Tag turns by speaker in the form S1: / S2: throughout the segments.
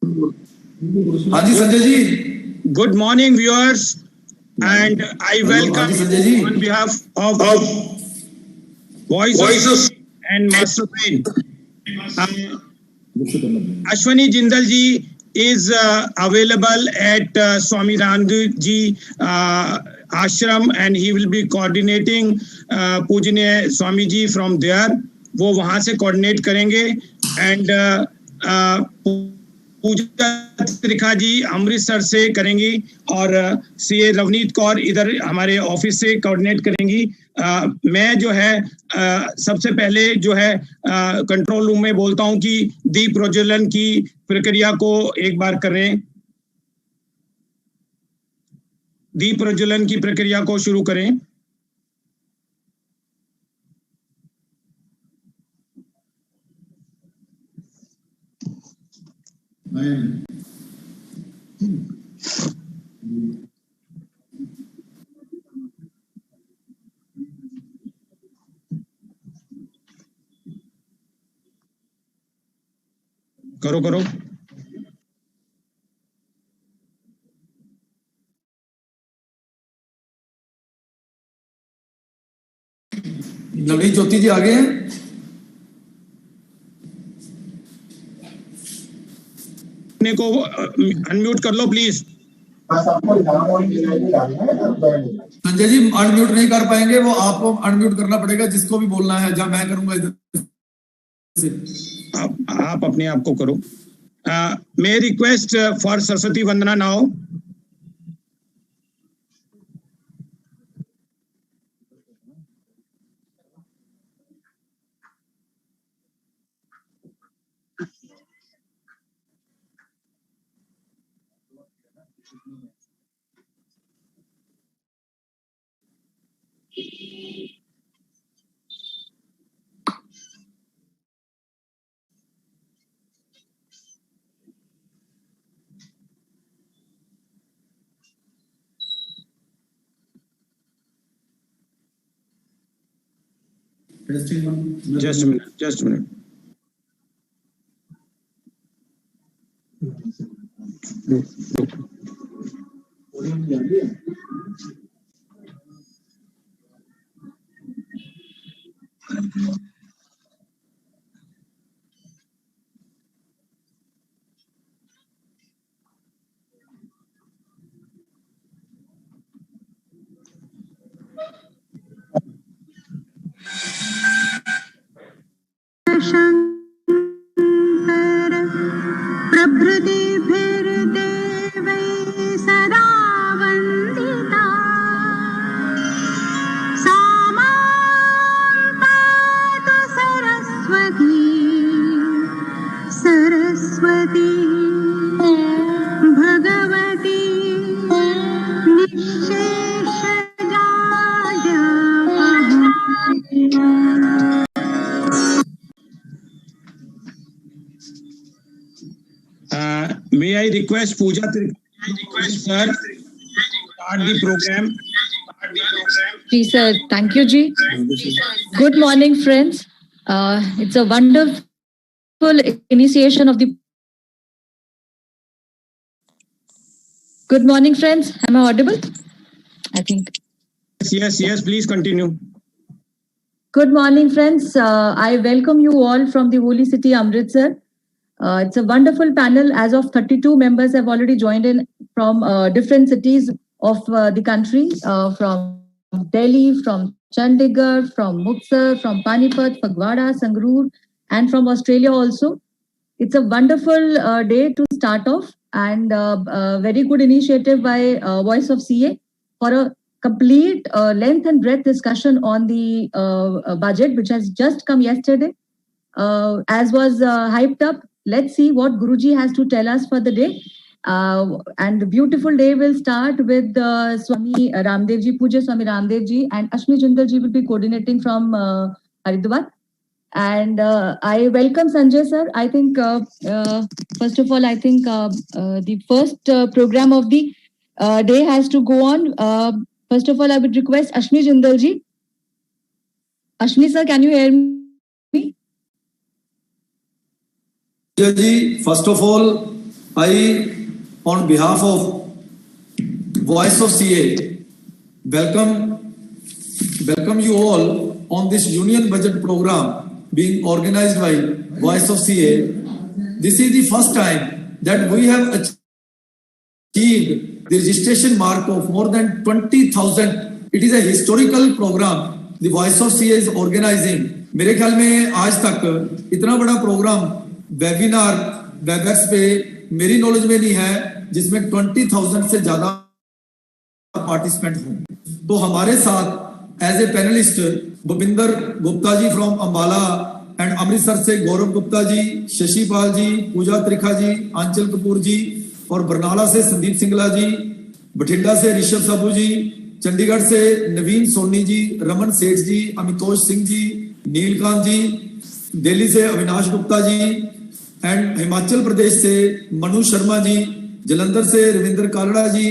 S1: हाँ जी Sanjay ji.
S2: Good morning, viewers, and I welcome you on behalf of Voices and Mastermind. Ashwani Jindal ji is available at Swami Ramdev ji ashram, and he will be coordinating Pujaniya Swami ji from there. वो वहाँ से coordinate करेंगे, and पूजा त्रिखा जी अमृतसर से करेंगी और CA Ravneet Kaur इधर हमारे office से कोऑर्डिनेट करेंगी. मैं जो है सबसे पहले जो है कंट्रोल रूम में बोलता हूं कि दीप प्रज्वलन की प्रक्रिया को एक बार करें. दीप प्रज्वलन की प्रक्रिया को शुरू करें. करो करो.
S1: नवनीत ज्योति जी आगे हैं.
S2: को अनम्यूट कर लो प्लीज.
S1: संजय जी अनम्यूट नहीं कर पाएंगे, वो आपको अनम्यूट करना पड़ेगा जिसको भी बोलना है. जब मैं करूंगा इधर से
S2: आप अपने आप को करो. May request for Saraswati Vandana now. Just a minute. Just a minute. May I request Pooja sir start the program.
S3: Ji sir, thank you ji. Good morning friends. It's a wonderful initiation of the. Good morning friends. Am I audible? I think.
S2: Yes, please continue.
S3: Good morning friends. I welcome you all from the holy city Amritsar. It's a wonderful panel. As of 32 members have already joined in from different cities of the country, from Delhi, from Chandigarh, from Muktsar, from Panipat, Phagwara, Sangrur, and from Australia also. It's a wonderful day to start off, and a very good initiative by Voice of CA for a complete length and breadth discussion on the budget, which has just come yesterday. As was hyped up, let's see what Guruji has to tell us for the day. And the beautiful day will start with Swami Ramdev ji, Puja Swami Ramdev ji, and Ashmi Jindal ji will be coordinating from Haridwar. And I welcome Sanjay sir. I think, first of all, I think the first program of the day has to go on. First of all, I would request Ashmi Jindal ji. Ashmi sir, can you hear me?
S1: जी, first of all, I, on behalf of Voice of CA, welcome you all on this Union Budget program being organized by Voice of CA. This is the first time that we have achieved the registration mark of more than 20,000. It is a historical program the Voice of CA is organizing. मेरे ख्याल में आज तक इतना बड़ा programme webinar Webex पे मेरी knowledge में नहीं है जिसमें 20,000 से ज्यादा पार्टिसिपेंट हों। तो हमारे साथ as a panelist Bhupinder Gupta ji from Ambala and Amritsar से गौरव गुप्ता जी, शशि पाल जी, पूजा त्रिखा जी, आंचल कपूर जी और बरनाला से संदीप सिंगला जी, बठिंडा से ऋषभ साबू जी, चंडीगढ़ से नवीन सोनी जी, रमन सेठ जी, अमितोष सिंह जी, नीलकांत जी, दिल्ली से अविनाश गुप्ता जी एंड हिमाचल प्रदेश से मनु शर्मा जी, जलंधर से रविंद्र कालड़ा जी,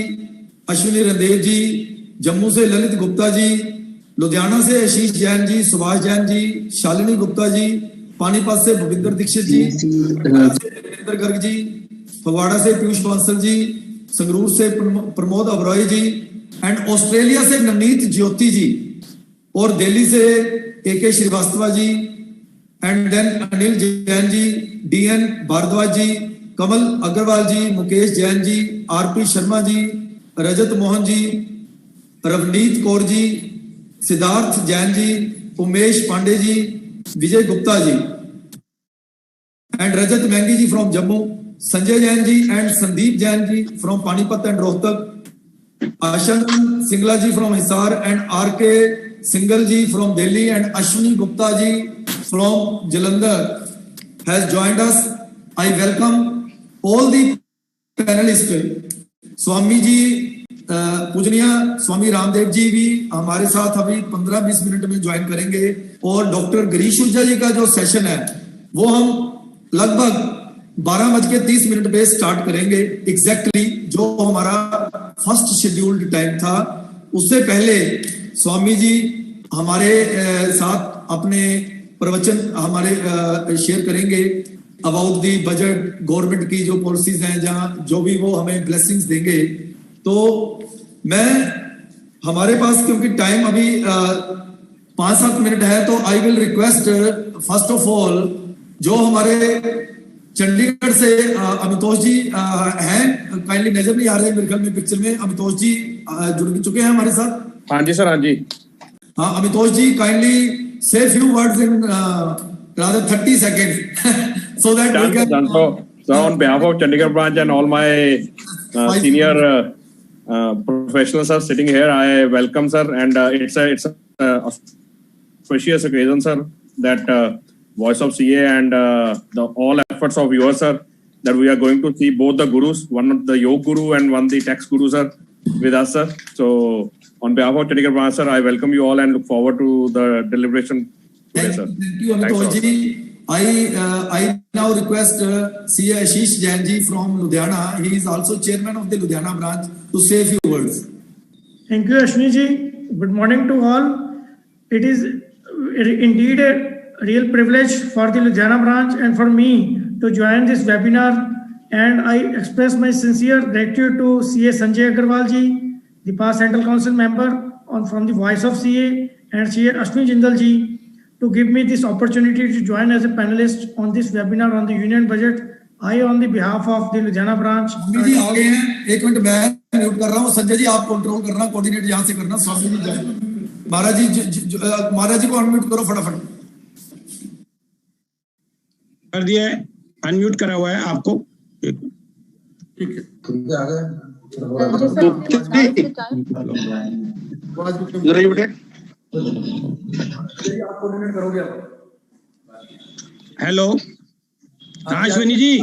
S1: अश्विनी रणदेव जी, जम्मू से ललित गुप्ता जी, लुधियाना से आशीष जैन जी, सुभाष जैन जी, शालिनी गुप्ता जी, पानीपत से भूपिंदर दीक्षित जी, रविंद्र गर्ग जी, फगवाड़ा से पीयूष बांसल जी, संगरूर से प्रमोद अबरॉय जी एंड ऑस्ट्रेलिया से नवनीत ज्योति जी और दिल्ली से AK Shrivastava ji and then Anil Jain ji, DN Bhardwaj ji, Kamal Agarwal ji, Mukesh Jain ji, RP Sharma ji, Rajat Mohan ji, Ravneet Kaur ji, Siddharth Jain ji, Umesh Pandey ji, Vijay Gupta ji and Rajat Mangi ji from Jammu, Sanjay Jain ji and Sandeep Jain ji from Panipat and Rohtak, Ashan Singla ji from Hisar and RK Singal ji from Delhi and Ashwini Gupta ji from Jalandhar has joined us. I welcome all the panelists. Swami ji पूजनीय स्वामी रामदेव जी भी हमारे साथ अभी 15-20 minute में join करेंगे और doctor Girish ऊर्जा जी का जो सेशन है वो हम लगभग 12:30 पे स्टार्ट करेंगे एग्जैक्टली, जो हमारा फर्स्ट शेड्यूल्ड टाइम था। उससे पहले स्वामी जी हमारे साथ अपने प्रवचन हमारे शेयर करेंगे अबाउट दी बजट, गवर्नमेंट की जो पॉलिसीज हैं, जहां जो भी वो हमें ब्लेसिंग्स देंगे। तो मैं हमारे पास क्योंकि टाइम अभी 5-7 मिनट है, तो I will request first of all जो हमारे चंडीगढ़ से अमितोष जी हैं, काइंडली नजर नहीं आ रहे मेरे ख्याल में पिक्चर में, अमितोष जी जुड़ चुके हैं हमारे साथ।
S4: हाँ जी सर, हाँ जी,
S1: हाँ अमितोष जी, kindly say few words in rather 30 seconds so that we can
S4: so on behalf of Chandigarh branch and all my senior professionals are sitting here, I welcome sir, and it's a precious occasion sir that Voice of CA and the all efforts of yours sir, that we are going to see both the gurus, one the yoga guru and one the text guru sir with us sir. So on behalf of Chandigarh branch sir, I welcome you all and look forward to the deliberation.
S1: Thank you, Amitosh ji. I now request CA Ashish Jain ji from Ludhiana. He is also chairman of the Ludhiana branch to say a few words.
S5: Thank you, Ashwini ji. Good morning to all. It is indeed a real privilege for the Ludhiana branch and for me to join this webinar. And I express my sincere gratitude to CA Sanjay Agarwal ji, the past Central Council member from the Voice of CA, and CA Ashwini Jindal ji, to give me this opportunity to join as a panelist on this webinar on the union budget. I on the behalf of the Ludhiana branch.
S1: Swami ji आगे हैं, एक minute मैं mute कर रहा हूँ, संजय जी आप control करना, coordinate यहाँ से करना। स्वामी जी महाराज जी को अनम्यूट करो फटाफट।
S2: कर दिया है, अनम्यूट करा हुआ है आपको।
S1: ठीक है,
S2: हेलो, हाँ अश्विनी जी,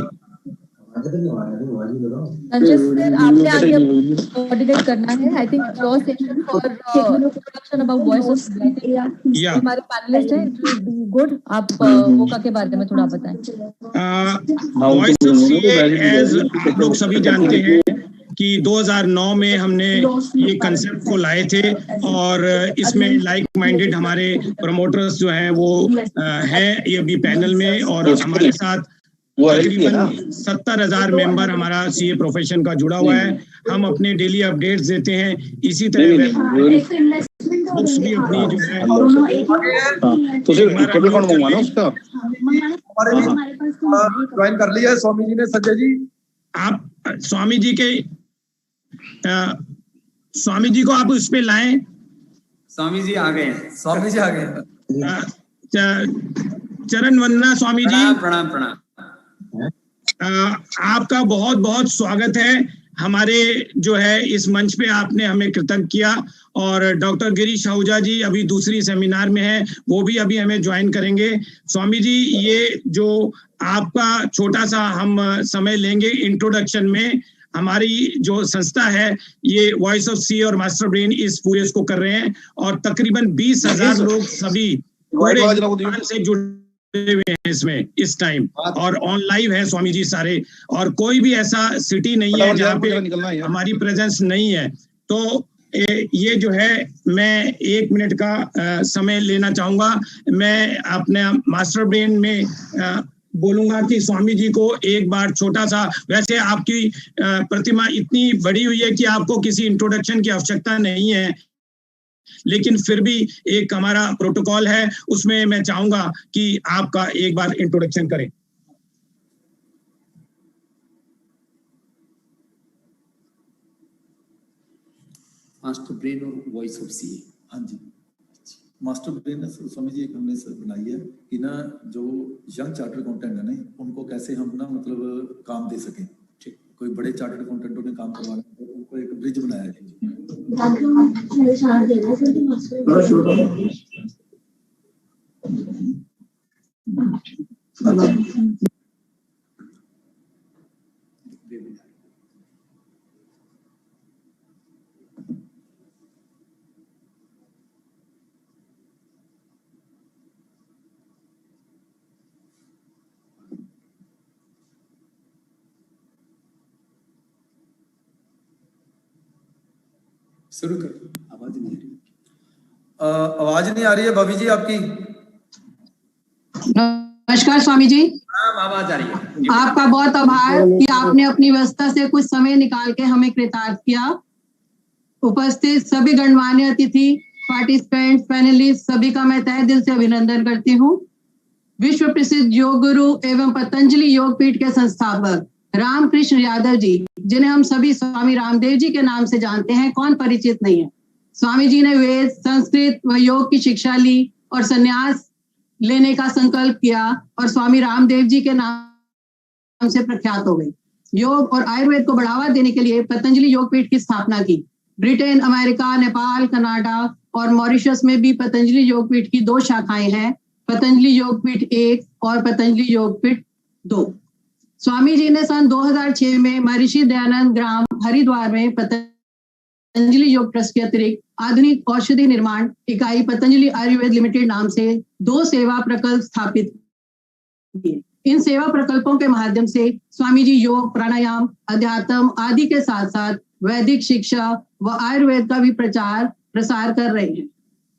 S3: संजय सर आपने आगे कोऑर्डिनेट करना है। I think your session for introduction about voice of CA, हमारे पैनलिस्ट हैं, इट विल बी गुड। आप वोका के बारे में थोड़ा बताएं।
S2: वॉइस ऑफ सीए एज आप लोग सभी जानते हैं कि 2009 में हमने ये कंसेप्ट को लाए थे और इसमें लाइक माइंडेड हमारे प्रमोटर्स जो हैं वो हैं ये भी पैनल में, और हमारे साथ तकरीबन 70,000 मेंबर हमारा सीए प्रोफेशन का जुड़ा हुआ है। हम अपने डेली अपडेट्स देते हैं। इसी तरह बुक्स भी अपनी जो है
S1: तो सिर्फ टेबल फंड मंगवाना उसका हमारे भी ज्वाइन कर लिया है स्वामी जी ने। संजय जी
S2: आप स्वामी जी को आप उस पे लाएं।
S6: स्वामी जी आ गए हैं।
S1: स्वामी जी आ गए।
S2: चरण वंदना स्वामी जी।
S6: प्रणाम प्रणाम।
S2: आपका बहुत बहुत स्वागत है हमारे जो है इस मंच पे। आपने हमें कृतज्ञ किया। और डॉक्टर गिरीश आहूजा जी अभी दूसरी सेमिनार में है, वो भी अभी हमें ज्वाइन करेंगे। स्वामी जी ये जो आपका छोटा सा हम समय लेंगे इंट्रोडक्शन में, हमारी जो संस्था है ये वॉइस ऑफ सी और मास्टर ब्रेन इस पूरे इसको कर रहे हैं और तकरीबन 20,000 लोग सभी पूरे हिंदुस्तान से जुड़े हुए हैं इसमें इस टाइम, और ऑन लाइव है स्वामी जी सारे। और कोई भी ऐसा सिटी नहीं है जहाँ पे हमारी प्रेजेंस नहीं है। तो ये जो है मैं 1 मिनट का समय लेना चाहूंगा। मैं अपने मास्टर ब्रेन में बोलूंगा कि स्वामी जी को एक बार छोटा सा, वैसे आपकी प्रतिमा इतनी बड़ी हुई है कि आपको किसी इंट्रोडक्शन की आवश्यकता नहीं है, लेकिन फिर भी एक हमारा प्रोटोकॉल है, उसमें मैं चाहूंगा कि आपका एक बार इंट्रोडक्शन करें।
S6: मास्टर ब्रेन और वॉइस ऑफ सी।
S1: हाँ जी, मास्टर ब्रेन स्वामी जी एक हमने बनाई है कि ना जो यंग चार्टर्ड अकाउंटेंट है ना, उनको कैसे हम ना मतलब काम दे सकें। ठीक, कोई बड़े चार्टर्ड अकाउंटेंटों ने काम करवाना है तो उनको एक ब्रिज बनाया है।
S6: शुरू कर। आवाज नहीं आ रही।
S1: आवाज नहीं आ रही है भाभी जी आपकी।
S7: नमस्कार स्वामी जी।
S6: आवाज आ रही है।
S7: आपका बहुत आभार कि आपने अपनी व्यवस्था से कुछ समय निकाल के हमें कृतार्थ किया। उपस्थित सभी गणमान्य अतिथि, पार्टिसिपेंट्स, पैनलिस्ट, सभी का मैं तहे दिल से अभिनंदन करती हूँ। विश्व प्रसिद्ध योग गुरु एवं पतंजलि योग पीठ के संस्थापक रामकृष्ण यादव जी, जिन्हें हम सभी स्वामी रामदेव जी के नाम से जानते हैं, कौन परिचित नहीं है। स्वामी जी ने वेद, संस्कृत व योग की शिक्षा ली और संन्यास लेने का संकल्प किया और स्वामी रामदेव जी के नाम से प्रख्यात हो गए। योग और आयुर्वेद को बढ़ावा देने के लिए पतंजलि योग पीठ की स्थापना की। ब्रिटेन, अमेरिका, नेपाल, कनाडा और मॉरिशस में भी पतंजलि योग पीठ की 2 शाखाएं हैं, पतंजलि योग पीठ 1 और पतंजलि योग पीठ 2। स्वामी जी ने सन 2006 में महर्षि दयानंद ग्राम हरिद्वार में पतंजलि योग ट्रस्ट के अतिरिक्त आधुनिक औषधि निर्माण इकाई पतंजलि आयुर्वेद लिमिटेड नाम से 2 सेवा प्रकल्प स्थापित किए। इन सेवा प्रकल्पों के माध्यम से स्वामी जी योग, प्राणायाम, अध्यात्म आदि के साथ साथ वैदिक शिक्षा व आयुर्वेद का भी प्रचार प्रसार कर रहे हैं।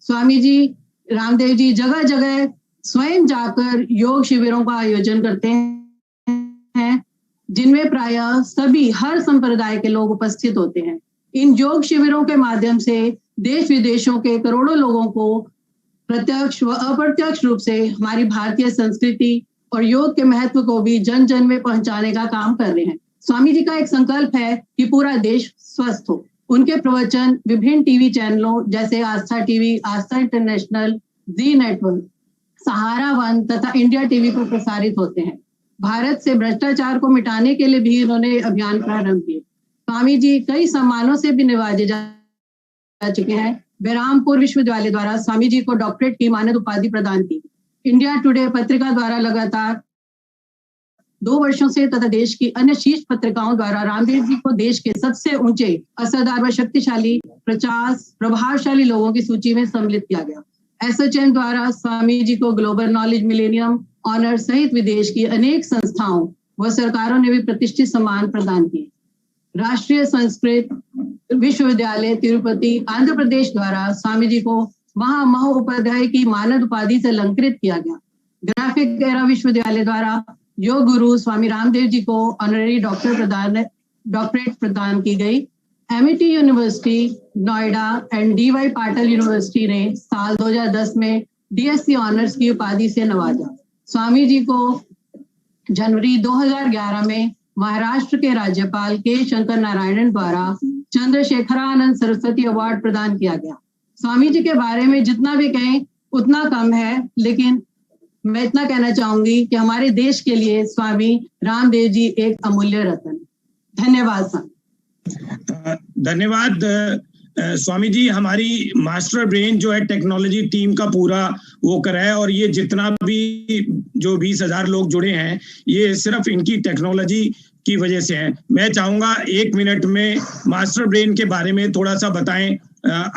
S7: स्वामी जी रामदेव जी जगह जगह स्वयं जाकर योग शिविरों का आयोजन करते हैं, जिनमें प्रायः सभी हर संप्रदाय के लोग उपस्थित होते हैं। इन योग शिविरों के माध्यम से देश विदेशों के करोड़ों लोगों को प्रत्यक्ष व अप्रत्यक्ष रूप से हमारी भारतीय संस्कृति और योग के महत्व को भी जन जन में पहुंचाने का काम कर रहे हैं। स्वामी जी का एक संकल्प है कि पूरा देश स्वस्थ हो। उनके प्रवचन विभिन्न टीवी चैनलों जैसे आस्था टीवी, आस्था इंटरनेशनल, जी नेटवर्क, सहारा वन तथा इंडिया टीवी पर प्रसारित होते हैं। भारत से भ्रष्टाचार को मिटाने के लिए भी उन्होंने अभियान प्रारंभ किए। स्वामी जी कई सम्मानों से भी नवाजे जा चुके हैं। बेरामपुर विश्वविद्यालय द्वारा स्वामी जी को डॉक्टरेट की मानद उपाधि प्रदान की। इंडिया टुडे पत्रिका द्वारा लगातार 2 वर्षों से तथा देश की अन्य शीर्ष पत्रिकाओं द्वारा रामदेव जी को देश के सबसे ऊंचे, असरदार व शक्तिशाली 50 प्रभावशाली लोगों की सूची में सम्मिलित किया गया। एसोचैम द्वारा स्वामी जी को ग्लोबल नॉलेज मिलेनियम ऑनर सहित विदेश की अनेक संस्थाओं व सरकारों ने भी प्रतिष्ठित सम्मान प्रदान किए। राष्ट्रीय संस्कृत विश्वविद्यालय तिरुपति आंध्र प्रदेश द्वारा स्वामी जी को महामहोपाध्याय की मानद उपाधि से अलंकृत किया गया। ग्राफिक एरा विश्वविद्यालय द्वारा योग गुरु स्वामी रामदेव जी को ऑनररी डॉक्टरेट प्रदान की गई। MIT university Noida and DY Patil university ने साल 2010 में डीएससी ऑनर्स की उपाधि से नवाजा। स्वामी जी को जनवरी 2011 में महाराष्ट्र के राज्यपाल के शंकर नारायणन द्वारा चंद्रशेखरानंद सरस्वती अवार्ड प्रदान किया गया। स्वामी जी के बारे में जितना भी कहें उतना कम है, लेकिन मैं इतना कहना चाहूंगी कि हमारे देश के लिए स्वामी रामदेव जी एक अमूल्य रत्न। धन्यवाद सर।
S2: धन्यवाद स्वामी जी। हमारी मास्टर ब्रेन जो है टेक्नोलॉजी टीम का पूरा वो कर है, और ये जितना भी जो 20,000 लोग जुड़े हैं ये सिर्फ इनकी टेक्नोलॉजी की वजह से है। मैं चाहूंगा 1 मिनट में मास्टर ब्रेन के बारे में थोड़ा सा बताएं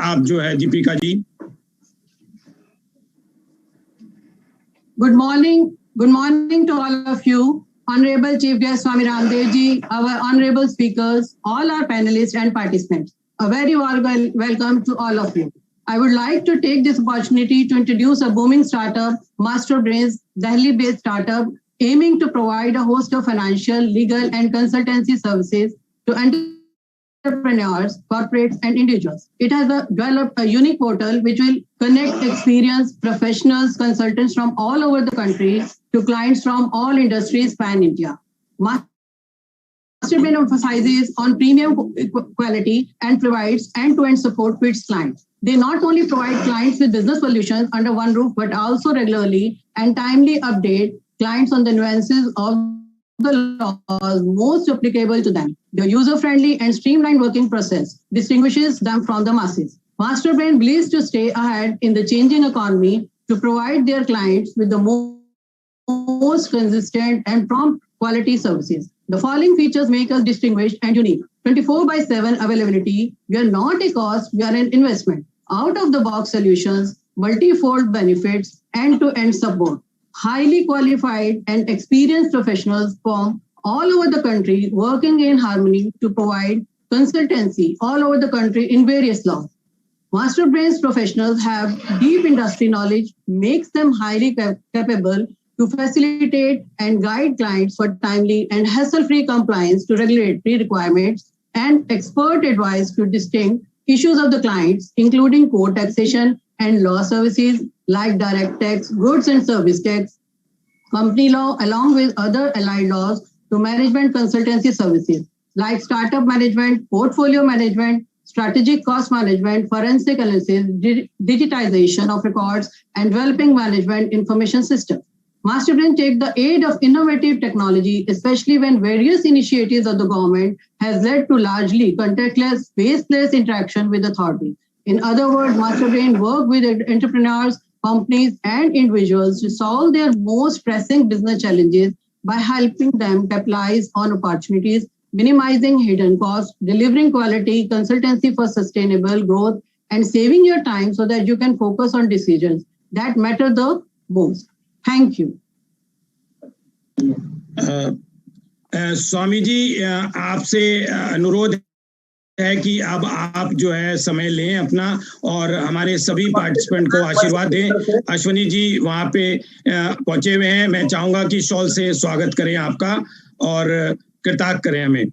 S2: आप जो है Deepika ji.
S7: Good morning to all of you, Honorable Chief Guest Swami Ramdev ji, our honorable speakers, all our panelists and participants. A very warm welcome to all of you. I would like to take this opportunity to introduce a booming startup, Master Brains, Delhi-based startup, aiming to provide a host of financial, legal, and consultancy services to entrepreneurs, corporates, and individuals. It has developed a unique portal which will connect experienced professionals, consultants from all over the country to clients from all industries pan-India. Masterbrain emphasizes on premium quality and provides end-to-end support to its clients. They not only provide clients with business solutions under one roof, but also regularly and timely update clients on the nuances of the laws most applicable to them. The user-friendly and streamlined working process distinguishes them from the masses. Masterbrain believes to stay ahead in the changing economy to provide their clients with the most consistent and prompt quality services. The following features make us distinguished and unique. 24/7 availability. We are not a cost, we are an investment. Out-of-the-box solutions, multi-fold benefits, end-to-end support. Highly qualified and experienced professionals from all over the country working in harmony to provide consultancy all over the country in various laws. Masterbrain's professionals have deep industry knowledge, makes them highly capable to facilitate and guide clients for timely and hassle-free compliance to regulatory requirements and expert advice to distinct issues of the clients, including core taxation and law services like direct tax, goods and service tax, company law, along with other allied laws to management consultancy services like startup management, portfolio management, strategic cost management, forensic analysis, digitization of records, and developing management information systems. Masterbrain take the aid of innovative technology, especially when various initiatives of the government has led to largely contactless, faceless interaction with authorities. In other words, Masterbrain work with entrepreneurs, companies, and individuals to solve their most pressing business challenges by helping them capitalize on opportunities, minimizing hidden costs, delivering quality consultancy for sustainable growth, and saving your time so that you can focus on decisions that matter the most. Thank you.
S2: Swami ji, आपसे अनुरोध है कि अब आप जो है समय लें अपना और हमारे सभी पार्टिसिपेंट को आशीर्वाद दें। अश्विनी जी वहां पे पहुंचे हुए हैं, मैं चाहूंगा कि शॉल से स्वागत करें आपका और कृतार्थ करें हमें।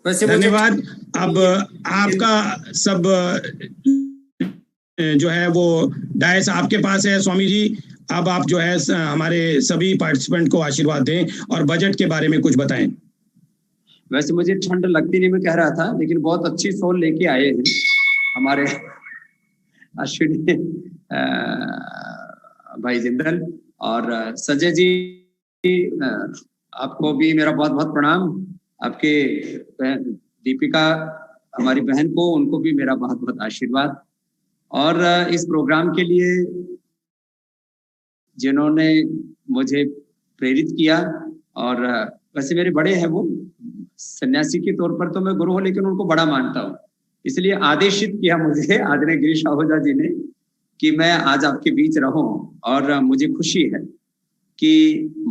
S2: धन्यवाद। अब आपका सब जो है वो डायस आपके पास है स्वामी जी। अब आप जो है हमारे सभी पार्टिसिपेंट को आशीर्वाद दें और बजट के बारे में कुछ बताएं।
S6: वैसे मुझे ठंड लगती नहीं, मैं कह रहा था, लेकिन बहुत अच्छी सोल लेके आए हैं हमारे अश्विनी भाई जिंदल और संजय जी। आपको भी मेरा बहुत बहुत प्रणाम। आपके दीपिका हमारी बहन को, उनको भी मेरा बहुत बहुत आशीर्वाद। और इस प्रोग्राम के लिए जिन्होंने मुझे प्रेरित किया, और वैसे मेरे बड़े हैं वो, सन्यासी के तौर पर तो मैं गुरु हूँ लेकिन उनको बड़ा मानता हूँ, इसलिए आदेशित किया मुझे आदरणीय गिरीश आहूजा जी ने कि मैं आज आपके बीच रहूं। और मुझे खुशी है कि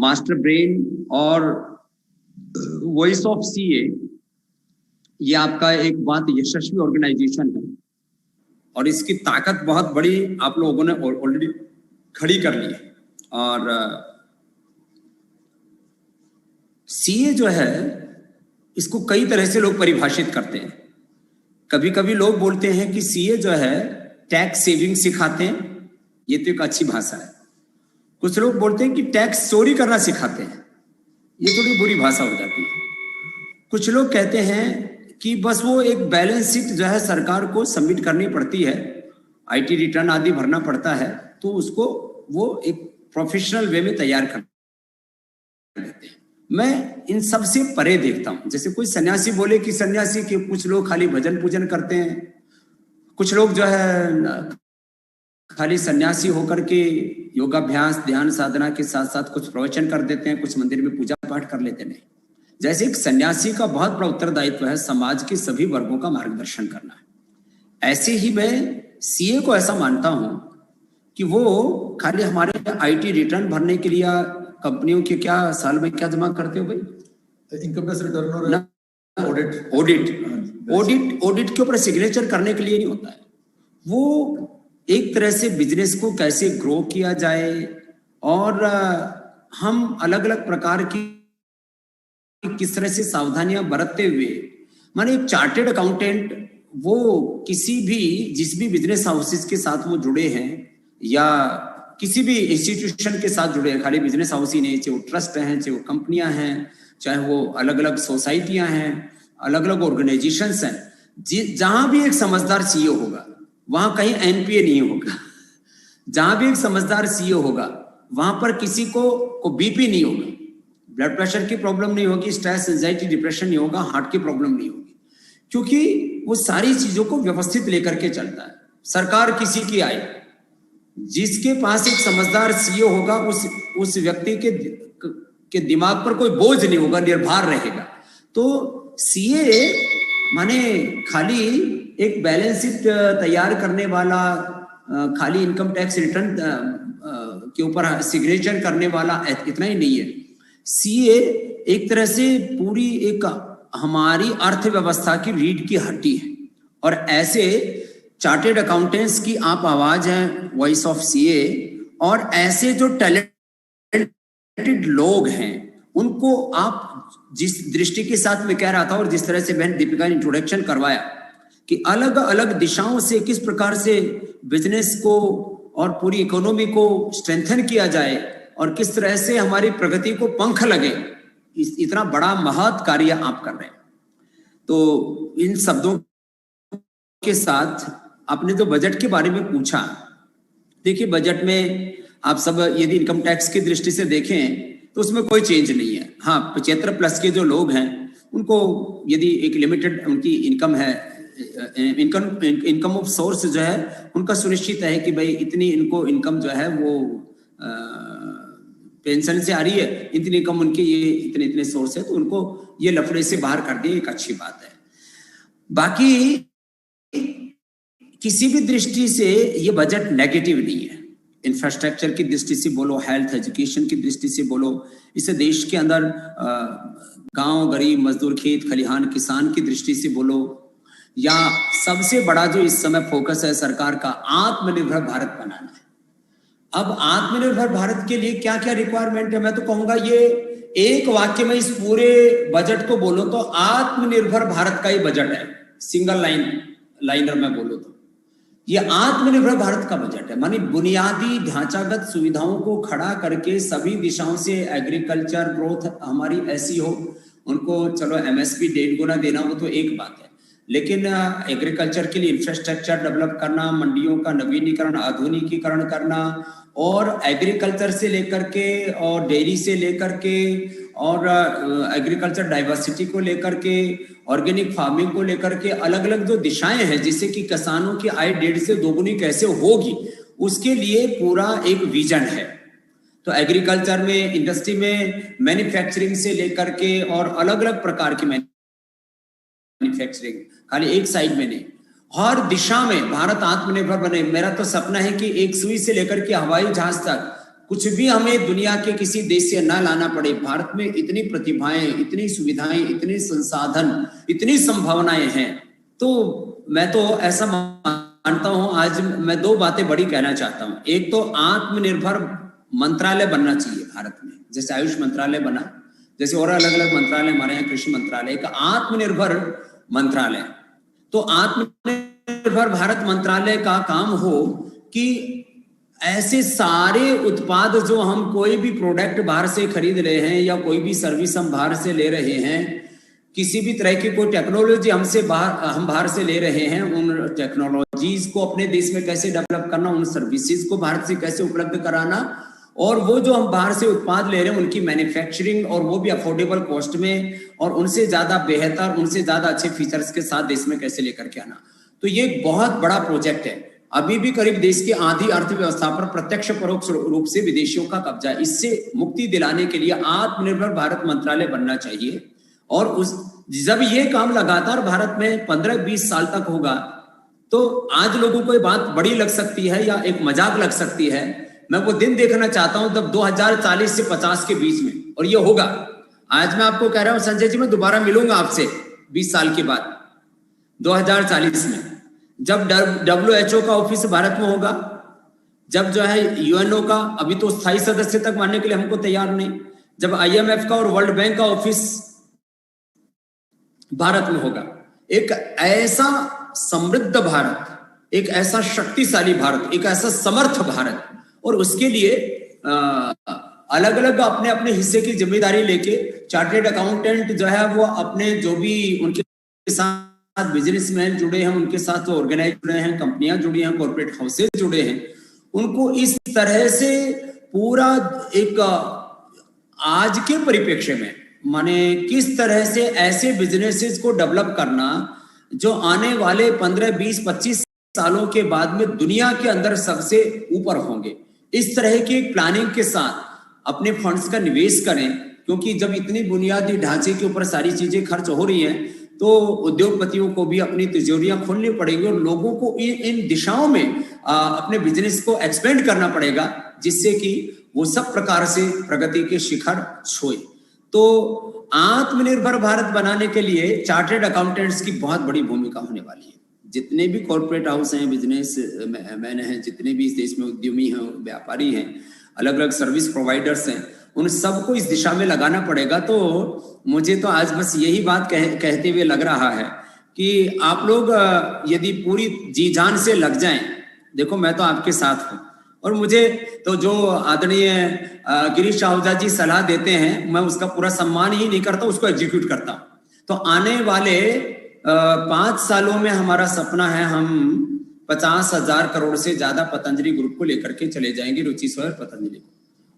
S6: मास्टर ब्रेन और वॉइस ऑफ सीए ये आपका एक बहुत यशस्वी ऑर्गेनाइजेशन है। और इसकी ताकत बहुत बड़ी आप लोगों ने ऑलरेडी खड़ी कर ली है। और सीए जो है इसको कई तरह से लोग परिभाषित करते हैं। कभी कभी लोग बोलते हैं कि सीए जो है टैक्स सेविंग सिखाते हैं, ये तो एक अच्छी भाषा है। कुछ लोग बोलते हैं कि टैक्स चोरी करना सिखाते हैं, ये थोड़ी बुरी भाषा हो जाती है। कुछ लोग कहते हैं कि बस वो एक बैलेंस शीट जो है सरकार को सबमिट करनी पड़ती है, आईटी रिटर्न आदि भरना पड़ता है, तो उसको वो एक प्रोफेशनल वे में तैयार कर देते हैं। मैं इन सब से परे देखता हूं। जैसे कोई सन्यासी बोले कि सन्यासी के कुछ लोग खाली भजन पूजन करते हैं, कुछ लोग जो है खाली सन्यासी होकर के योगाभ्यास ध्यान साधना के साथ साथ कुछ प्रवचन कर देते हैं, कुछ मंदिर में पूजा पाठ कर लेते नहीं। जैसे एक सन्यासी का बहुत बड़ा उत्तरदायित्व है समाज के सभी वर्गों का मार्गदर्शन करना है, ऐसे ही मैं सीए को ऐसा मानता हूं कि वो खाली हमारे आईटी रिटर्न भरने के लिए कंपनियों के क्या साल में क्या जमा करते हो भाई,
S1: इनकम टैक्स रिटर्न और
S6: ऑडिट के ऊपर सिग्नेचर करने के लिए नहीं होता है। वो एक तरह से बिजनेस को कैसे ग्रो किया जाए और हम अलग अलग प्रकार की किस तरह से सावधानियां बरतते हुए, माने एक चार्टेड अकाउंटेंट वो किसी भी जिस भी बिजनेस हाउसेस के साथ वो जुड़े हैं या किसी भी इंस्टीट्यूशन के साथ जुड़े हैं, खाली बिजनेस हाउस ही नहीं, चाहे वो ट्रस्ट हैं, चाहे वो कंपनियां हैं, चाहे वो अलग अलग सोसाइटियां हैं, अलग अलग ऑर्गेनाइजेशंस हैं, जहां भी एक समझदार सीईओ होगा वहां कहीं एनपीए नहीं होगा। जहां भी एक समझदार सीईओ होगा वहां पर किसी को बीपी नहीं होगा, ब्लड प्रेशर की प्रॉब्लम नहीं होगी, स्ट्रेस एंजाइटी डिप्रेशन नहीं होगा, हार्ट की प्रॉब्लम नहीं होगी, क्योंकि वो सारी चीजों को व्यवस्थित लेकर के चलता है। सरकार किसी की आए, जिसके पास एक समझदार सीईओ होगा उस व्यक्ति के दिमाग पर कोई बोझ नहीं होगा, निर्भर रहेगा। तो सीए माने खाली एक बैलेंस शीट तैयार करने वाला, खाली इनकम टैक्स रिटर्न के ऊपर सिग्नेचर करने वाला इतना ही नहीं है। सीए एक तरह से पूरी एक हमारी अर्थव्यवस्था की रीढ़ की हड्डी है, और ऐसे चार्टेड अकाउंटेंट्स की आप आवाज हैं, वॉइस ऑफ सीए, और ऐसे जो टैलेंटेड लोग हैं उनको आप जिस दृष्टि के साथ मैं कह रहा था और जिस तरह से बहन दीपिका ने इंट्रोडक्शन करवाया कि अलग अलग दिशाओं से किस प्रकार से बिजनेस को और पूरी इकोनॉमी को स्ट्रेंथन किया जाए और किस तरह से हमारी प्रगति को पंख लगे, इतना बड़ा महत् कार्य आप कर रहे हैं। तो इन शब्दों के साथ आपने जो बजट के बारे में पूछा, देखिए बजट में आप सब यदि इनकम टैक्स की दृष्टि से देखें तो उसमें कोई चेंज नहीं है। हाँ, 75+ के जो लोग हैं उनको यदि एक लिमिटेड उनकी इनकम है, इनकम ऑफ सोर्स जो है उनका सुनिश्चित है कि भाई इतनी इनको इनकम जो है वो पेंशन से आ रही है, इतनी इनकम उनकी ये इतने इतने सोर्स है, तो उनको ये लफड़े से बाहर कर दिए, एक अच्छी बात है। बाकी किसी भी दृष्टि से ये बजट नेगेटिव नहीं है। इंफ्रास्ट्रक्चर की दृष्टि से बोलो, हेल्थ एजुकेशन की दृष्टि से बोलो, इसे देश के अंदर गांव गरीब मजदूर खेत खलिहान किसान की दृष्टि से बोलो, या सबसे बड़ा जो इस समय फोकस है सरकार का आत्मनिर्भर भारत बनाना है। अब आत्मनिर्भर भारत के लिए क्या क्या रिक्वायरमेंट है, मैं तो कहूंगा ये एक वाक्य में इस पूरे बजट को बोलो तो आत्मनिर्भर भारत का ही बजट है। सिंगल लाइनर में बोलो तो ये आत्मनिर्भर भारत का बजट है। मानी बुनियादी ढांचागत सुविधाओं को खड़ा करके सभी दिशाओं से एग्रीकल्चर ग्रोथ हमारी ऐसी हो, उनको चलो एमएसपी 1.5 गुना देना वो तो एक बात है, लेकिन एग्रीकल्चर के लिए इंफ्रास्ट्रक्चर डेवलप करना, मंडियों का नवीनीकरण आधुनिकीकरण करना, और एग्रीकल्चर से लेकर के और डेयरी से लेकर के और एग्रीकल्चर डाइवर्सिटी को लेकर के, ऑर्गेनिक फार्मिंग को लेकर के अलग अलग जो दिशाएं हैं जिससे कि किसानों की आय 1.5 से 2 गुनी कैसे होगी, उसके लिए पूरा एक विजन है। तो एग्रीकल्चर में, इंडस्ट्री में, मैन्युफैक्चरिंग से लेकर के और अलग अलग प्रकार की मैन्युफैक्चरिंग, खाली एक साइड में नहीं, हर दिशा में भारत आत्मनिर्भर बने। मेरा तो सपना है कि एक सुई से लेकर के हवाई जहाज तक कुछ भी हमें दुनिया के किसी देश से ना लाना पड़े। भारत में इतनी प्रतिभाएं, इतनी सुविधाएं, इतने संसाधन, इतनी संभावनाएं हैं। तो मैं तो ऐसा मानता हूं आज मैं दो बातें बड़ी कहना चाहता हूं। एक तो आत्मनिर्भर मंत्रालय बनना चाहिए भारत में, जैसे आयुष मंत्रालय बना, जैसे और अलग अलग मंत्रालय हमारे यहाँ, कृषि मंत्रालय का आत्मनिर्भर मंत्रालय। तो आत्मनिर्भर भारत मंत्रालय का काम हो कि ऐसे सारे उत्पाद जो हम कोई भी प्रोडक्ट बाहर से खरीद रहे हैं या कोई भी सर्विस हम बाहर से ले रहे हैं, किसी भी तरह की कोई टेक्नोलॉजी हम बाहर से ले रहे हैं, उन टेक्नोलॉजीज को अपने देश में कैसे डेवलप करना, उन सर्विसेज को भारत से कैसे उपलब्ध कराना, और वो जो हम बाहर से उत्पाद ले रहे हैं उनकी मैन्युफैक्चरिंग, और वो भी अफोर्डेबल कॉस्ट में, और उनसे ज्यादा बेहतर, उनसे ज्यादा अच्छे फीचर्स के साथ देश में कैसे लेकर के आना। तो ये एक बहुत बड़ा प्रोजेक्ट है। अभी भी करीब देश की आधी अर्थव्यवस्था पर प्रत्यक्ष परोक्ष रूप से विदेशियों का कब्जा है। इससे मुक्ति दिलाने के लिए आत्मनिर्भर भारत मंत्रालय बनना चाहिए। और जब ये काम लगातार भारत में 15-20 साल तक होगा, तो आज लोगों को ये बात बड़ी लग सकती है या एक मजाक लग सकती है। मैं वो दिन देखना चाहता हूं तब 2040 से 50 के बीच में, और ये होगा। आज मैं आपको कह रहा हूं संजय जी, मैं दोबारा मिलूंगा आपसे 20 साल के बाद 2040 में, जब WHO का ऑफिस भारत में होगा, जब जो है UNO का, अभी तो स्थायी सदस्य तक मानने के लिए हमको तैयार नहीं, जब IMF का और वर्ल्ड बैंक का ऑफिस भारत में होगा। एक ऐसा समृद्ध भारत, एक ऐसा शक्तिशाली भारत, एक ऐसा समर्थ भारत, और उसके लिए अलग अलग अपने अपने हिस्से की जिम्मेदारी लेके चार्टर्ड अकाउंटेंट जो है वो अपने जो भी उनके साथ बिजनेसमैन जुड़े हैं, उनके साथ ऑर्गेनाइज जुड़े हैं, कंपनियां जुड़ी हैं, कॉर्पोरेट हाउसेज जुड़े हैं, उनको इस तरह से पूरा एक आज के परिप्रेक्ष्य में माने किस तरह से ऐसे बिजनेसेस को डेवलप करना जो आने वाले 15, 20, 25 सालों के बाद में दुनिया के अंदर सबसे ऊपर होंगे। इस तरह की प्लानिंग के साथ अपने फंड्स का निवेश करें, क्योंकि जब इतनी बुनियादी ढांचे के ऊपर सारी चीजें खर्च हो रही हैं तो उद्योगपतियों को भी अपनी तिजोरियां खोलनी पड़ेगी और लोगों को इन दिशाओं में अपने बिजनेस को एक्सपेंड करना पड़ेगा, जिससे कि वो सब प्रकार से प्रगति के शिखर छुए। तो आत्मनिर्भर भारत बनाने के लिए चार्टर्ड अकाउंटेंट्स की बहुत बड़ी भूमिका होने वाली है। जितने भी कॉर्पोरेट हाउस हैं, बिजनेस मैन हैं, जितने भी इस देश में उद्यमी हैं, व्यापारी हैं, अलग अलग सर्विस प्रोवाइडर्स हैं, उन सबको इस दिशा में लगाना पड़ेगा। तो मुझे तो आज बस यही बात कहते हुए लग रहा है कि आप लोग यदि पूरी जी जान से लग जाएं, देखो मैं तो आपके साथ हूं, और मुझे तो जो आदरणीय गिरीश आहूजा जी सलाह देते हैं मैं उसका पूरा सम्मान ही नहीं करता, उसको एग्जीक्यूट करता हूं। तो आने वाले 5 सालों में हमारा सपना है हम 50,000 करोड़ से ज्यादा पतंजलि ग्रुप को लेकर के चले जाएंगे, रुचि सोया पतंजलि को,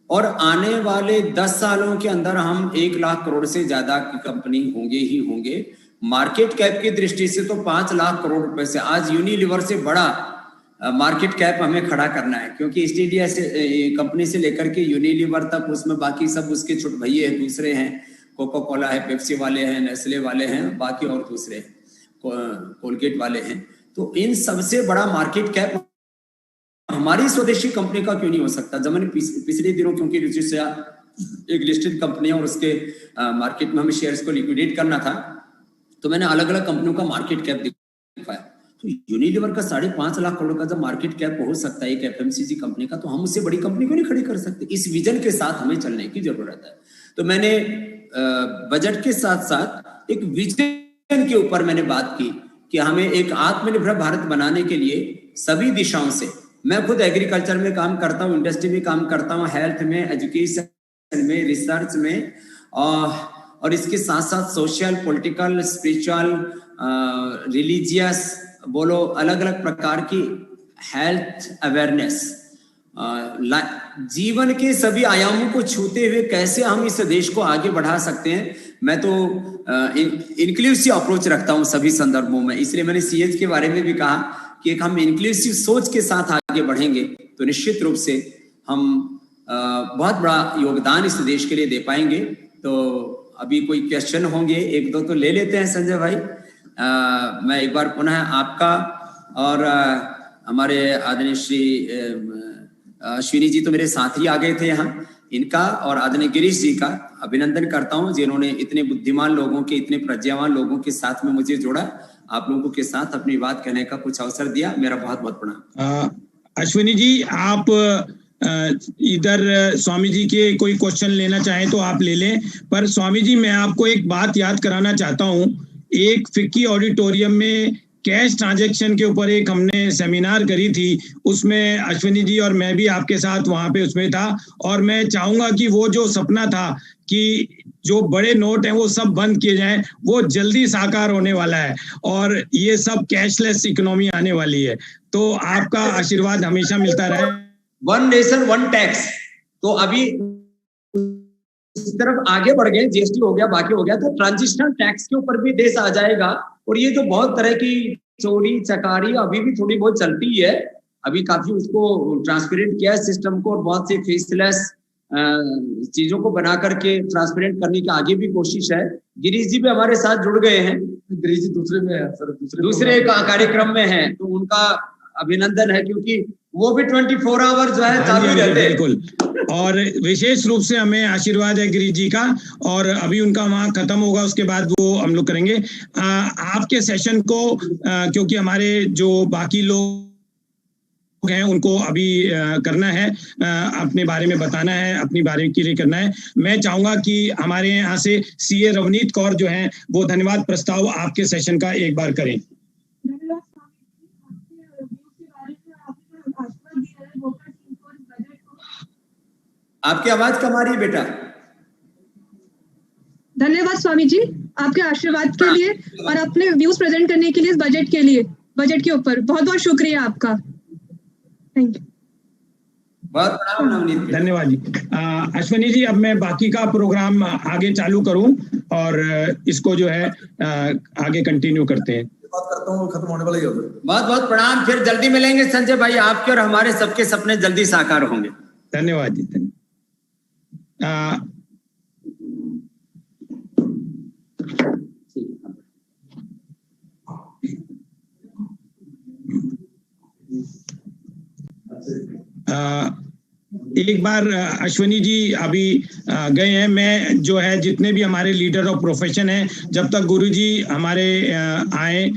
S6: और आने वाले 10 सालों के अंदर हम 1 लाख करोड़ से ज्यादा की कंपनी होंगे ही होंगे। मार्केट कैप की दृष्टि से तो 5 लाख करोड़ रुपए से आज यूनिलीवर से बड़ा मार्केट कैप हमें खड़ा करना है, क्योंकि ईस्ट इंडिया से कंपनी से लेकर के यूनिलीवर तक उसमें बाकी सब उसके छोटे भैये हैं, दूसरे हैं, कोका कोला है, पेप्सी वाले हैं, नेस्ले वाले हैं, बाकी और दूसरे हैं, कोलगेट वाले हैं। तो इन सबसे बड़ा मार्केट कैप हमारी स्वदेशी कंपनी का क्यों नहीं हो सकता। जब मैंने पिछले दिनों, क्योंकि रुचि से एक लिस्टेड कंपनी और उसके मार्केट में हमें शेयर्स को लिक्विडेट करना था, तो मैंने अलग अलग कंपनियों का मार्केट कैप दिखाया। तो यूनिलीवर का 5.5 लाख करोड़ का जब मार्केट कैप हो सकता है एक FMCG कंपनी का, तो हम उससे बड़ी कंपनी को नहीं खड़ी कर सकते। इस विजन के साथ हमें चलने की जरूरत है। तो मैंने बजट के साथ साथ एक विजन के ऊपर मैंने बात की कि हमें एक आत्मनिर्भर भारत बनाने के लिए सभी दिशाओं से, मैं खुद एग्रीकल्चर में काम करता हूँ, इंडस्ट्री में काम करता हूँ, हेल्थ में, एजुकेशन में, रिसर्च में, और इसके साथ साथ सोशल, पॉलिटिकल, स्पिरिचुअल, रिलीजियस, बोलो अलग अलग प्रकार की हेल्थ अवेयरनेस, जीवन के सभी आयामों को छूते हुए कैसे हम इस देश को आगे बढ़ा सकते हैं। मैं तो इंक्लूसिव अप्रोच रखता हूं सभी संदर्भों में, इसलिए मैंने CH के बारे में भी कहा कि एक हम इंक्लूसिव सोच के साथ आगे बढ़ेंगे तो निश्चित रूप से हम बहुत बड़ा योगदान इस देश के लिए दे पाएंगे। तो अभी कोई क्वेश्चन होंगे, 1-2 तो ले लेते हैं संजय भाई। मैं एक बार पुनः आपका और हमारे आदरणीय श्री अश्विनी जी तो मेरे साथ ही आ गए थे यहाँ, इनका और आदरणीय गिरीश जी का अभिनंदन करता हूं, जिन्होंने इतने बुद्धिमान लोगों के, इतने प्रज्ञावान लोगों के साथ में मुझे जोड़ा, आप लोगों के साथ अपनी बात कहने का कुछ अवसर दिया। मेरा बहुत बहुत प्रणाम।
S2: अश्विनी जी, आप इधर स्वामी जी के कोई क्वेश्चन लेना चाहें तो आप ले लें, पर स्वामी जी मैं आपको एक बात याद कराना चाहता हूं। एक फिक्की ऑडिटोरियम में कैश ट्रांजैक्शन के ऊपर एक हमने सेमिनार करी थी, उसमें अश्विनी जी और मैं भी आपके साथ वहां पे उसमें था, और मैं चाहूंगा कि वो जो सपना था कि जो बड़े नोट हैं वो सब बंद किए जाएं, वो जल्दी साकार होने वाला है और ये सब कैशलेस इकोनॉमी आने वाली है। तो आपका आशीर्वाद हमेशा मिलता रहे।
S6: वन नेशन वन टैक्स, तो अभी इस तरफ आगे बढ़ गए, जीएसटी हो गया, बाकी हो गया, तो ट्रांजिशनल टैक्स के ऊपर भी देश आ जाएगा। और ये जो बहुत तरह की चोरी चकारी अभी भी थोड़ी बहुत चलती है, अभी काफी उसको ट्रांसपेरेंट किया है सिस्टम को, और बहुत से फेसलेस चीजों को बना करके ट्रांसपेरेंट करने की आगे भी कोशिश है। गिरीश जी भी हमारे साथ जुड़ गए हैं।
S1: गिरीश जी दूसरे में है सर,
S6: दूसरे कार्यक्रम में है, तो उनका अभिनंदन है, क्योंकि वो भी 24 आवर जो है चालू रहते हैं।
S2: बिल्कुल, और विशेष रूप से हमें आशीर्वाद है गिरीश जी का, और अभी उनका वहां खत्म होगा, उसके बाद वो हम लोग करेंगे आपके सेशन को, क्योंकि हमारे जो बाकी लोग हैं उनको अभी करना है, अपने बारे में बताना है, अपनी बारे के लिए करना है। मैं चाहूंगा कि हमारे यहाँ से सीए रवनीत कौर जो हैं वो धन्यवाद प्रस्ताव आपके सेशन का एक बार करें।
S6: आपकी आवाज कम आ रही है बेटा।
S8: धन्यवाद स्वामी जी आपके आशीर्वाद के लिए और अपने व्यूज प्रेजेंट करने के लिए, इस बजट के लिए, बजट के ऊपर बहुत बहुत शुक्रिया आपका। Thank you.
S6: बहुत प्रणाम नवनीत।
S2: धन्यवाद जी। अश्विनी जी, अब मैं बाकी का प्रोग्राम आगे चालू करूं और इसको जो है आगे कंटिन्यू करते हैं।
S1: बात करता हूँ, खत्म होने वाला ही होगा।
S6: बहुत बहुत प्रणाम, फिर जल्दी मिलेंगे संजय भाई, आपके और हमारे सबके सपने जल्दी साकार होंगे।
S2: धन्यवाद जी। एक बार अश्विनी जी अभी गए हैं, मैं जो है जितने भी हमारे लीडर ऑफ प्रोफेशन हैं, जब तक गुरु जी हमारे आए,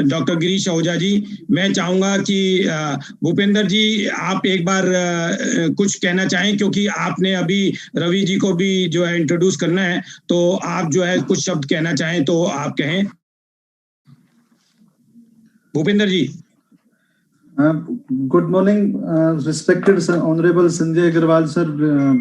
S2: डॉक्टर गिरीश आहूजा जी, मैं चाहूंगा कि भूपेंद्र जी आप एक बार कुछ कहना चाहें, क्योंकि आपने अभी रवि जी को भी जो है इंट्रोड्यूस करना है, तो आप जो है कुछ शब्द कहना चाहें तो आप कहें। भूपेंद्र जी।
S9: Good morning, respected Honorable Sanjay Agarwal sir,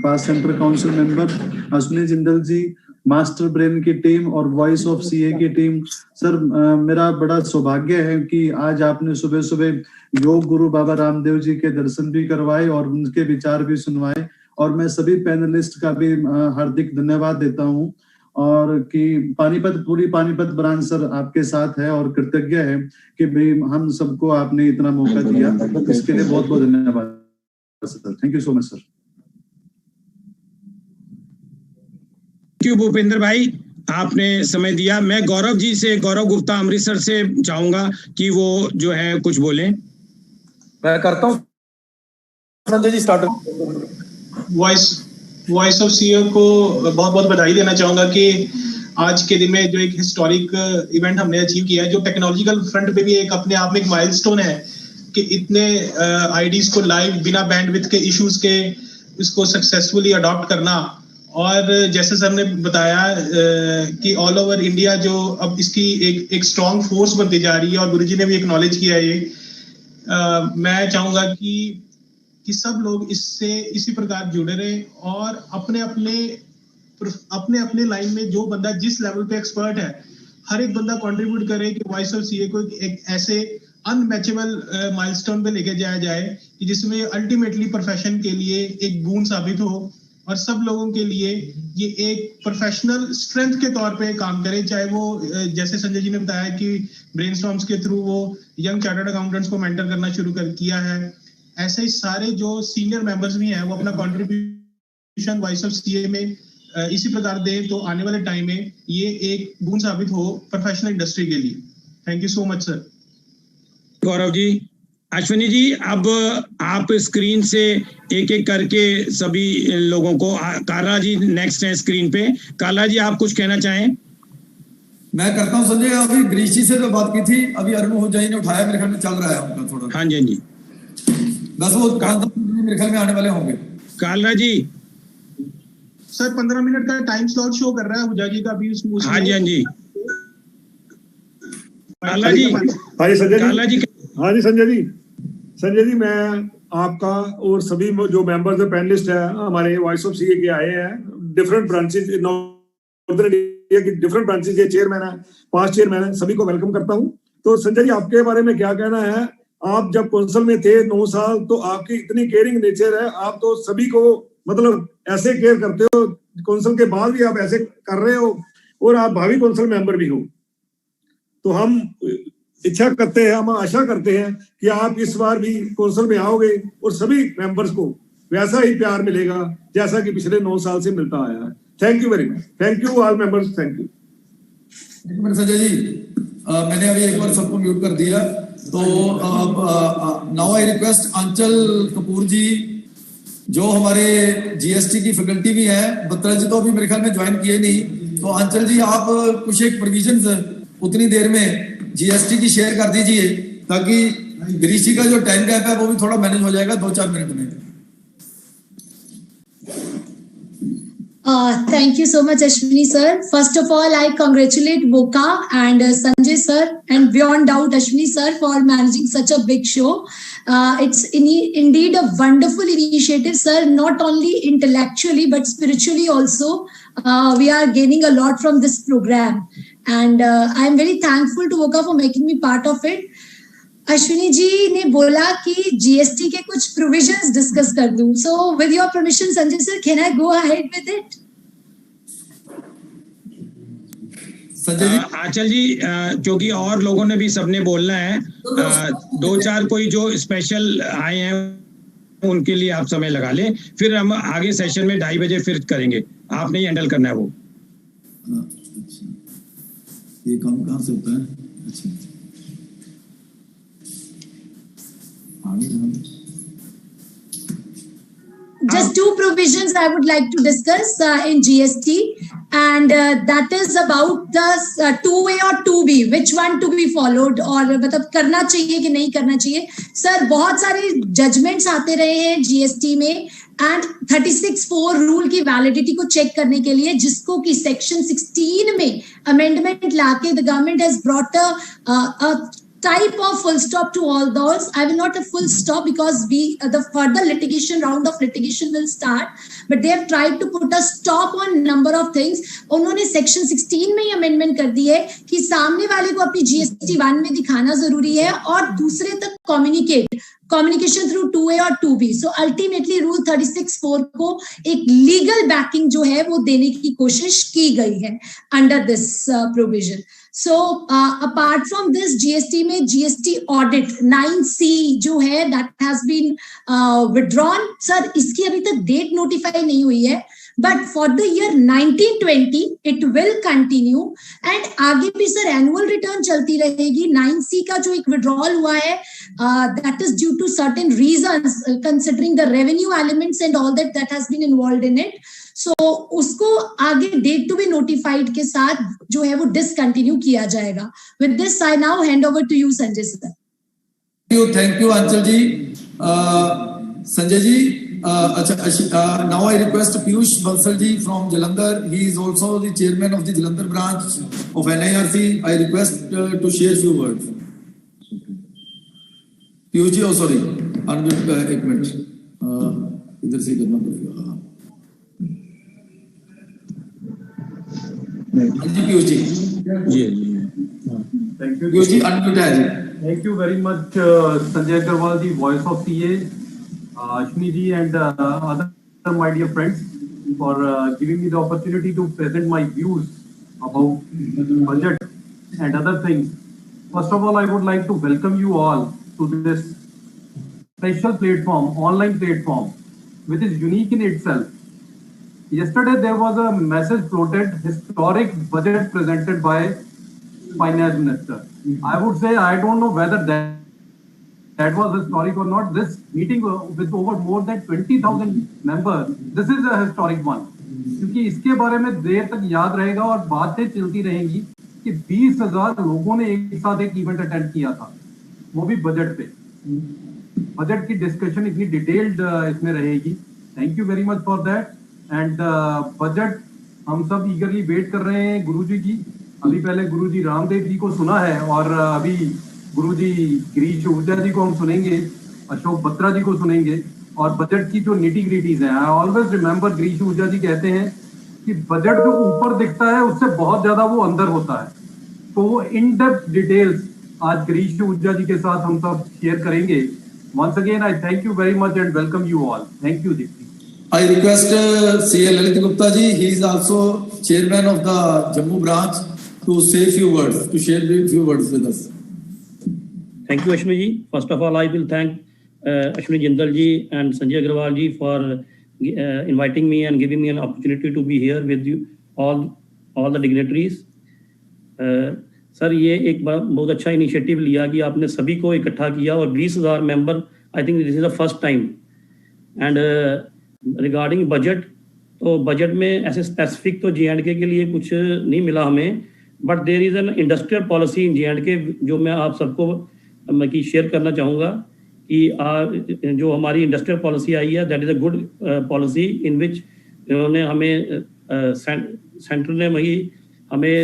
S9: past Central Council member, Ashwini Jindal जी, मास्टर ब्रेन की टीम और वॉइस ऑफ सीए की टीम। सर मेरा बड़ा सौभाग्य है कि आज आपने सुबह सुबह योग गुरु बाबा रामदेव जी के दर्शन भी करवाए और उनके विचार भी सुनवाए, और मैं सभी पैनलिस्ट का भी हार्दिक धन्यवाद देता हूँ, और कि पानीपत, पूरी पानीपत ब्रांच सर आपके साथ है और कृतज्ञ है कि भाई हम सबको आपने इतना मौका दिया, इसके लिए बहुत बहुत धन्यवाद sir. Thank you so much sir.
S2: Thank you Bhupendra भाई, आपने समय दिया। मैं गौरव जी से, गौरव गुप्ता अमृतसर से चाहूंगा कि वो जो है कुछ बोले।
S1: मैं करता हूँ Sanjay ji, start.
S10: Voice of CA को बहुत बहुत बधाई देना चाहूंगा कि आज के दिन में जो एक हिस्टोरिक इवेंट हमने अचीव किया है, जो टेक्नोलॉजिकल फ्रंट पे भी एक अपने आप में एक माइलस्टोन है कि इतने आईडीज को लाइव बिना बैंडविड्थ के इश्यूज के इसको सक्सेसफुली अडॉप्ट करना। और जैसे सर ने बताया कि ऑल ओवर इंडिया जो अब इसकी एक स्ट्रॉन्ग फोर्स बनती जा रही है, और गुरुजी ने भी एक्नॉलेज किया है ये। मैं चाहूंगा कि सब लोग इससे इसी प्रकार जुड़े रहे और अपने अपने लाइन में जो बंदा जिस लेवल पे एक्सपर्ट है, हर एक बंदा कंट्रीब्यूट करे कि वॉइस ऑफ सीए को एक ऐसे अनमैचेबल माइलस्टोन पे लेके जाया जाए कि जिसमें अल्टीमेटली प्रोफेशन के लिए एक बून साबित हो, और सब लोगों के लिए ये एक प्रोफेशनल स्ट्रेंथ के तौर पे काम करे। चाहे वो जैसे संजय जी ने बताया कि ब्रेनस्टॉर्म्स के थ्रू वो यंग चार्टर्ड अकाउंटेंट्स को मेंटर करना शुरू किया है, ऐसे ही सारे जो सीनियर मेंबर्स भी हैं वो अपना कंट्रीब्यूशन वॉइस ऑफ सीए में इसी प्रकार दे, तो आने वाले टाइम में ये एक बून साबित हो प्रोफेशनल इंडस्ट्री के लिए। Thank you so much sir.
S2: Gaurav ji Ashwini ji, अब आप स्क्रीन से एक एक करके सभी लोगों को, काला जी नेक्स्ट है स्क्रीन पे। काला जी, आप कुछ कहना चाहें?
S1: मैं करता हूं संजय। अभी गिरीश जी से जो बात की थी, अभी अरुण हुजैन ने उठाया, मेरे ख्याल में चल रहा है उनका थोड़ा।
S2: हाँ जी, हाँ जी,
S1: बस वो 5-10 मिनट मेरे ख्याल में आने वाले होंगे।
S2: काला जी
S10: सर 15 मिनट का टाइम स्लॉट शो कर रहा है हुजा जी का भी।
S2: हाँ जी, हाँ जी, काला जी,
S11: हाँ जी संजय
S2: काला जी,
S11: हाँ जी संजय जी मैं आपका और सभी जो मेंबर्स है, पैनलिस्ट है हमारे वॉइस ऑफ सीए के आए हैं, डिफरेंट ब्रांचेज नॉर्दर्न इंडिया की डिफरेंट ब्रांचेज के चेयरमैन है, 5 चेयरमैन है, सभी को वेलकम करता हूं। तो संजय जी, आपके बारे में क्या कहना है? आप जब कौंसिल में थे 9 साल, तो आपकी इतनी केयरिंग नेचर है, आप तो सभी को मतलब ऐसे केयर करते हो, कौंसिल के बाद भी आप ऐसे कर रहे हो, और आप भावी कौंसिल मेंबर भी हो। तो हम इच्छा करते हैं, हम आशा करते हैं कि आप इस बार भी कौंसिल में आओगे और सभी मेंबर्स को वैसा ही प्यार मिलेगा जैसा कि पिछले 9 साल से मिलता आया है। Thank you very much. Thank you all members. Thank you.
S1: एक मिनट संजय जी, मैंने अभी एक बार सबको म्यूट कर दिया। तो नाउ आई रिक्वेस्ट आंचल कपूर जी, जो हमारे जीएसटी की फैकल्टी भी है। बत्रा जी तो अभी मेरे ख्याल में ज्वाइन किए नहीं। तो आंचल जी, आप कुछ एक प्रोविजंस उतनी देर में जीएसटी की शेयर कर दीजिए, ताकि गिरीश जी का जो टाइम गैप है वो भी थोड़ा मैनेज हो जाएगा 2-4 मिनट में।
S12: Thank you so much, Ashwini sir. First of all, I congratulate Boka and Sanjay sir, and beyond doubt Ashwini sir, for managing such a big show. It's indeed a wonderful initiative, sir, not only intellectually but spiritually also. We are gaining a lot from this program, and I am very thankful to Boka for making me part of it. Ashwini ji ने बोला कि GST के कुछ provisions discuss कर दूं, so with your permission Sanjay sir, can I go ahead with it?
S2: Anchal ji, क्योंकि और लोगों ने भी सबने बोलना है, 2-4 कोई जो स्पेशल आए हैं उनके लिए आप समय लगा लें, फिर हम आगे सेशन में 2:30 बजे फिर करेंगे। आपने ही हैंडल करना है वो।
S1: ये काम कहाँ से होता है? अच्छा,
S12: Just 2 provisions I would like to discuss in GST, and that is about the 2A or 2B, which one to be followed, और मतलब करना चाहिए कि नहीं करना चाहिए। सर, बहुत सारे जजमेंट्स आते रहे हैं जीएसटी में, एंड 36(4) रूल की वैलिडिटी को चेक करने के लिए, जिसको कि सेक्शन 16 में अमेंडमेंट लाके the government has brought a type of full stop to all those. I will not a full stop because the further litigation round of litigation will start, but they have tried to put a stop on number of things. उन्होंने section 16 में ही amendment कर दी है कि सामने वाले को अपनी GST 1 में दिखाना जरूरी है और दूसरे तक कम्युनिकेशन थ्रू 2A और 2B. सो अल्टीमेटली रूल 36(4) को एक लीगल बैकिंग जो है वो देने की कोशिश की गई है under this provision. So apart from this, GST में GST audit 9C जो है that has been withdrawn. Sir, इसकी अभी तक डेट नोटिफाई नहीं हुई है, but for the year 1920 it will continue, and आगे भी सर एनुअल रिटर्न चलती रहेगी. 9C का जो एक विड्रॉल हुआ है, that is due to certain reasons, considering the revenue elements and all that has been involved in it. So उसको आगे डेट टू बी नोटिफाइड के साथ जो है वो डिसकंटिन्यू किया जाएगा. With this, I now hand over to you, Sanjay sir.
S1: Thank you, Anchal ji. Sanjay ji, now I request Piyush Bansal ji from Jalandhar. He is also the chairman of the Jalandhar branch of NIRC. I request to share few words. Piyush ji, oh sorry, unmute एक minute, इधर से करना पड़ेगा. Piyush ji.
S13: Thank you.
S1: Piyush ji, unmute है जी.
S13: Thank you very much, Sanjay Agarwal, the voice of CA, Ashwini ji, and other my dear friends, for giving me the opportunity to present my views about budget and other things. First of all, I would like to welcome you all to this special platform, online platform, which is unique in itself. Yesterday, there was a message floated, historic budget presented by Finance Minister. I would say, I don't know whether that that was historic or not. This meeting with over more than 20,000 members, this is a historic one. क्योंकि इसके बारे में देर तक याद रहेगा और बातें चलती रहेंगी कि 20,000 लोगों ने एक साथ एक इवेंट अटेंड किया था, वो भी बजट पे। बजट की डिस्कशन इतनी डिटेल्ड इसमें रहेगी। Thank you very much for that. And budget हम सब ईगरली वेट कर रहे हैं गुरुजी की। अभी पहले गुरुजी रामदेव जी को सुना है और अभी गुरुजी गिरीश ऊर्जा जी को हम सुनेंगे, अशोक बत्रा जी को सुनेंगे और बजट की जो निटी ग्रिटीज हैं। आई ऑलवेज रिमेम्बर गिरीश ऊर्जा जी कहते हैं कि बजट जो ऊपर दिखता है उससे बहुत ज्यादा वो अंदर होता है। तो वो इन डेप्थ डिटेल्स आज गिरीश ऊर्जा जी के साथ हम सब शेयर करेंगे। Once again I thank you very much and welcome you all. Thank you Deepti.
S1: I request CA Lalit Gupta ji, he is also chairman of the Jammu branch, to say few words, to share few words with us.
S14: Thank you, Ashwini ji. First of all, I will thank Ashwini Jindal ji and Sanjay Agrawal ji for inviting me and giving me an opportunity to be here with you all the dignitaries. Sir ये एक बहुत अच्छा initiative लिया कि आपने सभी को इकट्ठा किया और 20,000 member, I think this is the first time. And regarding budget, तो बजट में ऐसे स्पेसिफिक तो J&K के लिए कुछ नहीं मिला हमें, but there is an industrial policy in J&K जो मैं आप सबको की शेयर करना चाहूँगा कि जो हमारी इंडस्ट्रियल पॉलिसी आई है, that is a good policy in which उन्होंने हमें सेंटर ने वही हमें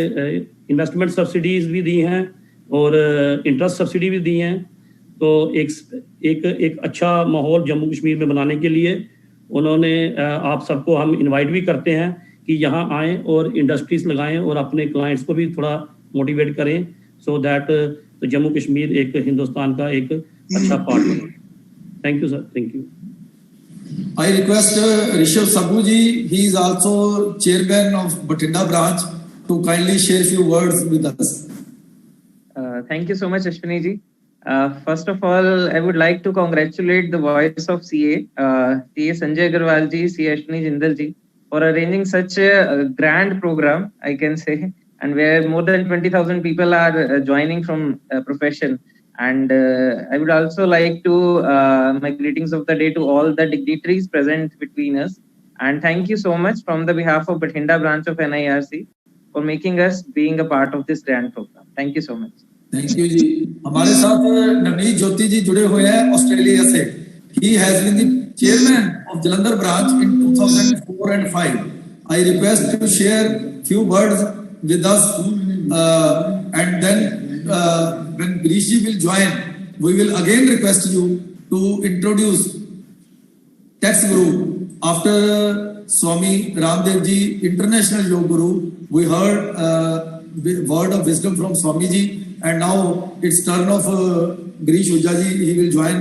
S14: इन्वेस्टमेंट सब्सिडीज भी दी हैं और इंटरेस्ट सब्सिडी भी दी हैं। तो एक अच्छा माहौल जम्मू कश्मीर में बनाने के लिए उन्होंने आप सबको हम इनवाइट भी करते हैं कि यहाँ आएँ और इंडस्ट्रीज लगाएं और अपने क्लाइंट्स को भी थोड़ा मोटिवेट करें, सो दैट जम्मू कश्मीर एक हिंदुस्तान का एक अच्छा पार्ट बने। Thank you sir, thank you.
S1: I request Rishabh Sabhu ji, he is also chairman of Bathinda branch, to kindly share few words with us.
S15: Thank you so much, Ashwini ji. First of all, I would like to congratulate the voice of CA, CA Sanjay Agrawal ji, CA Ashwini Jindal ji, for arranging such a grand program, I can say, and where more than 20,000 people are joining from profession. And I would also like to my greetings of the day to all the dignitaries present between us. And thank you so much from the behalf of Bathinda branch of NIRC for making us being a part of this grand program. Thank you so much.
S1: Thank you जी। हमारे साथ नवनीत ज्योति जी जुड़े हुए हैं Australia से। He has been the chairman of Jalandhar branch in 2004 and 5. I request to share few words with us, and then when Girish ji will join, we will again request you to introduce text group. After Swami Ramdev ji, international yoga guru, we heard word of wisdom from Swami ji, and now it's turn of Girish Ujja ji. He will join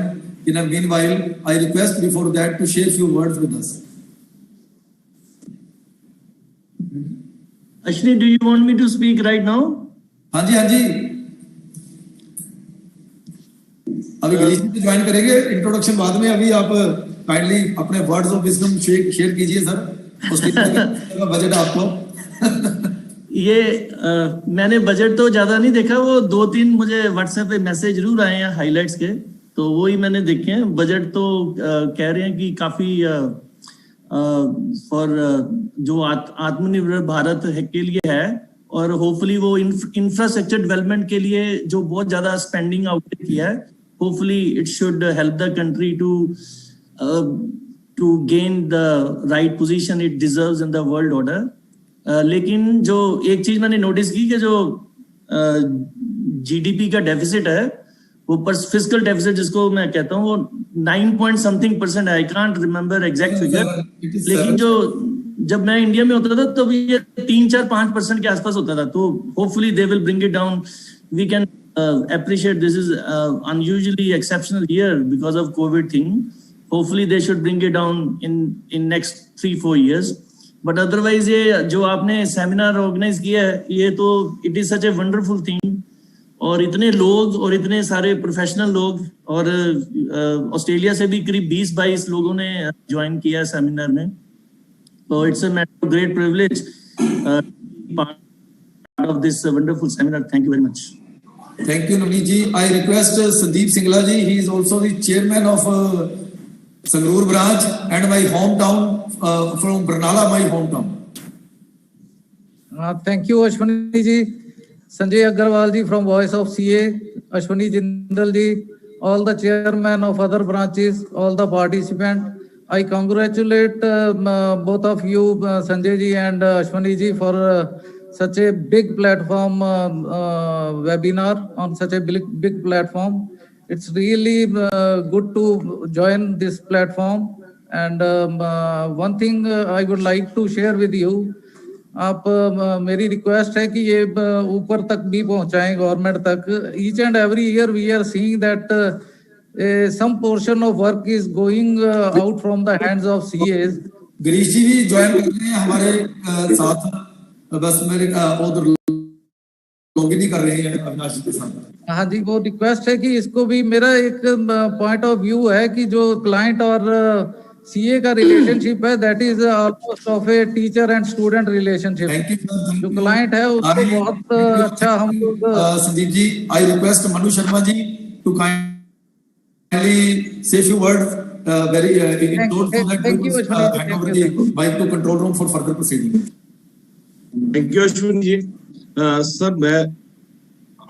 S1: in a meanwhile. I request before that to share few words with us.
S16: Ashwini, do you want me to speak right now?
S1: हाँ जी, हाँ जी। अभी Girish ji join करेंगे, introduction बाद में। अभी आप kindly अपने words of wisdom share कीजिए सर, उसके बाद बजट आपको।
S16: ये मैंने बजट तो ज्यादा नहीं देखा, वो 2-3 मुझे व्हाट्सएप पे मैसेज जरूर आए हैं हाइलाइट्स के, तो वही मैंने देखे हैं। बजट तो कह रहे हैं कि काफी फॉर जो आत्मनिर्भर भारत है के लिए है, और होपफुली वो इंफ्रास्ट्रक्चर डेवलपमेंट के लिए जो बहुत ज्यादा स्पेंडिंग आउटले किया है, hopefully it should help the country to gain the right position it deserves in the world order. लेकिन जो एक चीज मैंने नोटिस की कि जो जीडीपी का डेफिसिट है, वो फिस्कल डेफिसिट जिसको मैं कहता हूँ, वो 9.something% है। I can't remember exact figure, लेकिन जो जब मैं इंडिया में होता था तो ये 3-4-5% के आसपास होता था। तो hopefully they will bring it down. We can appreciate this is unusually exceptional year because of COVID thing. Hopefully they should bring it down in next 3-4 years. But otherwise ये जो आपने सेमिनार ऑर्गेनाइज किया है, ये तो it is such a wonderful thing, और इतने लोग और इतने सारे प्रोफेशनल लोग, और ऑस्ट्रेलिया से भी करीब 20-22 लोगों ने ज्वाइन किया सेमिनार में। तो it's a matter of great privilege part of this wonderful seminar. Thank you very much.
S1: Thank you, Navneet ji. I request Sandeep Singla ji. He is also the chairman of Sangrur branch and my hometown from Barnala, my hometown.
S17: Thank you, Ashwani ji. Sanjay Agarwal ji from Voice of CA, Ashwani Jindal ji, all the chairman of other branches, all the participants. I congratulate both of you, Sanjay ji and Ashwani ji, for such a big platform webinar on such a big platform. It's really good to join this platform. And one thing I would like to share with you. आप मेरी request है कि ये ऊपर तक भी पहुंचाएं government तक. Each and every year we are seeing that some portion of work is going out from the hands of CS.
S1: Girish ji भी ज्वाइन कर रहे हैं हमारे साथ. बस मेरे उधर लॉगिन ही कर रहे हैं अविनाश जी के साथ.
S17: हाँ जी, वो रिक्वेस्ट है कि इसको भी. मेरा एक पॉइंट ऑफ व्यू है कि जो क्लाइंट और सीए का रिलेशनशिप है, that is almost of a teacher and student relationship. जो क्लाइंट है उसको बहुत अच्छा हम लोग.
S1: Sandeep ji, I request Manu Sharma ji to kindly say few words very in short, so that we will hand over the mic to control room for further proceeding.
S18: Thank you, Ashwin ji. Sir, मैं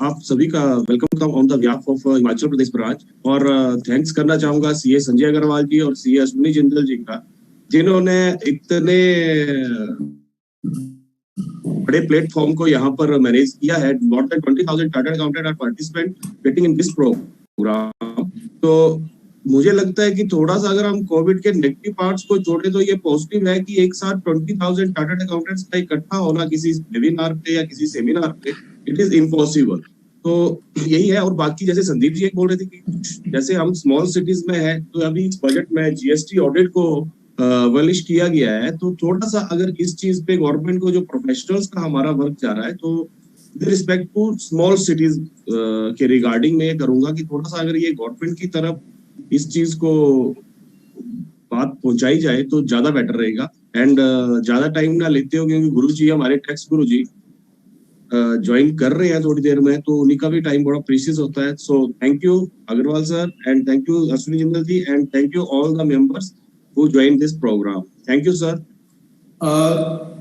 S18: आप सभी का वेलकम करता हूँ on the behalf of Himachal Pradesh branch, और thanks करना चाहूंगा CA Sanjay Agarwal जी और सीए अश्विनी जिंदल जी का, जिन्होंने इतने बड़े प्लेटफॉर्म को यहाँ पर मैनेज किया है. More than 20,000 chartered accountant are participant getting in this programme. तो मुझे लगता है कि थोड़ा सा अगर हम कोविड के नेगेटिव पार्ट्स को जोड़े तो ये पॉजिटिव है कि एक साथ 20,000 चार्टर्ड अकाउंटेंट्स का इकट्ठा होना किसी वेबिनार पे या किसी सेमिनार पे, इट इज इम्पॉसिबल. तो यही है. और बाकी जैसे संदीप जी एक बोल रहे थे कि जैसे हम स्मॉल सिटीज में है, तो अभी इस बजट में जीएसटी ऑडिट को वलिश किया गया है, तो थोड़ा सा अगर इस चीज पे गवर्नमेंट को जो प्रोफेशनल्स का हमारा वर्क जा रहा है, तो with respect to small cities के रिगार्डिंग में करूंगा कि थोड़ा सा अगर ये गवर्नमेंट की तरफ इस चीज को बात पहुंचाई जाए तो ज्यादा बेटर रहेगा. एंड ज्यादा टाइम ना लेते हो, क्योंकि गुरु जी हमारे टैक्स गुरु जी ज्वाइन कर रहे हैं थोड़ी देर में, तो उन्हीं का भी टाइम बड़ा प्रीशियस होता है. So thank you Agarwal sir, and thank you Ashwini Jindal ji, and thank you all the members who join this programme. Thank you sir.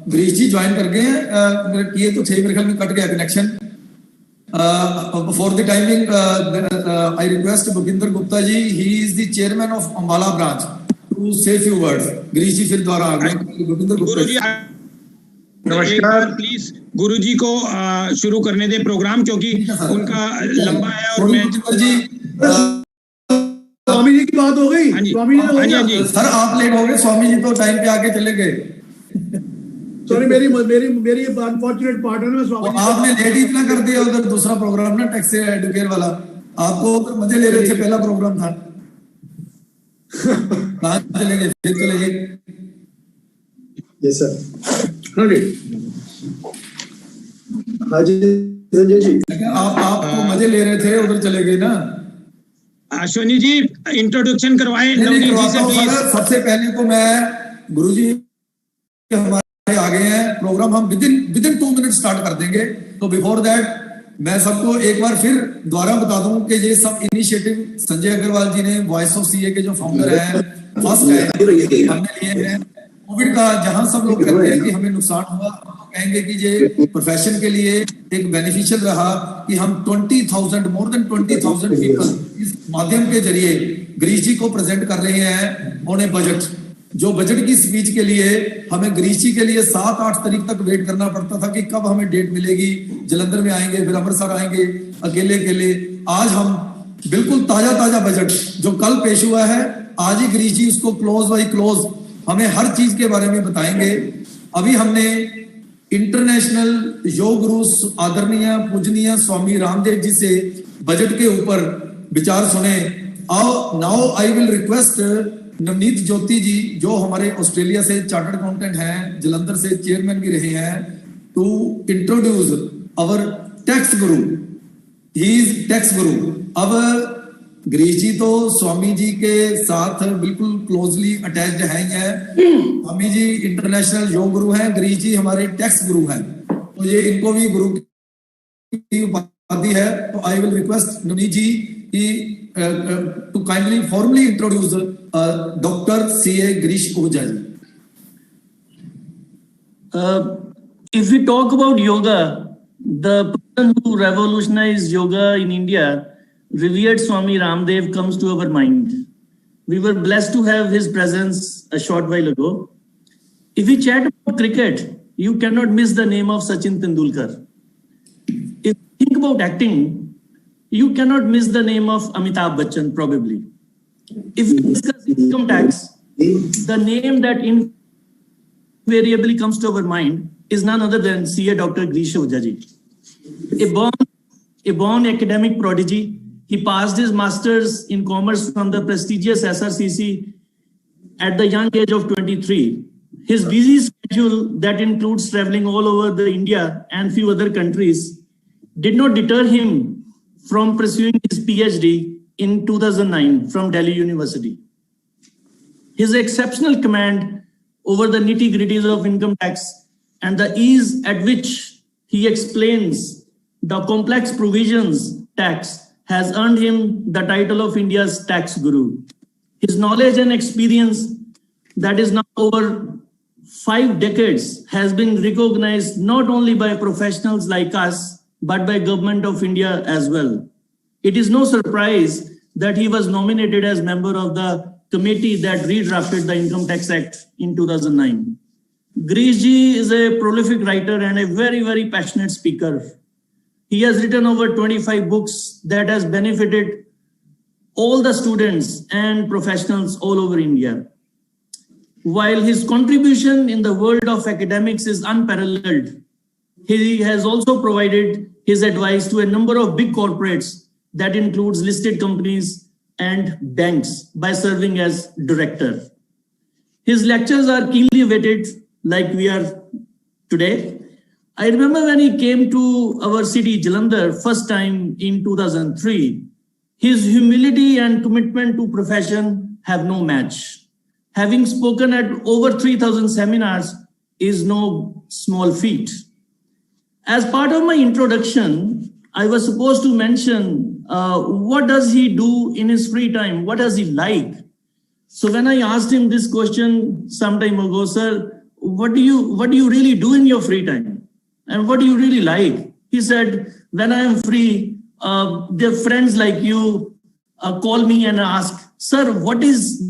S1: Girish ji join कर गए हैं. किए तो थे, मेरे ख्याल में कट गया connection. For the timing, I request Bhupinder Gupta ji, he is the chairman of Ambala branch, to say few words. Girish ji फिर दोबारा आ गए. Bhupinder Gupta जी,
S2: नमस्कार. प्लीज गुरु जी को शुरू करने दे प्रोग्राम, क्योंकि उनका लंबा है. और मैं
S1: जी
S11: स्वामी जी की बात हो गई. स्वामी जी
S1: सर आप लेट हो गए. स्वामी जी तो टाइम पे आके चले गए.
S11: सॉरी, मेरी अनफॉर्चुनेट पार्टनर में स्वामी जी.
S1: आपने लेट ही इतना कर दिया. उधर दूसरा प्रोग्राम ना टैक्स एडुकेट वाला, आपको मजे ले रहे थे. पहला प्रोग्राम था. कहाँ चले गए? फिर चले गए.
S11: Yes sir. हाँ जी संजय जी,
S1: आपको मजे ले रहे थे, उधर चले गए ना.
S2: अश्विनी जी इंट्रोडक्शन करवाएं नवनीत जी से प्लीज.
S1: सबसे पहले तो मैं गुरु जी हमारे आ गए हैं. प्रोग्राम हम विदिन 2 मिनट स्टार्ट कर देंगे. तो बिफोर दैट मैं सबको एक बार फिर दोबारा बता दूं कि ये सब इनिशिएटिव संजय अग्रवाल जी ने, वॉइस ऑफ सीए के जो फाउंडर हैं, फर्स्ट है हमने लिए हैं. कोविड का जहां सब लोग कहते हैं कि हमें नुकसान हुआ, हम तो कहेंगे कि ये प्रोफेशन के लिए एक बेनिफिशियल रहा कि हम 20,000 मोर देन 20,000 पीपल इस माध्यम के जरिए गिरीश जी को प्रेजेंट कर रहे हैं ऑन ए बजट. जो बजट की स्पीच के लिए हमें गिरीश जी के लिए 7-8 तारीख तक वेट करना पड़ता था कि कब हमें डेट मिलेगी. जलंधर में आएंगे, फिर अमृतसर आएंगे, अकेले. आज हम बिल्कुल ताजा बजट जो कल पेश हुआ है, आज ही गिरीश जी उसको क्लोज बाई क्लोज हमें हर चीज के बारे में बताएंगे. अभी हमने इंटरनेशनल योग गुरु आदरणीय पूजनीय स्वामी रामदेव जी से बजट के ऊपर विचार सुने. Now I will request Navneet Jyoti ji, जो हमारे ऑस्ट्रेलिया से चार्टर्ड अकाउंटेंट हैं, जलंधर से चेयरमैन भी रहे हैं, to introduce our tax Guru. He is tax गुरु. अब गिरीश जी तो स्वामी जी के साथ बिल्कुल क्लोजली अटैच्ड हैं. स्वामी जी इंटरनेशनल योग गुरु हैं, गिरीश जी हमारे टैक्स गुरु हैं. तो ये इनको भी गुरु की आदि है, तो I will request Navneet ji to kindly formally introduce Dr. C.A. Girish Ahuja ji.
S16: If we talk about yoga, the person who revolutionized yoga in India, revered Swami Ramdev, comes to our mind. We were blessed to have his presence a short while ago. If we chat about cricket, you cannot miss the name of Sachin Tendulkar. If you think about acting, you cannot miss the name of Amitabh Bachchan, probably. If we discuss income tax, the name that invariably comes to our mind is none other than C.A. Dr. Girish Ahuja ji. A born academic prodigy, he passed his master's in commerce from the prestigious SRCC at the young age of 23. His busy schedule that includes traveling all over the India and few other countries did not deter him from pursuing his PhD in 2009 from Delhi University. His exceptional command over the nitty-gritties of income tax and the ease at which he explains the complex provisions tax has earned him the title of India's tax guru. His knowledge and experience that is now over 5 decades has been recognized not only by professionals like us, but by Government of India as well. It is no surprise that he was nominated as member of the committee that redrafted the Income Tax Act in 2009. Girish ji is a prolific writer and a very, very passionate speaker. He has written over 25 books that has benefited all the students and professionals all over India. While his contribution in the world of academics is unparalleled, he has also provided his advice to a number of big corporates that includes listed companies and banks by serving as director. His lectures are keenly vetted like we are today. I remember when he came to our city, Jalandhar, first time in 2003, his humility and commitment to profession have no match. Having spoken at over 3,000 seminars is no small feat. As part of my introduction, I was supposed to mention what does he do in his free time? What does he like? So when I asked him this question some time ago, sir, what do you really do in your free time? And what do you really like? He said, when I am free, their friends like you call me and ask, sir, what is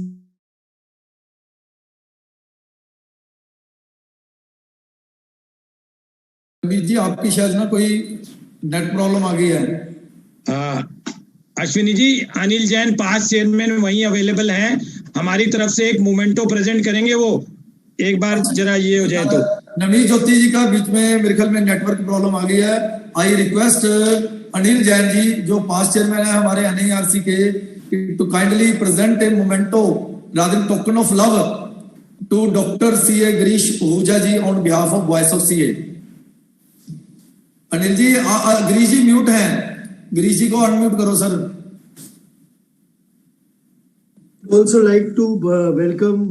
S1: जी आपकी शायद ना कोई net problem आ गई है।
S2: अश्विनी जी, अनिल जैन पास chairman वहीं available हैं, हमारी तरफ से एक मोमेंटो प्रेजेंट करेंगे, वो एक बार जरा ये हो जाए तो।
S1: नवनीत ज्योति जी का बीच में मेरे ख्याल में नेटवर्क प्रॉब्लम आ गई है। आई रिक्वेस्ट अनिल जैन जी जो पास चेयरमैन है हमारे NIRC के, to kindly present a memento rather token of love to doctor C.A. Girish Ahuja ji on behalf of voice of CA। Anil ji, Girish ji mute हैं, गिरीश जी को अनम्यूट करो sir.
S19: Also like to welcome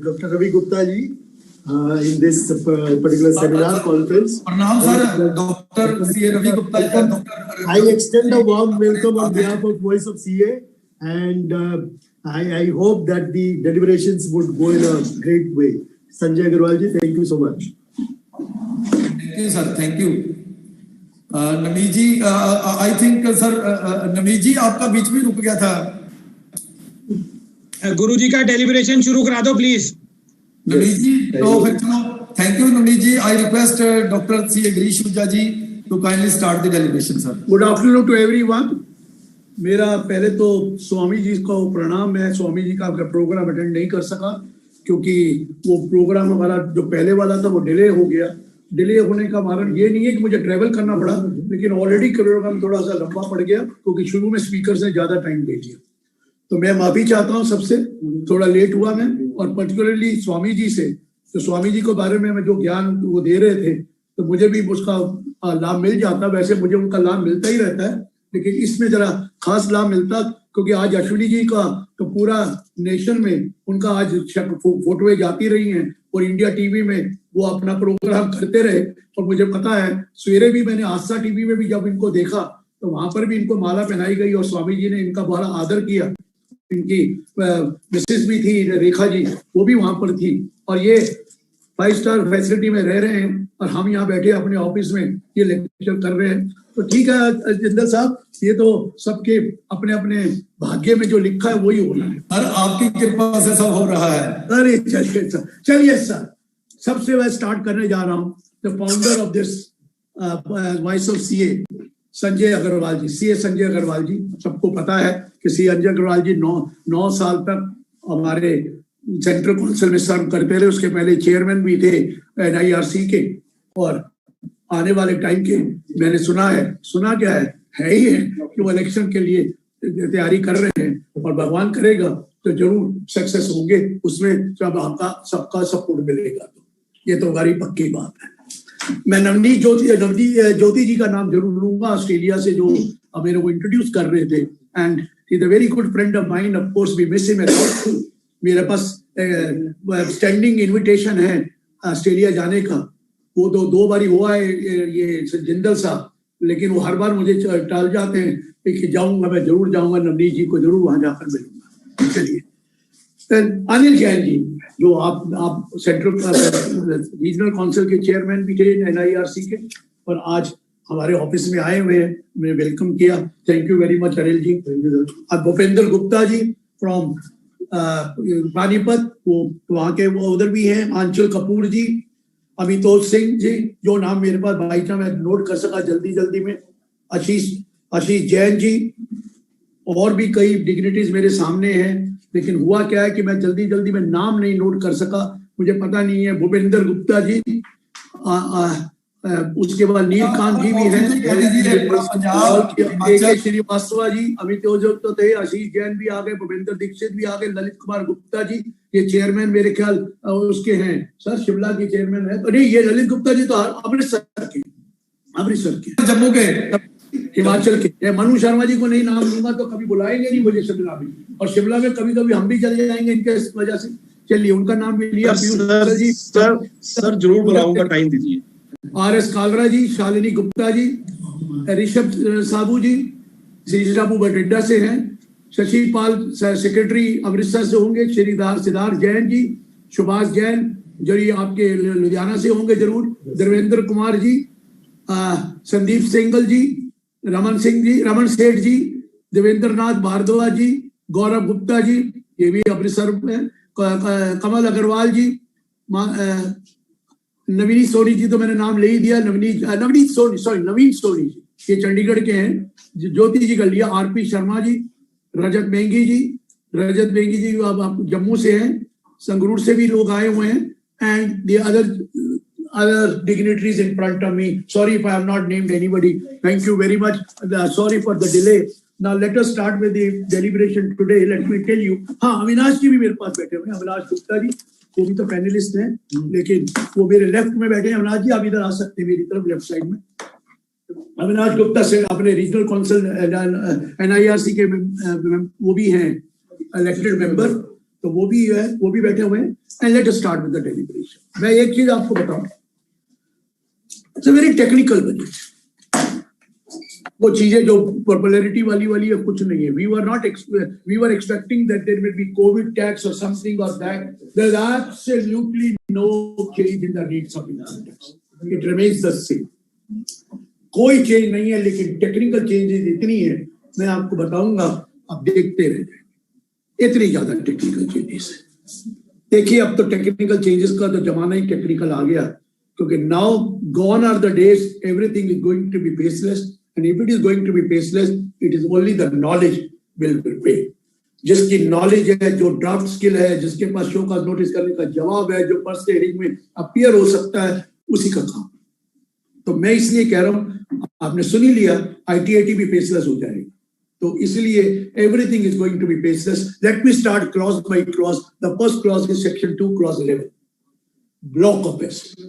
S19: Dr. Ravi Gupta ji in this particular seminar conference.
S1: Pranam sir, Dr. C.A. Ravi Gupta ji.
S19: I extend a warm welcome on behalf of Voice of CA, and I hope that the deliberations would go in a great way. Sanjay Agarwal ji, thank you so much.
S1: Thank you sir, thank you. Navneet ji, I think sir Navneet ji आपका बीच में रुक गया था।
S2: गुरुजी का deliberation शुरू करा दो प्लीज।
S1: नवनीत जी, तो फिर चलो, thank you Navneet ji. I request doctor C.A. Girish Ahuja ji to kindly start the deliberation sir.
S19: Good afternoon to everyone. मेरा पहले तो स्वामी जी को प्रणाम। मैं स्वामी जी का प्रोग्राम अटेंड नहीं कर सका क्योंकि वो प्रोग्राम हमारा जो पहले वाला था वो डिले हो गया। डिले होने का कारण ये नहीं है कि मुझे ट्रेवल करना पड़ा, लेकिन ऑलरेडी प्रोग्राम थोड़ा सा लंबा पड़ गया क्योंकि शुरू में स्पीकर ने ज्यादा टाइम दे दिया। तो मैं माफी चाहता हूँ सबसे, थोड़ा लेट हुआ मैं, और पर्टिकुलरली स्वामी जी से। तो स्वामी जी के बारे में जो ज्ञान वो दे रहे थे तो मुझे भी उसका लाभ मिल जाता। वैसे मुझे उनका लाभ मिलता ही रहता है, लेकिन इसमें जरा खास लाभ मिलता क्योंकि आज अश्विनी जी का तो पूरा नेशन में उनका आज फोटोएं जाती रही हैं और इंडिया टीवी में वो अपना प्रोग्राम करते रहे। और मुझे पता है सवेरे भी मैंने आस्था टीवी में भी जब इनको देखा तो तो वहां पर भी इनको माला पहनाई गई और स्वामी जी ने इनका बड़ा आदर किया। इनकी मिसेस भी थी रेखा जी, वो भी वहां पर थी और ये 5 स्टार फैसिलिटी में रह रहे हैं और हम यहाँ बैठे अपने ऑफिस में ये लेक्चर कर रहे हैं। तो ठीक है जिंदल साहब, ये तो सबके अपने अपने भाग्य में जो लिखा है वही होना है।
S1: सर आपकी कृपा से सब हो रहा है।
S19: अरे चलिए सर, सबसे मैं स्टार्ट करने जा रहा हूँ। The founder of this voice of CA Sanjay Agarwal ji, CA Sanjay Agarwal ji, सबको पता है कि सीए संजय अग्रवाल जी 9 साल तक हमारे सेंट्रल काउंसिल में सर्व करते रहे। उसके पहले चेयरमैन भी थे NIRC के, और आने वाले टाइम के मैंने सुना क्या है ही है कि वो इलेक्शन के लिए तैयारी कर रहे हैं और भगवान करेगा तो जरूर सक्सेस होंगे, उसमें जब आपका सबका सपोर्ट मिलेगा। तो ये तो हमारी पक्की बात है। मैं नवनीत ज्योति जी का नाम जरूर लूंगा, ऑस्ट्रेलिया से, जो मेरे को इंट्रोड्यूस कर रहे थे, and he is a very good friend of mine. Of course we miss him a lot. मेरे पास स्टैंडिंग इनविटेशन है ऑस्ट्रेलिया जाने का, वो तो 2 बारी हुआ है ये जिंदल साहब, लेकिन वो हर बार मुझे टाल जाते हैं कि जाऊंगा, मैं जरूर जाऊंगा, नवनीत जी को जरूर वहां जाकर मिलूंगा। चलिए अनिल जैन जी, जो आप सेंट्रल रीजनल काउंसिल के चेयरमैन भी थे NIRC के, और आज हमारे ऑफिस में आए हुए हैं, मैं वेलकम किया। Thank you very much Anil ji. अब भूपेंद्र गुप्ता जी फ्रॉम पानीपत, वो वहाँ के वो उधर भी हैं। आंचल कपूर जी, अमितोष सिंह जी, जो नाम मेरे पास भाई था मैं नोट कर सका जल्दी में। आशीष जैन जी, और भी कई डिग्निटीज मेरे सामने हैं, लेकिन हुआ क्या है कि मैं जल्दी में नाम नहीं नोट कर सका, मुझे पता नहीं है। भूपेंद्र गुप्ता जी, उसके बाद नीलकांत जी भी हैं, श्रीवास्तव जी, अमित तो थे, आशीष जैन भी आ गए, भूपेंद्र दीक्षित भी आ गए, ललित कुमार गुप्ता जी, ये चेयरमैन मेरे ख्याल उसके हैं सर, शिमला के चेयरमैन है। तो नहीं, ये ललित गुप्ता जी तो अमृतसर के, जम्मू के, हिमाचल के। मनु शर्मा जी को नहीं नाम लूंगा तो कभी बुलाएंगे नहीं मुझे शिमला में, और शिमला में कभी हम भी चले जाएंगे इनके वजह से। चलिए उनका नाम भी लिया।
S18: सर जरूर बुलाऊंगा, टाइम दीजिए।
S19: RS कालरा जी, शालिनी गुप्ता जी, ऋषभ साबू जी, श्री साबू बठिंडा से हैं, शशि पाल सेक्रेटरी अमृतसर से होंगे, सिद्धार्थ जैन जी, सुभाष जैन जो ये आपके लुधियाना से होंगे जरूर, देवेंद्र कुमार जी, संदीप सिंगल जी, रमन सेठ जी, देवेंद्र नाथ भारद्वाज जी, गौरव गुप्ता जी, ये भी अमृतसर में, कमल अग्रवाल जी, नवीन सोनी जी तो मैंने नाम ले ही दिया, नवीन सोनी जी, ये चंडीगढ़ के हैं। ज्योति जी का लिया, RP शर्मा जी, रजत बेंगी जी आप जम्मू से हैं, संगरूर से भी लोग आए हुए हैं, and the other dignitaries in front of me. Sorry if I have not named anybody. Thank you very much. Sorry for the delay. Now let us start with the deliberation today. Let me tell you. हाँ, अविनाश जी भी मेरे पास बैठे हुए हैं, अविनाश गुप्ता जी, वो भी तो panelist हैं, लेकिन वो मेरे लेफ्ट में बैठे हैं। अविनाश जी आप इधर आ सकते हैं मेरी तरफ, लेफ्ट साइड में। अविनाश गुप्ता से अपने रीजनल काउंसिल NIRC के वो भी हैं इलेक्टेड मेंबर, तो वो भी बैठे हुए हैं। And let us start with the deliberation. मैं एक चीज आपको बताऊं, it's a very technical budget. वो चीजें जो पॉपुलैरिटी वाली है कुछ नहीं है। We were expecting that there will be COVID tax और समथिंग और that. There is absolutely no change in the rates of income tax, it remains the same. कोई चेंज नहीं है, लेकिन टेक्निकल चेंजेस इतनी है, मैं आपको बताऊंगा, आप देखते रह जाएंगे, इतनी ज्यादा टेक्निकल चेंजेस है। देखिए अब तो टेक्निकल चेंजेस का तो जमाना ही टेक्निकल आ गया, क्योंकि now gone are the days everything is going to be faceless, and if it is going to be faceless it is only the knowledge will pay. जिसकी नॉलेज है, जो ड्राफ्ट स्किल है, जिसके पास शो का notice करने का जवाब है, जो पर्स हेयरिंग में अपीयर हो सकता है, उसी का काम। तो मैं इसलिए कह रहा हूं, आपने सुन ही लिया, ITAT भी फेसलेस हो जाएगा, तो इसलिए everything is going to be faceless. Let me start clause by clause. The first clause is section 2 clause 11, block of asset.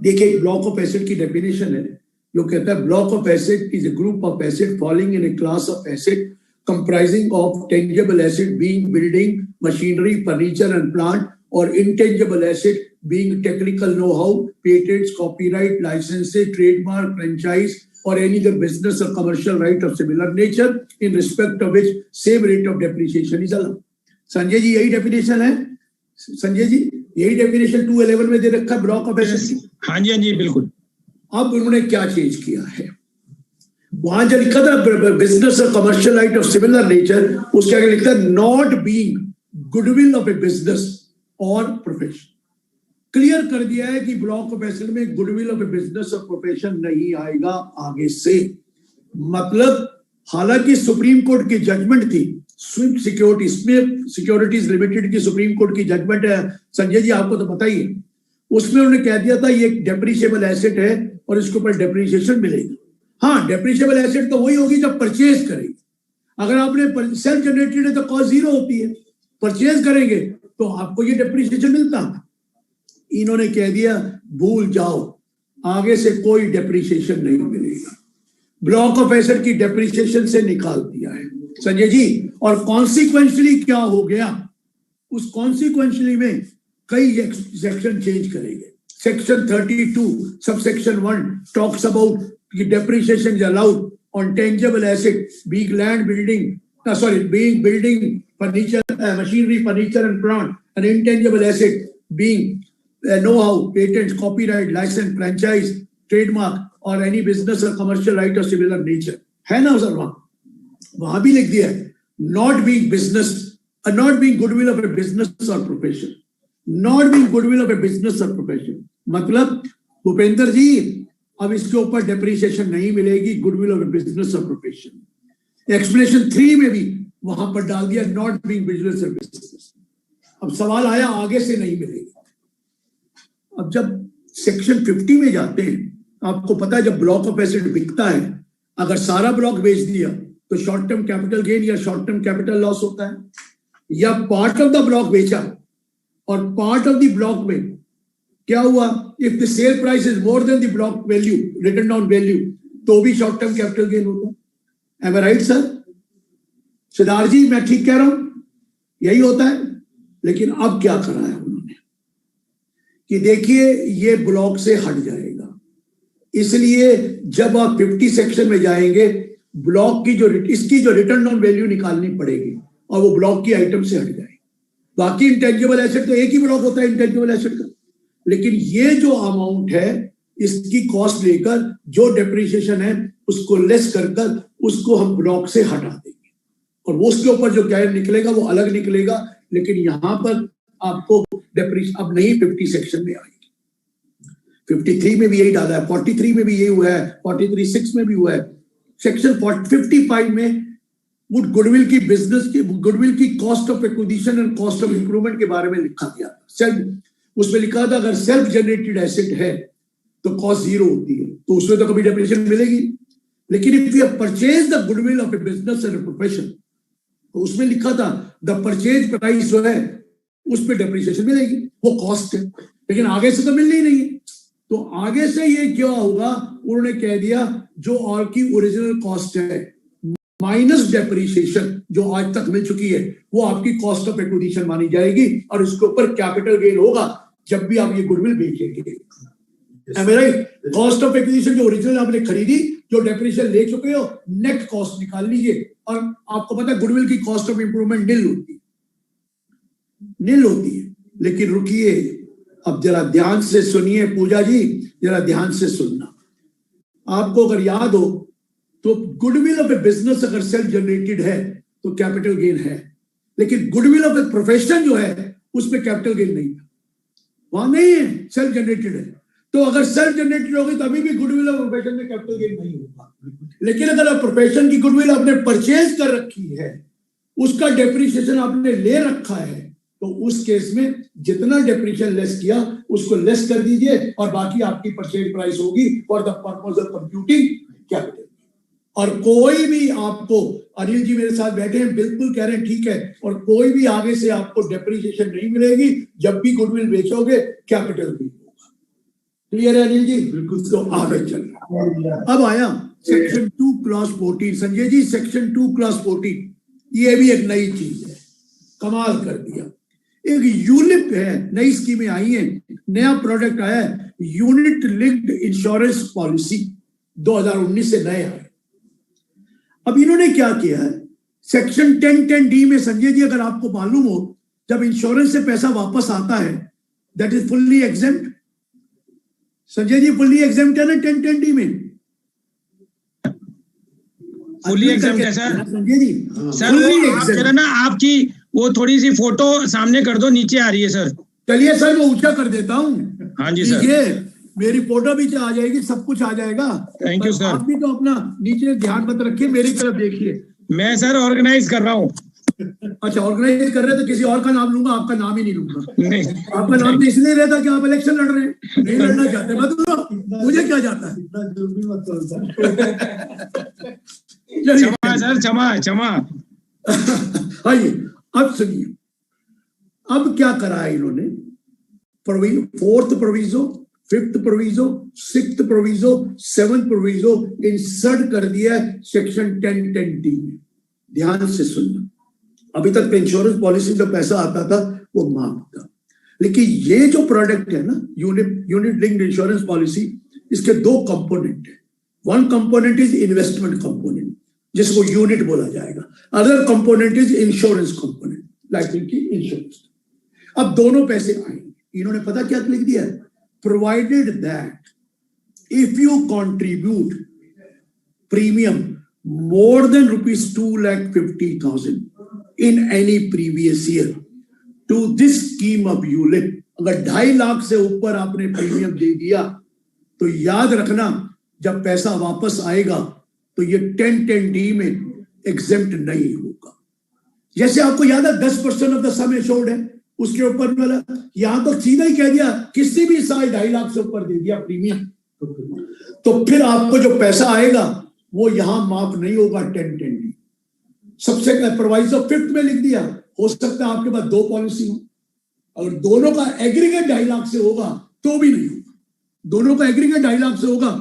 S19: देखिए ब्लॉक ऑफ एसेट की डेफिनेशन है, जो कहता है block of asset is a group of asset falling in a class of asset comprising of tangible asset being building, machinery, furniture and plant, or intangible asset being technical know-how, patents, copyright, licenses, trademark, franchise, or any other business or commercial right of similar nature in respect of which same rate of depreciation is allowed. Sanjay ji यही definition है? संजय जी यही definition 211 में दे रखा है block of asset की?
S2: हाँ जी बिल्कुल।
S19: अब उन्होंने क्या चेंज किया है? वहां जो लिखा था बिजनेस और commercial right of similar nature, उसके आगे लिखा है not being goodwill of A business और प्रोफेशन। क्लियर कर दिया है कि ब्लॉक ऑफ एसेट में गुडविल ऑफ ए बिजनेस और प्रोफेशन नहीं आएगा आगे से। मतलब हालांकि सुप्रीम कोर्ट की जजमेंट थी, स्विफ्ट सिक्योरिटीज लिमिटेड की सुप्रीम कोर्ट की जजमेंट है, संजय जी आपको तो पता ही है, उसमें उन्होंने कह दिया था ये एक डेप्रिशिएबल एसेट है और इसके ऊपर डेप्रिसिएशन मिलेगा। हाँ, डेप्रिशिएबल एसेट तो वही होगी जब परचेज करेंगे। अगर आपने सेल्फ जनरेटेड है तो कॉस्ट जीरो होती है, परचेज करेंगे तो आपको ये डेप्रिसिएशन मिलता है। इन्होंने कह दिया भूल जाओ, आगे से कोई डेप्रिसिएशन नहीं मिलेगा, ब्लॉक ऑफ एसेट की डेप्रिसिएशन से निकाल दिया है संजय जी। और कॉन्सिक्वेंशली क्या हो गया, उस कॉन्सिक्वेंशली में कई सेक्शन चेंज करेंगे। Section 32 subsection 1 talks about depreciation is allowed on tangible asset, being land, being building, furniture, machinery, furniture and plant, and intangible asset being know-how, patents, copyright, license, franchise, trademark, or any business or commercial right of similar nature. है ना sir? वहां भी लिख दिया है not being business, not being goodwill of a business or profession, not being goodwill of a business or profession। मतलब भूपेंद्र जी अब इसके ऊपर डेप्रिसिएशन नहीं मिलेगी, गुडविल ऑफ बिजनेस और प्रोफेशन। एक्सप्लेनेशन 3 में भी वहां पर डाल दिया नॉट बीइंग बिजनेस और बिजनेस। अब सवाल आया आगे से नहीं मिलेगी। अब जब सेक्शन 50 में जाते हैं, आपको पता है जब ब्लॉक ऑफ एसेट बिकता है, अगर सारा ब्लॉक बेच दिया तो शॉर्ट टर्म कैपिटल गेन या शॉर्ट टर्म कैपिटल लॉस होता है, या पार्ट ऑफ द ब्लॉक बेचा और पार्ट ऑफ द ब्लॉक में क्या हुआ, if the sale price is more than the block value, written down value, तो भी शॉर्ट टर्म कैपिटल गेन होता है। Am I right sir? Siddharth ji मैं ठीक कह रहा हूं? यही होता है। लेकिन अब क्या करा है उन्होंने कि देखिए ये ब्लॉक से हट जाएगा, इसलिए जब आप 50 सेक्शन में जाएंगे ब्लॉक की जो इसकी जो रिटर्न डाउन वैल्यू निकालनी पड़ेगी और वो ब्लॉक की आइटम से हट जाएगी। बाकी इंटेंजिबल एसेट तो एक ही ब्लॉक होता है इंटेंजिबल एसेट का, लेकिन ये जो अमाउंट है इसकी कॉस्ट लेकर जो डेप्रिसिएशन है उसको लेस कर उसको हम ब्लॉक से हटा देंगे और वो उसके ऊपर जो क्या निकलेगा वो अलग निकलेगा। लेकिन यहां पर आपको डेप्रिसिएशन अब नहीं 50 सेक्शन में आएगी। 53 में भी यही डाला है, 43 में भी यही हुआ है, 43(6) में भी हुआ है। सेक्शन 55 में गुडविल की बिजनेस की गुडविल की cost of acquisition and cost of improvement के बारे में लिखा गया। उसमें लिखा था अगर सेल्फ जनरेटेड एसेट है तो कॉस्ट जीरो होती है, तो उसमें तो कभी डेप्रिसिएशन मिलेगी। लेकिन if you have purchase the goodwill of A business and profession, तो उसमें लिखा था द परचेज प्राइस जो है उस पर डेप्रिसिएशन मिलेगी, वो कॉस्ट है। लेकिन आगे से तो मिलनी ही नहीं है, तो आगे से ये क्या होगा, उन्होंने कह दिया जो और की ओरिजिनल कॉस्ट है माइनस डेप्रिसिएशन जो आज तक मिल चुकी है वो आपकी कॉस्ट ऑफ एक्विजिशन मानी जाएगी और इसके ऊपर कैपिटल गेन होगा जब भी आप ये गुडविल बेचेंगे। कॉस्ट ऑफ एक्विजिशन जो ओरिजिनल आपने खरीदी, जो डेप्रिसिएशन ले चुके हो, नेट कॉस्ट निकाल लीजिए। और आपको पता है गुडविल की कॉस्ट ऑफ इंप्रूवमेंट निल होती है। लेकिन रुकिए, अब जरा ध्यान से सुनिए पूजा जी, जरा ध्यान से सुनना। आपको अगर याद हो तो गुडविल ऑफ ए बिजनेस अगर सेल्फ जनरेटेड है तो कैपिटल गेन है, लेकिन गुडविल ऑफ ए प्रोफेशन जो है उसमें कैपिटल गेन नहीं है, वहां नहीं है, सेल्फ जनरेटेड है। तो अगर सेल्फ जनरेटेड होगी तभी भी गुडविल ऑफ प्रोफेशन में कैपिटल गेन नहीं होगा। लेकिन अगर आप प्रोफेशन की गुडविल आपने परचेज कर रखी है, उसका डेप्रिसिएशन आपने ले रखा है, तो उस केस में जितना डेप्रिसिएशन लेस किया उसको लेस कर दीजिए और बाकी आपकी परचेज प्राइस होगी for the purpose of computing capital. और कोई भी आपको, अनिल जी मेरे साथ बैठे हैं, बिल्कुल कह रहे हैं ठीक है, और कोई भी आगे से आपको डेप्रिसिएशन नहीं मिलेगी जब भी गुडविल बेचोगे, कैपिटल गेन होगा। क्लियर है अनिल जी? बिल्कुल। तो आगे चल रहा। अब आया section 2 clause 14। Sanjay ji section 2 clause 14 ये भी एक नई चीज है, कमाल कर दिया। एक यूलिप है, नई स्कीमें आई हैं, नया प्रोडक्ट आया है, यूनिट लिंक्ड इंश्योरेंस पॉलिसी। 2019 से नए आए। अब इन्होंने क्या किया है, सेक्शन 1010D में संजय जी अगर आपको मालूम हो, जब इंश्योरेंस से पैसा वापस आता है that is fully exempt. Sanjay ji fully exempt है ना 1010D में?
S2: फुल्ली एग्जेम्प्ट है सर।
S19: संजय जी
S2: सर वो आप जरा ना आपकी वो थोड़ी सी फोटो सामने कर दो, नीचे आ रही है सर।
S19: चलिए सर मैं ऊंचा कर देता हूँ।
S2: हाँ जी सर,
S19: ये मेरी फोटो भी आ जाएगी, सब कुछ आ जाएगा।
S2: Thank you sir.
S19: आप भी तो अपना नीचे ध्यान मत रखिए, मेरी तरफ देखिए।
S2: मैं सर ऑर्गेनाइज कर रहा हूँ।
S19: अच्छा ऑर्गेनाइज कर रहे हैं तो किसी और का नाम लूंगा, आपका नाम ही नहीं लूंगा।
S2: नहीं,
S19: आपका नाम तो इसलिए रहता कि आप इलेक्शन लड़ रहे हैं, नहीं लड़ना चाहते मतलब मुझे क्या जाता है।
S2: क्षमा सर, क्षमा क्षमा।
S19: आइए अब सुनिए, अब क्या करा है इन्होंने, fourth proviso, fifth proviso, sixth proviso, seventh proviso insert कर दिया है सेक्शन 1010D में। ध्यान से सुनना, अभी तक इंश्योरेंस पॉलिसी जो पैसा आता था वो माफ था, लेकिन ये जो प्रोडक्ट है ना यूनिट लिंक्ड इंश्योरेंस पॉलिसी, इसके दो कंपोनेंट है। One component is investment component जिसको यूनिट बोला जाएगा, other component is insurance component like की इंश्योरेंस। अब दोनों पैसे आएंगे। इन्होंने पता क्या लिख दिया है, provided that if you contribute premium more than rupees 2,50,000 in any previous year to this scheme of ULIP, अगर 2.5 लाख से ऊपर आपने प्रीमियम दे दिया तो याद रखना जब पैसा वापस आएगा तो ये 1010D में एग्जेम्प्ट नहीं होगा। जैसे आपको याद है 10% ऑफ द सम एश्योर्ड है, उसके ऊपर वाला यहां तो सीधा ही कह दिया किसी भी साल 2.5 लाख से ऊपर दे दिया प्रीमियम तो फिर आपको जो पैसा आएगा वो यहां माफ नहीं होगा 1010D। सबसे प्रोवाइजो फिफ्थ में लिख दिया, हो सकता है आपके पास दो पॉलिसी हो, अगर दोनों का एग्रीगेट 2.5 लाख से होगा तो भी नहीं होगा, दोनों का एग्रीगेट 2.5 लाख से होगा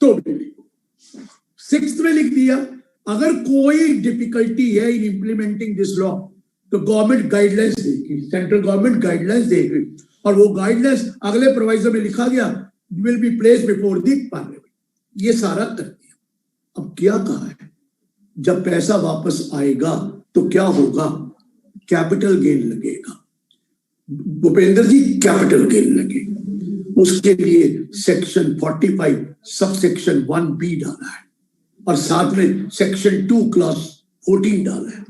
S19: तो भी नहीं होगा। सिक्स्थ में लिख दिया, अगर कोई डिफिकल्टी है इन इंप्लीमेंटिंग दिस लॉ तो गवर्नमेंट गाइडलाइंस देगी, सेंट्रल गवर्नमेंट गाइडलाइंस देगी, और वो गाइडलाइंस अगले प्रोवाइजो में लिखा गया will be placed before the parliament. ये सारा कर दिया। अब क्या कहा है, जब पैसा वापस आएगा तो क्या होगा, कैपिटल गेन लगेगा। भूपेंद्र जी कैपिटल गेन लगेगा, उसके लिए सेक्शन 45 सब सेक्शन 1B डाला है और साथ में सेक्शन 2 क्लॉज 14 डाला है।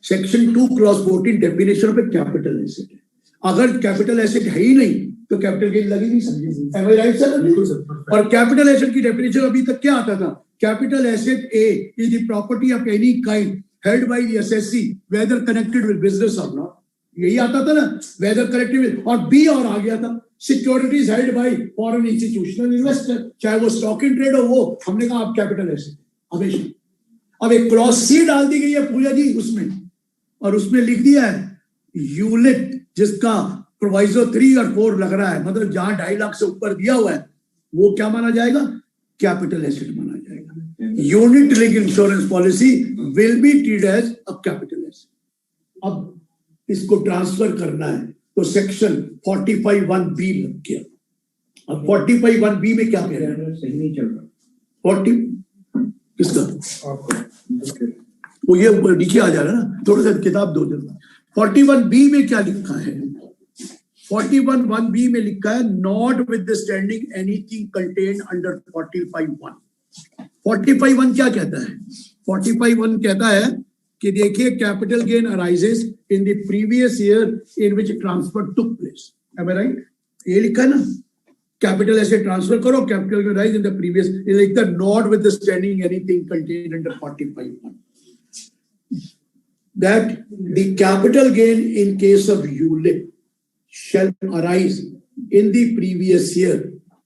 S19: सेक्शन 2 क्लॉज 14 डेफिनेशन पे कैपिटल एसेट है, अगर कैपिटल एसेट है ही नहीं तो कैपिटल गेन लगी नहीं सकती। M I right sir? और कैपिटल एसेट की डेफिनेशन अभी तक क्या आता था, capital asset A is the property of any kind held by the assessee whether connected with business or not, यही आता था ना, whether connected with, और B और आ गया था securities held by foreign institutional investor, चाहे वो स्टॉक इन ट्रेड हो, वो हमने कहा आप कैपिटल एसेट हमेशा। अब एक क्लॉज C डाल दी गई है पूजा जी उसमें, और उसमें लिख दिया है यूलिप जिसका प्रोवाइजो 3 और 4 लग रहा है, मतलब जहां 2.5 लाख से ऊपर दिया हुआ है वो क्या माना जाएगा, कैपिटल एसेट माना जाएगा। Unit linked insurance policy will be treated as a capital asset. अब इसको ट्रांसफर करना है तो सेक्शन 45(1)(b लग गया। अब 45(1)(b में क्या कह रहे हैं, सही नहीं चल रहा 40 किसका, वो ये नीचे आ जा रहा है ना, थोड़ा सा किताब दो जरा। 41(b) में क्या लिखा है, 41(1)(b) में लिखा है notwithstanding anything contained under 45(1). 45(1) क्या कहता है, 45(1) कहता है कि देखिए capital gain arises in the previous year in which transfer took place. Am I right? ये लिखा है ना, कैपिटल ऐसे ट्रांसफर करो, capital gain arise in the previous, ये लिखता है notwithstanding anything contained under 45(1). that the capital gain in case of ULIP shall arise in the previous year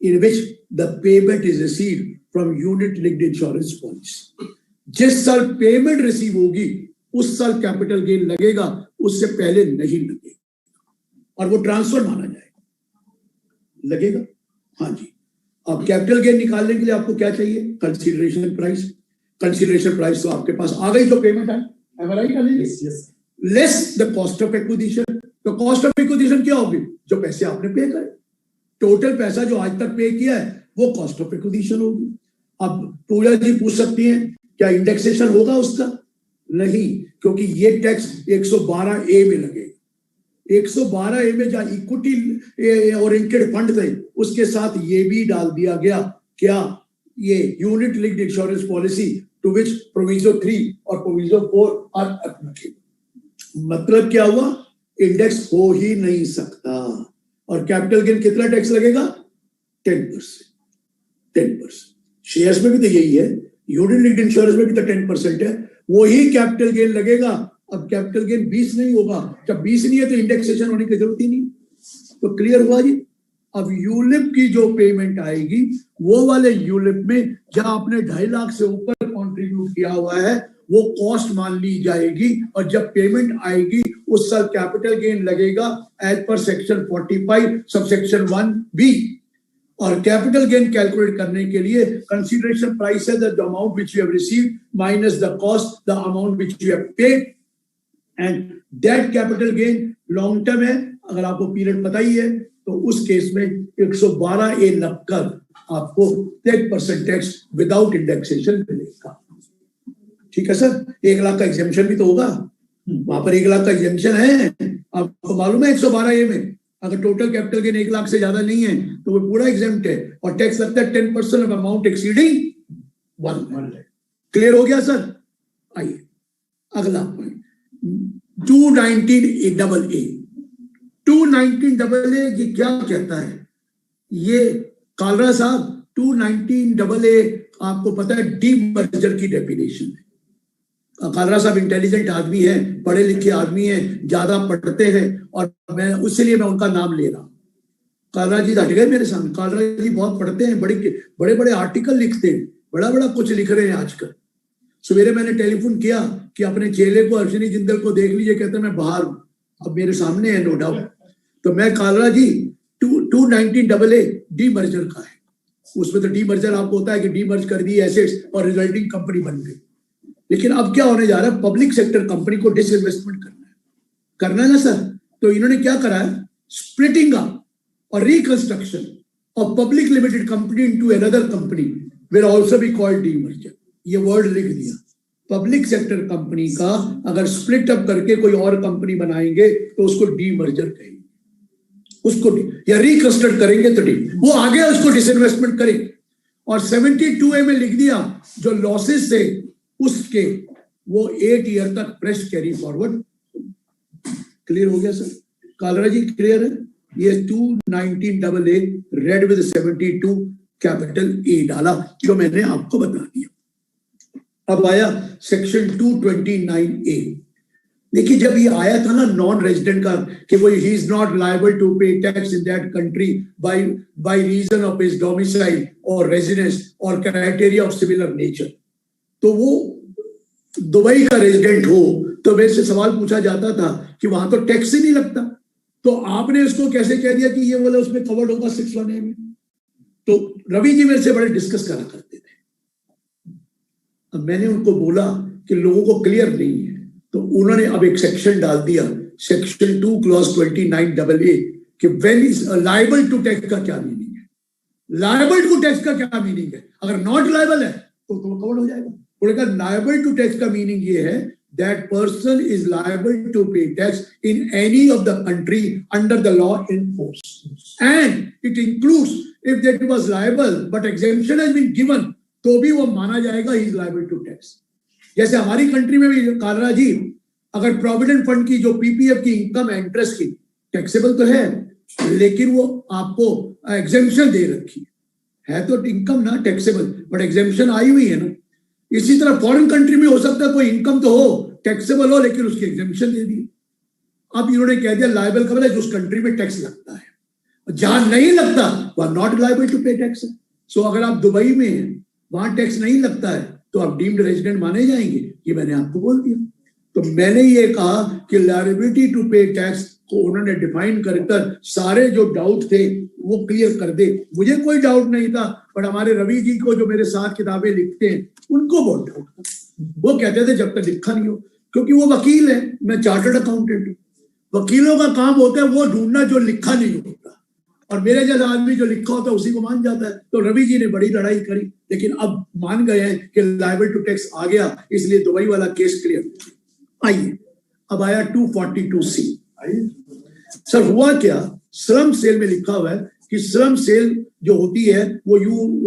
S19: in which the payment is received from unit linked insurance policy। जिस साल payment receive होगी उस साल capital gain लगेगा, उससे पहले नहीं लगेगा, और वो ट्रांसफर माना जाएगा। लगेगा? हाँ जी। अब कैपिटल गेन निकालने के लिए आपको क्या चाहिए, कंसीडरेशन प्राइस। कंसीडरेशन प्राइस तो आपके पास आ गई तो पेमेंट है, less the cost of acquisition. तो कॉस्ट ऑफ एक्विजिशन क्या होगी, जो पैसे आपने पे करे, टोटल पैसा जो आज तक पे किया है वो कॉस्ट ऑफ एक्विजिशन होगी। अब पूजा जी पूछ सकती हैं क्या इंडेक्सेशन होगा उसका? नहीं, क्योंकि ये टैक्स 112A में लगेगा। 112A में जहां इक्विटी ओरिएंटेड फंड थे उसके साथ ये भी डाल दिया गया, क्या? ये unit linked insurance policy to which provision 3 और प्रोविजन 4 आर एप्लीकेबल। मतलब क्या हुआ? इंडेक्स हो ही नहीं सकता। और कैपिटल गेन कितना टैक्स लगेगा? 10%। 10%। शेयर्स में भी तो यही है, यूनिट लिंक्ड इंश्योरेंस में भी तो 10% है, वही कैपिटल गेन लगेगा। अब कैपिटल गेन 20 नहीं होगा, जब 20 नहीं है तो इंडेक्सेशन होने की जरूरत ही नहीं। तो क्लियर हुआ जी। अब यूलिप की जो पेमेंट आएगी वो वाले यूलिप में जहां आपने 2.5 लाख से ऊपर कंट्रीब्यूट किया हुआ है वो कॉस्ट मान ली जाएगी, और जब पेमेंट आएगी उस साल कैपिटल गेन लगेगा as per section 45 subsection 1B। और कैपिटल गेन कैलकुलेट करने के लिए कंसीडरेशन प्राइस है the amount which you have received minus the cost the amount which you have paid, and that capital gain long term है। अगर आपको period पता ही है तो उस केस में 112A लगकर आपको 10% टैक्स विदाउट इंडेक्सेशन मिलेगा। ठीक है सर, 1 लाख का एग्जेम्पशन भी तो होगा, वहां पर 1 लाख का एग्जेम्पशन है। आपको मालूम है 112A में अगर टोटल कैपिटल गेन 1 लाख से ज्यादा नहीं है तो वो पूरा एग्जेम्प्ट है, और टैक्स लगता है 10% of amount exceeding 1 lakh. Clear हो गया सर? आइए अगला पॉइंट 219AA। 219AA ये क्या कहता है? ये कालरा साहब 219AA आपको पता है डीमर्जर की डेफिनेशन है। कालरा साहब इंटेलिजेंट आदमी है, पढ़े लिखे आदमी है, ज्यादा पढ़ते हैं, और मैं इसलिए मैं उनका नाम ले रहा हूं। कालरा जी हट गए मेरे सामने। कालरा जी बहुत पढ़ते हैं, बड़े बड़े आर्टिकल लिखते हैं, बड़ा बड़ा कुछ लिख रहे हैं आजकल। सवेरे मैंने टेलीफोन किया कि अपने चेले को अश्विनी जिंदल को देख लीजिए, कहते मैं बाहर हूं। अब मेरे सामने है नो डाउट। तो मैं कालरा जी 219AA डीमर्जर का है। उसमें तो डीमर्जर आपको होता है कि डीमर्ज कर दी एसेट्स और रिजल्टिंग कंपनी बन गई। लेकिन अब क्या होने जा रहा है? पब्लिक सेक्टर कंपनी को डिसइन्वेस्टमेंट करना है ना सर। तो इन्होंने क्या करा है? स्प्लिटिंग अप और reconstruction of public limited company into another company will also be called demerger. ये वर्ड लिख दिया। पब्लिक सेक्टर कंपनी का अगर स्प्लिट अप करके कोई और कंपनी बनाएंगे तो उसको डीमर्जर कहेंगे, उसको या रिकंस्ट्रक्ट करेंगे तो वो आगे उसको डिसइन्वेस्टमेंट करेंगे। और 72A में लिख दिया जो लॉसेस थे उसके वो 8 ईयर तक फ्रेश कैरी फॉरवर्ड। क्लियर हो गया सर? कालरा जी क्लियर है? ये 219AA read with 72 capital A डाला जो मैंने आपको बता दिया। अब आया सेक्शन 229A। देखिए जब ये आया था ना नॉन रेजिडेंट का कि वो he is not liable to pay tax in that country by reason of his domicile और रेजिडेंस और क्राइटेरिया ऑफ सिमिलर नेचर, तो वो दुबई का रेजिडेंट हो तो मेरे से सवाल पूछा जाता था कि वहां तो टैक्स ही नहीं लगता, तो आपने उसको कैसे कह दिया कि ये वाला उसमें कवर्ड होगा 618 में? तो रवि जी मेरे से बड़े डिस्कस करा करते थे। अब मैंने उनको बोला कि लोगों को क्लियर नहीं है, तो उन्होंने अब एक सेक्शन डाल दिया, सेक्शन 2 क्लॉज 29AA कि when is liable to tax का क्या मीनिंग है, लायबल टू टैक्स का क्या मीनिंग है। अगर नॉट लायबल है तो कवर हो जाएगा। उन्होंने कहा लायबल टू टैक्स का मीनिंग ये है that person is liable to pay tax in any of the country under the law in force, and it includes if that was liable but exemption has been given तो भी वो माना जाएगा he is liable to tax। जैसे हमारी country में भी कालरा जी अगर प्रोविडेंट फंड की जो पीपीएफ की इनकम है इंटरेस्ट की टैक्सेबल तो है, लेकिन वो आपको एग्जेम्पशन दे रखी है तो इनकम ना टैक्सेबल बट एग्जेम्पशन आई हुई है ना। इसी तरह फॉरेन कंट्री में हो सकता है कोई इनकम तो हो टैक्सेबल हो लेकिन उसकी एग्जेम्पशन दे दी। अब इन्होंने कह दिया लायबल कब है जो उस कंट्री में टैक्स लगता है, जहां नहीं लगता वह not liable to pay tax. सो अगर आप दुबई में हैं वहां टैक्स नहीं लगता है तो आप डीम्ड रेजिडेंट माने जाएंगे, ये मैंने आपको बोल दिया। तो मैंने ये कहा कि लायबिलिटी टू पे टैक्स को उन्होंने डिफाइन कर सारे जो डाउट थे वो क्लियर कर दे। मुझे कोई डाउट नहीं था, पर हमारे रवि जी को जो मेरे साथ किताबें लिखते हैं उनको बहुत डाउट था। वो कहते थे जब तक लिखा नहीं हो, क्योंकि वो वकील है, मैं चार्टर्ड अकाउंटेंट हूँ। वकीलों का काम होता है वो ढूंढना जो लिखा नहीं होता, और मेरे जैसा आदमी जो लिखा होता है उसी को मान जाता है। तो रवि जी ने बड़ी लड़ाई करी, लेकिन अब मान गए हैं कि लायबल टू टैक्स आ गया, इसलिए दुबई वाला केस क्लियर। आइए अब आया 242C। सर हुआ क्या, श्रम सेल में लिखा हुआ है कि श्रम सेल जो होती है वो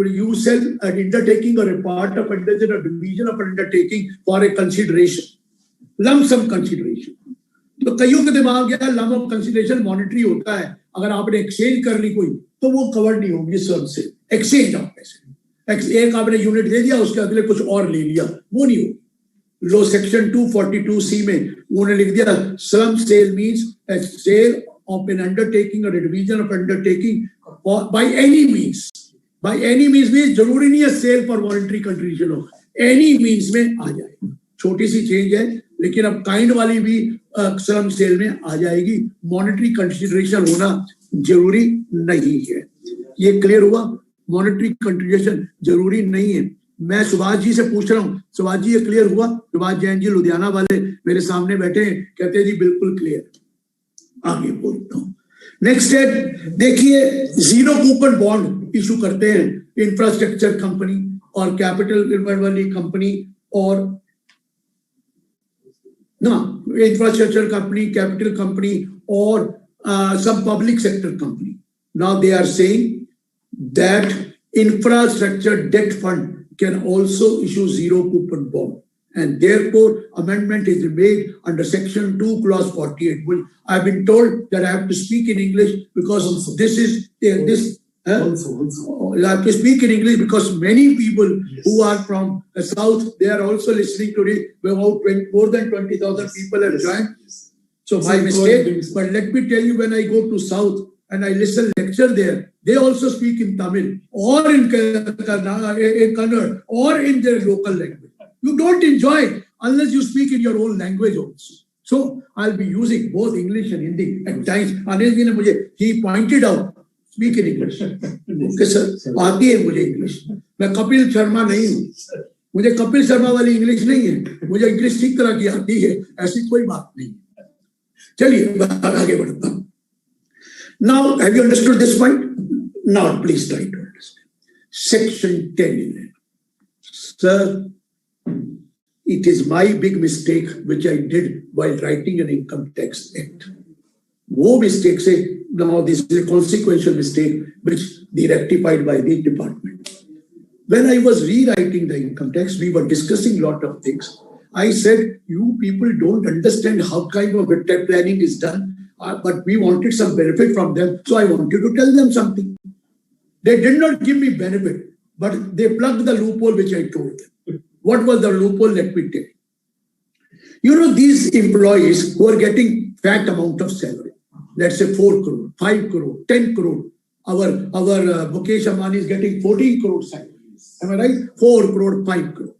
S19: यू सेल एन अंडरटेकिंग और ए पार्ट ऑफ अंडरटेकिंग और division of undertaking for a consideration, lump sum consideration. तो कईयों के दिमाग गया लम ऑफ कंसीडरेशन मॉनेटरी होता है, अगर आपने एक्सचेंज कर ली कोई तो वो कवर नहीं होगी श्रम सेल। एक्सचेंज ऑफ पैसे, एक आपने यूनिट दे दिया उसके अगले कुछ और ले लिया, वो नहीं होगी। लो सेक्शन 242C में उन्होंने लिख दिया slump sale means a sale of an undertaking or a division of undertaking by any means. By any means means जरूरी नहीं है सेल फॉर वॉलंटरी कंट्रीब्यूशन हो, एनी मीन्स में आ जाएगा। छोटी सी चेंज है, लेकिन अब काइंड वाली भी श्रम सेल में आ जाएगी। मॉनेटरी कंसिडरेशन होना जरूरी नहीं है, ये क्लियर हुआ। मॉनेटरी कंट्रीब्यूशन जरूरी नहीं है। मैं सुभाष जी से पूछ रहा हूँ, सुभाष जी ये क्लियर हुआ? सुभाष जैन जी लुधियाना वाले मेरे सामने बैठे हैं, कहते हैं जी बिल्कुल क्लियर। आगे बोलता हूं। नेक्स्ट है, देखिए जीरो कूपन बॉन्ड इशू करते हैं इंफ्रास्ट्रक्चर कंपनी और कैपिटल वाली कंपनी और ना इंफ्रास्ट्रक्चर कंपनी, कैपिटल कंपनी और some public sector company. Now they are saying that infrastructure debt fund can also issue zero coupon bond, and therefore amendment is made under section 2 clause 48. Well, I've been told that I have to speak in English because also, this is this. Also. I have to speak in English because many people who are from the south, they are also listening to it. About more than 20,000 people have joined. So my mistake. But let me tell you, when I go to south and I listen lecture there, they also speak in Tamil or in Kannada or in their local language. You don't enjoy it unless you speak in your own language also. So I'll be using both English and Hindi at times. Anil ji ne mujhe, he pointed out, speak in English. Okay, sir. आती है मुझे English. मैं कपिल शर्मा नहीं हूँ. मुझे कपिल शर्मा वाली English नहीं है. मुझे इंग्लिश ठीक तरह की आती है. ऐसी कोई बात नहीं. चलिए आगे बढ़ता हूँ. Now, have you understood this point? Now, please try to understand. Section 10. Sir, it is my big mistake which I did while writing an income tax act. वो mistake से, now this is a consequential mistake which be rectified by the department. When I was rewriting the income tax, we were discussing a lot of things. I said, you people don't understand how kind of a tax planning is done, but we wanted some benefit from them, so I wanted to tell them something. They did not give me benefit, but they plugged the loophole which I told them. What was the loophole? Let me tell you. You know, these employees who are getting fat amount of salary, let's say 4 crore, 5 crore, 10 crore. Our Mukesh Ambani is getting 14 crore salary. Am I right? 4 crore, 5 crore.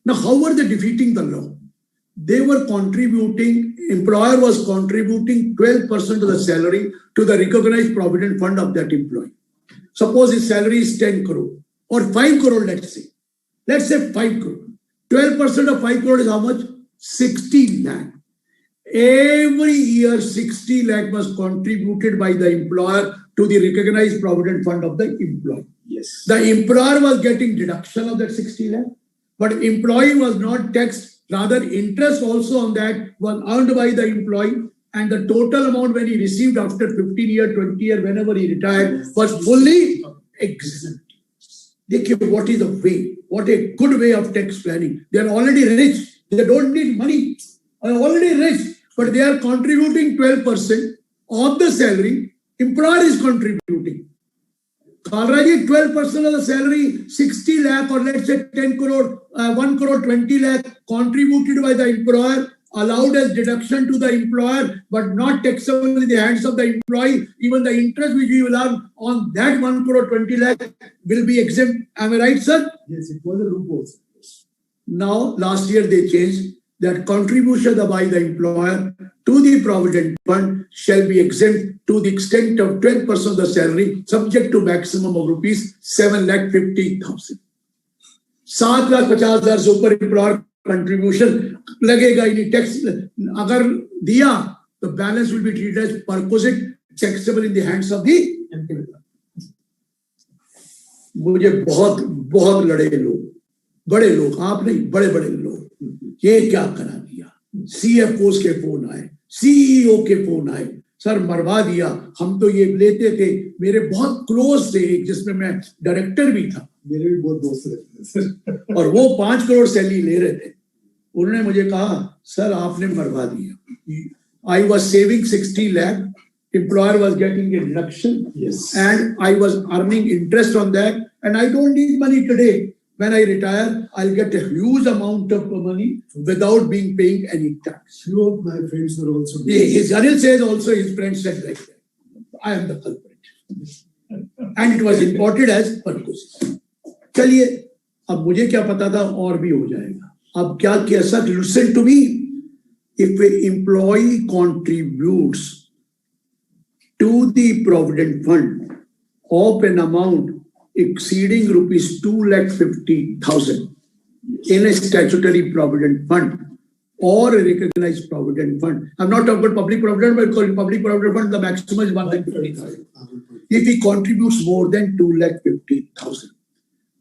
S19: Now, how were they defeating the law? They were contributing, employer was contributing 12% of the salary to the recognized provident fund of that employee. Suppose his salary is 10 crore or 5 crore, let's say. Let's say 5 crore. 12% of 5 crore is how much? 60 lakh. Every year, 60 lakh was contributed by the employer to the recognized provident fund of the employee. Yes. The employer was getting deduction of that 60 lakh, but employee was not taxed. Rather, interest also on that was earned by the employee, and the total amount when he received after 15 year, 20 year, whenever he retired, was fully exempt. What is the way? What a good way of tax planning. They are already rich. They don't need money. They are already rich, but they are contributing 12% of the salary. Employer is contributing. Already 12% of the salary, 60 lakh or let's say 10 crore, 1 crore 20 lakh contributed by the employer, allowed as deduction to the employer, but not taxable in the hands of the employee. Even the interest which we will earn on that 1 crore 20 lakh will be exempt. Am I right, sir? Yes, it was a loophole. Now, last year they changed that contribution by the employer to the provident fund shall be exempt to the extent of 12% of the salary, subject to maximum of rupees 7,50,000. 7,50,000 से ऊपर employer contribution लगेगा ही tax. अगर दिया, the balance will be treated as perquisite, taxable in the hands of the employer. मुझे बहुत बहुत लड़े लोग, बड़े लोग, आप नहीं, बड़े बड़े लोग, ये क्या करा दिया, CFO के फोन आए, CEO के फोन आए, सर मरवा दिया, हम तो ये लेते थे, मेरे बहुत क्लोज थे एक जिसमें मैं डायरेक्टर भी था, मेरे भी बहुत दोस्त रहते और वो 5 करोड़ सैलरी ले रहे थे। उन्होंने मुझे कहा सर आपने मरवा दिया। I was saving 60 lakh, employer was getting a deduction, and I was earning interest on that, and I don't need money today. When I retire, I'll get a huge amount of money without being paying any tax. Few of my friends were also. His Anil says also his friends said like that. I am the culprit, and it was imported as perquisite. चलिए, अब मुझे क्या पता था और भी हो जाएगा। अब क्या किया sir? Listen to me. If an employee contributes to the provident fund of an amount exceeding rupees 2,50,000 in a statutory provident fund or a recognized provident fund. I'm not talking about public provident, but because public provident fund, the maximum is 1,50,000. If he contributes more than 2,50,000,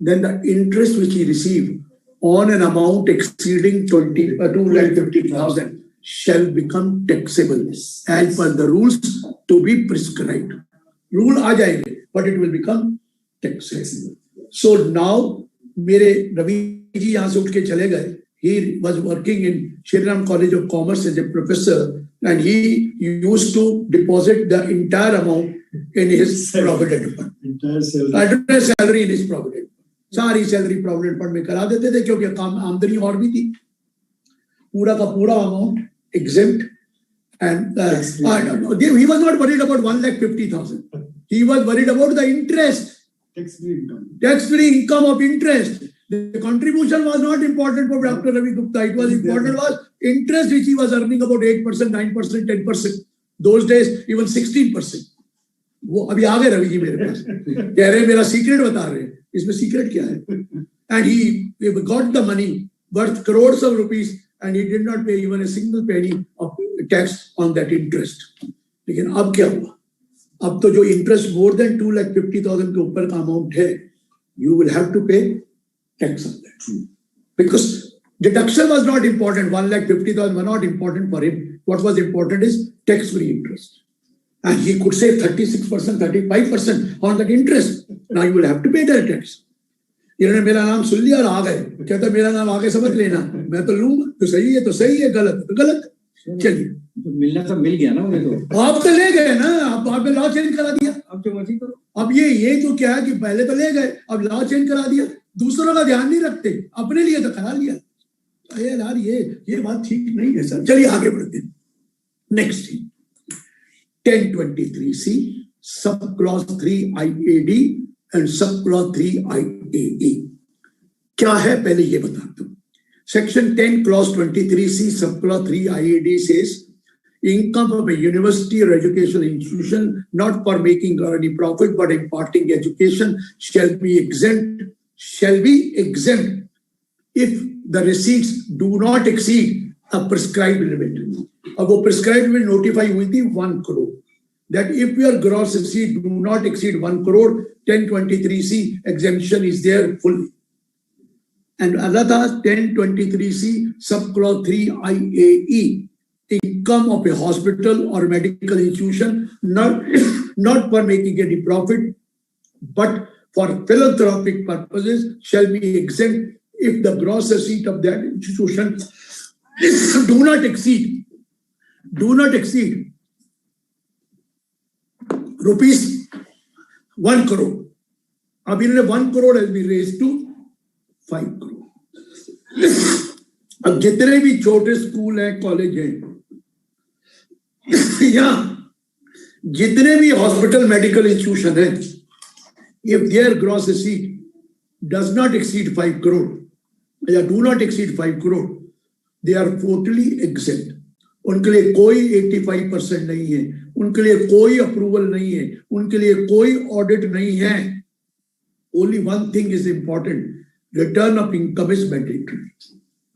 S19: then the interest which he received on an amount exceeding 2,50,000 shall become taxable as per the rules to be prescribed. Rule आ जाएंगे, but it will become taxable. So now, मेरे रवि जी यहाँ से उठ के चले गए. He was working in Shri Ram College of Commerce as a professor, and he used to deposit the entire amount in his provident fund. Entire salary in his provident fund. सारी salary provident fund में करा देते थे क्योंकि काम आमदनी और भी थी. पूरा का पूरा amount exempt, and he was not worried about 1,50,000. He was worried about the interest, tax-free income of interest. The contribution was not important for Dr. Ravi Gupta. It was important was interest which he was earning about 8%, 9%, 10%. Those days even 16%. वो अभी आ गए रवि जी मेरे पास, कह रहे मेरा secret बता रहे हैं. इसमें सीक्रेट क्या है? And he got the money worth crores of rupees, and he did not pay even a single penny of tax on that interest. लेकिन अब क्या हुआ? अब तो जो interest more than 2,50,000 के ऊपर का amount है, you will have to pay tax on that. Because deduction was not important. 1,50,000 was not important for him. What was important is tax-free interest. And he could save 36%, 35% on that interest. Now you will have to pay that tax. इन्होंने मेरा नाम सुन लिया और आ गए. कहता मेरा नाम आगे समझ लेना, मैं तो लूंगा, तो सही है, गलत तो गलत. चलिए, तो मिलना तो मिल गया ना उन्हें. तो आप तो ले गए ना, अब आपने लॉ चेंज करा दिया. अब जो मर्जी करो. अब ये तो क्या है कि पहले तो ले गए, अब लॉ चेंज करा दिया. दूसरों का ध्यान नहीं रखते, अपने लिए तो करा लिया. यार ये बात ठीक नहीं है सर. चलिए आगे बढ़ते हैं. Next 1023C subclause 3 IAD and subclause 3 IAE. क्या है पहले ये बताता हूँ. Section 10 clause 23C subclause 3 IAD says income of a university or educational institution not for making any profit but imparting education shall be exempt if the receipts do not exceed a prescribed limit. अब वो prescribed limit notify हुई थी 1 crore. That if your gross receipt do not exceed 1 crore, 1023C exemption is there fully. And another 1023C subclause 3 IAE, income of a hospital or medical institution not for making any profit but for philanthropic purposes shall be exempt if the gross receipt of that institution do not exceed rupees 1 crore. अब इन्होंने 1 crore has been raised to 5 crore. अब जितने भी छोटे school हैं, college हैं, या जितने भी हॉस्पिटल मेडिकल इंस्टीट्यूशन हैं, if their gross receipt does not exceed 5 crore या do not exceed 5 crore, they are totally exempt. उनके लिए कोई 85% नहीं है, उनके लिए कोई अप्रूवल नहीं है, उनके लिए कोई ऑडिट नहीं है. Only one thing is important, return of income is mandatory.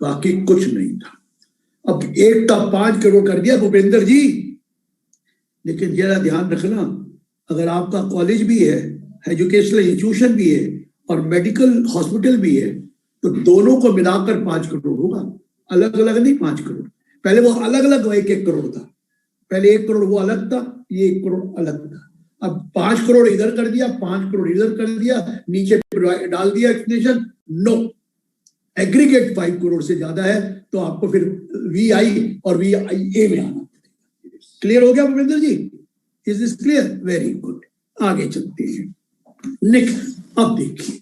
S19: बाकी कुछ नहीं था. अब एक का 5 करोड़ कर दिया भूपेंद्र जी, लेकिन जरा ध्यान रखना, अगर आपका कॉलेज भी है, एजुकेशनल इंस्टीट्यूशन भी है और मेडिकल हॉस्पिटल भी है, तो दोनों को मिलाकर 5 करोड़ होगा, अलग अलग नहीं 5 करोड़। पहले वो अलग अलग 1-1 करोड़ था, पहले 1 करोड़ वो अलग था, ये 1 करोड़ अलग था। अब 5 करोड़ इधर कर दिया, 5 करोड़ इधर कर दिया, नीचे डाल दिया एक्सप्लेनेशन, नो एग्रीगेट 5 करोड़ से ज्यादा है तो आपको फिर VI और VIA में आना पड़ेगा। क्लियर हो गया Bhupendra ji? Is this clear? Very good. आगे चलते हैं। नेक्स्ट, अब देखिए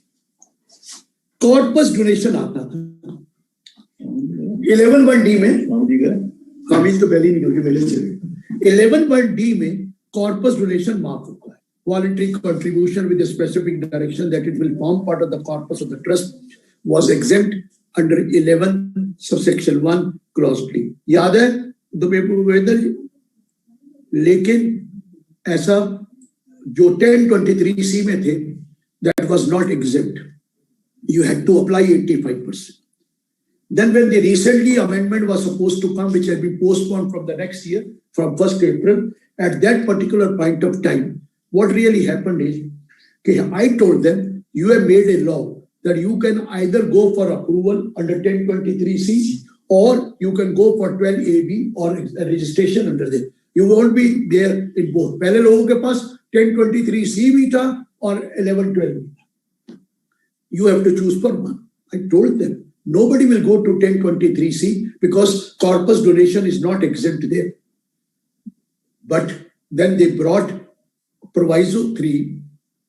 S19: कॉर्पस डोनेशन आता था 11(1)D में, कामिज तो पहले ही निकल के पहले चले। 11(1)D में कॉर्पस डोनेशन माफ होता है। Voluntary contribution with a specific direction that it will form part of the corpus of the trust was exempt under 11 subsection 1 clause D। याद है भूपेंद्र जी? लेकिन ऐसा जो 1023C में थे, that was not exempt, you had to apply 85%. Then when the recently amendment was supposed to come, which had been postponed from the next year, from 1st April, at that particular point of time, what really happened is, I told them, you have made a law that you can either go for approval under 1023C or you can go for 12AB or a registration under there. You won't be there in both. पहले लोगों के पास 1023C भी था और 1112 भी था. You have to choose for one. I told them, nobody will go to 1023C because corpus donation is not exempt there. But then they brought proviso 3.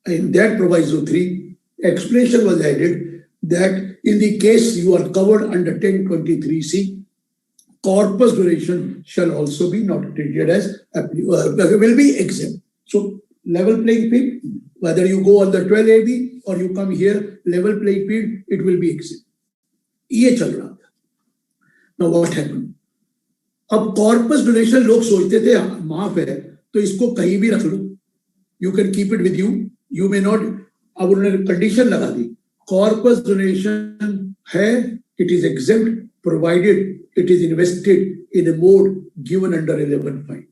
S19: In that proviso 3, explanation was added that in the case you are covered under 1023C, corpus donation shall also be not treated as will be exempt. So level playing field, whether you go on the 12AB or you come here, level playing field, it will be exempt. ये चल रहा था। Now what happened? अब corpus donation लोग सोचते थे माफ है तो इसको कहीं भी रख लो, you can keep it with you, you may not. अब उन्होंने कंडीशन लगा दी, कॉर्पस डोनेशन है, it is exempt provided it is invested in a mode given under 11(5).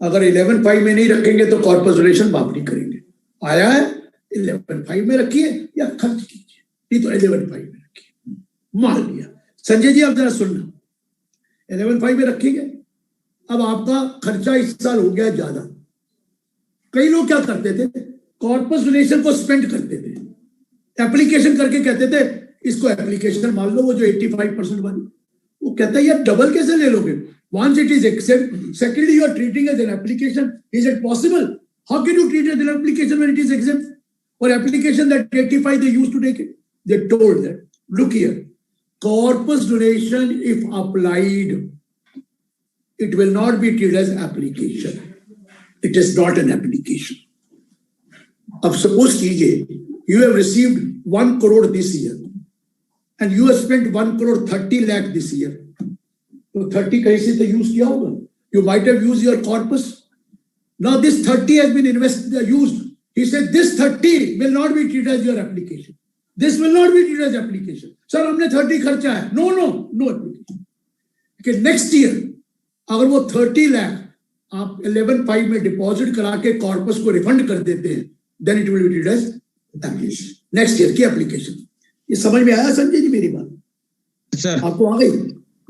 S19: अगर 11(5) में नहीं रखेंगे तो कॉर्पस डोनेशन माफ नहीं करेंगे। आया है 11(5) में रखिए या खर्च कीजिए, नहीं तो 11(5) में रखिए। मान लिया। संजय जी आप जरा सुनना, 11(5) में रखेंगे। अब आपका खर्चा इस साल हो गया ज्यादा। कई लोग क्या करते थे, कॉर्पस डोनेशन को स्पेंड करते थे, एप्लीकेशन करके कहते थे इसको एप्लीकेशन मान लो, वो जो 85% वाली, वो कहता है यार डबल कैसे ले लोगे? Once it is exempt, secondly you are treating as an application. Is it possible? How can you treat it as an application when it is exempt? Or application that 85 they used to take it. They told that, look here, corpus donation if applied, it will not be treated as application. It is not an application. अब suppose कीजिए you have received 1 crore this year and you have spent 1 crore 30 lakh this year. तो 30 कहीं से तो use किया होगा. You might have used your corpus. Now this 30 has been used. He said this 30 will not be treated as your application. This will not be treated as application. Sir हमने 30 खर्चा है. No application. Okay, next year अगर वो 30 लाख आप 11(5) में deposit करा के corpus को रिफंड कर देते हैं, then it will be treated as application. Next year की एप्लीकेशन. ये समझ में आया संजय जी मेरी बात?
S2: सर
S19: आपको आ गई?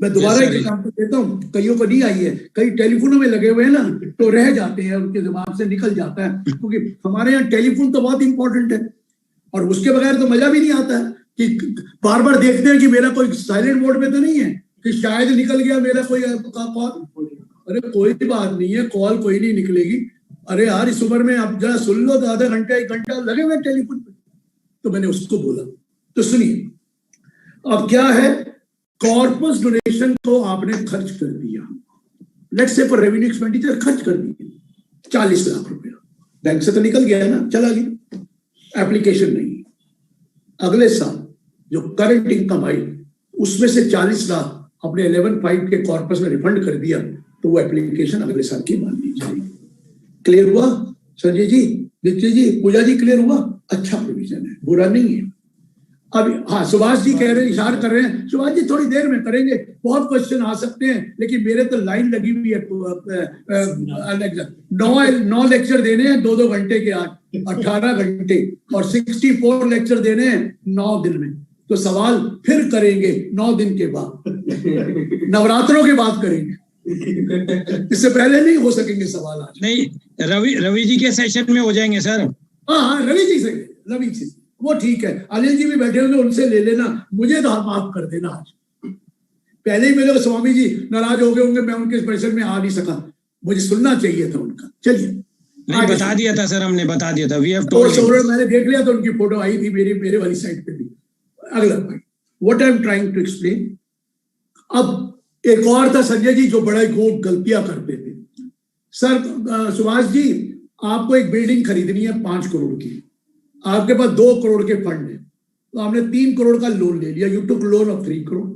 S19: मैं दोबारा एग्जाम्पल देता हूँ, कईयों को नहीं आई है, कई टेलीफोनों में लगे हुए हैं ना, तो रह जाते हैं, उनके दिमाग से निकल जाता है, क्योंकि हमारे यहाँ टेलीफोन तो बहुत इंपॉर्टेंट है और उसके बगैर तो मजा भी नहीं आता है कि बार बार देखते हैं कि मेरा कोई साइलेंट मोड में तो नहीं है, कि शायद निकल गया मेरा कोई कॉल। अरे कोई बात नहीं है, कॉल कोई नहीं निकलेगी। अरे यार इस उम्र में आप जरा सुन लो तो आधा घंटा 1 घंटा लगे हुए टेलीफोन पे। तो मैंने उसको बोला, तो सुनिए अब क्या है, कॉर्पस डोनेशन को आपने खर्च कर दिया, let's say for revenue expenditure खर्च कर दिया 40 लाख रुपया, बैंक से तो निकल गया ना, चला गया, एप्लीकेशन नहीं। अगले साल जो करंट इनकम आई उसमें से 40 लाख अपने 11(5) के कॉर्पस में रिफंड कर दिया, तो वो एप्लीकेशन अगले साल की मान ली जाएगी। क्लियर हुआ संजय जी, दीप्ति जी, पूजा जी, क्लियर हुआ? अच्छा प्रोविजन है, बुरा नहीं है। अभी हाँ सुभाष जी कह रहे हैं, इशार कर रहे हैं, सुभाष जी थोड़ी देर में करेंगे, बहुत क्वेश्चन आ सकते हैं, लेकिन मेरे तो लाइन लगी हुई है। 9 लेक्चर देने हैं 2-2 घंटे के, आज 18 घंटे, और 64 लेक्चर देने हैं 9 दिन में। तो सवाल फिर करेंगे 9 दिन के बाद, नवरात्रों के बाद करेंगे, इससे पहले नहीं हो सकेंगे सवाल आज।
S2: नहीं, रवि जी के सेशन में हो जाएंगे सर।
S19: हाँ रवि जी से, रवि जी वो ठीक है, अनिल जी भी बैठे होंगे, उनसे ले लेना, मुझे तो माफ कर देना। आज पहले ही मेरे स्वामी जी नाराज हो गए होंगे, मैं उनके सेशन में आ नहीं सका, मुझे सुनना चाहिए था उनका। चलिए
S2: नहीं, बता दिया था सर, हमने बता दिया था, वी हैव
S19: टोल्ड हिम। मैंने देख लिया था, उनकी फोटो आई थी मेरे वाली साइड पे भी। अगला point, what I am trying to explain. अब एक और था संजय जी जो बड़ा गलतियां करते थे। सर सुभाष जी, आपको एक बिल्डिंग खरीदनी है 5 करोड़ की, आपके पास 2 करोड़ के फंड है, तो आपने 3 करोड़ का लोन ले लिया, you took loan of 3 crore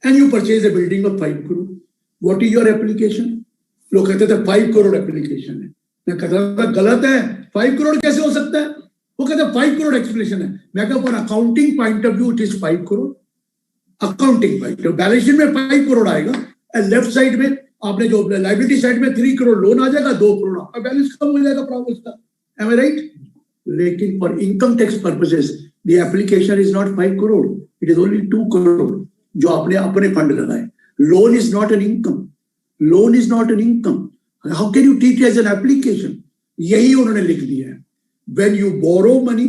S19: and you purchase a building of 5 crore. What is your application? लोग कहते थे 5 करोड़ एप्लीकेशन है, मैं कहता था गलत है, 5 करोड़ कैसे हो सकता है? वो कहते 5 करोड़ एक्सप्लेनेशन है। मैं कहता for accounting point of view it is 5 crore, accounting point of, balance sheet में 5 करोड़ आएगा, लेफ्ट साइड में आपने जो लाइबिलिटी साइड में 3 करोड़ लोन आ जाएगा, 2 करोड़ आपका बैलेंस कम हो जाएगा प्रॉफिट का। Am I right? लेकिन for income tax purposes the application is not 5 crore, it is only 2 crore जो आपने अपने फंड लगाए। Loan is not an income, loan is not an income, how can you treat as an application? यही उन्होंने लिख दिया है। When you borrow money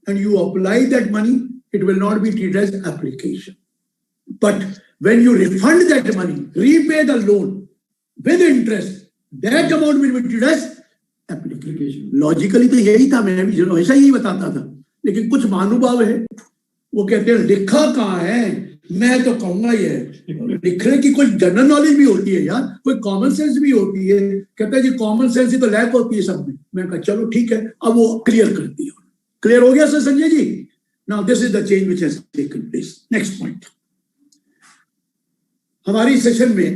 S19: and you apply that money, it will not be treated as application. But when you refund that money, repay the loan with interest, that amount will be treated as application. Logically तो यही था, मैं भी हमेशा यही बताता था, लेकिन कुछ महानुभाव है वो कहते हैं लिखा कहाँ है। मैं तो कहूंगा ये लिखने की कोई जनरल नॉलेज भी होती है यार, कोई कॉमन सेंस भी होती है। कहता है जी कॉमन सेंस ही तो लैक होती है सब में। मैं कहा चलो ठीक है, अब वो क्लियर कर दिया। क्लियर हो गया sir Sanjay ji? Now this is the change which has taken place. Next point, हमारी सेशन में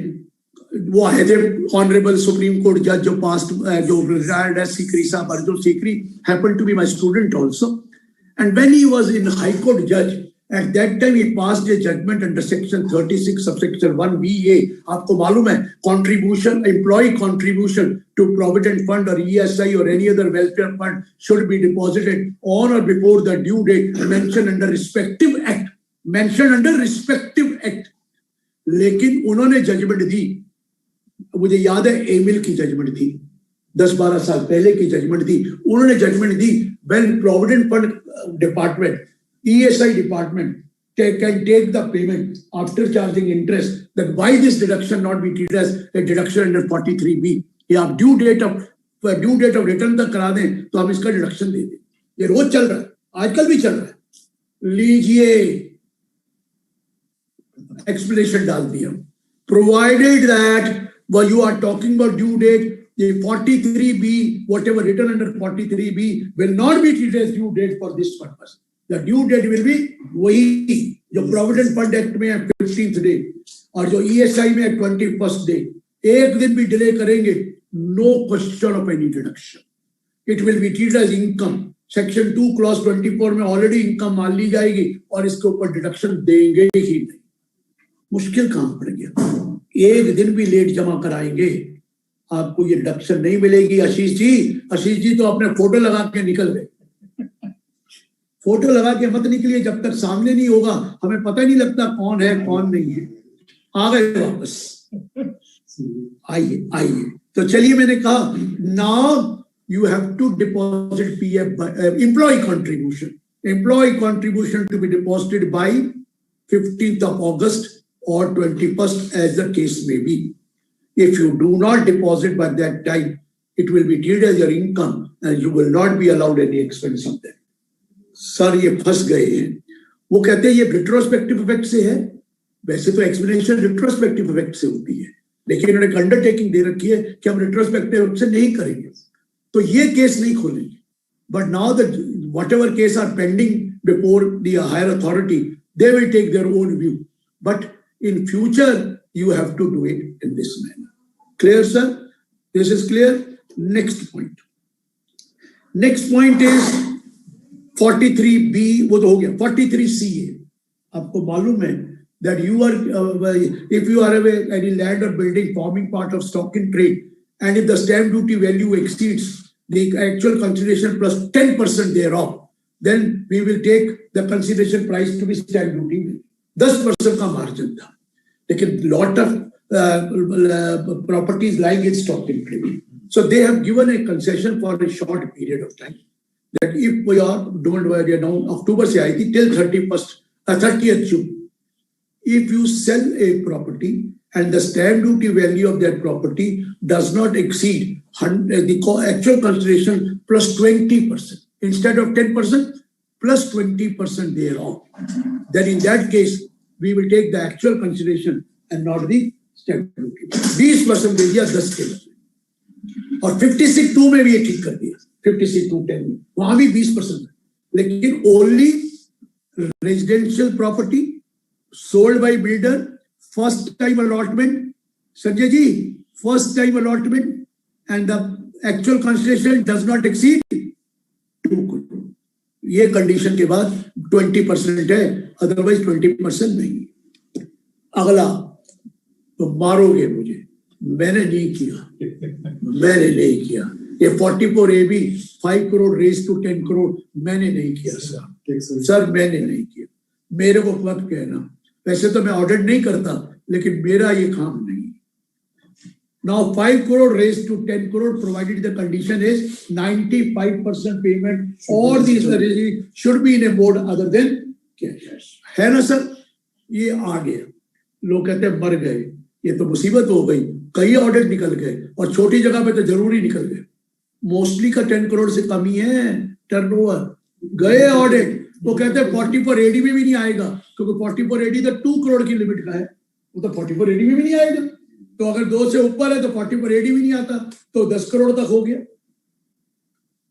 S19: वो आए थे ऑनरेबल सुप्रीम कोर्ट जज जो पास्ट जो रिटायर्ड है Sikri sahab, Arjun Sikri, happened to be my student also, and when he was in high court जज, at that time he passed a judgment under section 36 subsection 1BA. आपको मालूम है contribution, employee contribution to provident fund or ESI or any other welfare fund should be deposited on or before the due date mentioned under respective act, mentioned under respective act. लेकिन उन्होंने judgment दी, मुझे याद है Emil की judgment थी, 10-12 साल पहले की जजमेंट थी। उन्होंने जजमेंट दी when provident fund department, ESI department can take the payment after charging interest, that why this deduction not be treated as a deduction under 43B? ये आप ड्यू डेट ऑफ रिटर्न तक करा दें तो हम इसका डिडक्शन दे दें। ये रोज चल रहा है, आजकल भी चल रहा है। लीजिए एक्सप्लेनेशन डाल दिया, provided that while you are talking about due date, the 43B, whatever written under 43B will not be treated as due date for this purpose. The due date will be वही जो provident fund act में है 15th day और जो ESI में है 21st day. एक दिन भी डिले करेंगे, no question of any deduction. It will be treated as income. Section 2 clause 24 में ऑलरेडी इनकम मान ली जाएगी और इसके ऊपर डिडक्शन देंगे ही नहीं। मुश्किल काम पड़ गया, एक दिन भी लेट जमा कराएंगे आपको ये डिडक्शन नहीं मिलेगी। आशीष जी तो अपने फोटो लगा के निकल गए। फोटो लगा के मत निकलिए, जब तक सामने नहीं होगा हमें पता नहीं लगता कौन है कौन नहीं है। आ गए वापस, आइए। तो चलिए, मैंने कहा now you have to deposit PF employee contribution to be deposited by 15th of August or 21st as the case may be. If you do not deposit by that time, it will be treated as your income and you will not be allowed any expense of that. Sir ये फंस गए हैं। वो कहते हैं ये retrospective effect से है, वैसे तो एक्सप्लेनेशन रिट्रोस्पेक्टिव इफेक्ट से होती है, लेकिन इन्होंने एक अंडरटेकिंग दे रखी है कि हम रिट्रोस्पेक्टिव इफेक्ट से नहीं करेंगे, तो ये केस नहीं खोलेंगे। But now that whatever case are pending before the higher authority, they will take their own view, but in future you have to do it in this manner. Clear sir? This is clear. Next point is 43B वो तो हो गया, 43CA आपको मालूम है that you are if you are any land or building forming part of stock in trade and if the stamp duty value exceeds the actual consideration plus 10% thereof, then we will take the consideration price to be stamp duty 10% का margin था, लेकिन lot of properties lying in stock in trade, so they have given a concession for a short period of time that if we are now October से आई थी till 30th June. If you sell a property and the stamp duty value of that property does not exceed the actual consideration plus 20%, instead of 10%, plus 20% thereof, then in that case, we will take the actual consideration and not the stamp duty. 20% दे दिया 10 के लिए, और 56(2) में भी ये ठीक कर दिया, 56(2)(10) में, वहां भी 20%, लेकिन only residential property sold by builder, first time allotment, Sanjay ji, first time allotment, and the actual consideration does not exceed 2 crore. ये कंडीशन के बाद 20% है, अदरवाइज 20% नहीं। अगला तो मारोगे मुझे, मैंने नहीं किया, ये 44AB 5 crore raised to 10 crore मैंने नहीं किया सर, मैंने नहीं किया, मेरे को मत कहना, वैसे तो मैं ऑडिट नहीं करता, लेकिन मेरा ये काम नहीं। Now 5 crore raised to 10 crore provided the condition is 95% payment or these should be in a mode other than cash, है ना सर? ये आ गया, लोग कहते हैं मर गए, ये तो मुसीबत हो गई, कई ऑडिट निकल गए और छोटी जगह पे तो जरूरी निकल गए, मोस्टली का 10 करोड़ से कम ही है टर्नओवर, गए ऑडिट तो कहते हैं 44AD में भी नहीं आएगा, क्योंकि 44AD तो 2 करोड़ की लिमिट का है, वो तो 44AD में भी नहीं आएगा, तो अगर 2 से ऊपर है तो 44AD भी नहीं आता, तो 10 करोड़ तक हो गया।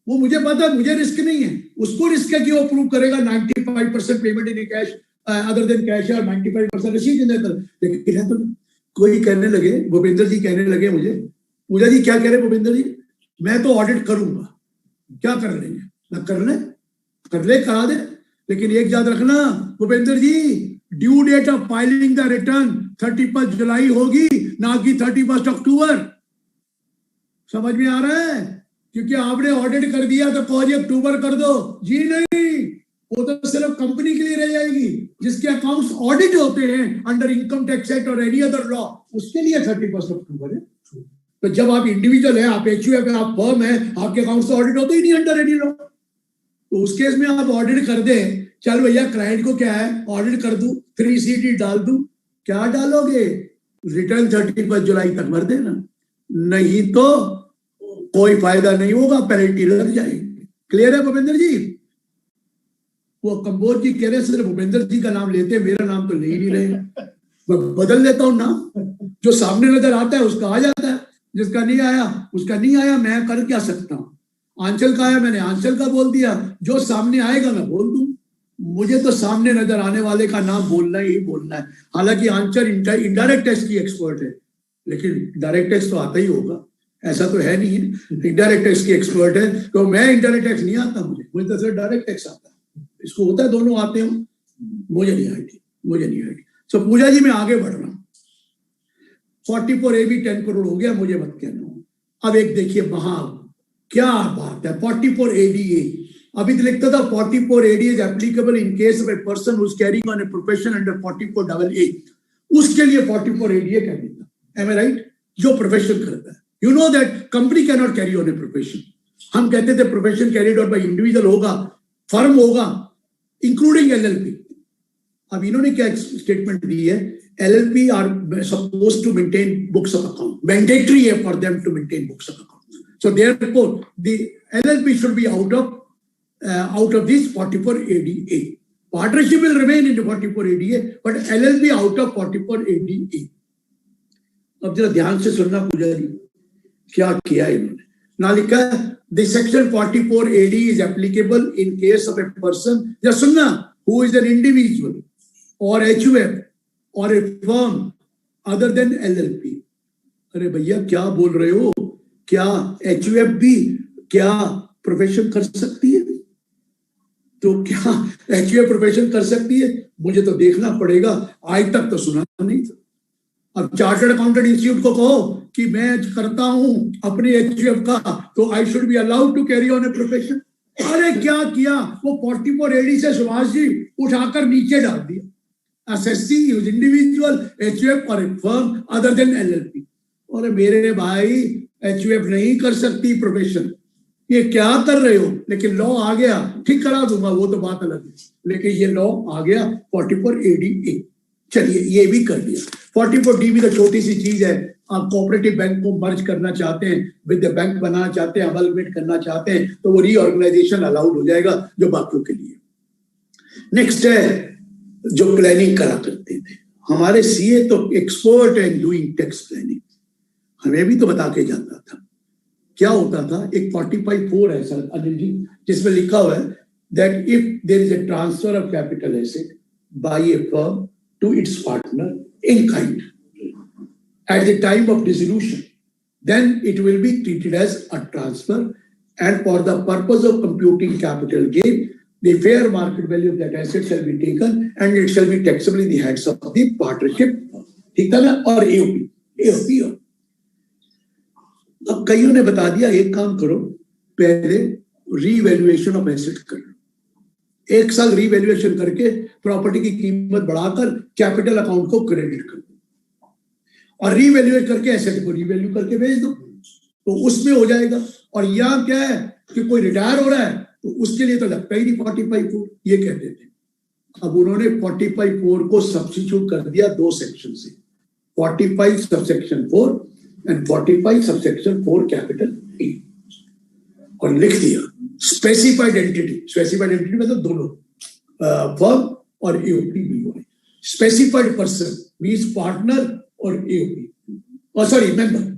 S19: वो मुझे पता है, मुझे रिस्क नहीं है, उसको रिस्क है कि वो प्रूव करेगा 95% payment in cash other than cash और 95% रिसीव इन देता। लेकिन तो कोई कहने लगे, भूपेंद्र जी कहने लगे मुझे, पूजा जी क्या कह रहे भूपेंद्र जी, मैं तो ऑडिट करूंगा, क्या कर लेंगे ना, कर ले करा दे, लेकिन एक याद रखना Bhupendra ji, due date of filing the return 31 जुलाई होगी, ना कि 31 अक्टूबर। समझ में आ रहा है? क्योंकि आपने ऑडिट कर दिया तो 5 अक्टूबर कर दो जी, नहीं, वो तो सिर्फ कंपनी के लिए रह जाएगी, जिसके अकाउंट्स ऑडिट होते हैं अंडर इनकम टैक्स एक्ट और एनी अदर लॉ, उसके लिए 31 अक्टूबर है। तो जब आप इंडिविजुअल है, आप HUF है, आप फर्म है, आपके अकाउंट्स ऑडिट होते ही नहीं अंडर एनी लॉ, तो उस केस में आप ऑडिट कर दे, चल भैया क्लाइंट को क्या है, ऑडिट कर दूं, 3CD डाल दूं, क्या डालोगे, रिटर्न 31 जुलाई तक भर देना, नहीं तो कोई फायदा नहीं होगा, पेनल्टी लग जाएगी। क्लियर है भूपेंद्र जी? वो कंबोज जी कह रहे सिर्फ भूपेंद्र जी का नाम लेते हैं, मेरा नाम तो ले ही नहीं रहे, मैं बदल लेता हूँ नाम, जो सामने नजर आता है उसका आ जाता है, जिसका नहीं आया उसका नहीं आया, मैं कर क्या सकता हूँ। आंचल का आया, मैंने आंचल का बोल दिया, जो सामने आएगा मैं बोल दूं, मुझे तो सामने नजर आने वाले का नाम बोलना ही बोलना है। हालांकि आंचल इनडायरेक्ट टैक्स की एक्सपर्ट है, लेकिन डायरेक्ट टैक्स तो आता ही होगा, ऐसा तो है नहीं है, इनडायरेक्ट टैक्स की एक्सपर्ट है, तो मैं इनडायरेक्ट टैक्स नहीं आता, मुझे तो सिर्फ डायरेक्ट टैक्स आता है, इसको होता है दोनों आते हो, मुझे नहीं आई। सो पूजा जी मैं आगे बढ़ रहा हूँ, 44AB 10 करोड़ हो गया, मुझे मत कहना। अब एक देखिए वहां क्या बात है, 44ADA, अभी तो लिखता था 44AD is applicable in case of a person who is carrying on a profession under 44AA, उसके लिए 44ADA कह देता, एम आई राइट? जो प्रोफेशन करता है, you know that company can not carry on a profession, हम कहते थे profession carried on by individual होगा, फर्म होगा, इंक्लूडिंग LLP। अब इन्होंने क्या स्टेटमेंट दी है, LLP are supposed to maintain books of account, mandatory है for them to maintain books of account, so therefore the LLP should be out of this 44ADA. Partnership will remain in the 44ADA, but LLP out of 44ADA. अब जरा ध्यान से सुनना पूजा जी, क्या किया इन्होंने ना, लिखा the section 44AD is applicable in case of a person, just सुनना, who is an individual or HUF or a firm other than LLP। अरे भैया क्या बोल रहे हो, क्या HUF भी क्या प्रोफेशन कर सकती है? तो क्या एचयूएफ प्रोफेशन कर सकती है? मुझे तो देखना पड़ेगा, आज तक तो सुना नहीं था। अब चार्टर्ड अकाउंटेंट इंस्टीट्यूट को कहो कि मैं करता हूं अपने एचयूएफ का, तो I should be allowed to carry on a profession. अरे क्या किया वो 44 एडी से सुभाष जी उठाकर नीचे डाल दिया, एसएससी यूज इंडिविजुअल एचयूएफ और फर्म अदर देन एलएलपी। और मेरे भाई एचयूएफ नहीं कर सकती प्रोफेशन, ये क्या कर रहे हो? लेकिन लॉ आ गया, ठीक करा दूंगा, वो तो बात अलग है, लेकिन ये लॉ आ गया 44 AD, चलिए ये भी कर दिया। 44 D भी तो छोटी सी चीज है। आप कोऑपरेटिव बैंक को मर्ज करना चाहते हैं, विद द बैंक बनाना चाहते हैं, अमलमेंट करना चाहते हैं, तो वो रीऑर्गेनाइजेशन अलाउड हो जाएगा जो बाकियों के लिए। नेक्स्ट है जो प्लानिंग करा करते थे हमारे सीए, तो एक्सपर्ट है डूइंग टैक्स प्लानिंग, हमें भी तो बता के जाता था। क्या होता था, एक 45(4) है सर अनिल जी, जिसमें लिखा हुआ है that if there is a transfer of capital asset by a firm to its partner in kind at the time of dissolution, then it will be treated as a transfer, and for the purpose of computing capital gain, the fair market value of that asset shall be taken and it shall be taxable in the hands of the partnership, ठीक है ना, और AOP। अब कईयों ने बता दिया एक काम करो, पहले रीवैल्यूएशन ऑफ एसेट करो, 1 साल रीवैल्यूएशन करके प्रॉपर्टी की कीमत बढ़ाकर कैपिटल अकाउंट को क्रेडिट कर दो और रीवैल्यूएट करके एसेट को रीवैल्यू करके भेज दो, तो उसमें हो जाएगा। और यहाँ क्या है कि कोई रिटायर हो रहा है तो उसके लिए तो लगता ही नहीं 45(4), ये कहते थे। अब उन्होंने 45(4) को सब्स्टिट्यूट कर दिया 2 सेक्शन से, 45 subsection 4 and 45 subsection 4 capital A, और लिख दिया स्पेसिफाइड एंटिटी। स्पेसिफाइड एंटिटी मतलब दोनों फर्म और एओपी भी हुआ। स्पेसिफाइड पर्सन मींस पार्टनर और एओपी, और sorry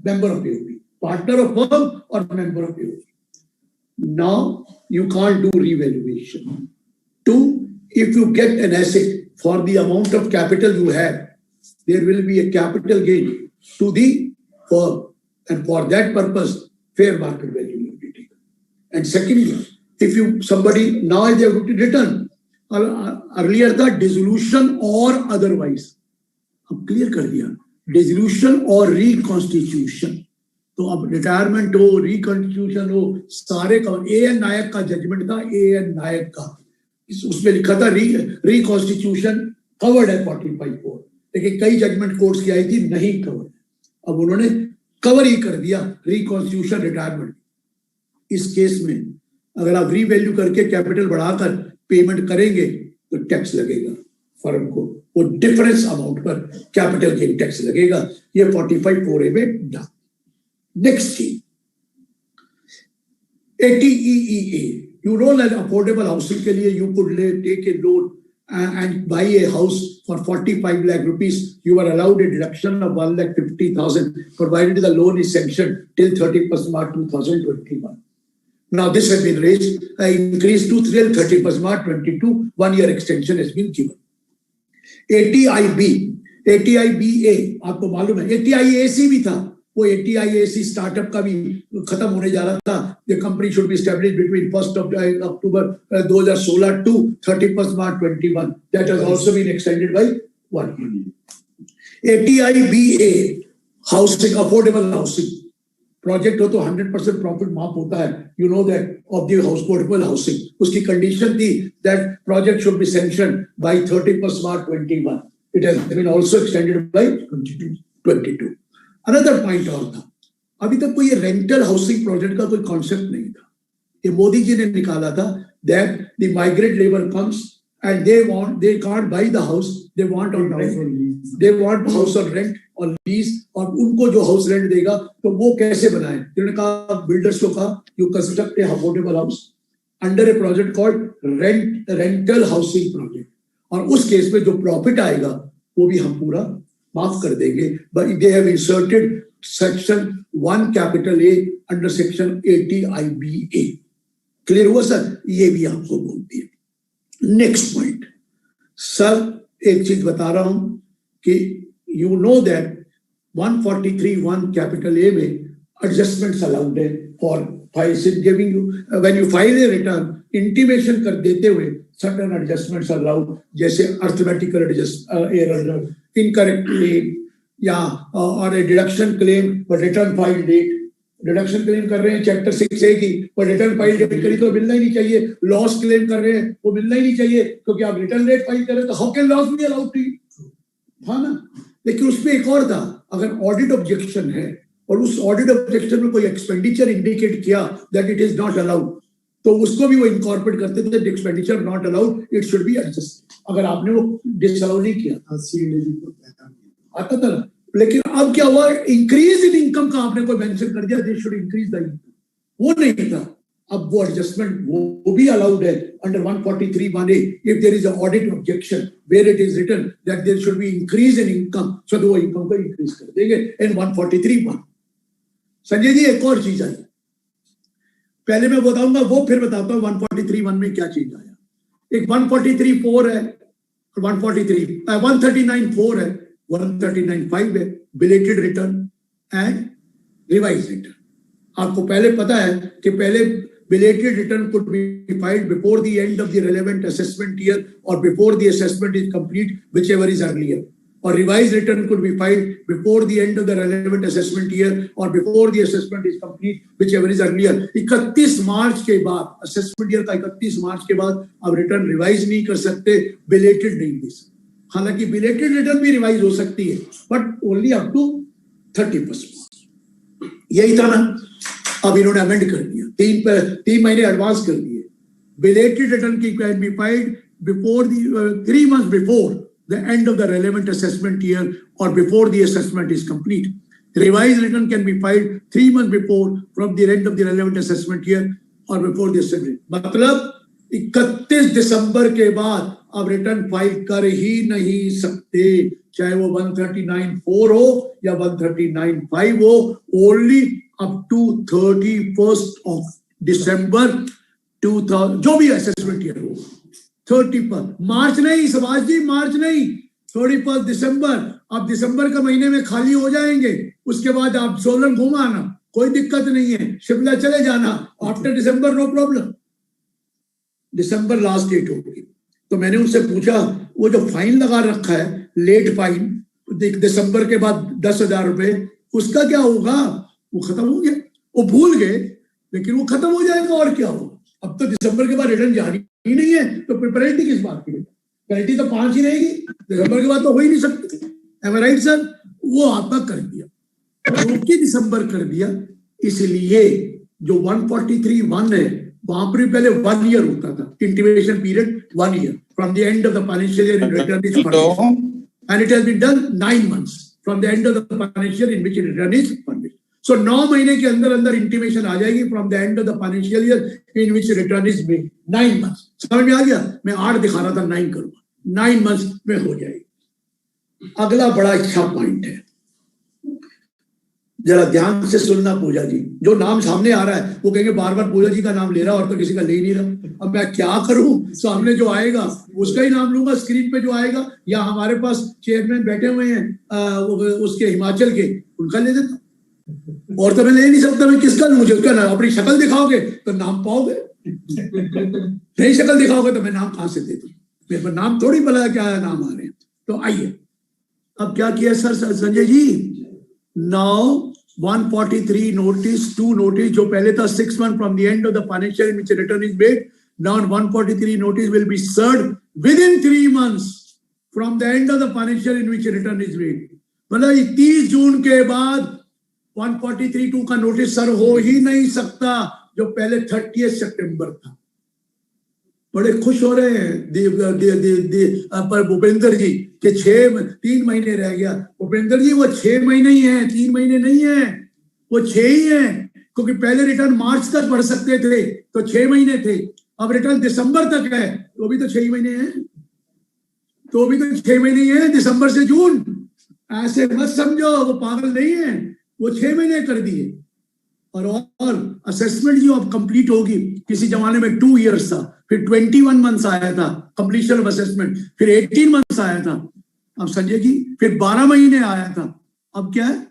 S19: member of AOP, partner of firm or member of AOP. Now you can't do revaluation. 2, if you get an asset for the amount of capital you have, there will be a capital gain to the firm, and for that purpose, fair market value will be taken. And secondly, if somebody now they have written earlier the dissolution or otherwise, अब clear कर दिया dissolution और reconstitution. तो अब retirement हो, reconstitution हो, सारे का एएन नायक का जजमेंट था, एएन नायक का, उसमें लिखा था रिकॉन्स्टिट्यूशन कवर्ड है 45(4), लेकिन कई जजमेंट कोर्ट्स की आई थी नहीं कवर्ड। अब उन्होंने कवर ही कर दिया रिकॉन्स्टिट्यूशन रिटायरमेंट। इस केस में अगर आप रीवैल्यू करके कैपिटल बढ़ाकर पेमेंट करेंगे तो टैक्स लगेगा फर्म को, वो डिफरेंस अमाउंट पर कैपिटल गेन टैक्स लगेगा। ये 45(4) में डाल। नेक्स्ट चीज 80EEA, you know that affordable housing के लिए you could take a loan and buy a house for 45 lakh rupees. You are allowed a deduction of 1,50,000 provided the loan is sanctioned till 31st March 2021. Now this has been raised, increased to 31st March 22. 1 year extension has been given. 80IB, 80IBA आपको मालूम है, 80IAC भी था, वो 80IAC startup का भी खत्म होने जा रहा था। The company should be established between 1st of October 2016 to 31st March 21. That has also been extended by 1 year. 80IBA housing, affordable housing project हो तो 100% प्रॉफिट माफ होता है, you know that, of the affordable housing. उसकी condition थी that project should be sanctioned by 31st March 21. It has been also extended by 22. Another point और था, अभी तक कोई रेंटल हाउसिंग प्रोजेक्ट का कोई कॉन्सेप्ट नहीं था। ये मोदी जी ने निकाला था that the migrant labour comes and they can't buy the house, they want on rent, they want house on rent और लीज, और उनको जो हाउस रेंट देगा तो वो कैसे बनाए। उन्होंने कहा बिल्डर्स को कहा you construct A affordable house under A project called rental housing project, और उस केस में जो प्रॉफिट आएगा वो भी हम पूरा माफ कर देंगे। But they have inserted section 1 capital A under section 80IBA। Clear हुआ सर? ये भी आपको बोल दिया। नेक्स्ट पॉइंट सर, एक चीज बता रहा हूं कि you know that 143(1) capital A में एडजस्टमेंट्स अलाउड है for giving you when you file a return intimation कर देते हुए सर्टेन एडजस्टमेंट्स अलाउड, जैसे अर्थमेटिकल एरर, इनकरेक्ट क्लेम या और a deduction claim for return file date. Deduction claim कर रहे हैं चैप्टर 6A की, पर रिटर्न फाइल डेट करी तो मिलना ही नहीं चाहिए। लॉस क्लेम कर रहे हैं वो मिलना ही नहीं चाहिए क्योंकि आप रिटर्न डेट फाइल कर रहे हैं, तो how can loss be allowed to था ना। लेकिन उसमें एक और था, अगर ऑडिट ऑब्जेक्शन है और उस ऑडिट ऑब्जेक्शन में कोई एक्सपेंडिचर इंडिकेट किया that it is not allowed, तो उसको भी वो इनकॉर्पोरेट करते थे, expenditure not allowed, it should be adjust. अगर आपने वो डिसअलाउ नहीं किया आता था ना। लेकिन अब क्या हुआ, इंक्रीज इन इनकम का आपने कोई मेंशन कर दिया, they should increase the income, वो नहीं था। अब वो एडजस्टमेंट वो भी अलाउड है under 143(1)(a) if there is a audit objection where it is written that there should be increase in income, so वो इनकम को इंक्रीज कर देंगे इन 143(1). संजय जी एक और चीज आई, पहले मैं बताऊंगा वो, फिर बताता हूँ 143(1) में क्या चीज आया। एक 143(4) है, 139(4) है, 139(5) है, belated return and revise return. आपको पहले पता है कि पहले belated return could be filed before the end of the relevant assessment year or before the assessment is complete, whichever is earlier, or revised return could be filed before the end of the relevant assessment year or before the assessment is complete, whichever is earlier। 31 मार्च के बाद, assessment year का 31 मार्च के बाद आप return revise नहीं कर सकते, belated नहीं दे सकते। हालांकि बिलेटेड रिटर्न भी रिवाइज हो सकती है बट ओनली अप टू 31। यही था ना। अब इन्होंने अमेंड कर दिया, 3 महीने एडवांस कर दिए। बिलेटेड रिटर्न की can be filed before 3 months before the end of the relevant assessment year और before the assessment is complete. Revise return can be filed 3 months before from the end of the relevant assessment year और before the assessment. मतलब 31 दिसंबर के बाद आप return file कर ही नहीं सकते, चाहे वो 139(4) हो या 139(5) हो, ओनली अप टू 31 दिसंबर 2000, जो भी असेसमेंट ईयर हो, 31 मार्च नहीं, सुभाष जी मार्च नहीं, 31 दिसंबर। आप दिसंबर का महीने में खाली हो जाएंगे, उसके बाद आप सोलन घूम आना, कोई दिक्कत नहीं है, शिमला चले जाना, आफ्टर दिसंबर नो प्रॉब्लम। दिसंबर लास्ट डेट होगी। तो मैंने उनसे पूछा वो जो फाइन लगा रखा है लेट फाइन दिसंबर के बाद 10,000 रुपए, उसका क्या होगा? वो खत्म हो गया, वो भूल गए, लेकिन वो खत्म हो जाएगा और क्या होगा। अब तो दिसंबर के बाद रिटर्न जारी ही नहीं है, तो पेनल्टी किस बात की? पेनल्टी तो 5 ही रहेगी, दिसंबर के बाद तो हो ही नहीं सकती। M I right sir? वो आपका कर दिया, क्योंकि दिसंबर कर दिया, इसलिए जो 143(1) है वहां पर पहले 1 year होता था, intimation period 1 year from the end of the financial year return is furnished and it has been done 9 months from the end of the financial in which return is furnished. So 9 महीने के अंदर अंदर intimation आ जाएगी from the end of the financial year in which return is made. 9 months समझ में आ गया? मैं 8 दिखा रहा था, 9 करूंगा, 9 months में हो जाएगी। अगला बड़ा अच्छा पॉइंट है, जरा ध्यान से सुनना पूजा जी। जो नाम सामने आ रहा है वो कहेंगे बार बार पूजा जी का नाम ले रहा और तो किसी का ले ही नहीं रहा। अब मैं क्या करूं? सामने जो आएगा उसका ही नाम लूंगा, स्क्रीन पे जो आएगा, या हमारे पास चेयरमैन बैठे हुए हैं उसके हिमाचल के, उनका ले देता। और तो मैं ले नहीं सकता, मैं किसका लूं? मुझे उसका नाम, अपनी शक्ल दिखाओगे तो नाम पाओगे, नहीं शक्ल दिखाओगे तो मैं नाम कहां से दे दूं? मेरे पर नाम थोड़ी पता क्या नाम आ रहे हैं। तो आइए, अब क्या किया sir Sanjay ji? Now 143 notice, 2 notice, जो पहले था 6 months from the end of the financial in which a return is made. Now 143 notice will be served within 3 months from the end of the financial in which a return is made. मतलब 31 जून के बाद 143(2) का notice sir हो ही नहीं सकता, जो पहले 30 सितंबर था। बड़े खुश हो रहे हैं पर भूपेंद्र जी कि 3 महीने रह गया। भूपेंद्र जी वो 6 महीने ही है, 3 महीने नहीं है, वो 6 ही है, क्योंकि पहले रिटर्न मार्च तक भर सकते थे तो 6 महीने थे, अब रिटर्न दिसंबर तक है तो भी तो 6 महीने हैं, तो भी तो 6 महीने हैं, दिसंबर से जून। ऐसे मत समझो, वो पागल नहीं है, वो 6 महीने कर दिए। और असेसमेंट जो अब कंप्लीट होगी, किसी जमाने में 2 years था, फिर 21 months आया था कंप्लीशन ऑफ असेसमेंट, फिर 18 months आया था, अब संजय जी फिर 12 महीने आया था, अब क्या है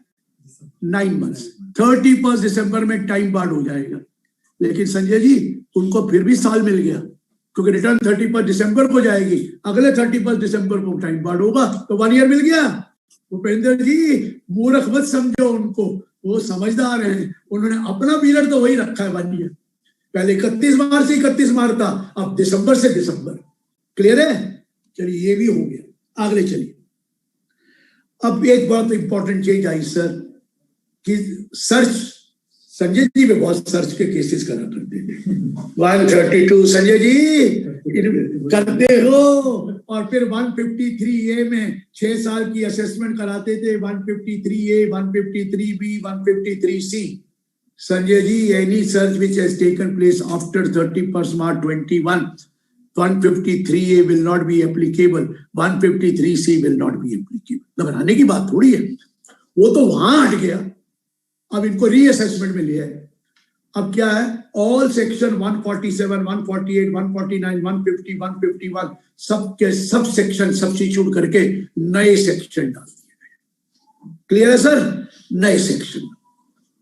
S19: 9 months, 31 दिसंबर में टाइम बार्ड हो जाएगा। लेकिन संजय जी उनको फिर भी साल मिल गया, क्योंकि रिटर्न 31 दिसंबर को जाएगी, अगले 31 दिसंबर को टाइम बार्ड होगा, तो 1 ईयर मिल गया। भूपेंद्र जी मूर्ख मत समझो उनको, वो समझदार हैं, उन्होंने अपना पीरियड तो वही रखा है 1 ईयर। पहले 31 मार्च से 31 मार्च था, अब दिसंबर से दिसंबर। क्लियर है? चलिए ये भी हो गया, आगे चलिए। अब एक बहुत इंपॉर्टेंट चीज आई सर कि सर्च, संजय जी में बहुत सर्च के केसेस करा करते थे। 132 संजय जी करते हो, और फिर 153A में 6 साल की असेसमेंट कराते थे, 153A, 153B, 153C। Sanjay ji, any search which has taken place after 31st March 21, 153A will not be applicable, 153C will not be applicable। घबराने की बात थोड़ी है, वो तो वहां हट गया, अब इनको रीअसेसमेंट में लिया है। अब क्या है, ऑल सेक्शन 147, 148, 149, 150, 151 सब के सब सेक्शन सब्स्टिट्यूट करके नए सेक्शन डाल दिए गए। क्लियर है सर? नए सेक्शन।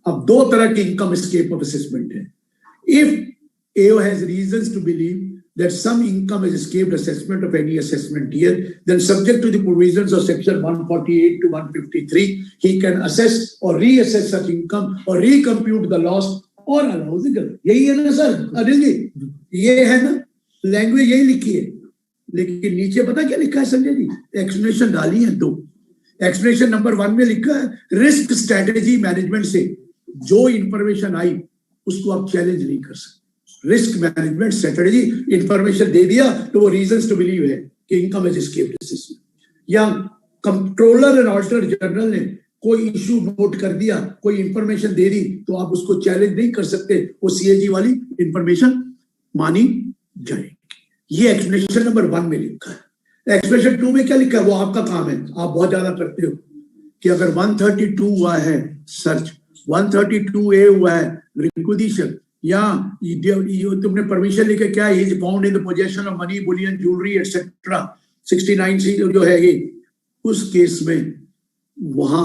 S19: अब 2 तरह की इनकम एस्केप ऑफ असेसमेंट है। If AO has reasons to believe that some income has escaped assessment of any assessment year, then subject to the provisions of section 148 to 153, he can assess or reassess such income or recompute the loss or allow the government। यही है ना sir Anil ji, ये है ना, language यही लिखी है। लेकिन नीचे पता क्या लिखा है संजय जी? एक्सप्लेनेशन डाली है 2। एक्सप्लेनेशन नंबर 1 में लिखा है रिस्क स्ट्रेटेजी मैनेजमेंट से जो इंफॉर्मेशन आई उसको आप चैलेंज नहीं कर सकते। रिस्क मैनेजमेंट स्ट्रेटेजी इंफॉर्मेशन दे दिया तो वो रीजंस टू बिलीव है कि इनकम हैज एस्केप्ड असेसमेंट, या कंट्रोलर एंड ऑडिटर जनरल ने कोई इशू नोट कर दिया, कोई इंफॉर्मेशन दे दी, तो आप उसको चैलेंज नहीं कर सकते, वो CAG वाली इंफॉर्मेशन मानी जाएगी। ये एक्सप्लेनेशन नंबर 1 में लिखा है। एक्सप्लेनेशन 2 में क्या लिखा है वो आपका काम है, आप बहुत ज्यादा करते हो कि अगर 132 हुआ है सर्च, 132A हुआ है रिक्विजिशन, या तुमने परमिशन लेके क्या is found in the possession of money, Boolean, jewellery etcetera, 69C जो है ये, उस केस में वहां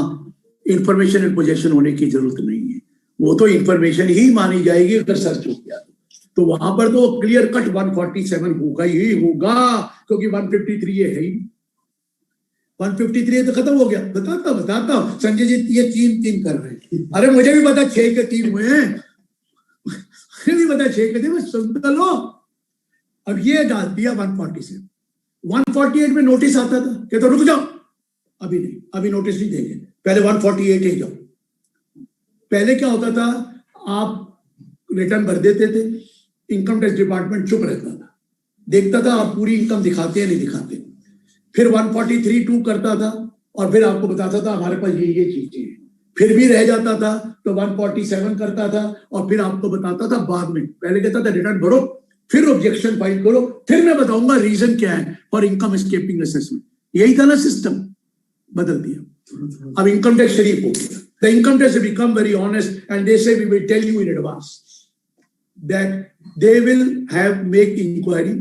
S19: इंफॉर्मेशन इन पोजेशन होने की जरूरत नहीं है, वो तो इंफॉर्मेशन ही मानी जाएगी अगर सर्च हो गया तो वहां पर तो क्लियर कट 147 होगा ही होगा, क्योंकि 153 है ही। 153 तो खत्म हो गया। बताता हूं संजय जी, ये 3 कर रहे हैं। अरे मुझे भी पता 6 के 3 हुए हैं, मुझे भी पता 6 के 3, सुन लो। अब ये डाल दिया 147। 148 में नोटिस आता था कि तो रुक जाओ, अभी नहीं, अभी नोटिस नहीं देंगे, पहले 148 ही जाओ। पहले क्या होता था, आप रिटर्न भर देते थे, इनकम टैक्स डिपार्टमेंट चुप रहता था, देखता था आप पूरी इनकम दिखाते हैं नहीं दिखाते, फिर 143(2) करता था और फिर आपको बताता था हमारे पास ये चीजें हैं, फिर भी रह जाता था तो 147 करता था और फिर आपको बताता था बाद में। पहले कहता था रिटर्न भरो, फिर ऑब्जेक्शन फाइल करो, फिर मैं बताऊंगा रीजन क्या है फॉर इनकम एस्केपिंग असेसमेंट। यही था ना सिस्टम, बदल दिया। अब इनकम टैक्स शरीफ हो गया। The income tax become very honest and they say we will tell you in advance that they will make inquiry,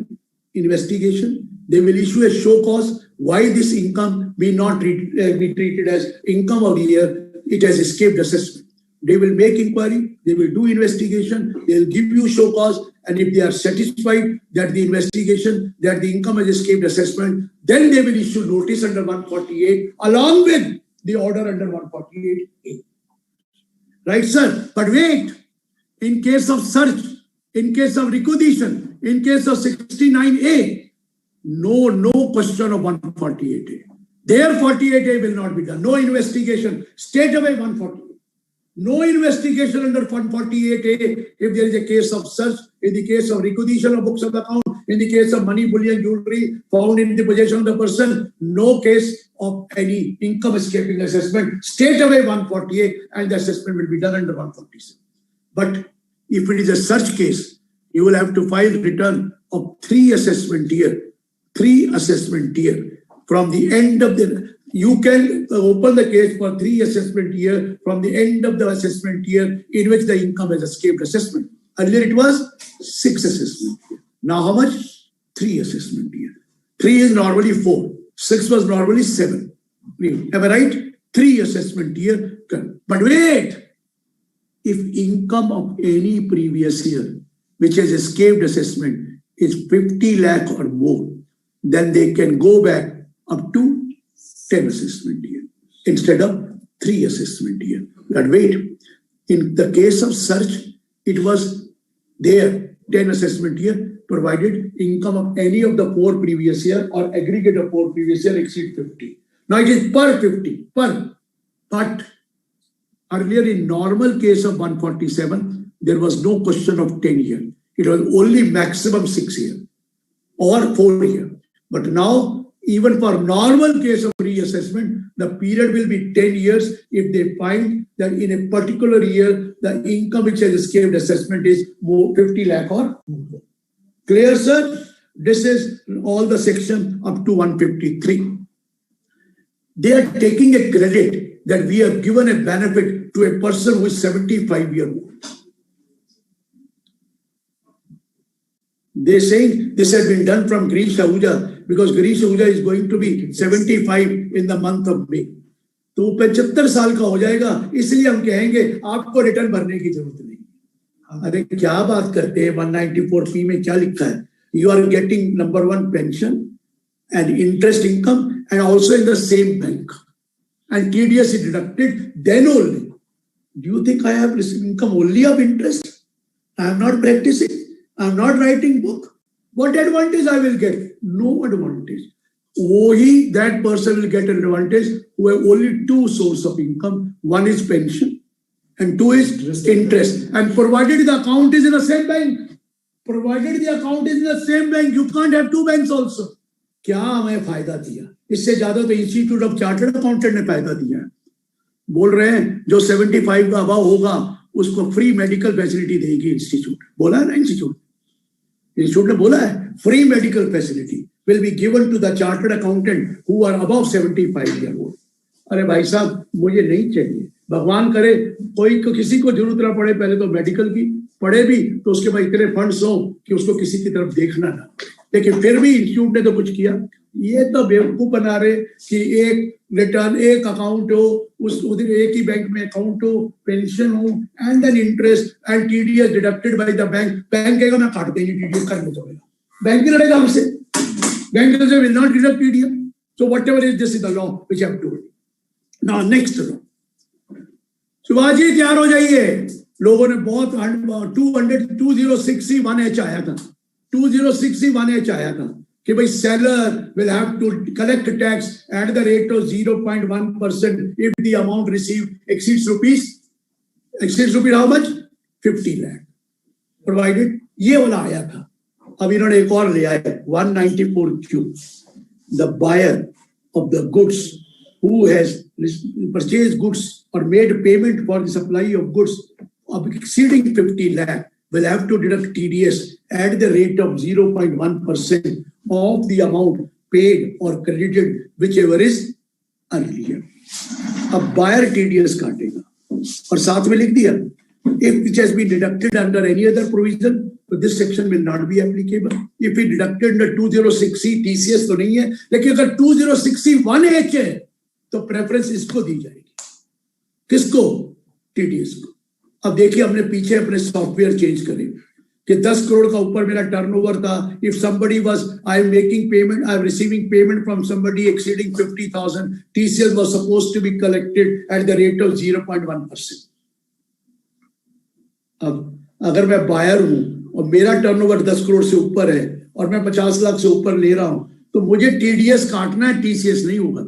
S19: investigation, they will issue a show cause why this income be not be treated as income of the year, it has escaped assessment. They will make inquiry, they will do investigation, they will give you show cause, and if they are satisfied that the investigation, that the income has escaped assessment, then they will issue notice under 148 along with the order under 148A. Right, sir? But wait, in case of search, in case of requisition, in case of 69A, no question of 148A. Their 48A will not be done. No investigation. Straight away 148. No investigation under 148A if there is a case of search, in the case of requisition of books of account, in the case of money, bullion, jewelry found in the possession of the person, no case of any income escaping assessment. Straight away 148 and the assessment will be done under 147. But if it is a search case, you will have to file return of 3 assessment year. 3 assessment year from the end of the, you can open the case for 3 assessment year from the end of the assessment year in which the income has escaped assessment. Earlier it was 6 assessment year. Now how much? 3 assessment year. 3 is normally 4. 6 was normally 7. Am I right? 3 assessment year. But wait, if income of any previous year which has escaped assessment is 50 lakh or more, then they can go back up to 10 assessment year instead of 3 assessment year. But wait, in the case of search, it was there 10 assessment year, provided income of any of the 4 previous year or aggregate of 4 previous year exceed 50. Now it is per 50, but earlier in normal case of 147, there was no question of 10 year. It was only maximum 6 year or 4 year. But now, even for normal case of reassessment, the period will be 10 years if they find that in a particular year, the income which has escaped assessment is more 50 lakh or more. Clear, sir? This is all the section up to 153. They are taking a credit that we have given a benefit to a person who is 75 years old. They saying this has been done from Girish Ahuja because Girish Ahuja is going to be 75 in the month of May. तो 75 साल का हो जाएगा, इसलिए हम कहेंगे आपको return भरने की जरूरत नहीं। अरे क्या बात करते हैं, 194P में क्या लिखा है? You are getting number 1 pension and interest income and also in the same bank. And TDS is deducted then only. Do you think I have received income only of interest? I am not practicing. I am not writing book. What advantage I will get? No advantage. Only that person will get an advantage who have only 2 sources of income. 1 is pension and 2 is interest. And provided the account is in the same bank. Provided the account is in the same bank, you can't have 2 banks also. क्या हमें फायदा दिया? इससे ज्यादा तो institute of chartered accountant ने फायदा दिया है। बोल रहे हैं जो 75 का अभाव होगा उसको फ्री मेडिकल फैसिलिटी देगी इंस्टीट्यूट। बोला है ना इंस्टीट्यूट ने बोला है free medical facility will be given to the chartered accountant who are above 75 year old. अरे भाई साहब मुझे नहीं चाहिए, भगवान करे कोई को किसी को जरूरत ना पड़े, पहले तो मेडिकल की पड़े भी तो उसके बाद इतने फंड्स हो कि उसको किसी की तरफ देखना ना। लेकिन फिर भी इंस्टीट्यूट ने तो कुछ किया। ये तो बेवकूफ बना रहे कि एक रिटर्न एक अकाउंट हो, उस उधर एक ही बैंक में अकाउंट हो, पेंशन हो and then interest and TDS deducted by the bank. Bank कहेगा मैं काट देंगे टीडीएस, कर लो। बैंक नहीं लड़ेगा हमसे, bank will not deduct TDS. So whatever is this is the law which I have to do. Now next law, Shivaji तैयार हो जाइए। लोगों ने बहुत 2061H आया था, 2061H आया था कि भाई seller will have to collect tax at the rate of 0.1% if the amount received exceeds rupees how much? 50 lakh. Provided ये वाला आया था। अब इन्होंने एक और ले आया 194Q. The buyer of the goods who has purchased goods or made payment for the supply of goods of exceeding 50 lakh will have to deduct TDS at the rate of 0.1% of the amount paid or credited, whichever is earlier. अब buyer TDS काटेगा और साथ में लिख दिया if which has been deducted under any other provision, so this section will not be applicable. If it deducted under 206C TCS तो नहीं है, लेकिन अगर 206C1H है तो प्रेफरेंस इसको दी जाएगी। किसको? TDS को। अब देखिए हमने पीछे अपने सॉफ्टवेयर चेंज करे कि 10 करोड़ का ऊपर मेरा टर्नओवर था। If somebody was I am making payment, I am receiving payment from somebody exceeding 50,000, TCS was supposed to be collected at the rate of 0.1%. अब अगर मैं बायर हूं और मेरा टर्नओवर 10 करोड़ से ऊपर है और मैं 50 लाख से ऊपर ले रहा हूं तो मुझे टीडीएस काटना है, टीसीएस नहीं होगा।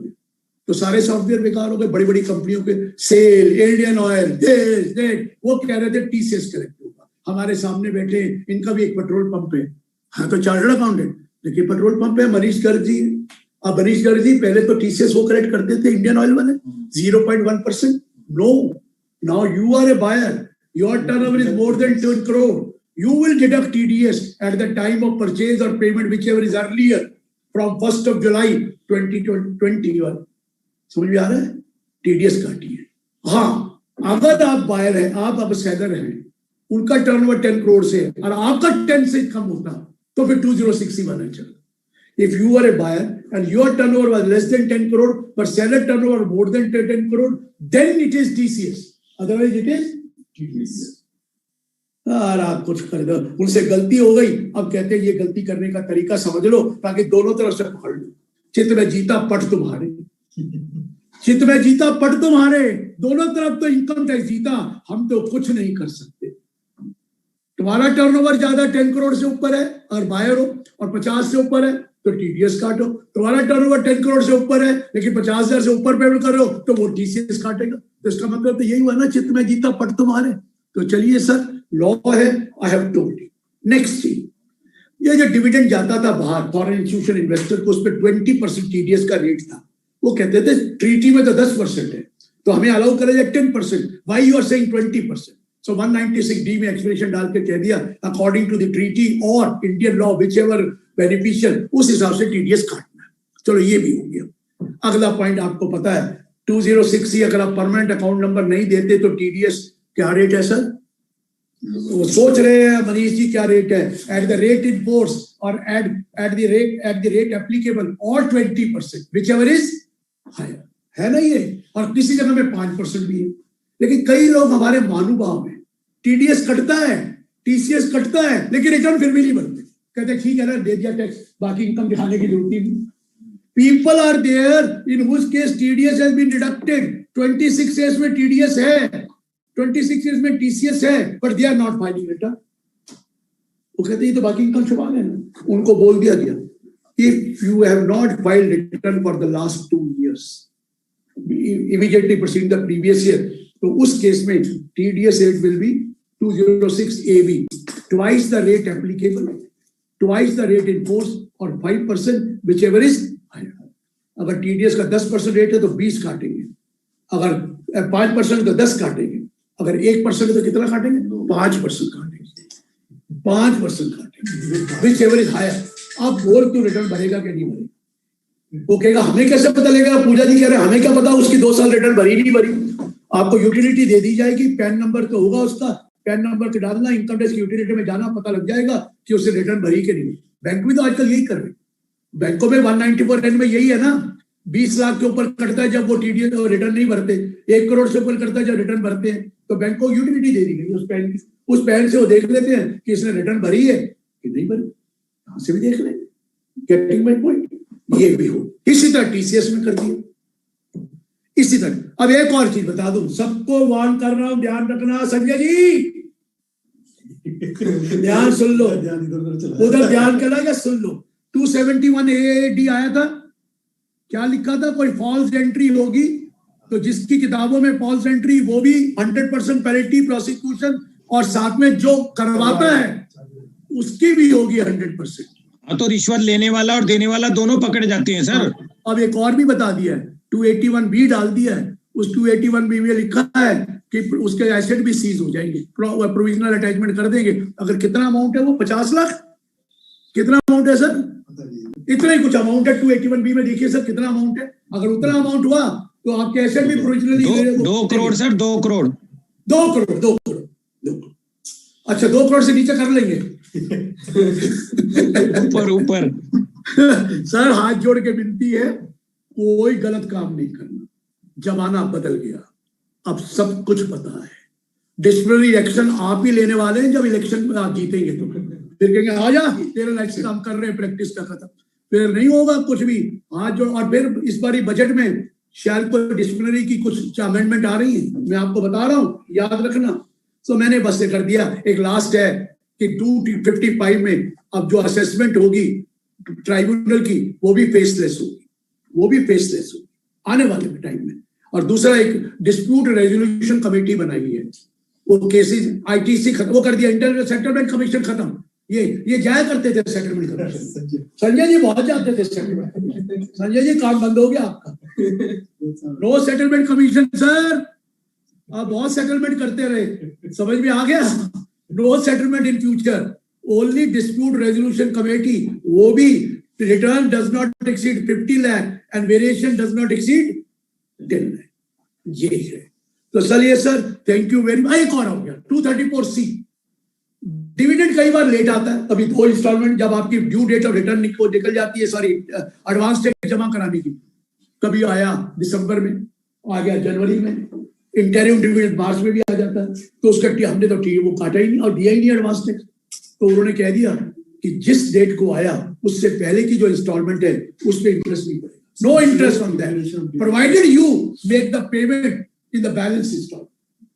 S19: तो सारे सॉफ्टवेयर बेकार हो गए। बड़ी बड़ी कंपनियों के सेल, इंडियन ऑयल, वो कह रहे थे टीसीएस कलेक्ट होगा। हमारे सामने बैठे इनका भी एक पेट्रोल पंप है, हाँ तो चार्टर्ड अकाउंटेंट, लेकिन पेट्रोल पंप है मनीष गर्ग जी। अब मनीष गर्ग जी पहले तो टीसीएस वो कलेक्ट करते थे इंडियन ऑयल वाले 0.1%। No, now you are a buyer, your turnover is more than 10 crore, you will deduct TDS at the time of purchase or payment whichever is earlier from 1st of July 2021। समझ में आ रहा है? TDS काटिए। हाँ, अगर आप buyer हैं, आप अब सेलर हैं, उनका टर्नओवर 10 करोड़ से है और आपका 10 से कम होता तो फिर 2061 चल। If you are a buyer and your turnover was less than 10 crore, but seller turnover more than 10 crore, then it is TCS. Otherwise it is TDS. आप कुछ कर दो, उनसे गलती हो गई, अब कहते हैं ये गलती करने का तरीका समझ लो ताकि दोनों तरफ से पकड़ लो। चित्त में जीता पट तुम्हारे, चित्त में जीता पट तुम्हारे, दोनों तरफ तो इनकम टैक्स जीता, हम तो कुछ नहीं कर सकते। तुम्हारा टर्नओवर ज्यादा 10 करोड़ से ऊपर है और बायर हो और 50 से ऊपर है तो टीडीएस काटो। तुम्हारा टर्नओवर 10 करोड़ से ऊपर है लेकिन 50,000 से ऊपर पेमेंट कर रहे हो तो वो टीसीएस काटेगा। तो इसका मतलब तो यही हुआ ना, चित्त में जीता पट तुम्हारे। तो चलिए सर, लॉ है, I have told you. Next चीज, ये जो डिविडेंड जाता था बाहर फॉरेन इंस्टीट्यूशन इन्वेस्टर को, उस पर 20% टीडीएस का रेट था। वो कहते थे ट्रीटी में तो 10% है तो हमें अलाउ करें 10%, why you are saying 20%? So 196D में एक्सप्रेशन डाल के कह दिया अकॉर्डिंग टू द ट्रीटी और Indian law whichever beneficial, उस हिसाब से टीडीएस काटना है। चलो ये भी हो गया। अगला पॉइंट आपको पता है 206C, अगर आप परमानेंट अकाउंट नंबर नहीं देते तो टीडीएस क्या रेट है सर? वो सोच रहे हैं मनीष जी क्या रेट है? At the rate in force और एट द रेट एप्लीकेबल और 20% विच एवर इज हायर, है ना ये? और किसी जगह में 5% भी है। लेकिन कई लोग हमारे महानुभाव हैं, टीडीएस कटता है, टीसीएस कटता है, लेकिन रिटर्न फिर भी नहीं भरते। कहते ठीक है ना, दे दिया टैक्स, बाकी इनकम दिखाने की जरूरत ही नहीं। People are there in whose case TDS has been deducted, 26 years में टीडीएस है, 26 years में टीसीएस है, but they are not filing return. वो कहते हैं तो बाकी इनकम छुपा लेना। उनको बोल दिया गया if you have not filed return for the last 2 years immediately preceding the previous year, तो उस केस में TDS rate will be 206AB, twice the rate applicable, twice the rate in force और 5% whichever is higher। अगर TDS का 10% rate है तो 20 काटेंगे, अगर 5% तो 10 काटेंगे, अगर 1% तो कितना काटेंगे? 5% काटेंगे, 5% काटेंगे whichever is higher। अब बोल तू रिटर्न भरेगा कि नहीं भरेगा? वो कहेगा हमें कैसे पता लगेगा? पूजा जी कह रहे हैं हमें क्या पता, उसकी 2 साल रिटर्न भरी नहीं भरी। आपको यूटिलिटी दे दी जाएगी, पैन नंबर तो होगा उसका, पैन नंबर के डालना, इनकम टैक्स की यूटिलिटी में जाना, पता लग जाएगा कि उसने रिटर्न भरी कि नहीं। बैंक में तो आजकल यही कर रहे हैं, बैंकों में 194N में यही है ना, 20 लाख के ऊपर कटता है जब वो टीडीएस रिटर्न नहीं भरते, 1 करोड़ से ऊपर कटता है जब रिटर्न भरते हैं, तो बैंक को यूटिलिटी दे दी गई उस पैन की। उस पैन से वो देख लेते हैं कि इसने रिटर्न भरी है कि नहीं भरी, कहां से भी देख लेंगे। Getting my point? ये भी हो। इसी तरह टीसीएस में कर दिया, इसी तरह। अब एक और चीज बता दूं, सबको वार्न कर रहा हूं, ध्यान रखना। संजय जी ध्यान सुन लो, उधर ध्यान करना क्या सुन लो। 271AD आया था, क्या लिखा था? कोई फॉल्स एंट्री होगी तो जिसकी किताबों में फॉल्स एंट्री वो भी 100% पेनल्टी प्रोसिक्यूशन, और साथ में जो करवाता है उसकी भी होगी 100%।
S2: तो रिश्वत लेने वाला और देने वाला दोनों पकड़ जाते हैं सर।
S19: अब एक और भी बता दिया है, 281B डाल दिया है। उस 281B में लिखा है कि उसके एसेट भी सीज हो जाएंगे, प्रोविजनल अटैचमेंट कर देंगे। अगर कितना अमाउंट है वो 50 लाख, कितना अमाउंट है सर? इतना ही कुछ अमाउंट है 281B में। देखिए सर कितना अमाउंट है, अगर उतना अमाउंट हुआ तो आपके एसेट भी प्रोविजनली
S2: 2 करोड़ सर, 2 करोड़।
S19: अच्छा 2 करोड़ से नीचे कर लेंगे
S2: ऊपर
S19: सर हाथ जोड़ के विनती है, कोई गलत काम नहीं करना। जमाना बदल गया, अब सब कुछ पता है। डिसिप्लिनरी एक्शन आप ही लेने वाले हैं जब इलेक्शन में आप जीतेंगे तो। फिर कहेंगे आ जा तेरा इलेक्शन हम कर रहे हैं, प्रैक्टिस का खत्म। फिर नहीं होगा कुछ भी, हाथ जोड़। और फिर इस बारी बजट में शायद कोई डिसिप्लिनरी की कुछ अमेंडमेंट आ रही है, मैं आपको बता रहा हूँ, याद रखना। तो मैंने बस ये कर दिया। एक लास्ट है कि 255 में अब जो असेसमेंट होगी ट्राइब्यूनल की वो भी फेसलेस होगी, वो भी फेसलेस होगी आने वाले टाइम में। और दूसरा एक डिस्प्यूट रेजोल्यूशन कमेटी बनाई है, वो केसेस आईटीसी वो कर दिया, इंटर सेटलमेंट कमीशन खत्म। ये जाया करते थे सेटलमेंट कमीशन, संजय जी बहुत जाते थे सेटलमेंट कमीशन। संजय जी काम बंद हो गया आपका, नो सेटलमेंट कमीशन सर। आप बहुत सेटलमेंट करते रहे, समझ में आ गया? No settlement in future, only dispute resolution committee, वो भी return does not exceed 50 lakh and variation does not exceed 10 lakh. ये है। तो चलिए sir, thank you very much. एक और हो गया 234C, डिविडेंड कई बार लेट आता है। अभी 2 इंस्टॉलमेंट जब आपकी ड्यू डेट ऑफ रिटर्न निकल जाती है, सॉरी एडवांस चेक जमा कराने की, कभी आया दिसंबर में, आ गया जनवरी में, इंटरिम डिविडेंड मार्च में भी आ जाता है, तो उसका हमने तो वो काटा ही नहीं और दिया ही नहीं एडवांस टैक्स। तो उन्होंने कह दिया कि जिस डेट को आया उससे पहले की जो इंस्टॉलमेंट है उस पर इंटरेस्ट नहीं पड़ेगा, no interest on that provided you make the payment in the balance instalment,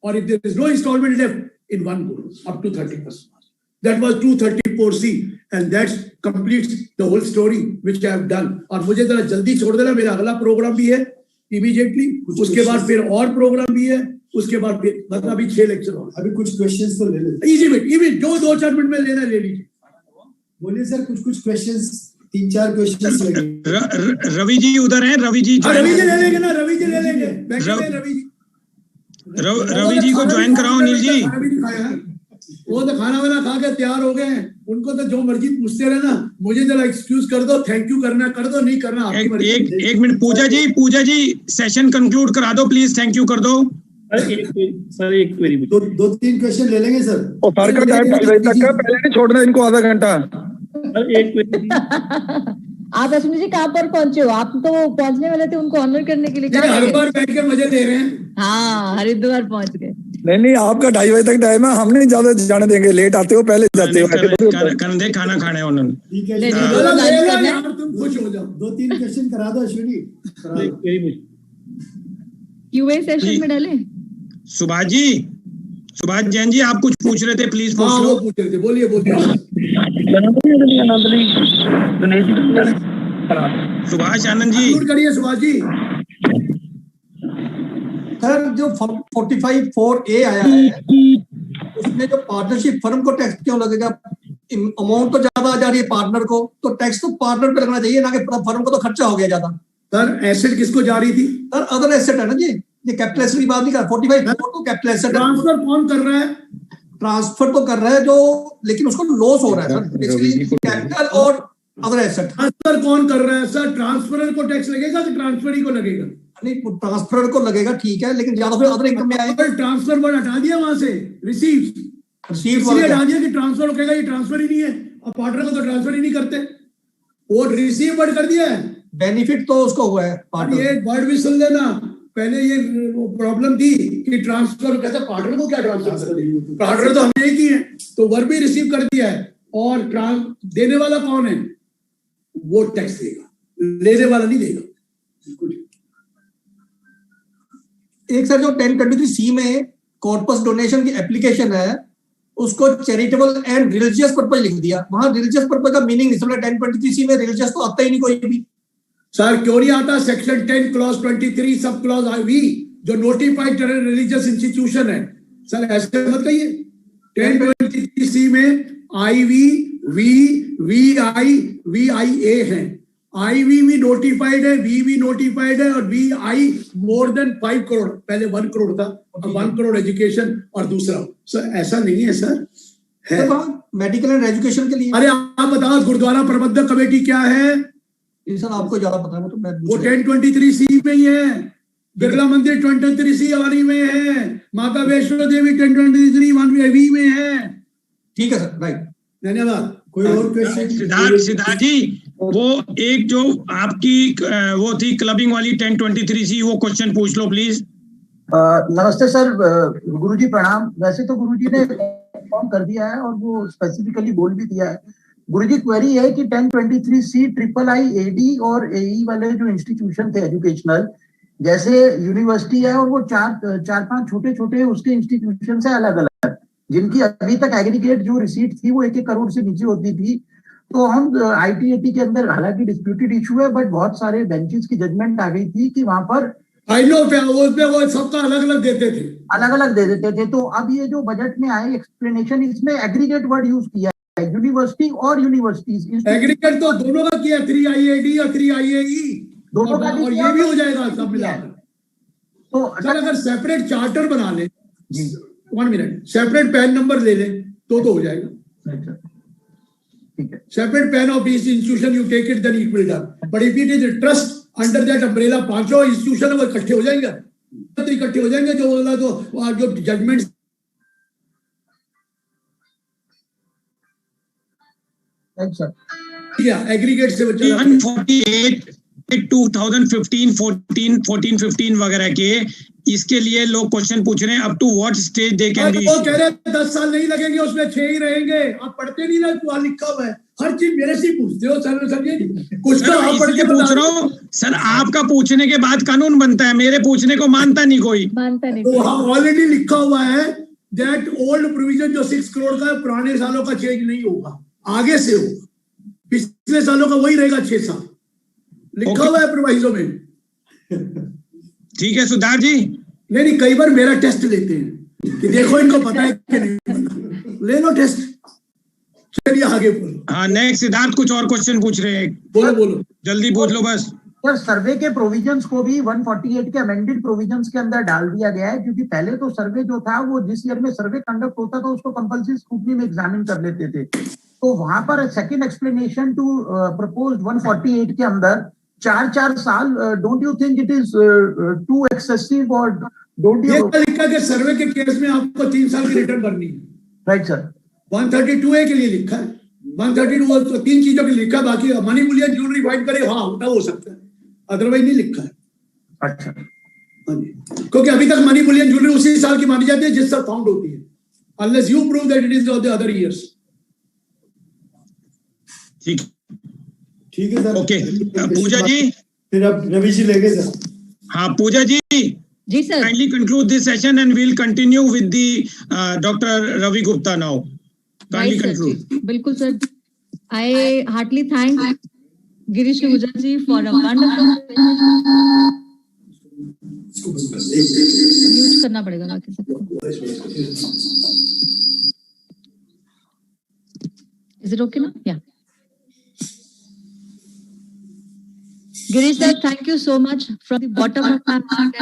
S19: और if there is no instalment left in one go up to 31st March. That was 234C and that completes the whole story which I have done. और मुझे जरा जल्दी छोड़ देना, मेरा अगला programme भी है इमीडिएटली, उसके बाद फिर और प्रोग्राम भी है, उसके बाद फिर मतलब अभी 6 लेक्चर और अभी कुछ क्वेश्चंस तो ले लेते इजी जो 2-4 मिनट में लेना ले लीजिए। बोलिए सर, कुछ क्वेश्चंस 3-4 क्वेश्चंस लेंगे।
S2: रवि जी उधर हैं, रवि जी
S19: ले लेंगे ना, रवि जी ले लेंगे,
S2: रवि जी को ज्वाइन कराओ अनिल जी।
S19: वो तो खाना वाना खा के तैयार हो गए हैं, उनको तो जो मर्जी पूछते रहना, मुझे जरा एक्सक्यूज कर दो, थैंक यू करना कर दो, नहीं करना आपकी मर्जी।
S2: एक मिनट पूजा जी सेशन कंक्लूड करा दो प्लीज, थैंक यू कर दो।
S14: सर एक क्वेरी,
S19: 2-3 क्वेश्चन ले लेंगे सर।
S20: और सर का टाइम 2:30 तक का, पहले नहीं छोड़ना इनको आधा घंटा।
S14: सर एक क्वेरी
S3: आप अश्विनी जी कहाँ पर पहुंचे हो? आप तो पहुंचने वाले थे उनको ऑनर करने के लिए,
S19: हरिद्वार बैठ के मजे ले रहे हैं।
S3: हाँ, हरिद्वार पहुंच गए।
S20: नहीं आपका 2:30 तक टाइम है, हम नहीं ज्यादा जाने देंगे, लेट आते हो पहले जाते हो।
S2: कंधे खाना खाना है उन्होंने।
S19: तुम खुश हो जाओ, 2-3 क्वेश्चन करा दो अश्विनी।
S3: क्यूए सेशन में डाले।
S2: सुभाष जैन जी आप कुछ पूछ रहे थे, प्लीज पूछ लो।
S19: पूछ रहे थे, बोलिए।
S2: सुभाष आनंद जी
S19: करिए। सुभाष जी सर, जो 45(4)A आया है उसमें जो पार्टनरशिप फर्म को टैक्स क्यों लगेगा? अमाउंट तो ज्यादा आ जा रही है पार्टनर को, तो टैक्स तो पार्टनर पे लगना चाहिए ना कि फर्म को तो खर्चा हो गया ज्यादा। सर एसेट किसको जा रही थी? सर अदर एसेट है ना जी, ये कैपिटल एसेट की बात नहीं कर, 45(4) तो कैपिटल एसेट। ट्रांसफर कौन कर रहा है? ट्रांसफर तो कर रहा है जो, लेकिन उसको लॉस हो रहा है सर, बेसिकली कैपिटल और अदर एसेट। ट्रांसफर कौन कर रहा है सर? ट्रांसफरर को टैक्स लगेगा कि ट्रांसफरी को लगेगा? नहीं, ट्रांसफर को लगेगा, ठीक है, लेकिन ज्यादा फिर अदर इनकम में आएगा। ट्रांसफर वर्ड हटा दिया वहां से, रिसीव इसलिए हटा दिया कि ट्रांसफर होगा, ये ट्रांसफर ही नहीं है, और पार्टनर को तो ट्रांसफर ही नहीं करते, वो रिसीव वर्ड कर दिया है। बेनिफिट तो उसको हुआ है पार्टनर। ये वर्ड भी सुन लेना, पहले ये प्रॉब्लम थी कि ट्रांसफर कैसे, पार्टनर को क्या ट्रांसफर करेंगे, पार्टनर तो हमने ही है, तो वर्ड भी रिसीव कर दिया है, और देने वाला कौन है? वो टैक्स देगा, लेने वाला नहीं देगा। एक सर जो 1023C में कॉर्पस डोनेशन की एप्लीकेशन है, उसको चैरिटेबल एंड रिलीजियस पर्पज लिख दिया, वहां रिलीजियस पर्पज का मीनिंग नहीं समझा। 1023C में रिलीजियस तो आता ही नहीं कोई भी। सर क्यों नहीं आता? Section 10 clause 23 sub clause IV जो नोटिफाइड रिलीजियस इंस्टीट्यूशन है, सर ऐसे मत कहिए। 1023C में IV, VI, VIA है, IV भी नोटिफाइड है, V भी नोटिफाइड है, और VI मोर देन 5 करोड़, पहले 1 करोड़ था, अब 1 करोड़ एजुकेशन और दूसरा। सर ऐसा नहीं है सर, है मेडिकल एंड एजुकेशन के लिए। अरे आप बताओ गुरुद्वारा प्रबंधक कमेटी क्या है? ये सर आपको ज्यादा पता है, वो 1023C में ही है, बिरला मंदिर 23C वाली में है, माता वैष्णो देवी 1023 1V में है। ठीक है सर, राइट, धन्यवाद। कोई और क्वेश्चन?
S2: सिद्धार्थ जी, वो एक जो आपकी वो थी क्लबिंग वाली 1023C, वो क्वेश्चन पूछ लो प्लीज।
S21: नमस्ते सर, गुरुजी प्रणाम। वैसे तो गुरुजी ने इन्फॉर्म कर दिया है और वो स्पेसिफिकली बोल भी दिया है। गुरुजी क्वेरी है कि 1023C III और AE वाले जो इंस्टीट्यूशन थे एजुकेशनल, जैसे यूनिवर्सिटी है और वो 4-5 छोटे छोटे उसके इंस्टीट्यूशन है अलग अलग, जिनकी अभी तक एग्रीगेट जो रिसीट थी वो 1-1 करोड़ से नीचे होती थी। तो हम ITAT के अंदर, हालांकि डिस्प्यूटेड इशू है, बट बहुत सारे बेंचेस की जजमेंट आ गई थी कि वहां पर
S19: वो सबका अलग अलग देते थे,
S21: अलग अलग दे देते थे। तो अब ये जो बजट में आए एक्सप्लेनेशन, इसमें एग्रीगेट वर्ड यूज किया है, यूनिवर्सिटी और यूनिवर्सिटीज।
S19: एग्रीगेट तो दोनों का किया, 3IAD और 3IAE
S21: दोनों का,
S19: और ये भी हो जाएगा सब मिलाकर। तो अगर सेपरेट चार्टर बना ले, 1 मिनट, सेपरेट पैन नंबर ले ले तो हो जाएगा। Separate PAN of each institution you take it, then it will done. But if it is a trust under that umbrella, 5 institution वो इकट्ठे हो जाएंगे, तो इकट्ठे हो जाएंगे, जो बोला तो जो जजमेंट। क्या एग्रीगेट से बच्चा
S2: 148 2015, 14, 15 वगैरह के, इसके लिए लोग क्वेश्चन पूछ रहे हैं up to what stage they can be.
S19: वो कह रहे हैं 10 साल नहीं लगेंगे, उसमें 6 ही रहेंगे। आप पढ़ते नहीं ना, वहां लिखा हुआ है, हर चीज मेरे से पूछते हो सर। कुछ तो आप पढ़ के
S2: पूछ रहा हूँ सर, आपका पूछने के बाद कानून बनता है, मेरे पूछने को मानता नहीं कोई।
S19: तो वहां ऑलरेडी लिखा हुआ है दैट ओल्ड प्रोविजन जो 6 करोड़ का है, पुराने सालों का चेंज नहीं होगा, आगे से होगा, पिछले सालों का वही रहेगा 6 साल, लिखा हुआ है प्रोविजन में।
S2: ठीक है सुधार जी।
S19: नहीं, कई बार मेरा टेस्ट लेते हैं कि देखो इनको पता है कि नहीं पता। ले लो टेस्ट। चलिए आगे बोलो।
S2: हाँ, नेक्स्ट सिद्धार्थ कुछ और क्वेश्चन पूछ रहे हैं।
S19: बोलो
S2: जल्दी पूछ लो बस।
S21: सर, सर्वे के प्रोविजंस को भी 148 के अमेंडेड प्रोविजंस के अंदर डाल दिया गया है, क्योंकि पहले तो सर्वे जो था वो जिस ईयर में सर्वे कंडक्ट होता था उसको कंपल्सरी स्क्रूटनी में एग्जामिन कर लेते थे। तो वहां पर सेकंड एक्सप्लेनेशन टू प्रपोज्ड 148 के अंदर 4 साल, don't you think it is too excessive? और डोंट यू
S19: लिखा कि सर्वे के केस में आपको 3 साल की रिटर्न भरनी है?
S21: राइट सर,
S19: 132A के लिए लिखा है, 132 तो 3 चीजों के लिए लिखा है, बाकी मनी बुलियन ज्वेलरी फाइंड करे, हाँ होता हो सकता है, अदरवाइज नहीं लिखा है।
S21: अच्छा,
S19: क्योंकि अभी तक मनी बुलियन ज्वेलरी उसी साल की मानी जाती है जिस साल फाउंड होती है, unless you prove that it is of the other years. ठीक है सर।
S2: ओके, पूजा जी।
S19: फिर अब रवि जी लेंगे सर।
S2: हाँ पूजा जी।
S3: जी sir.
S2: Kindly conclude this session and we will continue with the doctor Ravi Gupta now. Kindly conclude.
S3: बिल्कुल sir. I heartily thank Girish Gujar ji for a wonderful. Mute करना पड़ेगा बाकी सबको। इज इट ओके ना? या Girish sir, thank you so much from the bottom of my heart.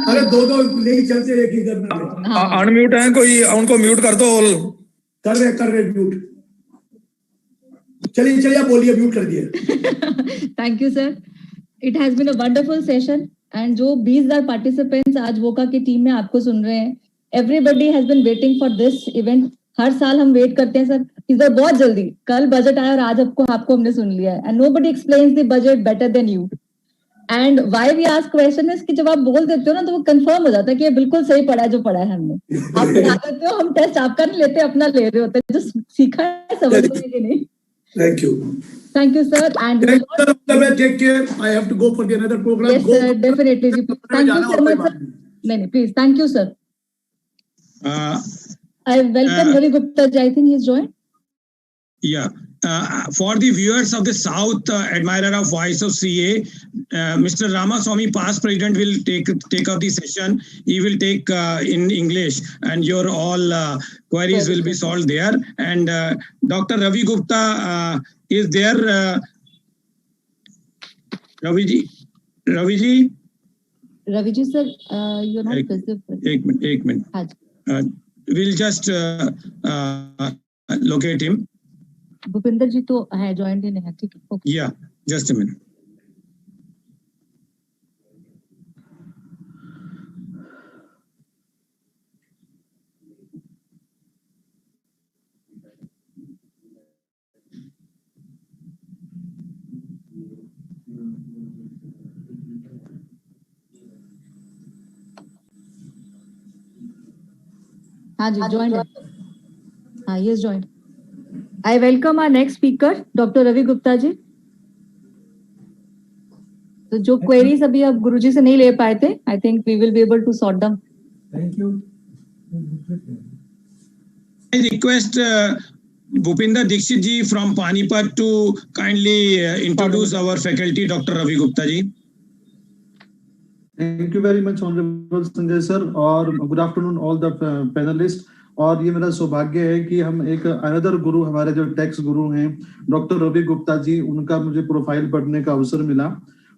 S19: अरे दो नहीं चलते एक ही करना।
S20: अनम्यूट है कोई, उनको म्यूट कर दो।
S19: कर रहे म्यूट। चलिए आप बोलिए, म्यूट कर दिए।
S3: Thank you sir. It has been a wonderful session and जो 20,000 participants आज वोका की टीम में आपको सुन रहे हैं, everybody has been waiting for this event. हर साल हम वेट करते हैं सर, इस बार बहुत जल्दी, कल बजट आया और आज आपको हमने सुन लिया है। And nobody explains the budget better than you. And why we ask question is कि जब आप बोल देते हो ना तो वो कंफर्म हो जाता है कि ये बिल्कुल सही पढ़ा है जो पढ़ा है हमने। आप बता देते हो, हम टेस्ट आपका नहीं लेते, अपना ले रहे होते हैं, जो सीखा है समझते हैं कि नहीं।
S19: Thank
S3: you sir and
S19: take care. I have to go for the another program.
S3: Yes sir, definitely जी। Thank you so much sir। नहीं please, thank you sir। I welcome Ravi Gupta ji. I think he's joined.
S2: Yeah. For the viewers of the South, admirer of Voice of CA, Mr. Ramaswamy, past president, will take up the session. He will take in English, and your all queries will be solved there. And Dr. Ravi Gupta is there. Ravi ji,
S3: sir, you're not visible.
S2: एक minute. We'll just locate him.
S3: Bhupinder ji तो है, joint ही नहीं है, ठीक है।
S2: Yeah, just a minute.
S3: हाँ जी, joined है। हाँ, yes joined। I welcome our next speaker, Dr. Ravi Gupta जी। तो जो queries अभी आप गुरुजी से नहीं ले पाए थे, I think we will be able to sort them.
S19: Thank you.
S2: I request Bhupinder Dixit ji from Panipat to kindly introduce our faculty, Dr. Ravi Gupta ji.
S9: Thank you very much, Honorable Sanjay sir, और good afternoon all the panelists। और ये मेरा सौभाग्य है कि हम एक another गुरु, हमारे जो टैक्स गुरु हैं डॉक्टर रवि गुप्ता जी, उनका मुझे प्रोफाइल पढ़ने का अवसर मिला।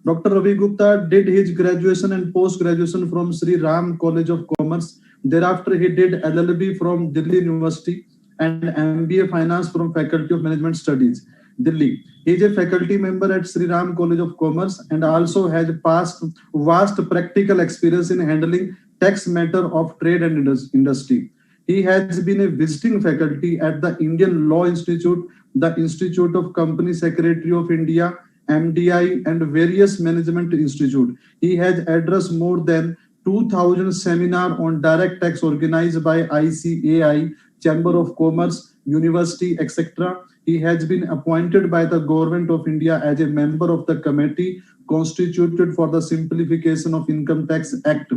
S9: Doctor Ravi Gupta did his graduation and post graduation from Shri Ram college of commerce. Thereafter he did LLB from Delhi University and MBA Finance from Faculty of Management Studies, Delhi. He is a faculty member at Sri Ram College of Commerce and also has vast practical experience in handling tax matter of trade and industry. He has been a visiting faculty at the Indian Law Institute, the Institute of Company Secretary of India, MDI, and various management institute. He has addressed more than 2,000 seminars on direct tax organized by ICAI, Chamber of Commerce, University, etc. He has been appointed by the Government of India as a member of the committee constituted for the Simplification of Income Tax Act.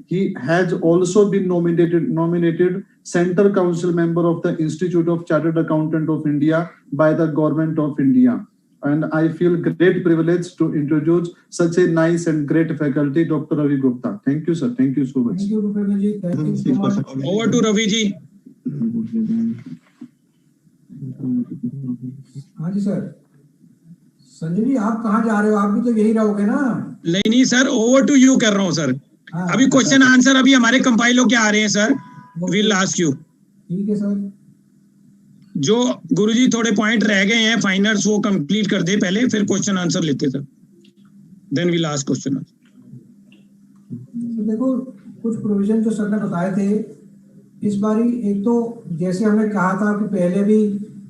S9: He has also been nominated Central Council member of the Institute of Chartered Accountant of India by the Government of India. And I feel great privilege to introduce such a nice and great faculty, Dr. Ravi Gupta. Thank you, sir. Thank you so much.
S5: Thank you, Rupen ji. Thank you so much.
S2: Over to Ravi ji.
S4: हाँ जी sir. Sanjay जी आप कहाँ जा रहे हो? आप भी तो यही रहोगे ना?
S2: नहीं सर, ओवर टू यू कर रहा हूँ सर. अभी क्वेश्चन आंसर अभी हमारे कंपाइल होके आ रहे हैं सर. Will ask you.
S4: ठीक है सर.
S2: जो गुरुजी थोड़े पॉइंट रह गए हैं फाइनल्स वो कंप्लीट कर दे पहले, फिर क्वेश्चन आंसर लेते sir. Then will ask question.
S4: देखो कुछ प्रोविजन जो सर ने बताए थे इस बारी, एक तो जैसे हमने कहा था कि पहले भी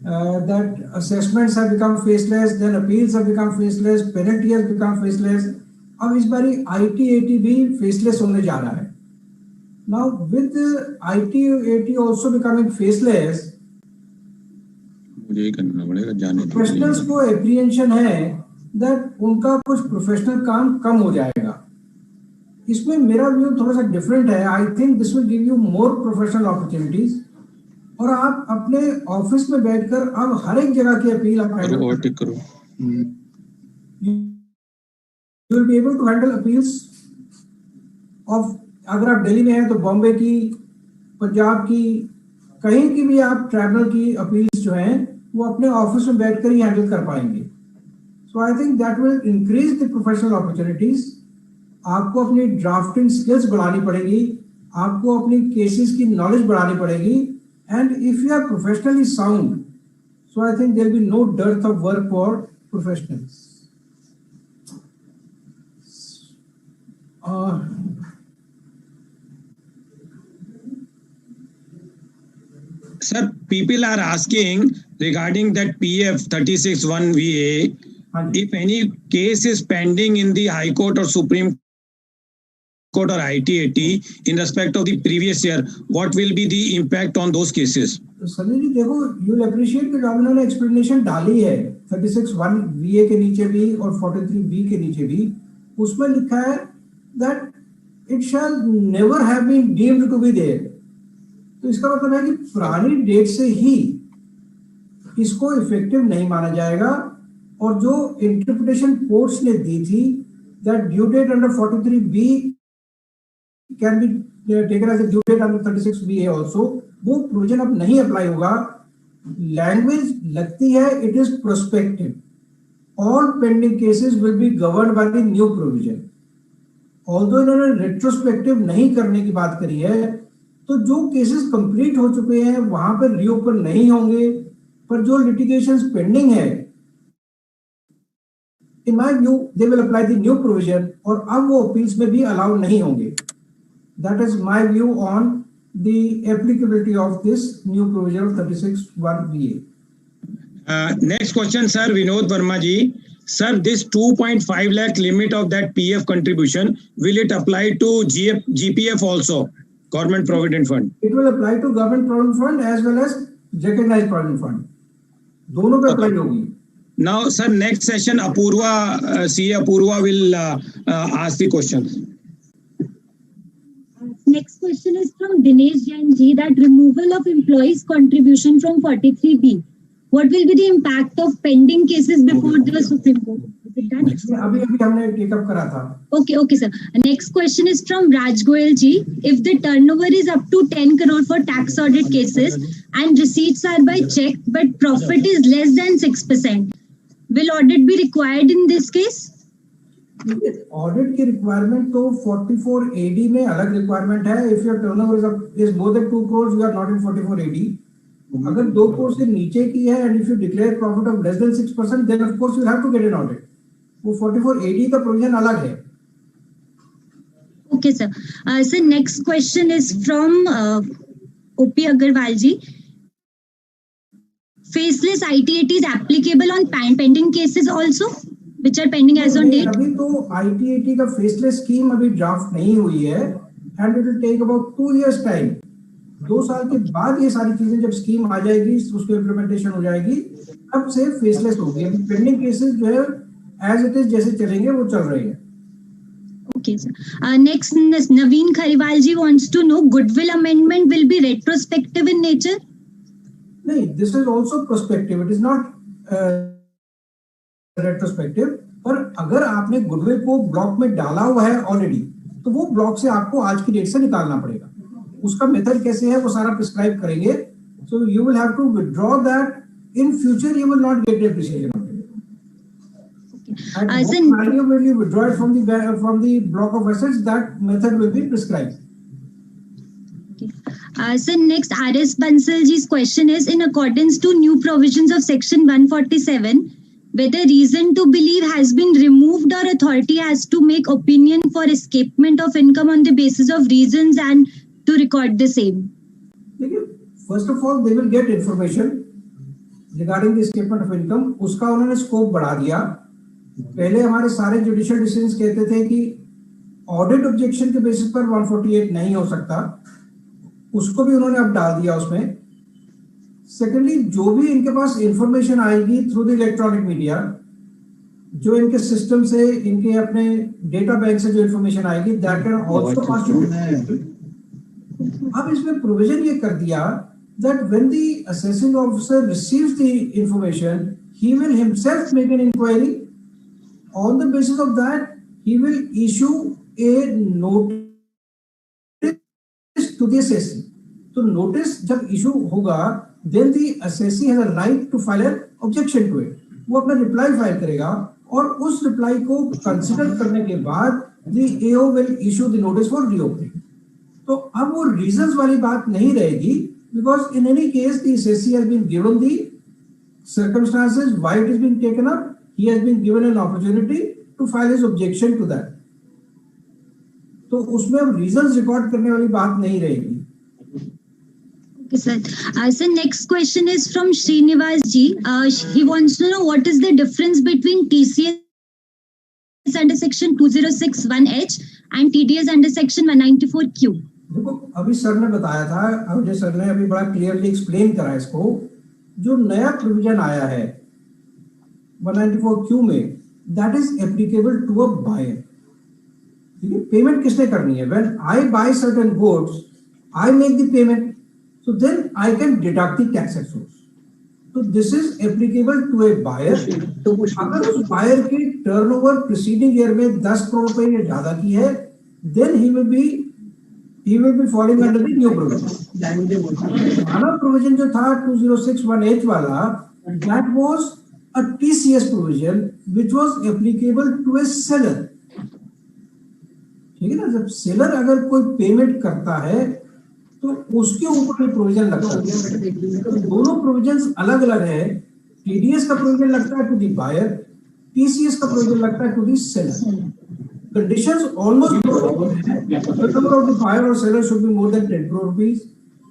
S4: that assessments have become faceless, then appeals have become faceless, penalty has become faceless. अब इस बारी IT-AT भी faceless होने जा रहा है. Now with IT-AT also becoming faceless,
S2: मुझे करना पड़ेगा जाने.
S4: प्रोफेशनल्स को एप्रीहेंशन है that उनका कुछ प्रोफेशनल काम कम हो जाएगा. इसमें मेरा व्यू थोड़ा सा डिफरेंट है. I think this will give you more professional opportunities और आप अपने ऑफिस में बैठकर अब हर एक जगह की अपील आप हैंडल करो. You will be able to handle appeals of, अगर आप दिल्ली में हैं तो बॉम्बे की, पंजाब की, कहीं की भी आप ट्राइब्यूनल की अपील्स जो हैं वो अपने ऑफिस में बैठकर ही हैंडल कर पाएंगे. So I think that will increase the professional opportunities. आपको अपनी ड्राफ्टिंग स्किल्स बढ़ानी पड़ेगी, आपको अपनी केसेस की नॉलेज बढ़ानी पड़ेगी. And if you are professionally sound, so I think there will be no dearth of work for professionals.
S2: Sir, people are asking regarding that PF 36(1)(VA, if any case is pending in the High Court or Supreme Court or IT-AT in respect of the previous year, what will be the impact on those cases?
S4: Sanjay ji देखो, you will appreciate कि जब उन्होंने explanation डाली है 36(1)(VA के नीचे भी और 43(B) के नीचे भी, उसमें लिखा है that it shall never have been deemed to be there. तो इसका मतलब है कि पुरानी डेट से ही इसको इफेक्टिव नहीं माना जाएगा. और जो इंटरप्रिटेशन कोर्ट्स ने दी थी that due date under 43(B) can be taken as a due date under 36(BA) also, वो प्रोविजन अब नहीं अप्लाई होगा. लैंग्वेज लगती है it is prospective. All pending cases will be governed by the new provision. Although इन्होंने retrospective नहीं करने की बात करी है, तो जो केसेस कंप्लीट हो चुके हैं वहां पर रीओपन नहीं होंगे, पर जो लिटिगेशंस पेंडिंग है in my view they will apply the new provision और अब वो अपील्स में भी अलाउ नहीं होंगे. That is my view on the applicability of this new provision of 36(1)(VA).
S2: Next question, sir, Vinod Verma ji. Sir, this 2.5 lakh limit of that PF contribution, will it apply to GPF also, Government Provident Fund?
S4: It will apply to Government Provident Fund as well as recognized Provident Fund. दोनों पे apply होगी.
S2: Now, sir, next session, CA Apurva will ask the questions.
S22: Next question is from Dinesh Jain ji, that removal of employees' contribution from 43(B). What will be the impact of pending cases before the Supreme Court?
S4: अभी हमने take up करा था.
S22: Okay, sir. Next question is from Raj Goyal ji. If the turnover is up to 10 crore for tax audit cases and receipts are by check, but profit is less than 6%, will audit be required in this case?
S4: Audit की requirement तो 44AD में अलग requirement है. If your turnover is more then 2 crores, you are not in 44AD. अगर 2 crore से नीचे की है and if you declare profit of less than 6%, then of course you have to get an audit. वो 44AD का provision अलग है.
S22: Okay, sir. Sir, next question is from OP Agarwal ji. Faceless IT-AT is applicable on pending cases also? which are pending as on date?
S4: अभी तो ITAT का faceless scheme अभी draft नहीं हुई है and it will take about 2 years time. 2 साल के बाद ये सारी चीजें जब स्कीम आ जाएगी, उसकी इम्प्लीमेंटेशन हो जाएगी, तब से फेसलेस होगी. अभी पेंडिंग केसेस जो है एज इट इज जैसे चलेंगे वो चल रही है.
S22: Okay, sir. Next, Naveen Khariwal ji wants to know, goodwill amendment will be retrospective in nature?
S4: नहीं, this is also prospective. It is not retrospective. पर अगर आपने गुडविल को ब्लॉक में डाला हुआ है ऑलरेडी, तो वो ब्लॉक से आपको आज की डेट से निकालना पड़ेगा. उसका मेथड कैसे है वो सारा प्रिस्क्राइब करेंगे. So you will have to withdraw that. In future you will not get depreciation of it. And what value will you withdraw it from the block of assets? That method will be prescribed.
S22: So next, R.S. Bansalji's question is, in accordance to new provisions of section 147, whether reason to believe has been removed or authority has to make opinion for escapement of income on the basis of reasons and to record the same.
S4: First of all, they will get information regarding the escapement of income. उसका उन्होंने scope बढ़ा दिया. पहले हमारे सारे judicial decisions कहते थे कि ऑडिट ऑब्जेक्शन के बेसिस पर 148 नहीं हो सकता. उसको भी उन्होंने अब डाल दिया उसमें. सेकेंडली, जो भी इनके पास इंफॉर्मेशन आएगी थ्रू द इलेक्ट्रॉनिक मीडिया, जो इनके सिस्टम से, इनके अपने डेटा बैंक से जो इंफॉर्मेशन आएगी, that can also pass to. अब इसमें प्रोविजन ये कर दिया that when the assessing officer receives the information, he will himself make an inquiry. On the basis of that, he will issue a notice to the assessee. So notice जब issue होगा, then the assessee has a right to file an objection to it. वो अपना reply file करेगा और उस reply को consider करने के बाद the AO will issue the notice for reopening. तो अब वो reasons वाली बात नहीं रहेगी, because in any case the assessee has been given the circumstances why it has been taken up. He has been given an opportunity to file his objection to that. तो उसमें अब reasons record करने वाली बात नहीं रहेगी.
S22: Okay, sir. So next question is from Srinivas ji. He wants to know what is the difference between TCS under section 2061H and TDS under section 194Q.
S4: देखो, अभी सर ने बताया था, अजय सर ने अभी बड़ा क्लियरली एक्सप्लेन करा इसको. जो नया प्रोविजन आया है 194Q में, that is applicable to a buyer. ठीक है, पेमेंट किसने करनी है? When I buy certain goods, I make the payment, so then I can deduct the tax at source. तो this is applicable to a buyer. अगर उस buyer की turnover preceding year में 10 करोड़ रुपए या ज्यादा की है, then he will be falling under the new provision. हमारा provision जो था 2061H वाला, that was a TCS provision which was applicable to a seller. ठीक है ना? जब सेलर अगर कोई पेमेंट करता है तो उसके ऊपर भी प्रोविजन लगता है. दोनों प्रोविजंस अलग अलग है. TDS का प्रोविजन लगता है टू द बायर, TCS का प्रोविजन लगता है to the seller. Conditions almost the number of the buyer or seller should be more than 10 crore rupees.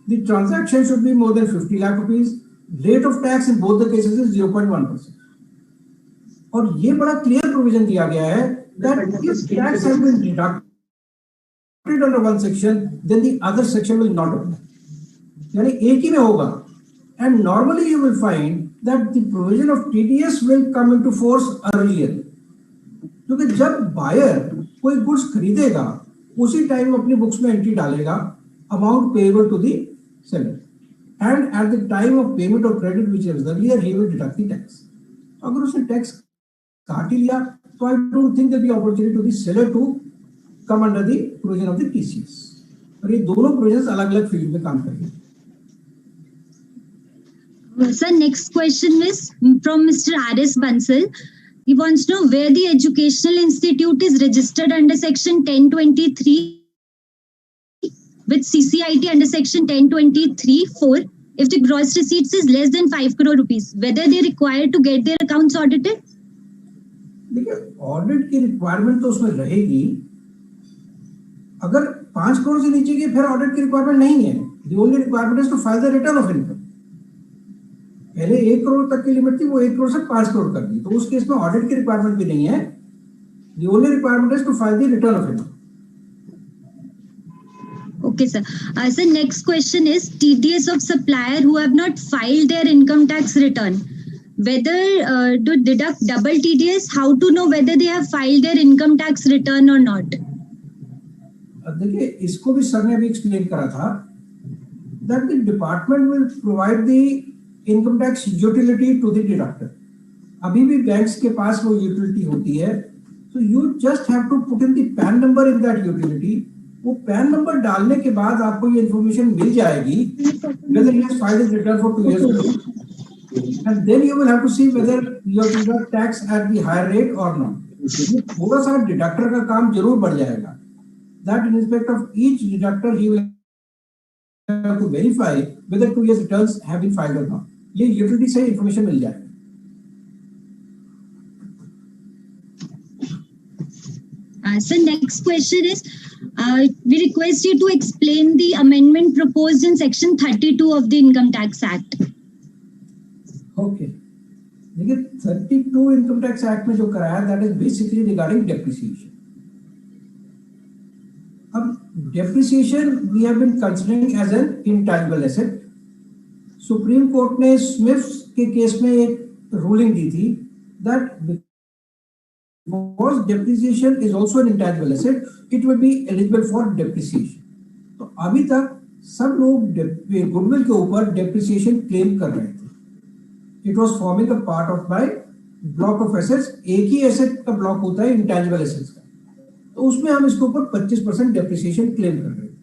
S4: The transaction should be more than 50 lakh rupees. Rate of tax in both the cases is 0.1%. और ये बड़ा clear provision दिया गया है that if tax has been deducted under one section, then the other section will not apply. यानी एक ही में होगा. And normally you will find that the provision of TDS will come into force earlier. क्योंकि जब buyer कोई goods खरीदेगा उसी time अपनी बुक्स में एंट्री डालेगा amount payable to the seller, and at the time of payment of credit which is earlier he will deduct the tax. अगर उसने टैक्स काट ही लिया तो I don't think that the opportunity to the seller to come under the provision of the TCS. और ये दोनों provisions अलग-अलग फील्ड में काम करेंगे.
S22: Sir, next question is from Mr. R.S. Bansal. He wants to know where the educational institute is registered under section 1023 with CCIT under section 1023(4). If the gross receipts is less than 5 crore rupees, whether they are required to get their accounts audited?
S4: देखिए, audit की requirement तो उसमें रहेगी. अगर 5 करोड़ से नीचे की फिर ऑडिट की रिक्वायरमेंट नहीं है. The only requirement is to file the return of income. पहले 1 करोड़ तक की लिमिट थी, वो 1 करोड़ से 5 करोड़ कर दी। तो उस केस में ऑडिट की रिक्वायरमेंट भी नहीं है। The only requirement is to file the return of income.
S22: Okay, sir. So next question is TDS of supplier who have not filed their income tax return. Whether to deduct double TDS, how to know whether they have filed their income tax return or not?
S4: देखिए, इसको भी sir ने अभी explain करा था that the department will provide the income tax utility to the deductor. अभी भी banks के पास वो यूटिलिटी होती है, so you just have to put in the PAN number in that utility. वो PAN नंबर डालने के बाद आपको ये इन्फॉर्मेशन मिल जाएगी whether he has filed his return for 2 years, and then you will have to see whether you have to deduct tax at the higher rate or not. थोड़ा सा deductor का काम जरूर बढ़ जाएगा. That in respect of each deductor he will have to verify whether 2 years returns have been filed or not. ये utility से information मिल जाएगा.
S22: So next question is, we request you to explain the amendment proposed in section 32 of the Income Tax Act.
S4: Okay. देखिए 32 income tax act में जो कराया that is basically regarding depreciation. अब depreciation we have been considering as an intangible asset. Supreme court ने Smifs के case में एक ruling दी थी that because depreciation is also an intangible asset, it will be eligible for depreciation. तो अभी तक सब लोग गुडविल के ऊपर डेप्रिसिएशन क्लेम कर रहे थे. It was forming a part of my block of assets. एक ही एसेट का ब्लॉक होता है इंटैंजिबल एसेट्स का, तो उसमें हम इसके ऊपर 25% डेप्रिसिएशन क्लेम कर रहे थे.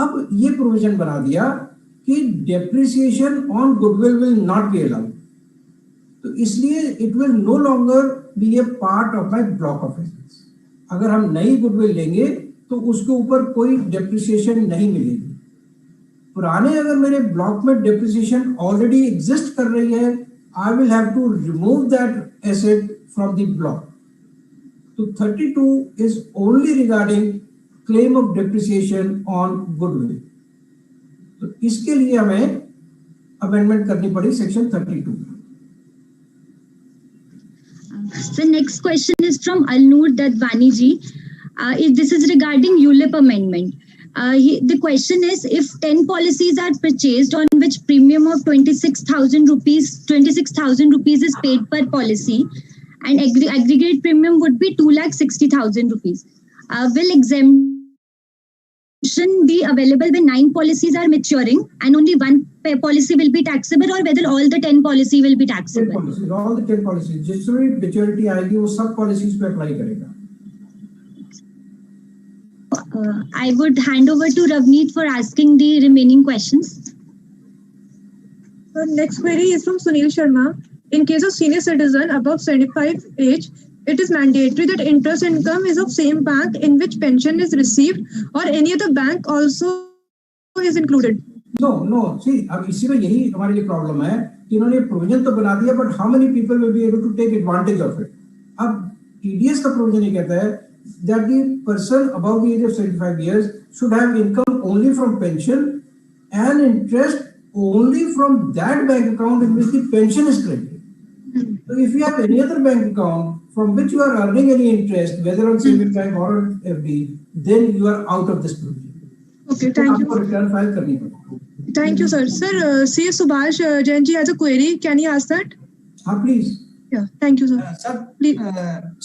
S4: अब ये प्रोविजन बना दिया कि depreciation on goodwill will not be allowed. तो इसलिए it will no longer be a part of my block of assets. अगर हम नई गुडविल लेंगे तो उसके ऊपर कोई डेप्रिसिएशन नहीं मिलेगी. पुराने अगर मेरे ब्लॉक में डेप्रिसिएशन ऑलरेडी एग्जिस्ट कर रही है, I will have to remove that asset from the block. तो 32 is only regarding claim of depreciation on goodwill. तो इसके लिए हमें अमेंडमेंट करनी पड़ी section 32.
S22: So next question is from Alnoor Dadwani ji. This is regarding ULIP amendment. The question is, if 10 policies are purchased on which premium of 26,000 rupees is paid per policy, and aggregate premium would be 2,60,000 rupees, will exemption be available when 9 policies are maturing and only 1 policy will be taxable, or whether all the 10 policy will be taxable?
S4: All the 10 policies, जिसमें maturity आएगी वो सब policies पे apply करेगा.
S22: I would hand over to Ravneet for asking the remaining questions.
S7: Next query is from Sunil Sharma. In case of senior citizen above 75 age, it is mandatory that interest income is of same bank in which pension is received, or any other bank also is included.
S4: No. See, अब इसी में यही हमारे लिए problem है कि इन्होंने provision तो बना दिया, but how many people will be able to take advantage of it. अब टीडीएस का प्रोविजन ये कहता है that the person above the age of 75 years should have income only from pension and interest only from that bank account in which the pension is credited. So if you have any other bank account from which you are earning any interest, whether on savings bank or on FD, then you are out of this provision.
S7: Okay, thank you.
S4: Return file करनी पड़ेगी.
S7: Thank you, sir. Sir, C. Subhash Jain ji has a query. Can you ask that?
S4: हाँ, please.
S7: Yeah, thank you, sir.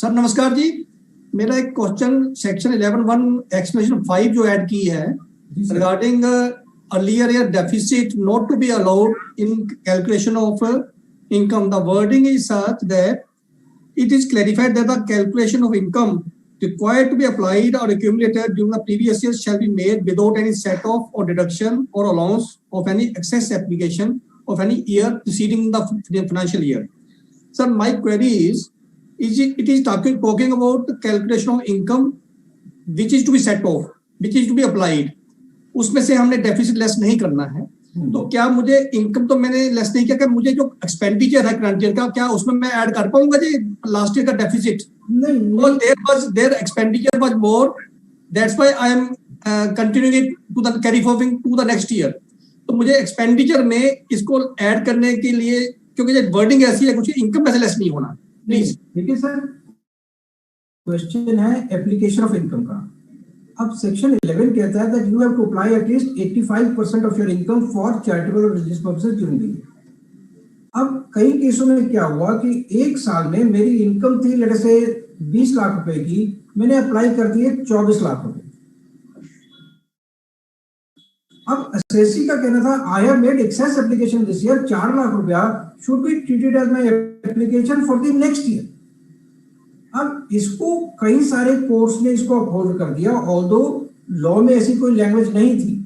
S8: Sir नमस्कार जी. मेरा एक question section 11(1) explanation 5 जो add की है regarding earlier year deficit not to be allowed in calculation of income. The wording is such that it is clarified that the calculation of income required to be applied or accumulated during the previous year shall be made without any set off or deduction or allowance of any excess application of any year preceding the financial year. Sir, my query is it is talking about the calculation of income which is to be set off, which is to be applied. उसमें से हमने deficit less नहीं करना है. तो क्या मुझे income तो मैंने लेस नहीं किया, क्या मुझे जो एक्सपेंडिचर है करंट ईयर का क्या उसमें मैं ऐड कर पाऊंगा जी लास्ट ईयर का डेफिसिट? नहीं. There expenditure was more, that's why I am continuing it to the carry forwarding to the next year. तो मुझे एक्सपेंडिचर में इसको ऐड करने के लिए, क्योंकि ये वर्डिंग ऐसी है, कुछ इनकम में से लेस नहीं होना, प्लीज।
S4: देखिए सर, क्वेश्चन है एप्लीकेशन ऑफ इनकम का। अब सेक्शन 11 कहता है that you have to apply at least 85% of your income for charitable और religious purposes during the year. अब कई केसों में क्या हुआ कि एक साल में मेरी इनकम थी लेट से 20 लाख रुपए की, मैंने अप्लाई कर दिए 24 लाख रुपए। अब एसएससी का कहना था I have made excess application this year, 4 lakh रुपया should be treated as my application for the next year. अब इसको कई सारे कोर्ट्स ने इसको अपहोल्ड कर दिया, ऑल्दो लॉ में ऐसी कोई लैंग्वेज नहीं थी।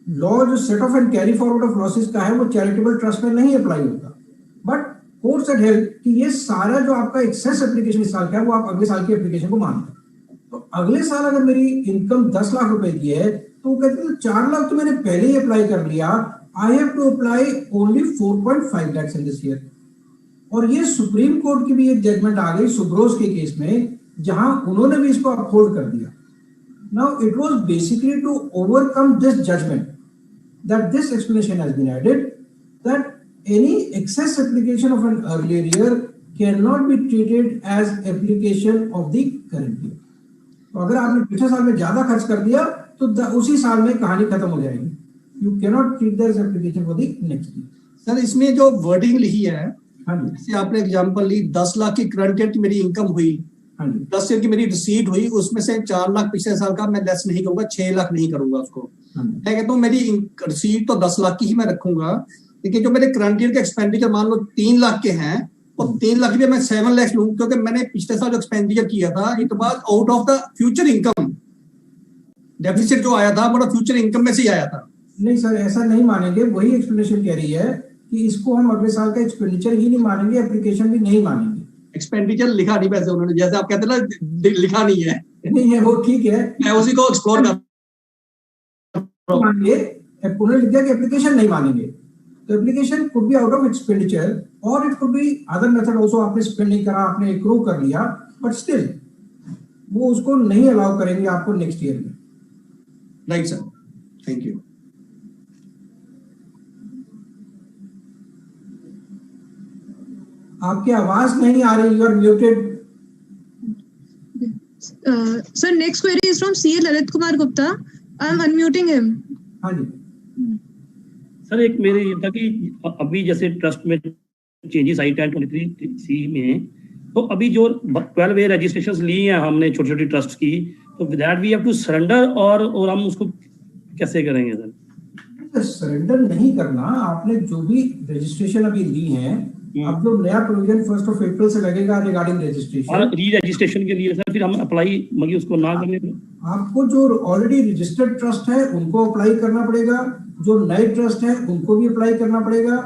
S4: लॉ जो set of and carry forward of losses का है वो चैरिटेबल ट्रस्ट में नहीं अप्लाई होता, बट कोर्ट्स हैड हेल्ड कि ये सारा जो आपका एक्सेस एप्लीकेशन इस साल का है वो आप अगले साल की एप्लीकेशन को मानते हैं। तो अगले साल अगर मेरी इनकम 10 लाख रुपए की है तो वो कहते हैं 4 लाख तो मैंने पहले ही अप्लाई कर लिया, I have to apply only 4.5 lakh in this year. और ये सुप्रीम कोर्ट की भी एक जजमेंट आ गई सुब्रोस के केस में, जहां उन्होंने भी इसको अपहोल्ड कर दिया। Now it was basically to overcome this judgement that this explanation has been added that any excess application of an earlier year cannot be treated as application of the current year। तो अगर आपने पिछले साल में ज्यादा खर्च कर दिया तो उसी साल में कहानी खत्म हो जाएगी। You cannot treat that as application for the next year।
S8: Sir इसमें जो वर्डिंग लिखी है,
S4: जैसे
S8: आपने एग्जांपल ली 10 लाख की करंट ईयर की मेरी इनकम हुई, 10 ईयर की मेरी रिसीट हुई, उसमें से 4 लाख पिछले साल का मैं लेस नहीं करूंगा, 6 लाख नहीं करूंगा उसको। मैं कहता हूँ मेरी रिसीट तो 10 लाख की ही मैं रखूंगा, लेकिन जो मेरे करंट ईयर के एक्सपेंडिचर मान लो 3 लाख के हैं और 3 लाख में मैं 7 लाख लूँ, क्योंकि मैंने पिछले साल जो एक्सपेंडिचर किया था it was out of the future income. Deficit जो आया था वो फ्यूचर इनकम में से ही आया था।
S4: नहीं सर, ऐसा नहीं मानेंगे। वही एक्सप्लेनेशन कह रही है कि इसको हम अगले साल का एक्सपेंडिचर ही नहीं मानेंगे, एप्लीकेशन भी नहीं मानेंगे।
S8: एक्सपेंडिचर लिखा नहीं वैसे उन्होंने, जैसे आप कहते ना लिखा नहीं है।
S4: नहीं है वो ठीक है,
S8: मैं उसी को एक्सप्लोर कर
S4: मानेंगे, उन्होंने लिख दिया कि एप्लीकेशन नहीं मानेंगे। तो application could be out of expenditure और it could be other method also. आपने स्पेंड नहीं करा, आपने एक्रू कर लिया, बट स्टिल वो उसको नहीं अलाउ करेंगे आपको नेक्स्ट ईयर में।
S8: Right sir, thank you.
S4: आपकी आवाज नहीं आ रही, you are muted.
S7: Sir, next query is from CA Lalit Kumar Gupta. I am unmuting him.
S4: हाँ जी
S14: सर, एक मेरे ये था कि अभी जैसे ट्रस्ट में चेंजेस आई 1023C में, तो अभी जो 12A रजिस्ट्रेशंस ली हैं हमने छोटी छोटी ट्रस्ट की, तो with that we have to surrender और हम उसको कैसे करेंगे सर?
S4: सरेंडर नहीं करना, आपने जो भी रजिस्ट्रेशन अभी ली है, अब जो नया प्रोविजन 1 अप्रैल से लगेगा रिगार्डिंग रजिस्ट्रेशन
S14: और री रजिस्ट्रेशन के लिए सर फिर हम अप्लाई मगी उसको ना करने,
S4: आपको जो ऑलरेडी रजिस्टर्ड ट्रस्ट है उनको अप्लाई करना पड़ेगा, जो नए ट्रस्ट है उनको भी अप्लाई करना पड़ेगा।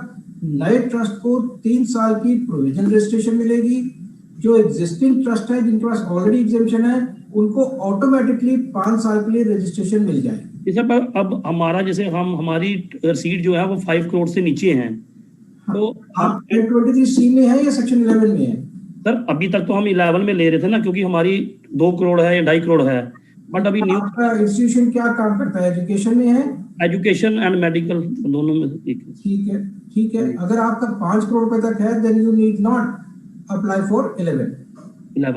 S4: नए ट्रस्ट को 3 साल की प्रोविजन रजिस्ट्रेशन मिलेगी, जो एग्जिस्टिंग ट्रस्ट है जिनके पास ऑलरेडी एग्जेम्पशन है उनको ऑटोमेटिकली 5 साल के लिए रजिस्ट्रेशन मिल जाएगी।
S14: जैसे अब हमारा जैसे हमारी रसीद जो है वो 5 करोड़ से नीचे है, तो
S4: आप 23C में है या सेक्शन 11 में है?
S14: सर अभी तक तो हम 11 में ले रहे थे ना, क्योंकि हमारी 2 करोड़ है या 2.5 करोड़ है, बट अभी न्यू
S4: इंस्टीट्यूशन क्या काम करता है? एजुकेशन में है?
S14: एजुकेशन एंड मेडिकल दोनों में एक है।
S4: ठीक है, ठीक है। अगर आपका 5 करोड़ रुपए तक है then you need not apply for 11
S14: या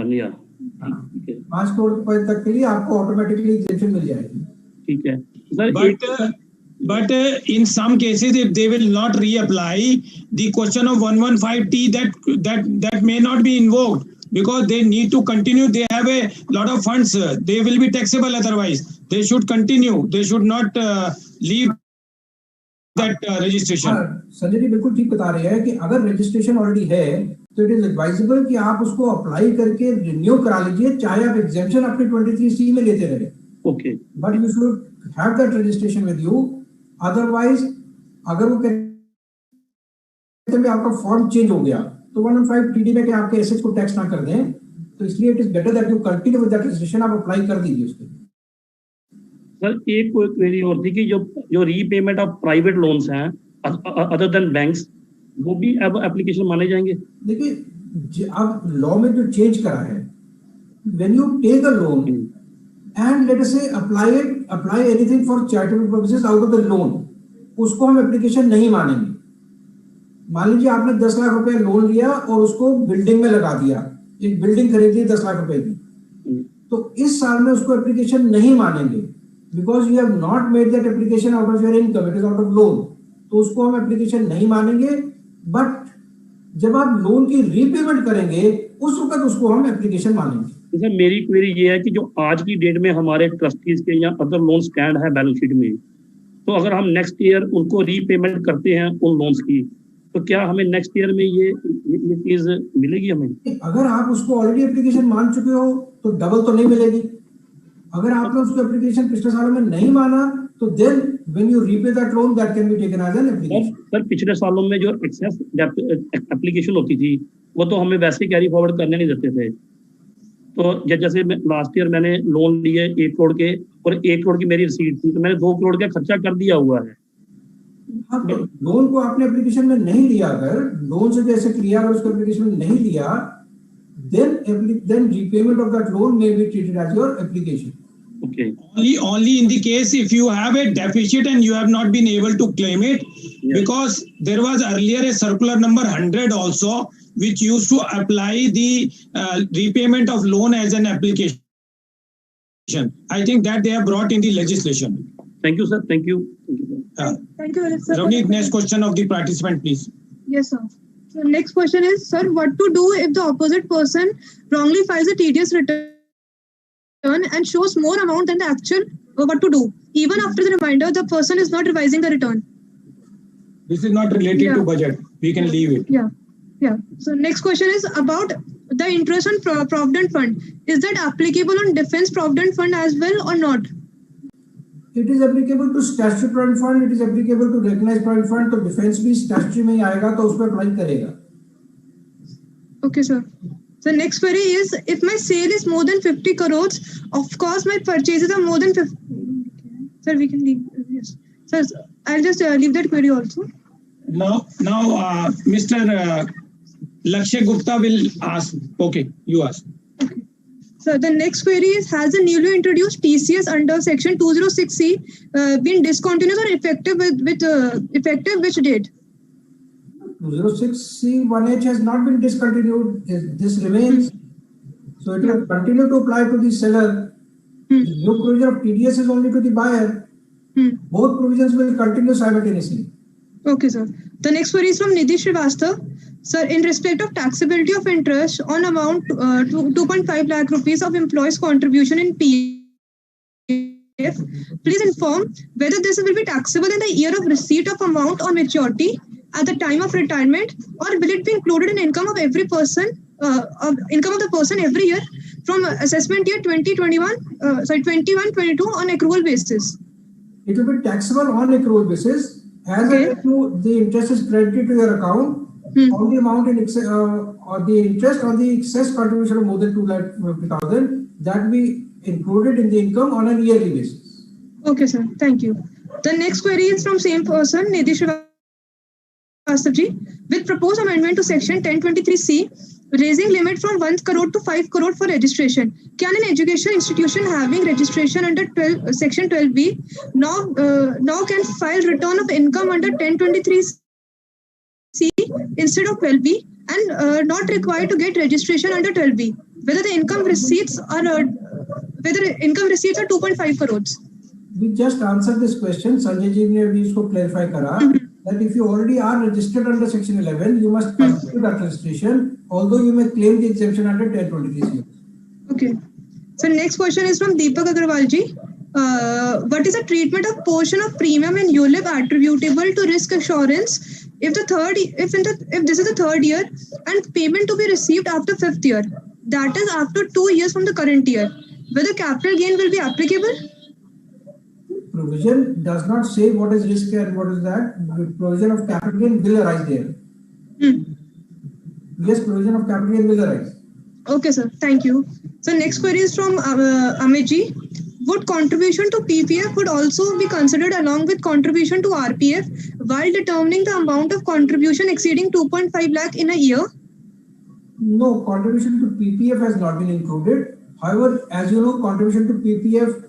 S4: 5 करोड़ रुपए तक के लिए आपको ऑटोमेटिकली एग्जेम्पशन मिल जाएगी।
S14: ठीक है
S2: sir, but in some cases if they will not reapply, the question of 115T that may not be invoked because they need to continue. They have a lot of funds, they will be taxable otherwise. They should continue, they should not leave that registration.
S4: Sanjay ji बिल्कुल ठीक बता रहे हैं कि अगर registration already है तो it is advisable कि आप उसको अप्लाई करके रिन्यू करा लीजिए, चाहे आप एग्जेम्पशन अपने 23C में लेते रहे।
S14: Okay,
S4: but you should have that registration with you, otherwise अगर वो कहते हैं आपका फॉर्म चेंज हो गया तो 115TD में कि आपके एसेट्स को टैक्स ना कर दें, तो इसलिए it is better that you continue with that registration, आप अप्लाई कर दीजिए उसके।
S14: सर एक कोई क्वेरी और थी कि जो रीपेमेंट ऑफ प्राइवेट लोन्स हैं अदर देन बैंक्स, वो भी अब एप्लीकेशन माने जाएंगे?
S4: देखिए अब लॉ में जो चेंज करा है, when you take a loan and let us say apply anything for charitable purposes out of the loan, उसको हम एप्लीकेशन नहीं मानेंगे। मान लीजिए आपने 10 लाख रुपए लोन लिया और उसको बिल्डिंग में लगा दिया, एक बिल्डिंग खरीदी 10 लाख रुपए की, तो इस साल में उसको एप्लीकेशन नहीं मानेंगे, because you have not made that application out of your income, it is out of loan, तो उसको हम एप्लीकेशन नहीं मानेंगे। बट जब आप लोन की रीपेमेंट करेंगे उस वक्त उसको हम एप्लीकेशन मानेंगे।
S14: सर मेरी क्वेरी ये है कि जो आज की डेट में हमारे ट्रस्टीज के या अदर लोन स्टैंड है बैलेंस शीट में, तो अगर हम नेक्स्ट ईयर उनको रीपेमेंट करते हैं उन लोन्स की, तो क्या हमें नेक्स्ट ईयर में ये चीज मिलेगी हमें?
S4: अगर आप उसको ऑलरेडी एप्लीकेशन मान चुके हो तो डबल तो नहीं मिलेगी। अगर आपने उसको एप्लीकेशन पिछले सालों में नहीं माना तो then when you repay that loan that can be taken as an application.
S14: Sir पिछले सालों में जो एक्सेस एप्लीकेशन होती थी वो तो हमें वैसे कैरी फॉरवर्ड करने नहीं देते थे। तो जैसे लास्ट ईयर मैंने लोन लिए 1 करोड़ के और 1 करोड़ की मेरी रसीद थी, तो मैंने 2 करोड़ का खर्चा कर दिया हुआ है।
S4: हाँ, तो लोन को आपने एप्लीकेशन में नहीं लिया, अगर लोन से जैसे क्रिया अगर उसको एप्लीकेशन में नहीं लिया, then repayment of that loan may be treated as your application.
S14: Okay.
S2: Only in the case if you have a deficit and you have not been able to claim it, because there was earlier a circular number 100 also which used to apply the repayment of loan as an application. I think that they have brought in the legislation.
S14: Thank you, sir. Thank you.
S7: Thank you, sir.
S2: Ravneet, next question of the participant, please.
S7: Yes, sir. So next question is, sir, what to do if the opposite person wrongly files a TDS return and shows more amount than the actual? What to do? Even after the reminder, the person is not revising the return.
S2: This is not related to budget. We can leave it.
S7: Yeah. So next question is about the interest on Provident Fund. Is that applicable on Defense Provident Fund as well or not?
S4: It is applicable to statutory provident fund, it is applicable to recognized provident fund, तो defence भी statutory में ही आएगा तो उस पर apply करेगा।
S7: Okay, sir. So next query is, if my sale is more than 50 crores, of course my purchases are more than 50. Sir, we can leave. Yes. Sir, I'll just leave that query also.
S2: Now, Mr. Lakshay Gupta will ask. Okay, you ask.
S7: Okay. So the next query is, has the newly introduced TCS under section 206C been discontinued or effective with effective which date?
S4: 206C 1H has not been discontinued. This remains. So it will continue to apply to the seller. The new provision of TDS is only to the buyer. Both provisions will continue simultaneously.
S7: Okay, sir. The next query is from Nidhi Srivastava. Sir, in respect of taxability of interest on amount 2.5 lakh rupees of employees' contribution in PF, please inform whether this will be taxable in the year of receipt of amount on maturity at the time of retirement, or will it be included in income of every person, income of the person every year from assessment year 21-22 on accrual basis?
S4: It will be taxable on accrual basis as the interest is credited to your account. On the amount in excess, or the interest on the excess contribution of more than 2,50,000, that be included in the income on a yearly basis.
S7: Okay, sir. Thank you. The next query is from same person, Nidhi Srivastava, with proposed amendment to section 1023C, raising limit from 1 crore to 5 crore for registration. Can an education institution having registration under section 12B now can file return of income under 1023C instead of 12B and not required to get registration under 12B? Whether the income receipts are 2.5 crores.
S4: We just answered this question. Sanjay ji ne abhi isko clarify kara that if you already are registered under section 11, you must continue that registration, although you may claim the exemption under 1023C.
S7: Okay. So next question is from Deepak Agarwal ji. What is the treatment of portion of premium in ULIP attributable to risk assurance if this is the third year and payment to be received after 5th year, that is after 2 years from the current year, whether capital gain will be applicable?
S4: Provision does not say what is risk and what is that. The provision of capital gain will arise there. Yes, provision of capital gain will arise.
S7: Okay, sir. Thank you. So next query is from Ameji. Would contribution to PPF would also be considered along with contribution to RPF while determining the amount of contribution exceeding 2.5 lakh in a year?
S4: No, contribution to PPF has not been included. However, as you know, contribution to PPF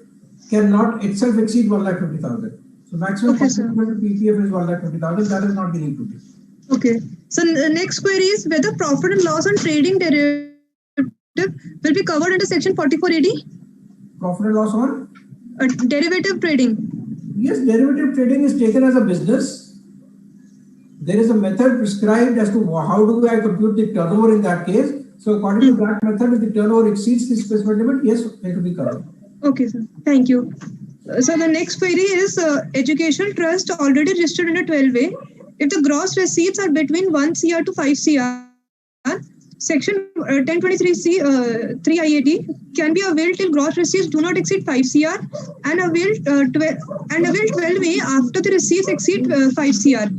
S4: cannot itself exceed 1,50,000. So maximum contribution to PPF is 1,20,000. That is not being included.
S7: Okay. So next query is whether profit and loss on trading derivative will be covered under section 44AD?
S4: Profit and loss on?
S7: Derivative trading.
S4: Yes, derivative trading is taken as a business. There is a method prescribed as to how do I compute the turnover in that case. So according to that method, if the turnover exceeds the specified limit, yes, it will be covered.
S7: Okay, sir. Thank you. So the next query is educational trust already registered under 12A. If the gross receipts are between 1 CR to 5 CR, section 1023C 3 IAD can be availed till gross receipts do not exceed 5 CR and availed 12A after the receipts exceed 5 CR.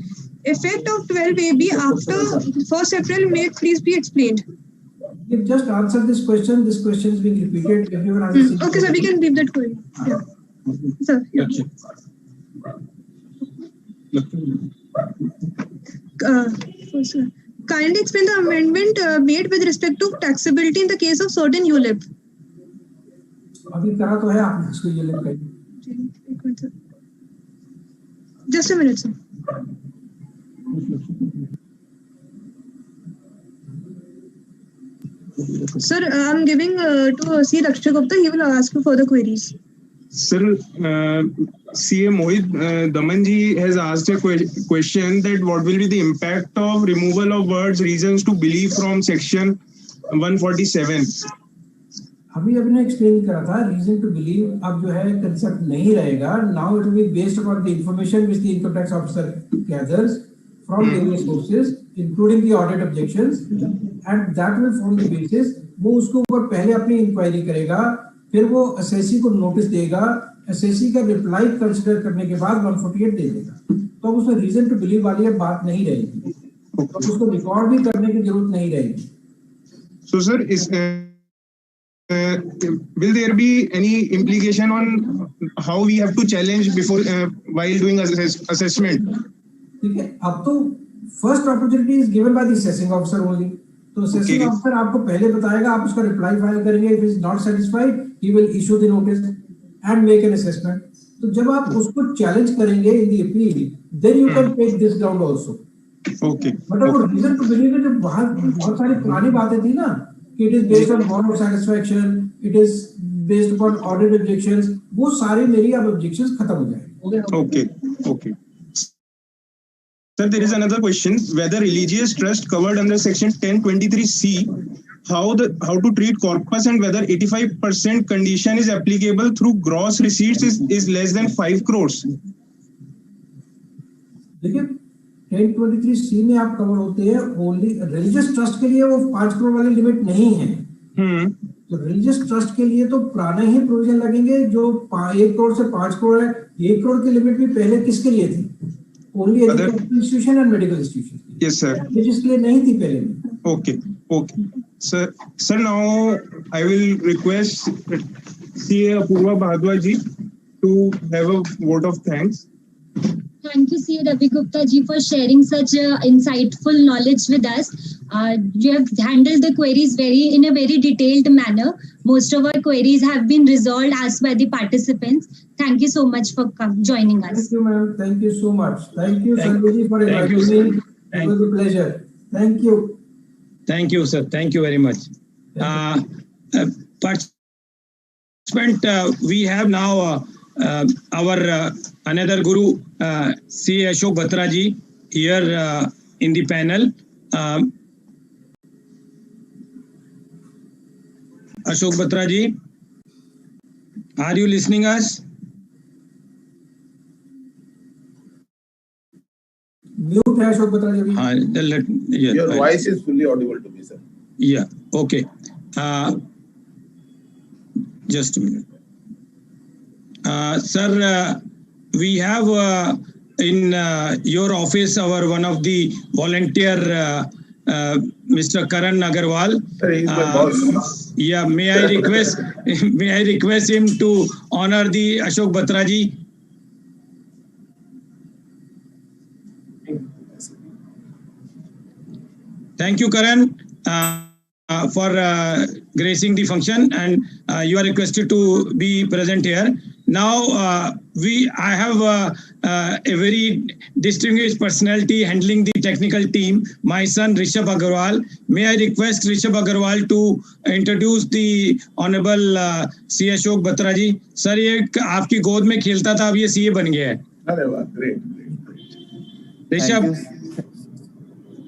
S7: Effect of 12AB after 1st April may please be explained.
S4: You've just answered this question. This question is being repeated. Everyone has the same
S7: Okay, so we can leave that query. Yeah. Sir, yeah. Kindly explain the amendment made with respect to taxability in the case of certain ULIP.
S4: अभी करा तो है आपने इसको ULIP का.
S7: Just a minute, sir. Sir, I'm giving to C. Raksha Gupta. He will ask you further queries.
S6: Sir, CA Mohit Damanji has asked a question that what will be the impact of removal of words reasons to believe from section 147.
S4: अभी आपने explain करा था reason to believe अब जो है concept नहीं रहेगा. Now it will be based upon the information which the income tax officer gathers from various sources including the audit objections and that will form the basis. वो उसके ऊपर पहले अपनी इंक्वायरी करेगा, फिर वो एसएससी को नोटिस देगा, एसएससी का रिप्लाई कंसीडर करने के बाद 148 दे देगा. तो उसमें रीजन टू बिलीव वाली बात नहीं रहेगी, तो उसको रिकॉर्ड भी करने की जरूरत नहीं रहेगी.
S6: So sir, is will there be any implication on how we have to challenge before while doing assessment?
S4: ठीक है, अब तो first opportunity is given by the assessing officer only. तो असेसिंग ऑफिसर आपको पहले बताएगा, आप उसका रिप्लाई फाइल करेंगे. If is not satisfied he will issue the notice and make an assessment. तो जब आप उसको चैलेंज करेंगे in the appeal, then you can take this ground also.
S6: Okay,
S4: मतलब वो रीजन टू बिलीव में जो बहुत सारी पुरानी बातें थी ना कि it is based on bond of satisfaction, it is based upon audit objections, वो सारी मेरी अब ऑब्जेक्शंस खत्म हो जाएंगे.
S6: Okay okay. Sir, there is another question whether religious trust covered under section 1023C, how to treat corpus and whether 85% condition is applicable through gross receipts is less than 5 crores.
S4: देखिए 1023C में आप cover होते हैं only religious trust के लिए. वो 5 करोड़ वाली limit नहीं है. तो रिलीजियस ट्रस्ट के लिए तो पुराने ही प्रोविजन लगेंगे जो 1 करोड़ से 5 करोड़ है. 1 करोड़ की लिमिट भी पहले किसके लिए थी? Only educational institution and medical institution.
S6: Yes, sir.
S4: जिसके लिए नहीं थी पहले.
S6: Okay, okay. Sir, now I will request CA Apurva Bhardwaj ji to have a vote of thanks.
S22: Thank you, CA Ravi Gupta ji, for sharing such insightful knowledge with us. You have handled the queries in a very detailed manner. Most of our queries have been resolved asked by the participants. Thank you so much for joining us.
S4: Thank you, ma'am. Thank you so much. Thank you, Sanjay ji, for inviting me. It was a pleasure. Thank you.
S2: Thank you, sir. Thank you very much. Participant, we have now our another guru, C. Ashok Batra ji, here in the panel. Ashok Batra ji, are you listening us?
S4: Mute है अशोक बत्रा जी.
S10: Your voice is fully audible to me, sir.
S2: Yeah. Okay. Just a minute. Sir, we have in your office one of the volunteer, Mr. Karan Agarwal.
S10: He's my boss.
S2: Yeah. May I request him to honor the Ashok Batra ji? Thank you, Karan, for gracing the function, and you are requested to be present here. Now I have a very distinguished personality handling the technical team, my son Rishabh Agarwal. May I request Rishabh Agarwal to introduce the Honorable C. Ashok Batra ji. Sir, ये आपकी गोद में खेलता था, अब ये CA बन गया है.
S10: अरे वाह, great.
S2: Rishabh.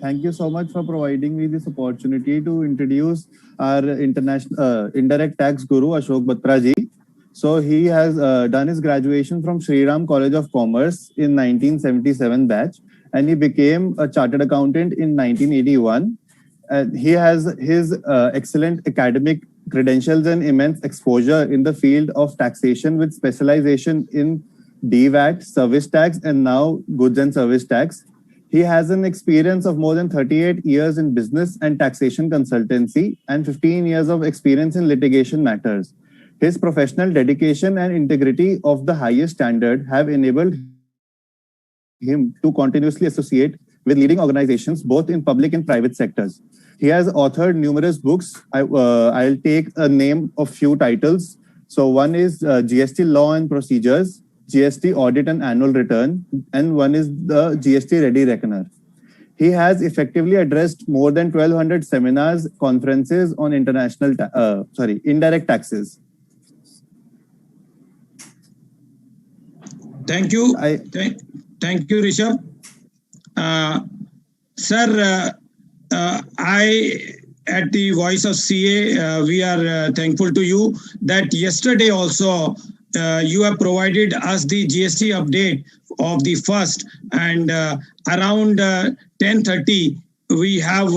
S12: Thank you so much for providing me this opportunity to introduce our international indirect tax guru Ashok Batra ji. So he has done his graduation from Sri Ram College of Commerce in 1977 batch, and he became a chartered accountant in 1981. He has his excellent academic credentials and immense exposure in the field of taxation with specialization in DVAT, service tax, and now goods and service tax. He has an experience of more than 38 years in business and taxation consultancy and 15 years of experience in litigation matters. His professional dedication and integrity of the highest standard have enabled him to continuously associate with leading organizations both in public and private sectors. He has authored numerous books. I'll take a name of few titles. So one is GST Law and Procedures, GST Audit and Annual Return, and one is the GST Ready Reckoner. He has effectively addressed more than 1,200 seminars, conferences on indirect taxes.
S2: Thank you. Thank you, Rishabh. Sir, at the Voice of CA, we are thankful to you that yesterday also you have provided us the GST update of the first, and around 10:30 we have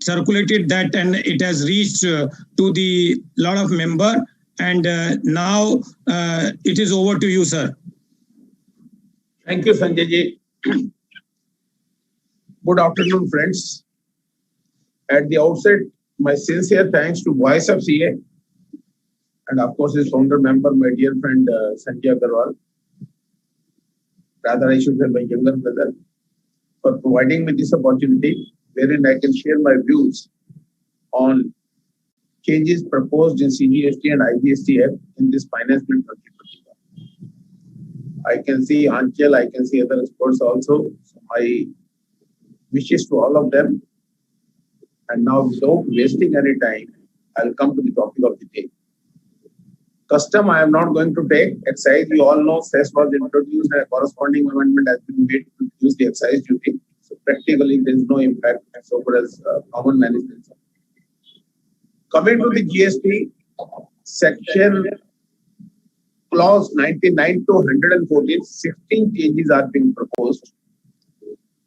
S2: circulated that, and it has reached to the lot of member, and now it is over to you, sir.
S10: Thank you, Sanjay ji. Good afternoon, friends. At the outset, my sincere thanks to Voice of CA and of course his founder member, my dear friend Sanjay Agarwal. Rather, I should say my younger brother, for providing me this opportunity wherein I can share my views on changes proposed in CGST and IGST Act in this Finance Bill 2021. I can see Anchal, I can see other experts also. So my wishes to all of them. And now, without wasting any time, I'll come to the topic of the day. Custom, I am not going to take. Excise, you all know, cess was introduced and a corresponding amendment has been made to reduce the excise duty. So practically, there is no impact so far as common man is concerned. Coming to the GST, section clause 99 to 114, 16 changes are being proposed.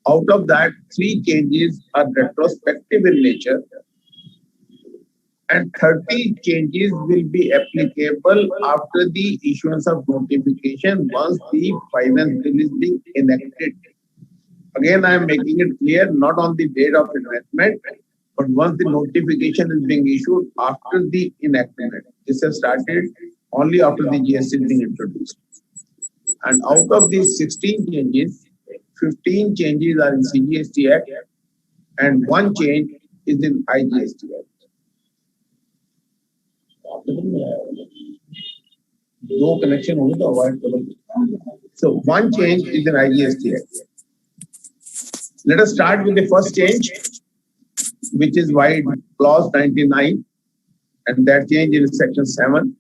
S10: Out of that, 3 changes are retrospective in nature, and 30 changes will be applicable after the issuance of notification once the finance bill is being enacted. Again, I am making it clear, not on the date of enactment, but once the notification is being issued after the enactment. This has started only after the GST is being introduced. And out of these 16 changes, 15 changes are in CGST Act and 1 change is in IGST Act. So 1 change is in IGST Act. Let us start with the first change, which is wide clause 99, and that change is section 7,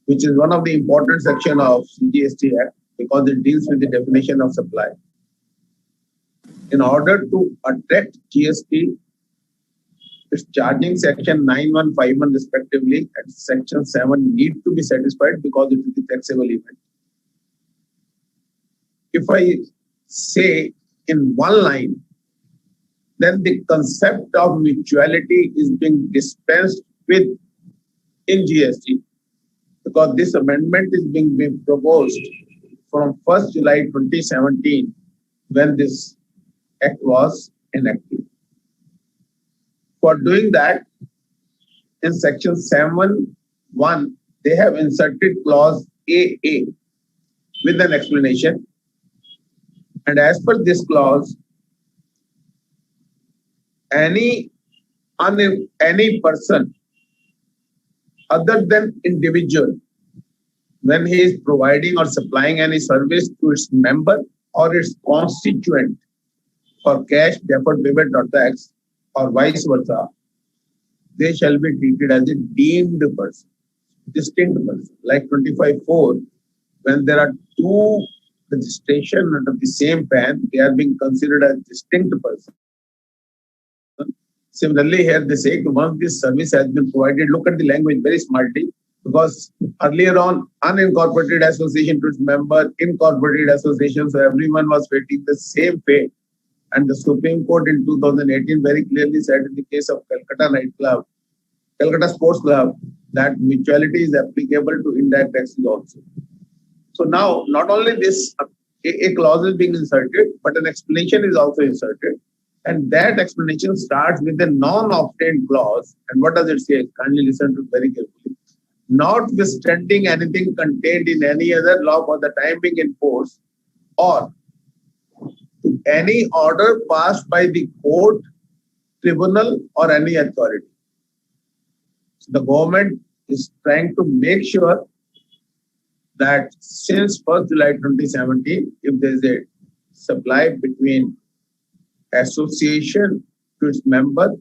S10: which is one of the important section of CGST Act because it deals with the definition of supply. In order to attract GST, its charging section 9151 respectively and section 7 need to be satisfied because it is a taxable event. If I say in one line, then the concept of mutuality is being dispensed with in GST because this amendment is being proposed from 1st July 2017 when this act was enacted. For doing that, in section 7.1, they have inserted clause AA with an explanation. And as per this clause, any person other than individual when he is providing or supplying any service to its member or its constituent for cash, deferred payment or tax, or vice versa, they shall be treated as a deemed person, distinct person. Like 25(4), when there are two registrations under the same PAN, they are being considered as distinct person. Similarly, here they say once this service has been provided, look at the language very smartly, because earlier on, unincorporated association to its member, incorporated association, so everyone was getting the same pay. And the Supreme Court in 2018 very clearly said in the case of Calcutta Nightclub, Calcutta Sports Club, that mutuality is applicable to indirect taxes also. So now, not only this, a clause is being inserted, but an explanation is also inserted. And that explanation starts with a non-obtained clause. And what does it say? Kindly listen to it very carefully. Notwithstanding anything contained in any other law for the time being in force, or to any order passed by the court, tribunal, or any authority. So the government is trying to make sure that since 1st July 2017, if there is a supply between association to its member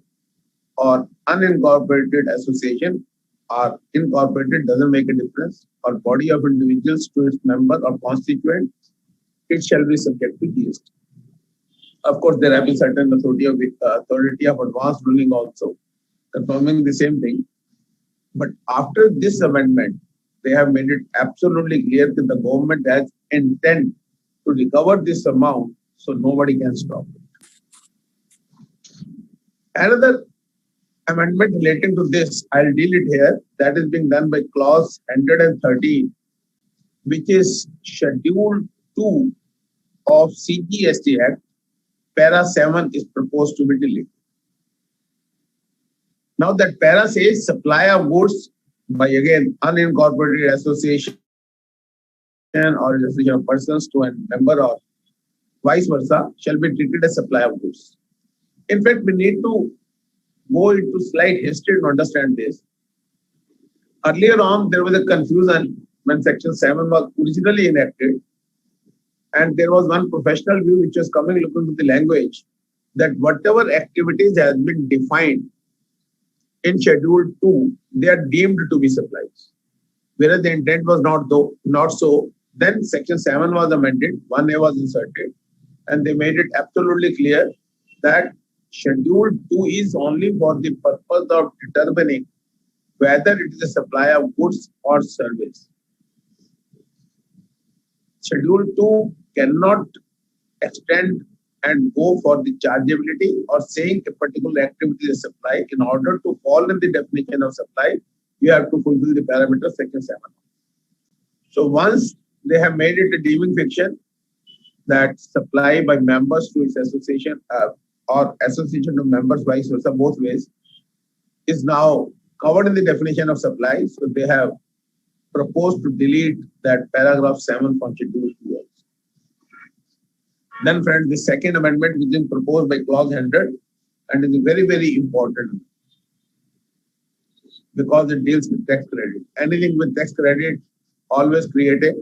S10: or unincorporated association, or incorporated doesn't make a difference, or body of individuals to its member or constituent, it shall be subject to GST. Of course, there have been certain authority of advanced ruling also confirming the same thing. But after this amendment, they have made it absolutely clear that the government has intent to recover this amount, so nobody can stop it. Another amendment relating to this, I'll deal it here, that is being done by clause 113, which is Schedule 2 of CGST Act. Para 7 is proposed to be deleted. Now that para says supply of goods by, again, unincorporated association or association of persons to a member or vice versa shall be treated as supply of goods. In fact, we need to go into slight history to understand this. Earlier on, there was a confusion when Section 7 was originally enacted, and there was one professional view which was coming looking to the language that whatever activities has been defined in Schedule 2, they are deemed to be supplies. Whereas the intent was not so. Then Section 7 was amended, 1A was inserted, and they made it absolutely clear that Schedule 2 is only for the purpose of determining whether it is a supply of goods or service. Schedule 2 cannot extend and go for the chargeability or saying a particular activity is supply. In order to fall in the definition of supply, you have to fulfill the parameter Section 7. So once they have made it a deeming fiction that supply by members to its association or association of members vice versa, both ways, is now covered in the definition of supply. So they have proposed to delete that paragraph 7 from Schedule 2. Then, friends, the second amendment which is proposed by clause 100 and is very, very important because it deals with tax credit. Anything with tax credit always create a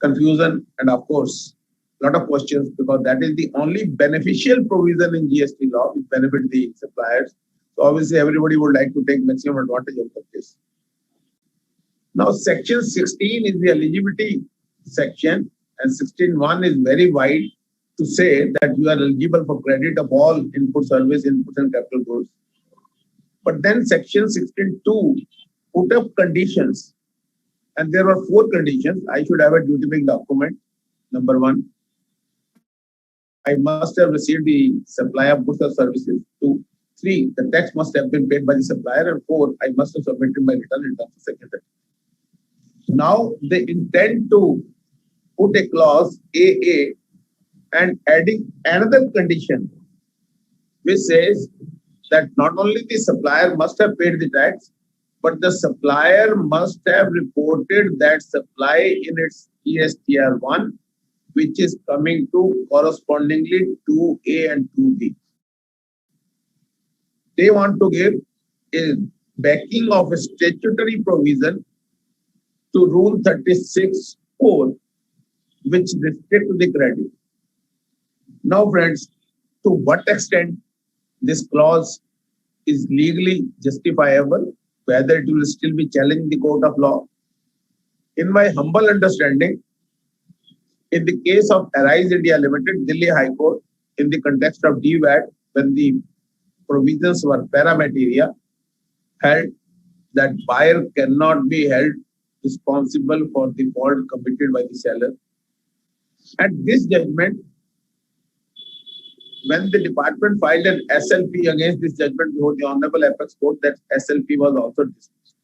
S10: confusion and, of course, a lot of questions, because that is the only beneficial provision in GST law which benefit the suppliers. So obviously everybody would like to take maximum advantage of this. Now Section 16 is the eligibility section, and 16(1) is very wide to say that you are eligible for credit of all input service, input and capital goods. But then Section 16(2) put up conditions, and there were 4 conditions. I should have a duty-paying document. Number 1, I must have received the supply of goods or services. 2, 3, the tax must have been paid by the supplier, and 4, I must have submitted my return in terms of Section 30. Now they intend to put a clause AA and adding another condition which says that not only the supplier must have paid the tax, but the supplier must have reported that supply in its ESTR1, which is coming to correspondingly 2A and 2B. They want to give a backing of a statutory provision to Rule 36(4), which restrict the credit. Now, friends, to what extent this clause is legally justifiable, whether it will still be challenging the court of law? In my humble understanding, in the case of Arise India Limited, Delhi High Court, in the context of DVAT, when the provisions were paramateria, held that buyer cannot be held responsible for the fault committed by the seller. At this judgment, when the department filed an SLP against this judgment before the Honorable Apex Court, that SLP was also dismissed.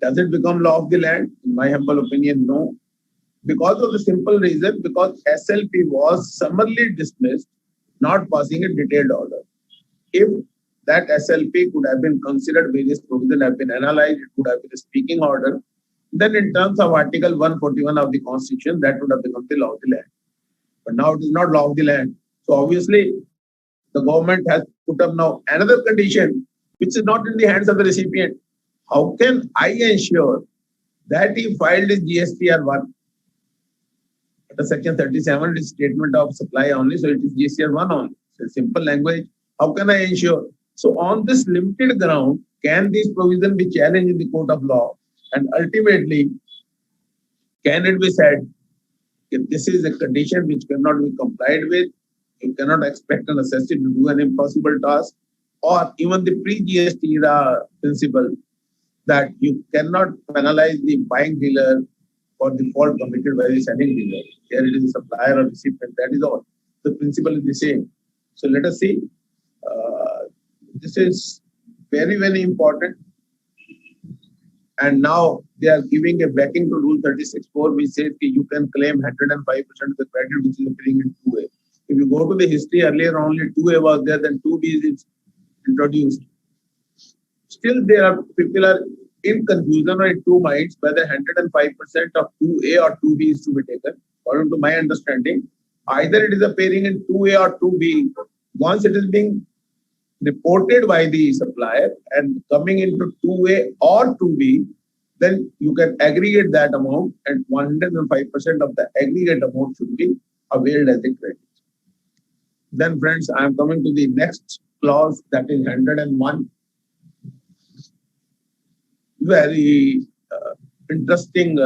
S10: Does it become law of the land? In my humble opinion, no. Because of the simple reason, because SLP was summarily dismissed, not passing a detailed order. If that SLP could have been considered, various provisions have been analyzed, it could have been a speaking order, then in terms of Article 141 of the Constitution, that would have become the law of the land. But now it is not law of the land. So obviously, the government has put up now another condition, which is not in the hands of the recipient. How can I ensure that he filed his GSTR1? The Section 37 is statement of supply only, so it is GSTR1 only. So simple language. How can I ensure? So on this limited ground, can these provisions be challenged in the court of law? And ultimately, can it be said, if this is a condition which cannot be complied with, you cannot expect an assessor to do an impossible task, or even the pre-GST era principle that you cannot penalize the buying dealer for the fault committed by the selling dealer. Here it is a supplier or recipient, that is all. The principle is the same. So let us see. This is very, very important. And now they are giving a backing to Rule 36(4), which says that you can claim 105% of the credit which is appearing in 2A. If you go to the history, earlier only 2A was there, then 2B is introduced. Still, there are people are in confusion or in two minds whether 105% of 2A or 2B is to be taken. According to my understanding, either it is appearing in 2A or 2B. Once it is being reported by the supplier and coming into 2A or 2B, then you can aggregate that amount, and 105% of the aggregate amount should be availed as a credit. Then, friends, I am coming to the next clause, that is 101. Very interesting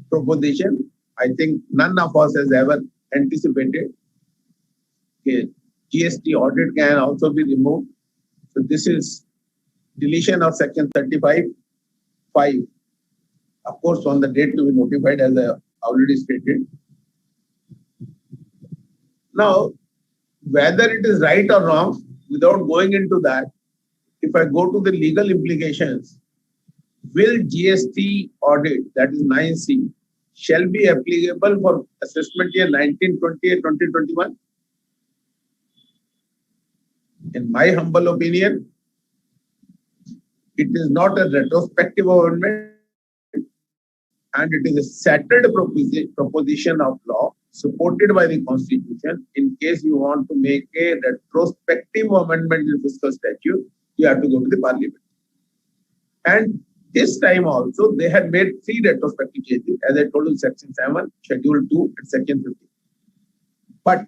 S10: proposition. I think none of us has ever anticipated. Okay. GST audit can also be removed. So this is deletion of Section 35(5). Of course, on the date to be notified, as I already stated. Now, whether it is right or wrong, without going into that, if I go to the legal implications, will GST audit, that is 9C, shall be applicable for assessment year 1920 and 2021? In my humble opinion, it is not a retrospective amendment, and it is a settled proposition of law supported by the Constitution. In case you want to make a retrospective amendment in fiscal statute, you have to go to the Parliament. And this time also, they had made 3 retrospective changes, as I told you, Section 7, Schedule 2, and Section 50. But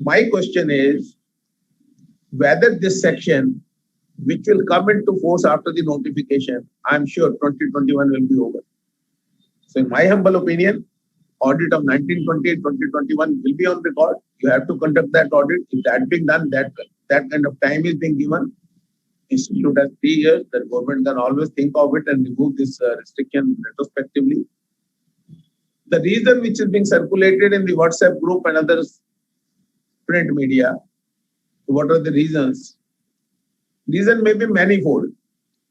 S10: my question is whether this section, which will come into force after the notification, I'm sure 2021 will be over. So in my humble opinion, audit of 1920 and 2021 will be on record. You have to conduct that audit. If that being done, that kind of time is being given. Institute has 3 years. The government can always think of it and remove this restriction retrospectively. The reason which is being circulated in the WhatsApp group and others print media, what are the reasons? Reason may be manifold.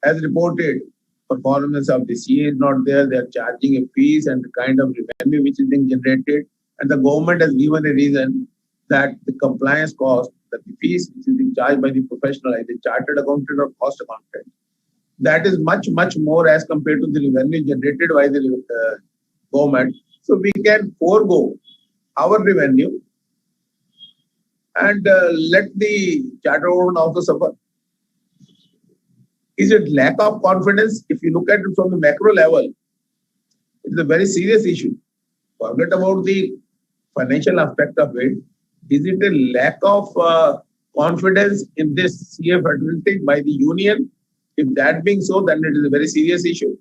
S10: As reported, performance of the CA is not there. They are charging a fees and the kind of revenue which is being generated. And the government has given a reason that the compliance cost, that the fees which is being charged by the professional, either chartered accountant or cost accountant, that is much, much more as compared to the revenue generated by the government. So we can forego our revenue and let the chartered accountant also suffer. Is it lack of confidence? If you look at it from the macro level, it's a very serious issue. Forget about the financial aspect of it. Is it a lack of confidence in this CA fraternity by the union? If that being so, then it is a very serious issue.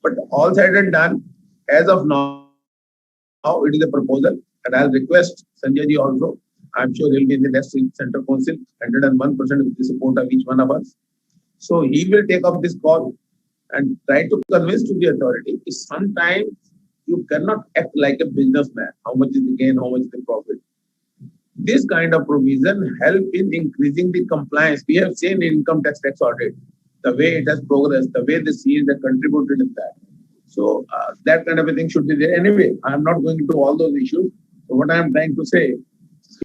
S10: But all said and done, as of now, it is a proposal, and I'll request Sanjay ji also. I'm sure he'll be in the next Central Council, 101% with the support of each one of us. So he will take up this call and try to convince to the authority. Sometimes you cannot act like a businessman. How much is the gain? How much is the profit? This kind of provision help in increasing the compliance. We have seen income tax audit, the way it has progressed, the way the CAs have contributed in that. So that kind of a thing should be there. Anyway, I'm not going into all those issues. So what I'm trying to say,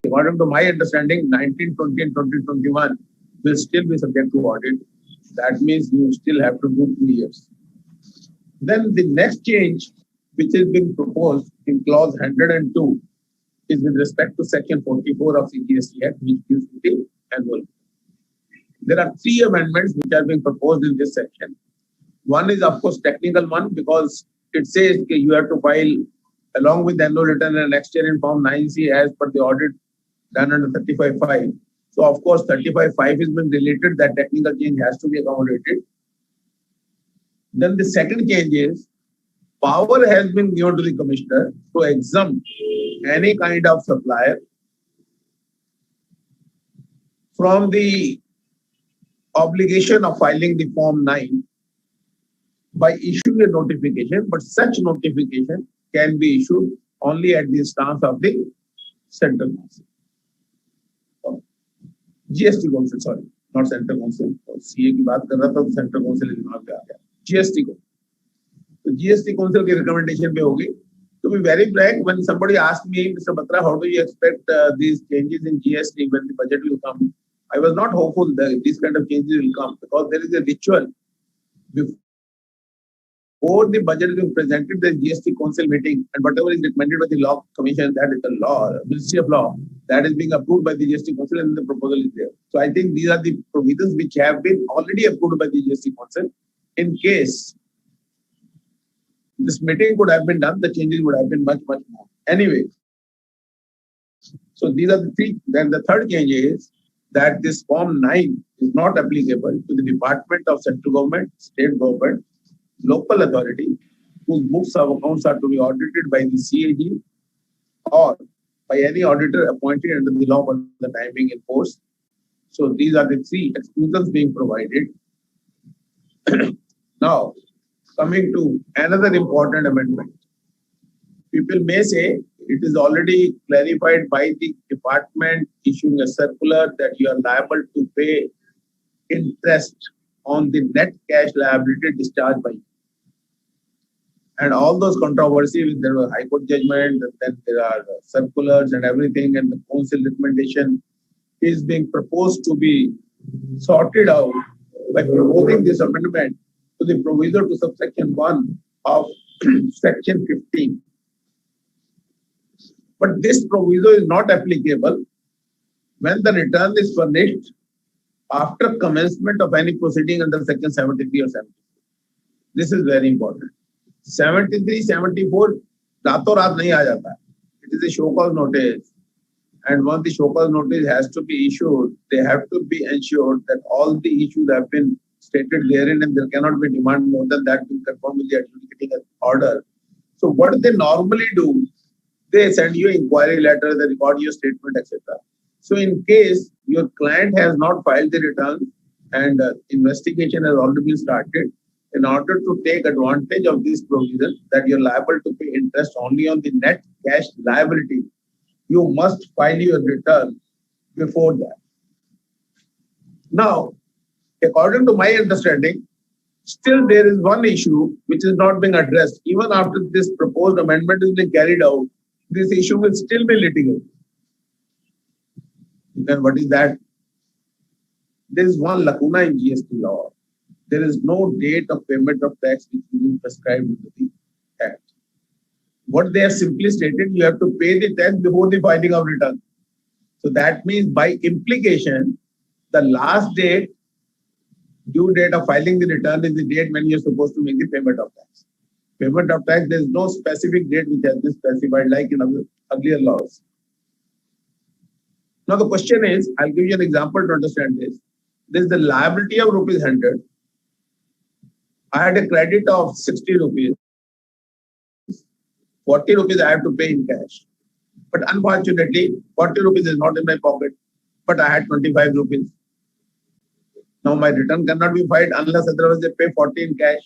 S10: according to my understanding, 1920 and 2021 will still be subject to audit. That means you still have to do 2 years. Then the next change, which is being proposed in clause 102, is with respect to section 44 of the GST Act, which gives the annual. There are 3 amendments which are being proposed in this section. One is, of course, technical one, because it says you have to file along with the annual return and next year in Form 9C as per the audit done under 35.5. So, of course, 35.5 has been related. That technical change has to be accommodated. Then the second change is, power has been given to the commissioner to exempt any kind of supplier from the obligation of filing the Form 9 by issuing a notification, but such notification can be issued only at the instance of the Central Council. GST Council, sorry, not Central Council. CA की बात कर रहा था तो Central Council दिमाग पे आ गया. GST Council. तो GST Council की recommendation पे होगी. To be very frank, when somebody asked me, Mr. Batra, how do you expect these changes in GST when the budget will come? I was not hopeful that these kind of changes will come, because there is a ritual. Before the budget is presented, the GST Council meeting, and whatever is recommended by the Law Commission, that is the law, Ministry of Law, that is being approved by the GST Council, and the proposal is there. So I think these are the provisions which have been already approved by the GST Council. In case this meeting could have been done, the changes would have been much, much more. Anyway, so these are the 3. Then the third change is that this Form 9 is not applicable to the Department of Central Government, State Government, local authority, whose books of accounts are to be audited by the CAG or by any auditor appointed under the law for the time being in force. So these are the 3 exclusions being provided. Now, coming to another important amendment. People may say it is already clarified by the department issuing a circular that you are liable to pay interest on the net cash liability discharged by you. And all those controversies, there was High Court judgment, and then there are circulars and everything, and the council recommendation is being proposed to be sorted out by proposing this amendment to the proviso to subsection 1 of section 15. But this proviso is not applicable when the return is furnished after commencement of any proceeding under section 73 or 74. This is very important. 73, 74, रातों रात नहीं आ जाता. It is a show cause notice. And once the show cause notice has to be issued, they have to be ensured that all the issues have been stated therein, and there cannot be demand more than that to conform with the adjudicating order. So what they normally do, they send you an inquiry letter, they record your statement, etc. So in case your client has not filed the return and investigation has already been started, in order to take advantage of this provision that you're liable to pay interest only on the net cash liability, you must file your return before that. Now, according to my understanding, still there is one issue which is not being addressed. Even after this proposed amendment is being carried out, this issue will still be litigated. Then what is that? There is one lacuna in GST law. There is no date of payment of tax which is being prescribed in the Act. What they have simply stated, you have to pay the tax before the filing of return. So that means by implication, the last date due date of filing the return is the date when you're supposed to make the payment of tax. Payment of tax, there is no specific date which has been specified like in earlier laws. Now the question is, I'll give you an example to understand this. There is the liability of rupees 100. I had a credit of 60 rupees. 40 rupees I have to pay in cash. But unfortunately, 40 rupees is not in my pocket. But I had 25 rupees. Now my return cannot be filed unless otherwise they pay 40 in cash.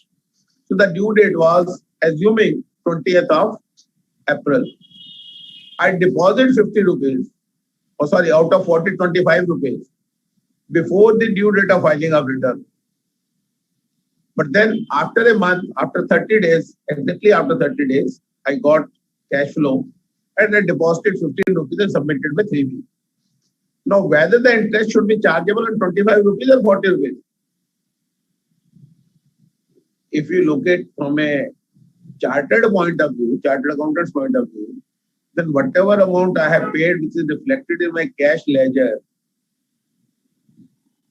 S10: So the due date was assuming 20th of April. I deposit 50 rupees. Oh, sorry, out of 40, 25 rupees before the due date of filing of return. But then after a month, after 30 days, exactly after 30 days, I got cash flow and I deposited 15 rupees and submitted my 3B. Now, whether the interest should be chargeable on 25 rupees or 40 rupees. If you look at from a chartered point of view, chartered accountant's point of view, then whatever amount I have paid, which is reflected in my cash ledger,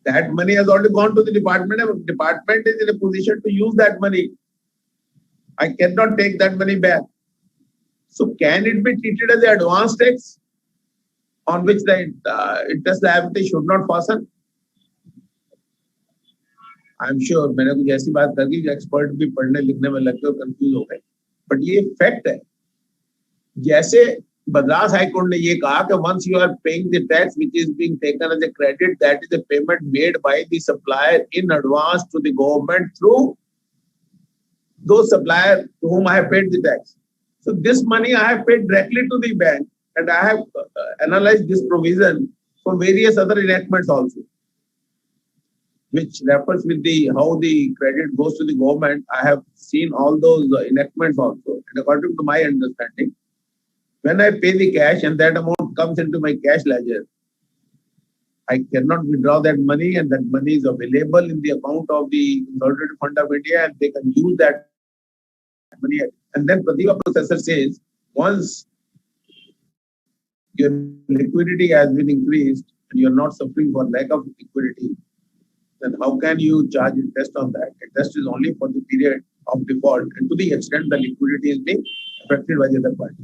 S10: that money has already gone to the department and the department is in a position to use that money. I cannot take that money back. So can it be treated as an advance tax on which the interest liability should not fasten? I'm sure मैंने कुछ ऐसी बात कर दी जो expert भी पढ़ने लिखने में लग गए और कंफ्यूज हो गए, बट ये फैक्ट है. जैसे मद्रास हाई कोर्ट ने ये कहा कि once you are paying the tax which is being taken as a credit, that is a payment made by the supplier in advance to the government through those suppliers to whom I have paid the tax. So this money I have paid directly to the bank, and I have analyzed this provision for various other enactments also, which refers with the how the credit goes to the government. I have seen all those enactments also, and according to my understanding, when I pay the cash and that amount comes into my cash ledger, I cannot withdraw that money, and that money is available in the account of the Consolidated Fund of India, and they can use that money. And then Pratibha processor says, once your liquidity has been increased and you're not suffering for lack of liquidity, then how can you charge interest on that? Interest is only for the period of default and to the extent the liquidity is being affected by the other party.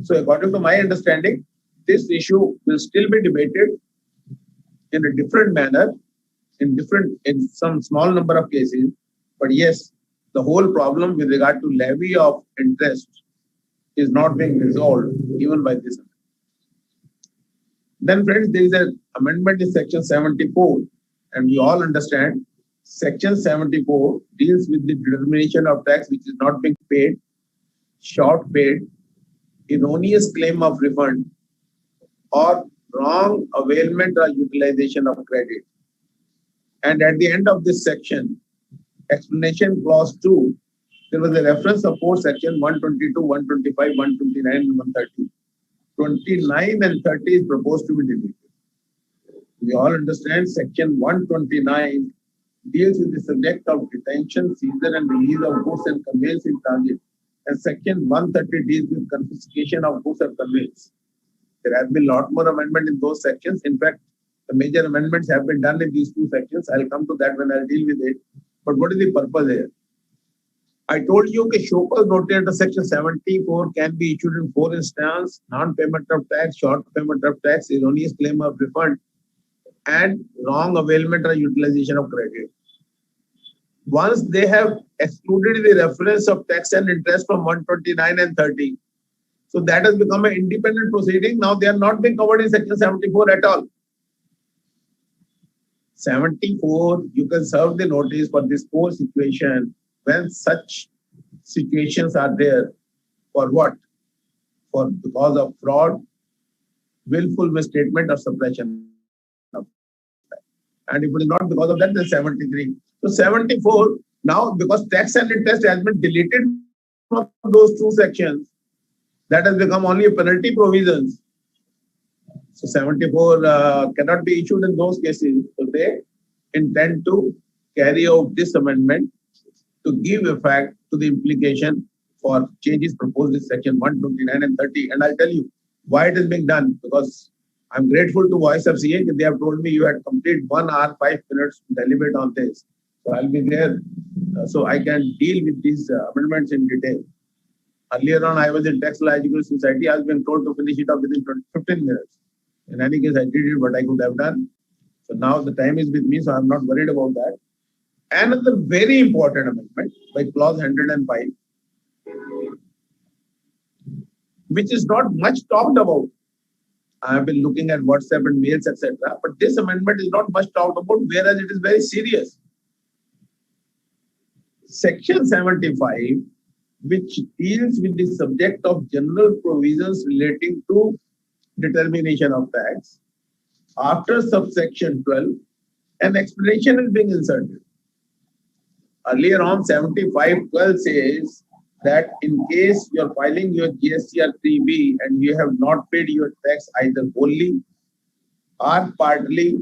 S10: So according to my understanding, this issue will still be debated in a different manner, in some small number of cases. But yes, the whole problem with regard to levy of interest is not being resolved even by this. Then friends, there is an amendment in section 74, and we all understand section 74 deals with the determination of tax which is not being paid, short paid, erroneous claim of refund, or wrong availment or utilization of credit. And at the end of this section, explanation clause 2, there was a reference of four sections 122, 125, 129, and 130. 29 and 30 is proposed to be deleted. We all understand section 129 deals with the subject of detention, seizure, and release of goods and conveyance in transit. And section 130 deals with confiscation of goods and conveyance. There has been a lot more amendment in those sections. In fact, the major amendments have been done in these two sections. I'll come to that when I'll deal with it. But what is the purpose here? I told you that show cause notice under section 74 can be issued in four instances: non-payment of tax, short payment of tax, erroneous claim of refund, and wrong availment or utilization of credit. Once they have excluded the reference of tax and interest from 129 and 30, so that has become an independent proceeding. Now they are not being covered in section 74 at all. 74, you can serve the notice for this whole situation when such situations are there. For what? For because of fraud, willful misstatement, or suppression. And if it is not because of that, then 73. So 74, now because tax and interest has been deleted from those two sections, that has become only a penalty provisions. So 74 cannot be issued in those cases. So they intend to carry out this amendment to give effect to the implication for changes proposed in section 129 and 30. And I'll tell you why it is being done, because I'm grateful to Voice of CA that they have told me you had complete 1 hour, 5 minutes to deliberate on this. So I'll be there, so I can deal with these amendments in detail. Earlier on, I was in Tax Law Education Society. I was being told to finish it up within 15 minutes. In any case, I did it what I could have done. So now the time is with me, so I'm not worried about that. Another very important amendment by clause 105, which is not much talked about. I have been looking at WhatsApp and mails, etc. But this amendment is not much talked about, whereas it is very serious. Section 75, which deals with the subject of general provisions relating to determination of tax. After subsection 12, an explanation is being inserted. Earlier on, 75:12 says that in case you are filing your GSTR 3B and you have not paid your tax either wholly or partly,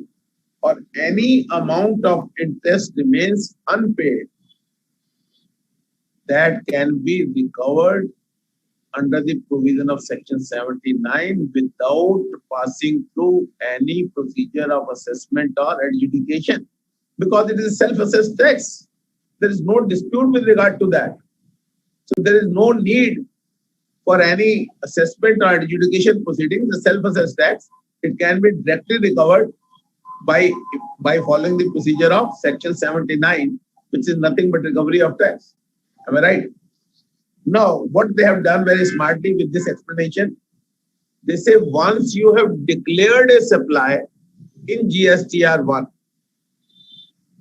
S10: or any amount of interest remains unpaid, that can be recovered under the provision of section 79 without passing through any procedure of assessment or adjudication, because it is self-assessed tax. There is no dispute with regard to that. So there is no need for any assessment or adjudication proceedings. The self-assessed tax, it can be directly recovered by following the procedure of section 79, which is nothing but recovery of tax. Am I right? Now, what they have done very smartly with this explanation, they say once you have declared a supply in GSTR 1,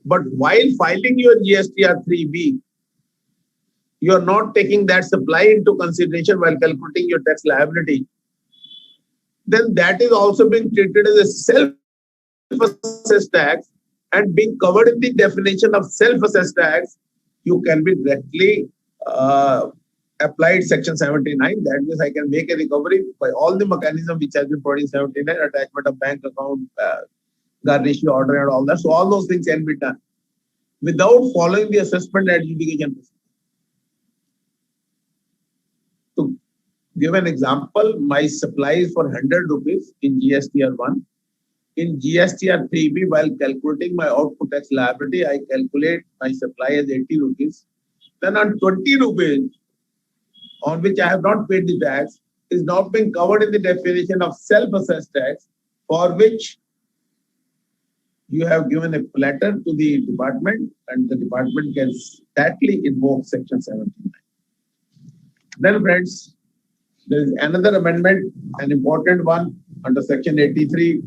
S10: but while filing your GSTR 3B, you are not taking that supply into consideration while calculating your tax liability, then that is also being treated as a self-assessed tax, and being covered in the definition of self-assessed tax, you can be directly applied section 79. That means I can make a recovery by all the mechanism which has been provided in 79, attachment of bank account, garnishee order and all that. So all those things can be done without following the assessment and adjudication procedure. To give an example, my supply is for 100 rupees in GSTR 1. In GSTR 3B, while calculating my output tax liability, I calculate my supply as 80 rupees. Then on 20 rupees, on which I have not paid the tax, is not being covered in the definition of self-assessed tax, for which you have given a letter to the department, and the department can stately invoke section 79. Then, friends, there is another amendment, an important one under section 83.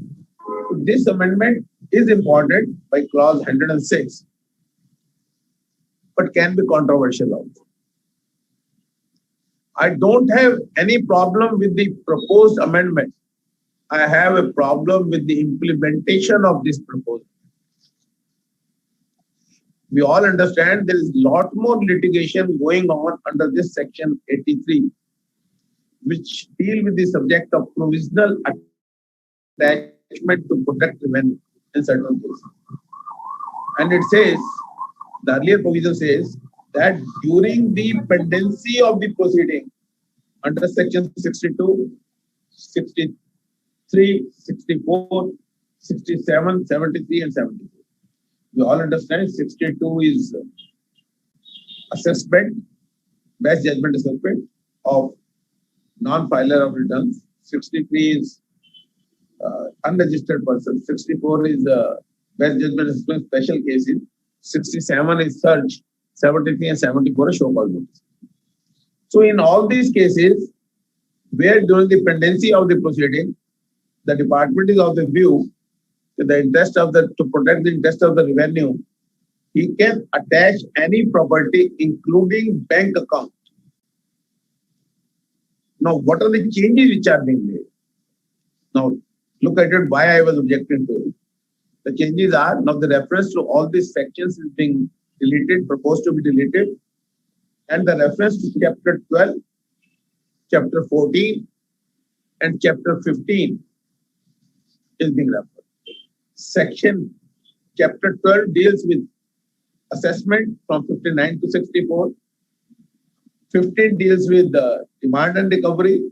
S10: This amendment is important by clause 106, but can be controversial also. I don't have any problem with the proposed amendment. I have a problem with the implementation of this proposal. We all understand there is a lot more litigation going on under this section 83, which deal with the subject of provisional attachment to protect revenue in certain cases. And it says, the earlier provision says that during the pendency of the proceeding under section 62, 63, 64, 67, 73 and 74. We all understand 62 is assessment, best judgment assessment of non-filer of returns. 63 is unregistered person. 64 is best judgment assessment special cases. 67 is search. 73 and 74 is show cause notice. So in all these cases, where during the pendency of the proceeding, the department is of the view that the interest of to protect the interest of the revenue, he can attach any property, including bank account. Now, what are the changes which are being made? Now, look at it, why I was objecting to it. The changes are, now the reference to all these sections is being deleted, proposed to be deleted, and the reference to chapter 12, chapter 14, and chapter 15 is being referred. Chapter 12 deals with assessment from 59 to 64. 15 deals with demand and recovery,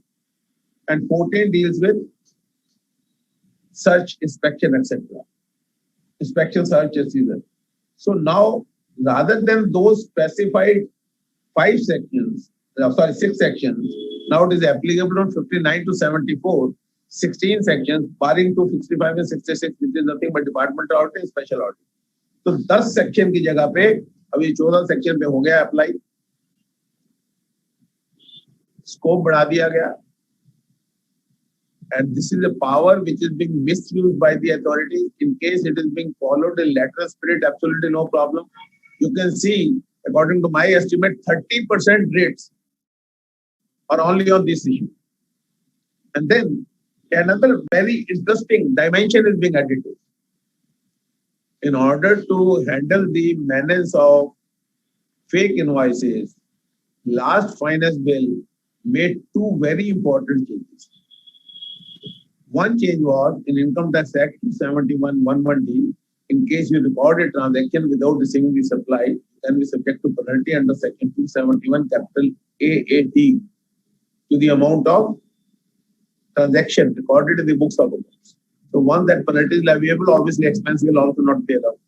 S10: and 14 deals with search, inspection, etc. Inspection, search, etc. So now rather than those specified 6 sections, now it is applicable on 59 to 74, 16 sections, barring 265 and 66, which is nothing but departmental audit and special audit. तो 10 section की जगह पे अभी 14 section पे हो गया apply, scope बढ़ा दिया गया, and this is a power which is being misused by the authorities. In case it is being followed in letter spirit, absolutely no problem. You can see, according to my estimate, 30% rates are only on this issue. And then another very interesting dimension is being added to it. In order to handle the menace of fake invoices, last finance bill made 2 very important changes. One change was in Income Tax Act 271(11)D. In case you record a transaction without receiving the supply, you can be subject to penalty under Section 271 capital AAD to the amount of transaction recorded in the books of accounts. So once that penalty is leviable, obviously expense will also not be allowed.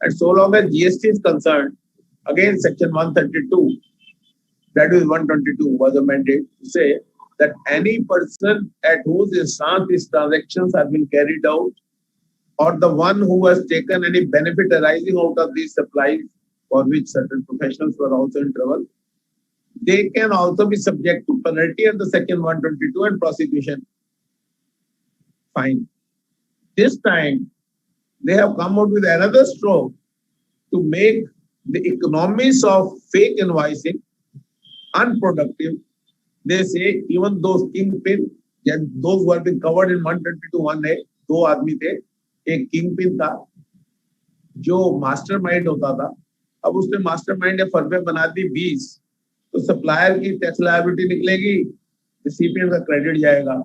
S10: And so long as GST is concerned, again Section 132, that is 122, was amended to say that any person at whose instance these transactions have been carried out, or the one who has taken any benefit arising out of these supplies for which certain professionals were also in trouble, they can also be subject to penalty under Section 122 and prosecution. Fine. This time, they have come out with another stroke to make the economics of fake invoicing unproductive. They say even those kingpin, those who have been covered in 122(1)A, 2 आदमी थे, एक kingpin था जो mastermind होता था, अब उसने mastermind या फर्मे बना दी 20, तो सप्लायर की टैक्स लायबिलिटी निकलेगी, रिसिपिएंट का क्रेडिट जाएगा.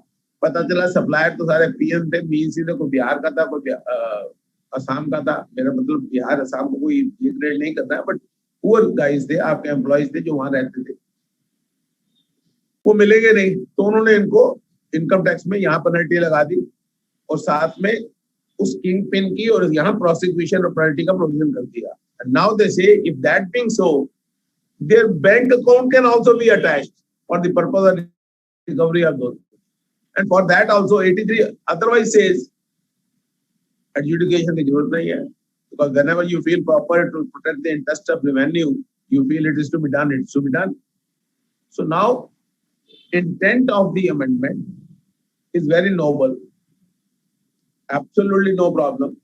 S10: पता चला सप्लायर तो सारे पीएम थे, मीन्स कोई बिहार का था, कोई असम का था. मेरा मतलब बिहार असम को कोई ये ग्रेड नहीं करता है, बट पुअर गाइस थे, आपके एम्प्लॉइज थे जो वहां रहते थे, वो मिलेंगे नहीं. तो उन्होंने इनको इनकम टैक्स में यहाँ पेनल्टी लगा दी और साथ में उस किंग पिन की और यहाँ प्रोसिक्यूशन और पेनल्टी का प्रोविजन कर दिया. And now they say, if that being so, their bank account can also be attached for the purpose of recovery of those. And for that also 83 otherwise says adjudication की जरूरत नहीं है, because whenever you feel proper to protect the interest of revenue, you feel it is to be done, it's to be done. So now intent of the amendment is very noble, absolutely no problem.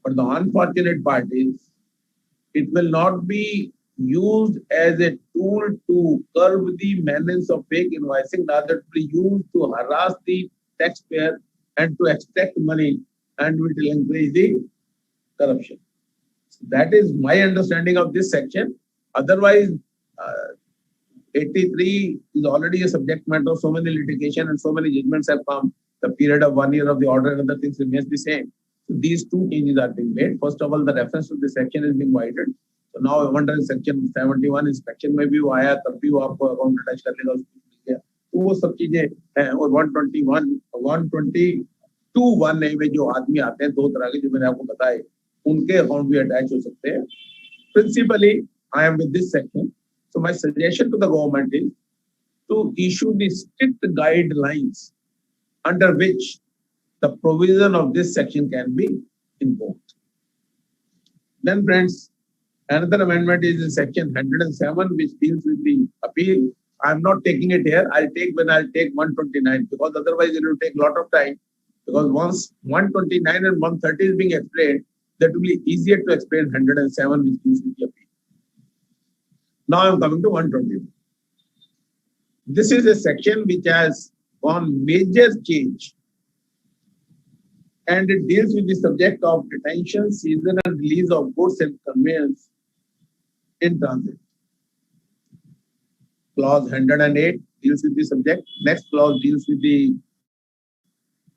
S10: But the unfortunate part is it will not be used as a tool to curb the menace of fake invoicing, rather to be used to harass the taxpayer and to extract money, and it will encourage the corruption. So that is my understanding of this section. Otherwise, 83 is already a subject matter of so many litigation and so many judgments have come. The period of 1 year of the order and other things remains the same. So these 2 changes are being made. First of all, the reference to the section is being widened. So now I wonder section 71 inspection में भी वो आया, तब भी वो आपको account attach कर लेगा, उसको मिल गया. तो वो सब चीजें हैं. और 122(1)A में जो आदमी आते हैं 2 तरह के जो मैंने आपको बताए, उनके अकाउंट भी अटैच हो सकते हैं. Principally, I am with this section. So my suggestion to the government is to issue the strict guidelines under which the provision of this section can be invoked. Then friends, another amendment is in section 107, which deals with the appeal. I'm not taking it here. I'll take 129, because otherwise it will take a lot of time. Because once 129 and 130 is being explained, that will be easier to explain 107, which deals with the appeal. Now I'm coming to 120. This is a section which has gone major change, and it deals with the subject of detention, seizure and release of goods and conveyance in transit. Clause 108 deals with the subject. Next clause deals with the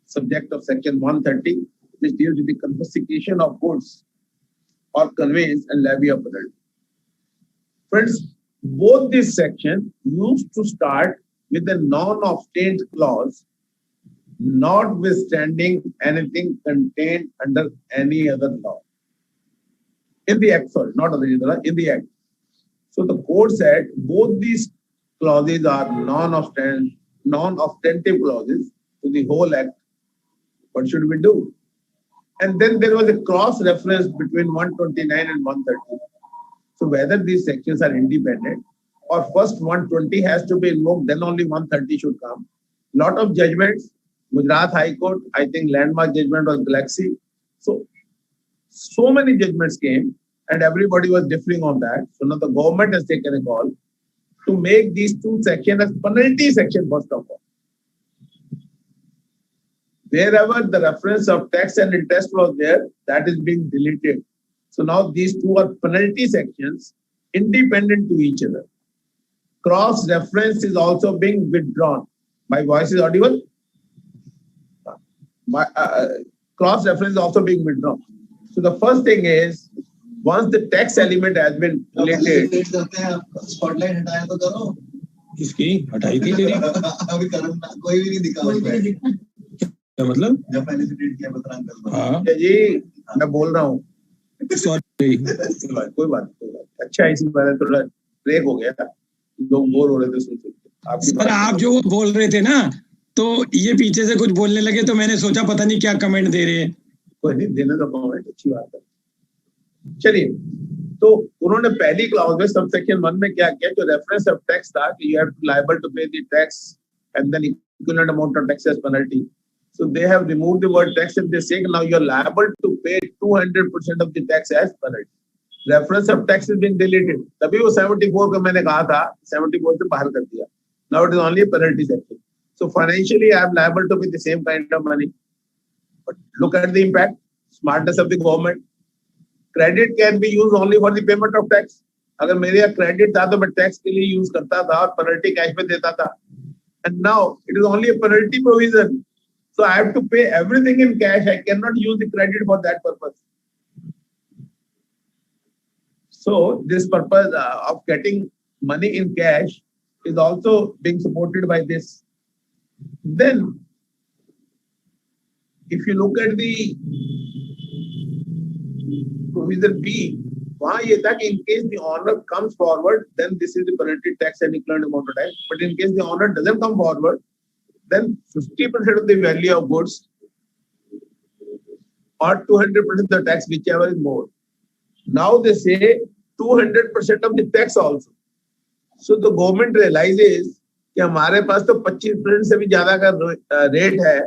S10: subject of section 130, which deals with the confiscation of goods or conveyance and levy of penalty. Friends, both these sections used to start with a non-obtained clause, notwithstanding anything contained under any other law. in the act, sorry, not original, in the act. So the court said both these clauses are non-obstantive clauses to the whole act. What should we do? And then there was a cross-reference between 129 and 130. So whether these sections are independent or first 120 has to be invoked, then only 130 should come. Lot of judgments, Gujarat High Court, I think landmark judgment was Galaxy. So many judgments came and everybody was differing on that. So now the government has taken a call to make these two sections as penalty section first of all. Wherever the reference of tax and interest was there, that is being deleted. So now these two are penalty sections independent to each other. Cross-reference is also being withdrawn. My voice is audible? Cross-reference is also being withdrawn. So the first thing is, once the tax element has been deleted,
S21: spotlight हटाया तो करो
S2: किसकी हटाई थी तेरी
S21: अभी करना कोई भी नहीं दिखा उसमें
S2: क्या मतलब
S21: जब पहले से ट्रीट किया बतरान
S2: हाँ
S10: जी मैं बोल रहा हूँ
S2: सॉरी
S10: कोई बात अच्छा इसी बारे में थोड़ा ब्रेक हो गया लोग बोर हो रहे थे सुन
S2: सर आप जो बोल रहे थे ना तो ये पीछे से कुछ बोलने लगे तो मैंने सोचा पता नहीं क्या कमेंट दे रहे हैं
S10: कोई नहीं देने का कमेंट अच्छी बात है चलिए तो उन्होंने पहली क्लॉज में सब सेक्शन 1 में क्या किया जो रेफरेंस ऑफ टैक्स था कि you have to liable to pay the tax and then equivalent amount of tax as penalty so they have removed the word tax and they say now you are liable to pay 200% of the tax as penalty reference of tax is being deleted तभी वो 74 का मैंने कहा था 74 से बाहर कर दिया now it is only a penalty section so financially I am liable to pay the same kind of money but look at the impact smartness of the government credit can be used only for the payment of tax अगर मेरे यहाँ credit था तो मैं tax के लिए use करता था और penalty cash में देता था and now it is only a penalty provision so I have to pay everything in cash I cannot use the credit for that purpose so this purpose of getting money in cash is also being supported by this then if you look at the provision B वहाँ ये था कि in case the owner comes forward then this is the penalty tax and equivalent amount of tax but in case the owner doesn't come forward then 50% of the value of goods or 200% of the tax whichever is more now they say 200% of the tax also so the government realizes कि हमारे पास तो 25% से भी ज्यादा का rate है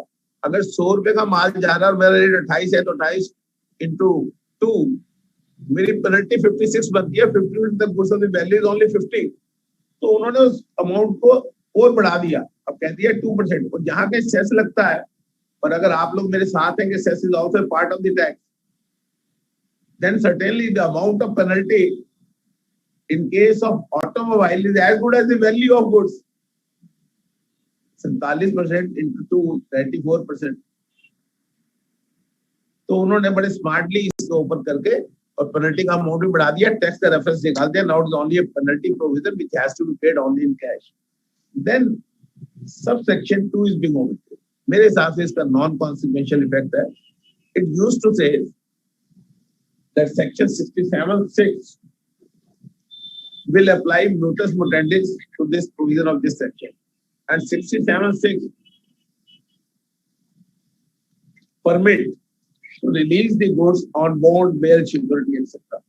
S10: अगर 100 रुपए का माल जा रहा है और मेरा रेट 28 है तो 28 into 2 मेरी पेनल्टी 56 बनती है 50% तक goods of the value is only 50 तो उन्होंने उस अमाउंट को और बढ़ा दिया अब कह दिया 2% और जहां पे सेस लगता है पर अगर आप लोग मेरे साथ हैं कि cess is also part of the tax then certainly the amount of penalty in case of automobile is as good as the value of goods 47% into 2 34% तो उन्होंने बड़े स्मार्टली इसको ऊपर करके और पेनल्टी का अमाउंट भी बढ़ा दिया टैक्स का रेफरेंस निकाल दिया now it is only a penalty provision which has to be paid only in cash then subsection 2 is being omitted मेरे हिसाब से इसका नॉन कॉन्सिक्वेंशियल इफेक्ट है it used to say that section 67(6) will apply mutus mutandis to this provision of this section and 67(6) permit to release the goods on bond, bail, security, etc.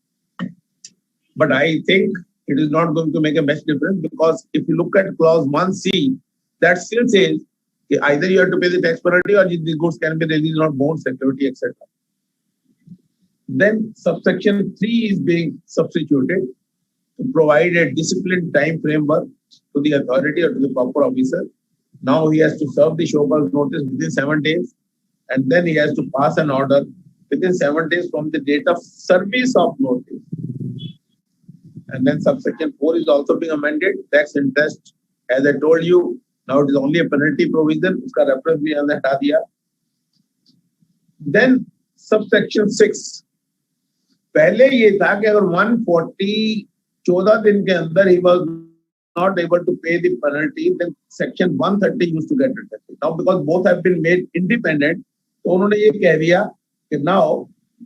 S10: But I think it is not going to make a much difference because if you look at clause 1C, that still says either you have to pay the tax penalty or the goods can be released on bond, security, etc. Then subsection 3 is being substituted to provide a disciplined time framework to the authority or to the proper officer. Now he has to serve the show cause notice within 7 days and then he has to pass an order within 7 days from the date of service of notice. And then subsection 4 is also being amended. Tax interest, as I told you, now it is only a penalty provision. Uska reference bhi हमने हटा दिया. Then subsection 6 पहले ये था कि अगर 140 14 दिन के अंदर he was not able to pay the penalty then section 130 used to get rejected now because both have been made independent तो उन्होंने ये कह दिया कि now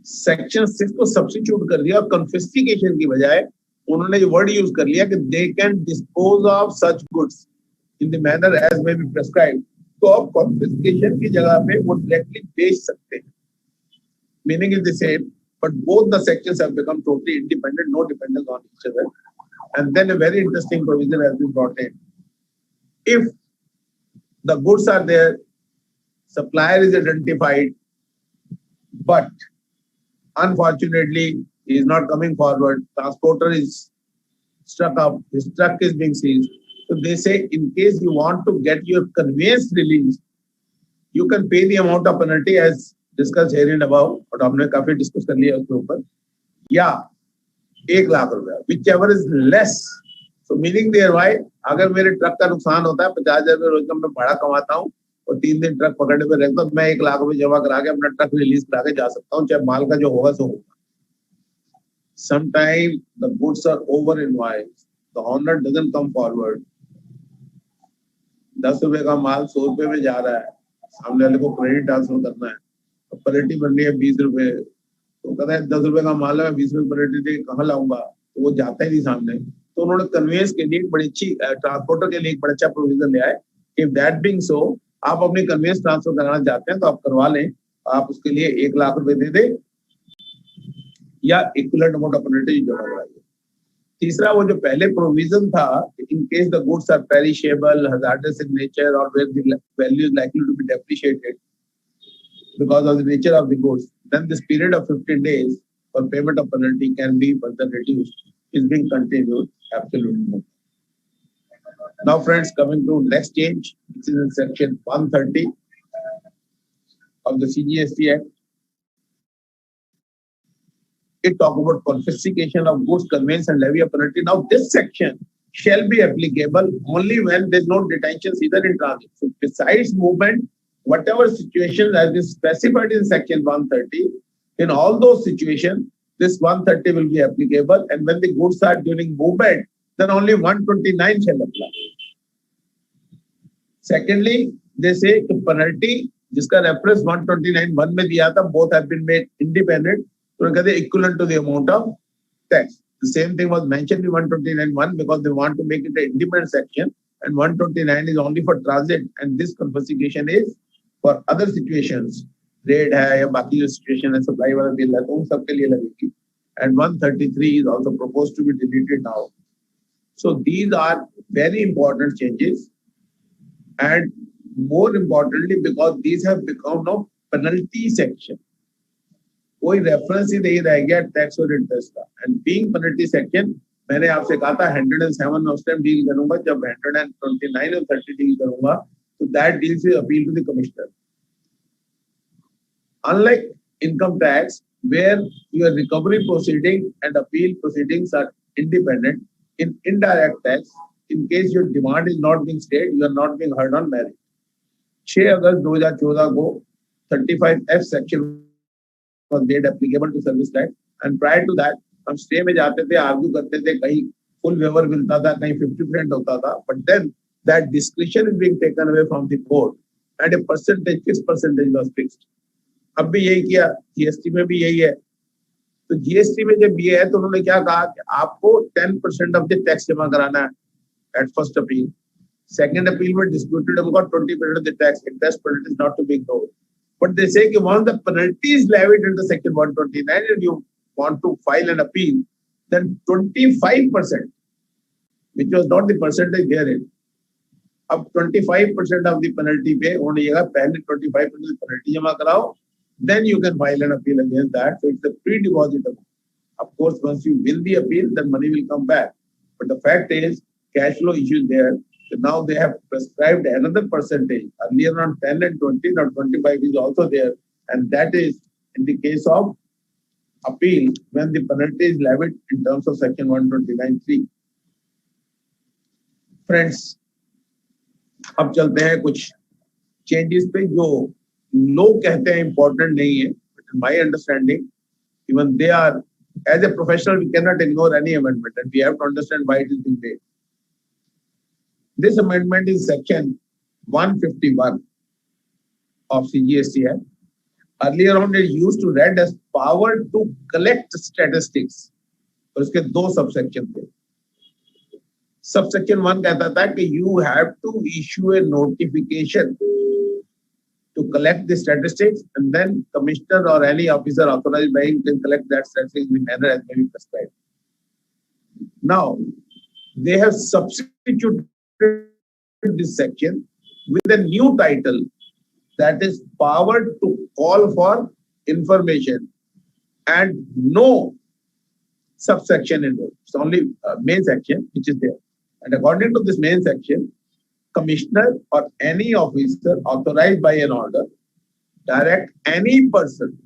S10: सेक्शन 6 को सब्स्टिट्यूट कर दिया और कन्फिस्केशन की बजाय उन्होंने जो वर्ड यूज कर लिया कि they can dispose of such goods in the manner as may be prescribed. तो अब कन्फिस्केशन की जगह पे वो डायरेक्टली बेच सकते हैं। Meaning is the same, but both the sections have become totally independent, no dependence on each other. And then a very interesting provision has been brought in. If the goods are there, supplier is identified, but unfortunately he is not coming forward, transporter is struck up, his truck is being seized. So they say in case you want to get your conveyance released, you can pay the amount of penalty as discussed here and above, और हमने काफी discuss कर लिया उसके ऊपर, या 1 लाख रुपया, whichever is less. So meaning thereby, अगर मेरे ट्रक का नुकसान होता है 50,000 रुपये रोज का मैं भाड़ा कमाता हूँ और 3 दिन ट्रक पकड़ने पे रहता हूँ, मैं 1 लाख रुपये जमा करा के अपना ट्रक रिलीज करा के जा सकता हूँ, चाहे माल का जो होगा सो होगा। Sometimes the goods are over invoiced, the owner doesn't come forward. 10 रुपए का माल 100 रुपए में जा रहा है, सामने वाले को क्रेडिट ट्रांसफर करना है, पेनल्टी बननी है 20 रुपए, तो कहता है 10 रुपए का माल है, 20 रुपए पेनल्टी दे कहाँ लाऊंगा, तो वो जाता ही नहीं सामने। तो उन्होंने कन्वेंस के लिए बड़ी अच्छी, ट्रांसपोर्टर के लिए एक बड़ा अच्छा प्रोविजन ले आए। इफ दैट बीइंग सो, आप अपनी कन्वेंस ट्रांसफर कराना चाहते हैं तो आप करवा लें, आप उसके लिए 1 लाख रुपए दे दें या इक्विवेलेंट अमाउंट ऑफ पेनल्टी जमा कराइए। तीसरा, वो जो पहले प्रोविजन था, in case the goods are perishable, hazardous in nature और where the value is likely to be depreciated because of the nature of the goods, then this period of 15 days for payment of penalty can be further reduced, is being continued. Absolutely. Now friends, coming to next change, which is in section 130 of the CGST Act. It talks about confiscation of goods, conveyance and levy of penalty. Now this section shall be applicable only when there is no detention either in transit. So besides movement, whatever situation has been specified in section 130, in all those situations, this 130 will be applicable, and when the goods are during movement, then only 129 shall apply. Secondly, they say the penalty, जिसका reference 129(1) में दिया था, both have been made independent, so कहते हैं equivalent to the amount of tax. The same thing was mentioned in 129(1) because they want to make it an independent section, and 129 is only for transit, and this confiscation is for other situations, trade है या बाकी जो situation है, supply वाला bill है, तो उन सबके लिए लगेगी. And 133 is also proposed to be deleted now. So these are very important changes, and more importantly, because these have become now penalty section. कोई reference ही नहीं रह गया tax और interest का. And being penalty section, मैंने आपसे कहा था 107 में उस टाइम डील करूंगा, जब 129 और 30 डील करूंगा, so that deals with appeal to the commissioner. Unlike income tax, where your recovery proceeding and appeal proceedings are independent, in indirect tax, in case your demand is not being stayed, you are not being heard on merit. 6 अगस्त 2014 को 35F section was made applicable to service tax, and prior to that, हम stay में जाते थे, argue करते थे, कहीं full waiver मिलता था, कहीं 50% होता था, but then that discretion is being taken away from the court, and a percentage, fixed percentage was fixed. अब भी यही किया, जीएसटी में भी यही है। तो जीएसटी में जब ये है तो उन्होंने क्या कहा कि आपको 10% ऑफ द टैक्स जमा कराना है at first appeal. Second appeal में डिस्प्यूटेड होगा 20% of the tax, interest penalty is not to be ignored, but they say कि once the penalty is levied under section 129 and you want to file an appeal, then 25%, which was not the percentage therein, अब 25% of the penalty पे होने लगा, पहले 25% penalty जमा कराओ, then you can file an appeal against that. So it's a pre-deposit amount. Of course, once you win the appeal, then money will come back. But the fact is, cash flow issues there. So now they have prescribed another percentage. Earlier on 10 and 20, now 25 is also there. And that is in the case of appeal when the penalty is levied in terms of section 129(3). Friends, अब चलते हैं कुछ changes पे जो लोग कहते हैं important नहीं है, but in my understanding, even they are, as a professional, we cannot ignore any amendment, and we have to understand why it is being made. This amendment is section 151 of CGST Act, Earlier on, it used to read as power to collect statistics. तो उसके दो subsection थे. Subsection 1 कहता था कि you have to issue a notification to collect the statistics, and then commissioner or any officer authorized by him can collect that statistics in the manner as may be prescribed. Now, they have substituted this section with a new title, that is power to call for information, and no subsection in it. It's only main section which is there. And according to this main section, commissioner or any officer authorized by an order direct any person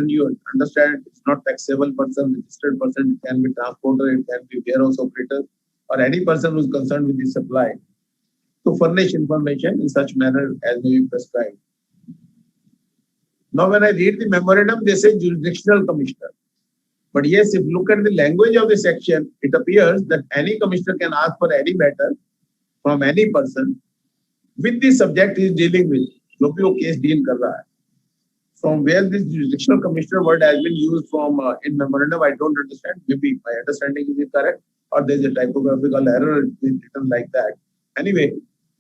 S10: you understand, it's not taxable person, registered person, it can be transporter, it can be warehouse operator, or any person who is concerned with the supply, to furnish information in such manner as may be prescribed. Now, when I read the memorandum, they say jurisdictional commissioner. But yes, if you look at the language of the section, it appears that any commissioner can ask for any matter from any person with the subject he is dealing with. जो भी वो case deal कर रहा है. From where this jurisdictional commissioner word has been used from in memorandum, I don't understand. Maybe my understanding is incorrect, or there is a typographical error written like that. Anyway,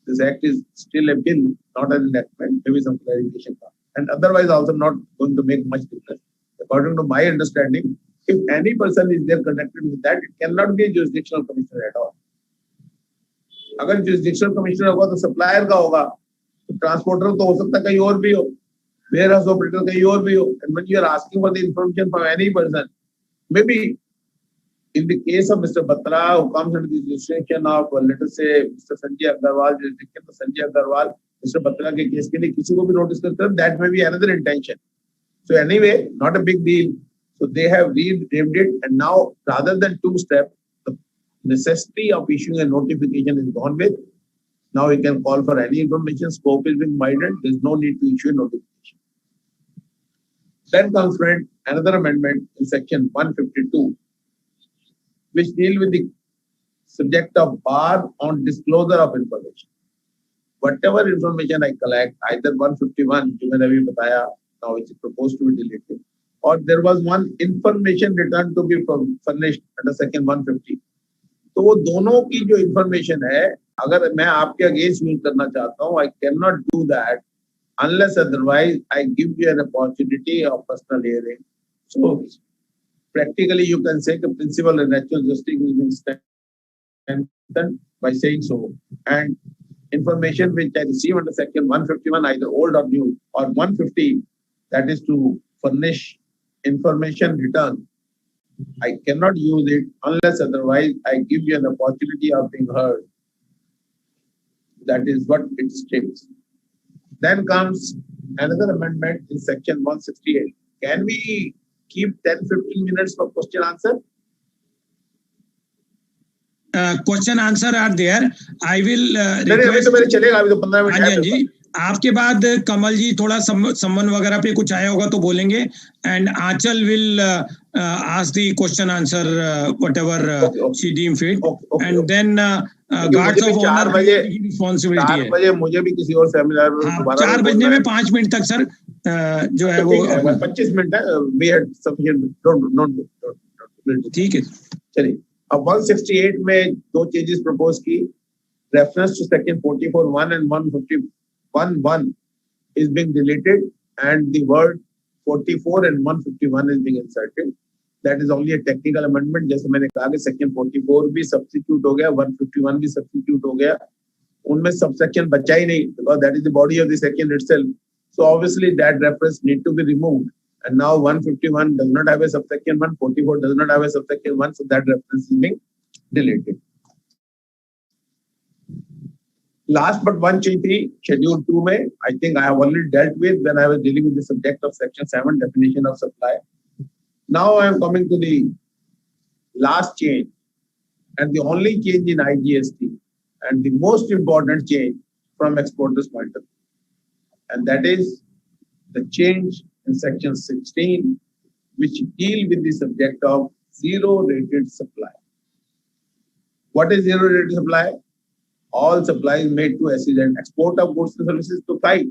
S10: this act is still a bill, not an enactment. Maybe some clarification. And otherwise also not going to make much difference. According to my understanding, if any person is there connected with that, it cannot be a jurisdictional commissioner at all. अगर jurisdictional commissioner होगा तो supplier का होगा, तो transporter तो हो सकता है कहीं और भी हो, warehouse operator कहीं और भी हो. And when you are asking for the information from any person, maybe in the case of Mr. Batra, who comes under the jurisdiction of, let us say, Mr. Sanjay Agarwal, jurisdiction of Sanjay Agarwal, Mr. Batra के case के लिए किसी को भी notice करते हैं, that may be another intention. So anyway, not a big deal. So they have renamed it, and now rather than two steps, the necessity of issuing a notification is gone with. Now we can call for any information. Scope is being widened. There is no need to issue a notification. Then comes, friend, another amendment in section 152, which deal with the subject of bar on disclosure of information. Whatever information I collect, either 151, जो मैंने अभी बताया, now it is proposed to be deleted, or there was one information returned to be furnished under section 150. तो वो दोनों की जो information है, अगर मैं आपके against use करना चाहता हूँ, I cannot do that unless otherwise I give you an opportunity of personal hearing. So practically you can say the principle of natural justice is being strengthened by saying so. And information which I receive under section 151, either old or new, or 150, that is to furnish information return, I cannot use it unless otherwise I give you an opportunity of being heard. That is what it states. Then comes another amendment in section 168. Can we keep 10-15 minutes for question answer?
S2: Question answer are there. I will request. हाँ जी, आपके बाद कमल जी थोड़ा सम्मन वगैरह पे कुछ आया होगा तो बोलेंगे, and Achal will ask the question answer whatever she deem fit, and then guards of honor responsibility है.
S10: 4 बजे मुझे भी किसी और सेमिनार में
S2: 4 बजने में 5 मिनट तक सर जो है वो
S10: 25 मिनट है. We had sufficient. Don't.
S2: ठीक है.
S10: चलिए, अब 168 में दो चेंजेस प्रपोज की. Reference to section 44(1) and 151(1) is being deleted, and the word 44 and 151 is being inserted. That is only a technical amendment. जैसे मैंने कहा कि section 44 भी substitute हो गया, 151 भी substitute हो गया. उनमें subsection बचा ही नहीं, because that is the body of the section itself. So obviously that reference need to be removed. And now 151 does not have a subsection 1, 44 does not have a subsection 1, so that reference is being deleted. Last but one change, schedule 2 में, I think I have already dealt with when I was dealing with the subject of section 7, definition of supply. Now I am coming to the last change, and the only change in IGST, and the most important change from exporter's point of view. And that is the change in section 16, which deal with the subject of zero-rated supply. What is zero-rated supply? All supplies made to SEZ. Export of goods and services to site.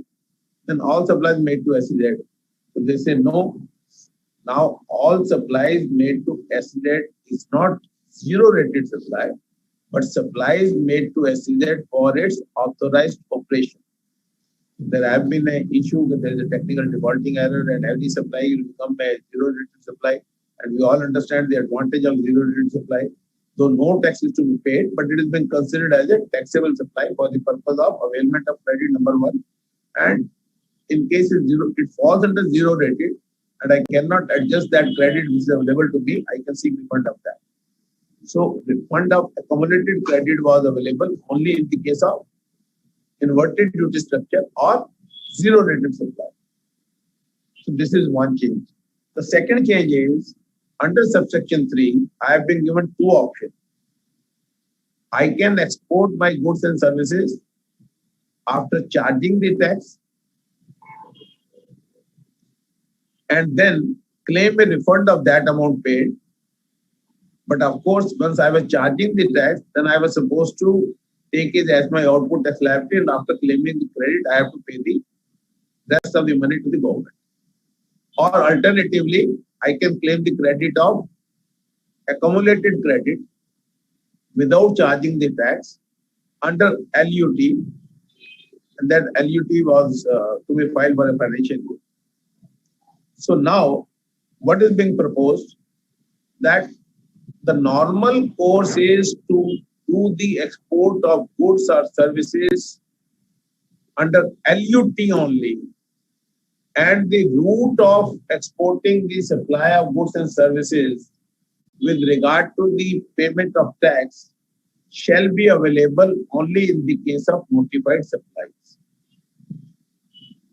S10: Then all supplies made to SEZ. So they say no. Now all supplies made to SZ is not zero rated supply, but supplies made to SZ for its authorized operation. There have been an issue that there is a technical defaulting error and every supply will become a zero rated supply. And we all understand the advantage of zero rated supply. Though no tax is to be paid, but it has been considered as a taxable supply for the purpose of availment of credit number one. And in case it falls under zero rated, and I cannot adjust that credit which is available to me, I can seek refund of that. So refund of accumulated credit was available only in the case of inverted duty structure or zero rated supply. So this is one change. The second change is under subsection 3, I have been given two options. I can export my goods and services after charging the tax and then claim a refund of that amount paid. But of course, once I was charging the tax, then I was supposed to take it as my output tax liability, and after claiming the credit, I have to pay the rest of the money to the government. Or alternatively, I can claim the credit of accumulated credit without charging the tax under LUT, and that LUT was to be filed for a financial good. So now, what is being proposed? That the normal course is to do the export of goods or services under LUT only, and the route of exporting the supply of goods and services with regard to the payment of tax shall be available only in the case of notified supplies.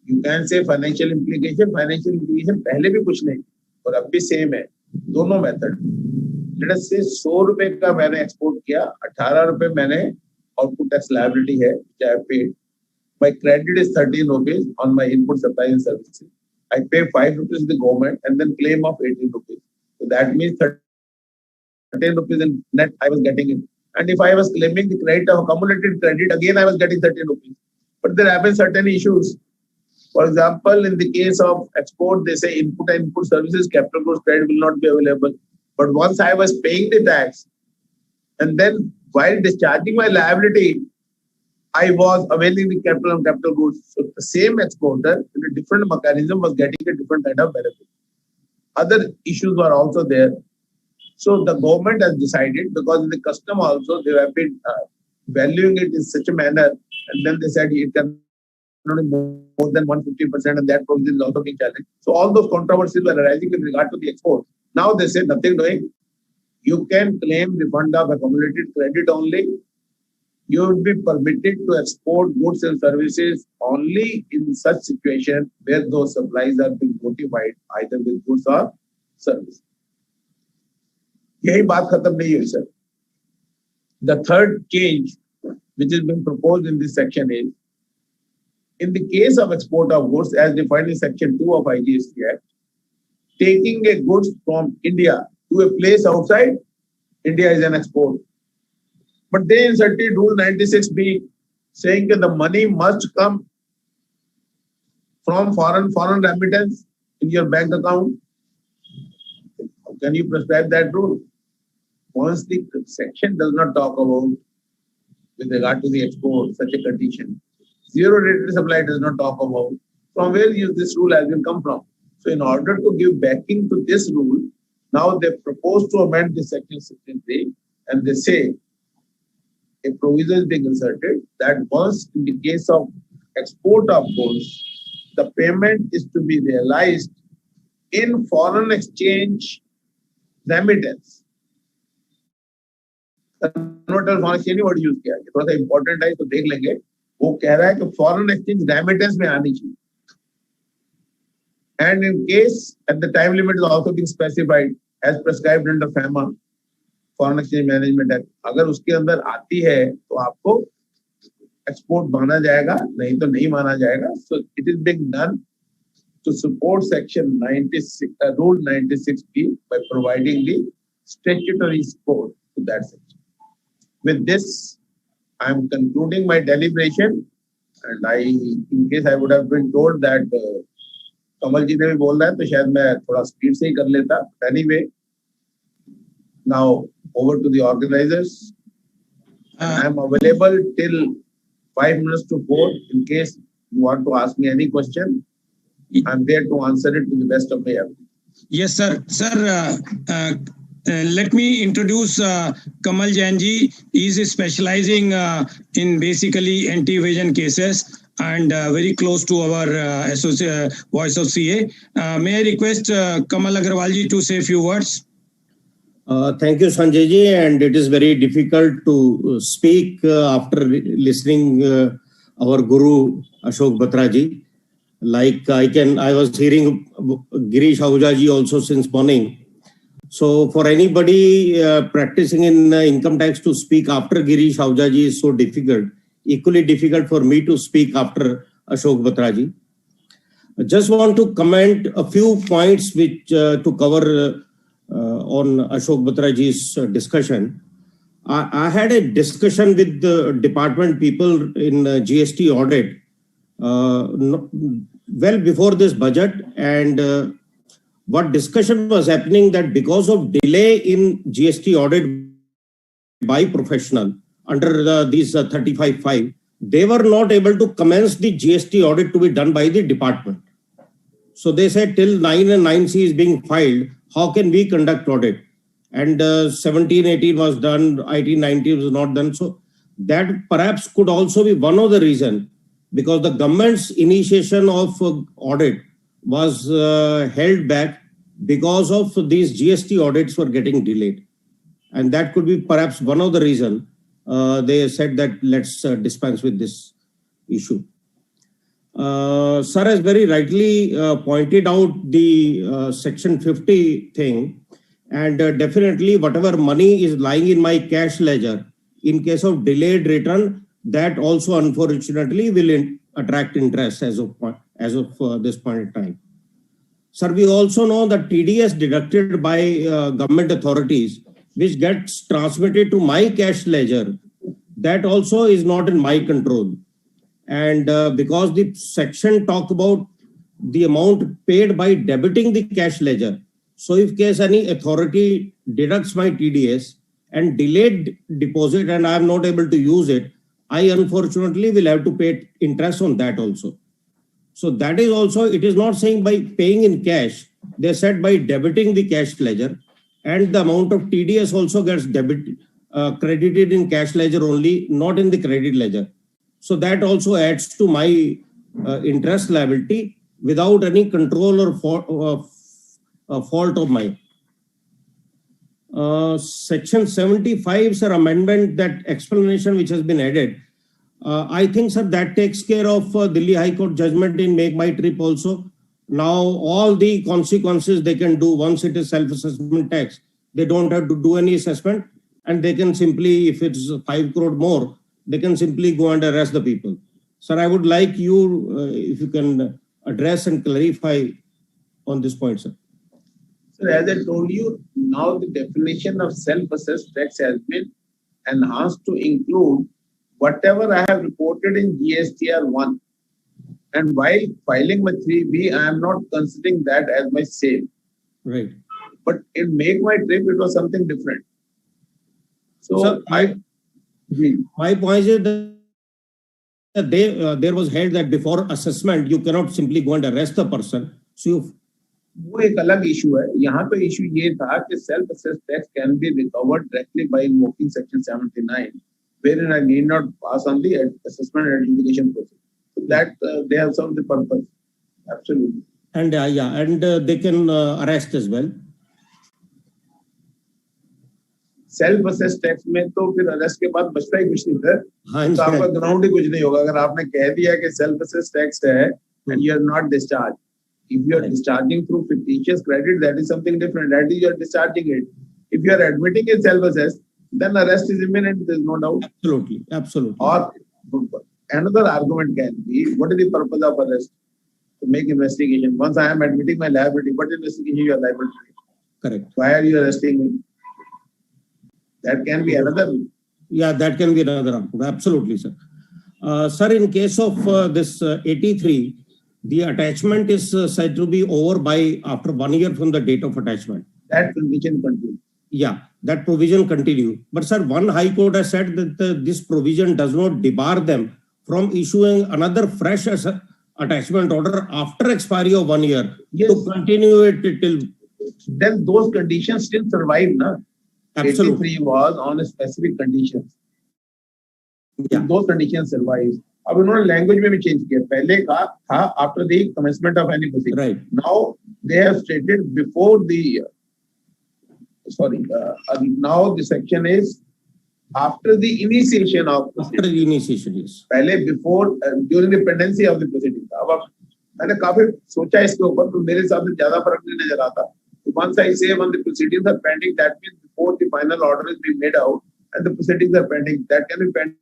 S10: You can say financial implication पहले भी कुछ नहीं और अब भी same है, दोनों method. Let us say 100 रुपए का मैंने एक्सपोर्ट किया, 18 रुपए मैंने आउटपुट टैक्स लायबिलिटी है which I have paid. My credit is 13 rupees on my input supply and services. I pay 5 rupees to the government and then claim of 18 rupees. So that means 13 rupees in net I was getting it. And if I was claiming the credit of accumulated credit, again I was getting 13 rupees. But there have been certain issues. For example, in the case of export, they say input and input services, capital goods credit will not be available. But once I was paying the tax, and then while discharging my liability, I was availing the capital and capital goods. So the same exporter in a different mechanism was getting a different kind of benefit. Other issues were also there. So the government has decided, because in the custom also they have been valuing it in such a manner, and then they said it can not be more than 150%, and that provision is also being challenged. So all those controversies were arising with regard to the export. Now they say nothing doing. You can claim refund of accumulated credit only. You would be permitted to export goods and services only in such situation where those supplies are being notified either with goods or services. यही बात खत्म नहीं हुई sir. The third change which is being proposed in this section is, in the case of export of goods as defined in section 2 of IGST Act, taking a goods from India to a place outside India is an export. But they inserted rule 96B saying that the money must come from foreign remittance in your bank account. How can you prescribe that rule? Once the section does not talk about with regard to the export such a condition, zero rated supply does not talk about from where this rule has been come from. So in order to give backing to this rule, now they propose to amend this section 63, and they say a provision is being inserted that once in the case of export of goods, the payment is to be realized in foreign exchange remittance. Converter foreign exchange word use किया, ये थोड़ा सा important है तो देख लेंगे. वो कह रहा है कि foreign exchange remittance में आनी चाहिए. And in case at the time limit is also being specified as prescribed under FEMA, Foreign Exchange Management Act. अगर उसके अंदर आती है तो आपको एक्सपोर्ट माना जाएगा, नहीं तो नहीं माना जाएगा. So it is being done to support section 96, rule 96B by providing the statutory support to that section. With this, I am concluding my deliberation, and in case I would have been told that कमल जी ने भी बोल रहा है तो शायद मैं थोड़ा speed से ही कर लेता. Anyway, now over to the organizers. I am available till 5 minutes to 4 in case you want to ask me any question. I'm there to answer it to the best of my ability.
S2: Yes, sir. Sir, let me introduce Kamal Jain ji. He is specializing in basically anti-evasion cases and very close to our Voice of CA. May I request Kamal Agarwal ji to say a few words?
S13: Thank you, Sanjay ji, and it is very difficult to speak after listening our Guru Ashok Batra ji. Like I was hearing Girish Ahuja ji also since morning. So for anybody practicing in income tax to speak after Girish Ahuja ji is so difficult. Equally difficult for me to speak after Ashok Batra ji. I just want to comment a few points which to cover on Ashok Batra ji's discussion. I had a discussion with the department people in GST audit well before this budget, and what discussion was happening that because of delay in GST audit by professional under these 35(5), they were not able to commence the GST audit to be done by the department. So they said till 9 and 9C is being filed, how can we conduct audit? And 17, 18 was done, 18, 19 was not done. So that perhaps could also be one of the reasons, because the government's initiation of audit was held back because of these GST audits were getting delayed. And that could be perhaps one of the reasons they said that let's dispense with this issue. Sir has very rightly pointed out the Section 50 thing, and definitely whatever money is lying in my cash ledger, in case of delayed return, that also unfortunately will attract interest as of this point in time. Sir, we also know that TDS deducted by government authorities, which gets transmitted to my cash ledger, that also is not in my control. And because the section talk about the amount paid by debiting the cash ledger, so if case any authority deducts my TDS and delayed deposit and I am not able to use it, I unfortunately will have to pay interest on that also. So that is also, it is not saying by paying in cash, they said by debiting the cash ledger, and the amount of TDS also gets credited in cash ledger only, not in the credit ledger. So that also adds to my interest liability without any control or fault of mine. Section 75, sir, amendment, that explanation which has been added, I think, sir, that takes care of Delhi High Court judgment in Make My Trip also. Now, all the consequences they can do once it is self-assessment tax, they don't have to do any assessment, and they can simply, if it's 5 crore more, they can simply go and arrest the people. Sir, I would like you, if you can address and clarify on this point, sir.
S10: Sir, as I told you, now the definition of self-assessed tax has been enhanced to include whatever I have reported in GSTR 1. And while filing my 3B, I am not considering that as my sale.
S13: Right.
S10: But in Make My Trip, it was something different. So,
S13: sir, my point is that there was held that before assessment, you cannot simply go and arrest the person. So you,
S10: वो एक अलग issue है. यहाँ पे issue ये था कि self assessed tax can be recovered directly by invoking section 79, wherein I need not pass on the assessment and adjudication process. So that they have served the purpose. Absolutely.
S13: And yeah, and they can arrest as well.
S10: Self assess tax में तो फिर arrest के बाद बचता ही कुछ नहीं है, तो आपका ग्राउंड ही कुछ नहीं होगा. अगर आपने कह दिया कि सेल्फ असेस टैक्स है and you are not discharged. If you are discharging through fictitious credit, that is something different. That is, you are discharging it. If you are admitting it self-assessed, then arrest is imminent. There is no doubt.
S13: Absolutely, absolutely.
S10: Or another argument can be, what is the purpose of arrest? To make investigation. Once I am admitting my liability, what investigation you are liable to make?
S13: Correct.
S10: Why are you arresting me? That can be another.
S13: Yeah, that can be another argument. Absolutely, sir. Sir, in case of this 83, the attachment is said to be over by after 1 year from the date of attachment.
S10: That condition continues.
S13: Yeah, that provision continue. But sir, one High Court has said that this provision does not debar them from issuing another fresh attachment order after expiry of 1 year to continue it till.
S10: Then those conditions still survive, na?
S13: Absolutely.
S10: 83 was on a specific conditions.
S13: Yeah.
S10: Those conditions survive. अब उन्होंने language में भी change किया. पहले का था after the commencement of any proceeding.
S13: Right.
S10: Now they have stated before the now the section is after the initiation of
S13: after the initiation is.
S10: पहले before during the pendency of the proceeding. अब मैंने काफी सोचा इसके ऊपर, तो मेरे हिसाब से ज्यादा फर्क नहीं नजर आता. Once I say when the proceedings are pending, that means before the final order is being made out and the proceedings are pending, that can be pending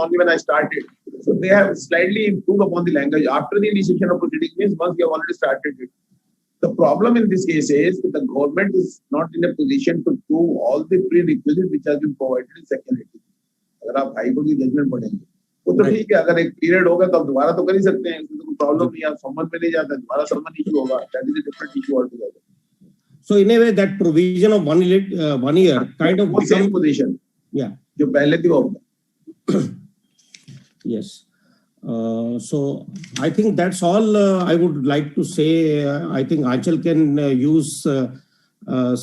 S10: only when I started. So they have slightly improved upon the language. After the initiation of proceedings means once you have already started it. The problem in this case is that the government is not in a position to prove all the prerequisites which has been provided in Section 80. अगर आप high court की judgement पढ़ेंगे वो तो ठीक है, अगर एक पीरियड होगा तो आप दोबारा तो कर ही सकते हैं, इसमें तो कोई प्रॉब्लम नहीं है. आप सम्मन में नहीं जाता, दोबारा सम्मन इशू होगा, that is a different issue altogether.
S13: So in a way that provision of 1 year kind of
S10: same position.
S13: Yeah.
S10: जो पहले थी वो.
S13: Yes. So I think that's all I would like to say. I think Aanchal can use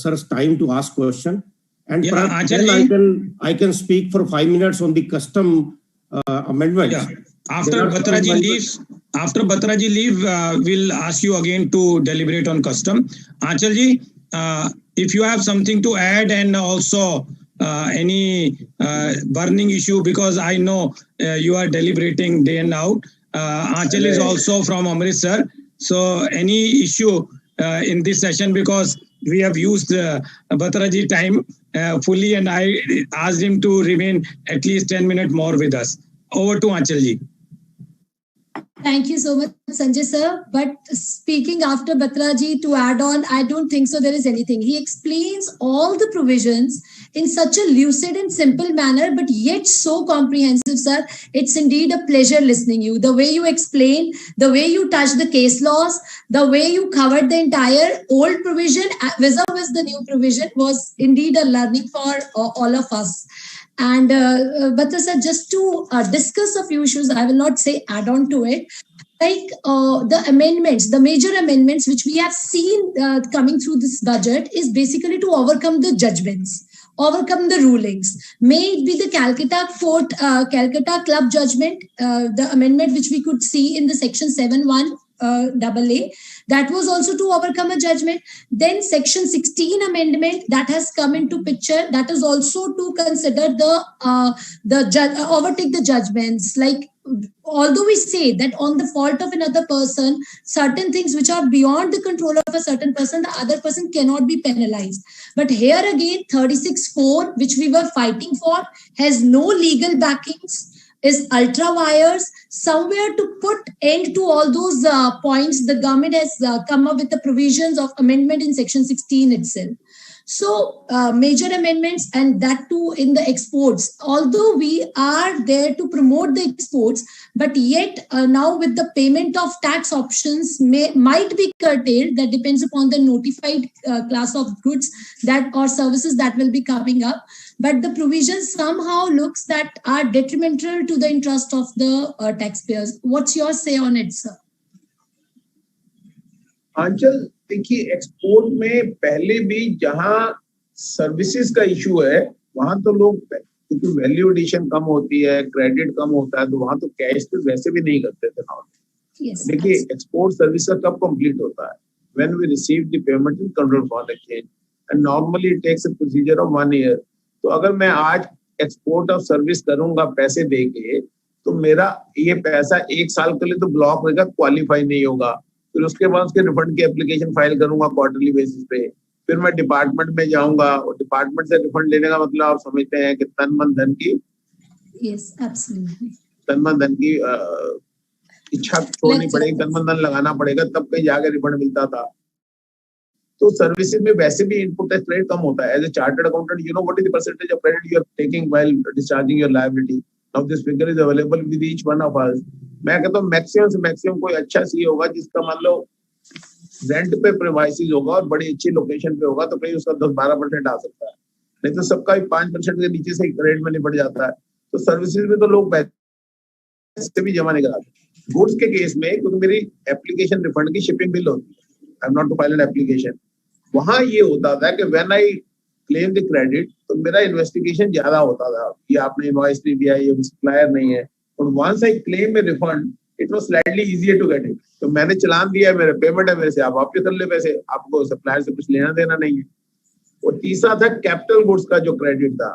S13: sir's time to ask question, and then I can speak for 5 minutes on the custom amendments.
S2: Yeah. After Batraji leave, we'll ask you again to deliberate on custom. Aanchal ji, if you have something to add and also any burning issue, because I know you are deliberating day and out. Aanchal is also from Amritsar. So any issue in this session, because we have used Batraji time fully, and I asked him to remain at least 10 minutes more with us. Over to Aanchal ji.
S15: Thank you so much, Sanjay sir. But speaking after Batraji, to add on, I don't think so there is anything. He explains all the provisions in such a lucid and simple manner, but yet so comprehensive, sir. It's indeed a pleasure listening to you. The way you explain, the way you touch the case laws, the way you covered the entire old provision vis-a-vis the new provision was indeed a learning for all of us. And Batra sir, just to discuss a few issues, I will not say add on to it. Like the amendments, the major amendments which we have seen coming through this budget is basically to overcome the judgments, overcome the rulings. May it be the Calcutta Club judgment, the amendment which we could see in the section 7(1) AA, that was also to overcome a judgment. Then section 16 amendment that has come into picture, that is also to consider overtake the judgments. Like, although we say that on the fault of another person, certain things which are beyond the control of a certain person, the other person cannot be penalized. But here again, 36(4), which we were fighting for, has no legal backings, is ultra wires. Somewhere to put end to all those points, the government has come up with the provisions of amendment in section 16 itself. So major amendments, and that too in the exports. Although we are there to promote the exports, but yet now with the payment of tax options might be curtailed. That depends upon the notified class of goods that or services that will be coming up. But the provisions somehow looks that are detrimental to the interest of the taxpayers. What's your say on it, sir?
S10: Aanchal, देखिए export में पहले भी जहां services का issue है वहां तो लोग, क्योंकि वैल्यू एडिशन कम होती है, क्रेडिट कम होता है, तो वहां तो कैश तो वैसे भी नहीं करते थे ना. देखिए एक्सपोर्ट सर्विस का कब कंप्लीट होता है? When we receive the payment in control foreign exchange, and normally it takes a procedure of 1 year. तो अगर मैं आज एक्सपोर्ट ऑफ सर्विस करूंगा पैसे दे के, तो मेरा ये पैसा 1 साल के लिए तो ब्लॉक होगा, क्वालिफाई नहीं होगा. फिर उसके बाद उसके रिफंड की एप्लीकेशन फाइल करूंगा क्वार्टरली बेसिस पे. फिर मैं डिपार्टमेंट में जाऊंगा और डिपार्टमेंट से रिफंड लेने का मतलब आप समझते हैं कि तन मन धन की तन मन धन की इच्छा छोड़नी पड़ेगी, तन मन धन लगाना पड़ेगा, तब कहीं जाके रिफंड मिलता था. तो सर्विसेज में वैसे भी इनपुट टैक्स रेट कम होता है. As a chartered accountant, you know what is the percentage of credit you are taking while discharging your liability. Now this figure is available with each one of us. मैं कहता हूँ maximum से maximum कोई अच्छा CA होगा जिसका मान लो rent पे प्रीमाइसेस होगा और बड़ी अच्छी लोकेशन पे होगा तो कहीं उसका 10-12% आ सकता है, नहीं तो सबका भी 5% के नीचे से रेट में निपट जाता है। तो सर्विसेज में तो लोग पैसे भी जमा नहीं कराते। गुड्स के केस में क्योंकि मेरी एप्लीकेशन रिफंड की शिपिंग बिल होती है, I am not to file an application, वहां ये होता था कि when I claim the credit तो मेरा इन्वेस्टिगेशन ज्यादा होता था कि आपने इनवॉइस नहीं दिया, ये सप्लायर नहीं है। और once I claim a refund it was slightly easier to get it. तो मैंने चलान दिया है, मेरे पेमेंट है मेरे से, आप वापस कर ले पैसे, आपको सप्लायर से कुछ लेना देना नहीं है। और तीसरा था कैपिटल गुड्स का जो क्रेडिट था,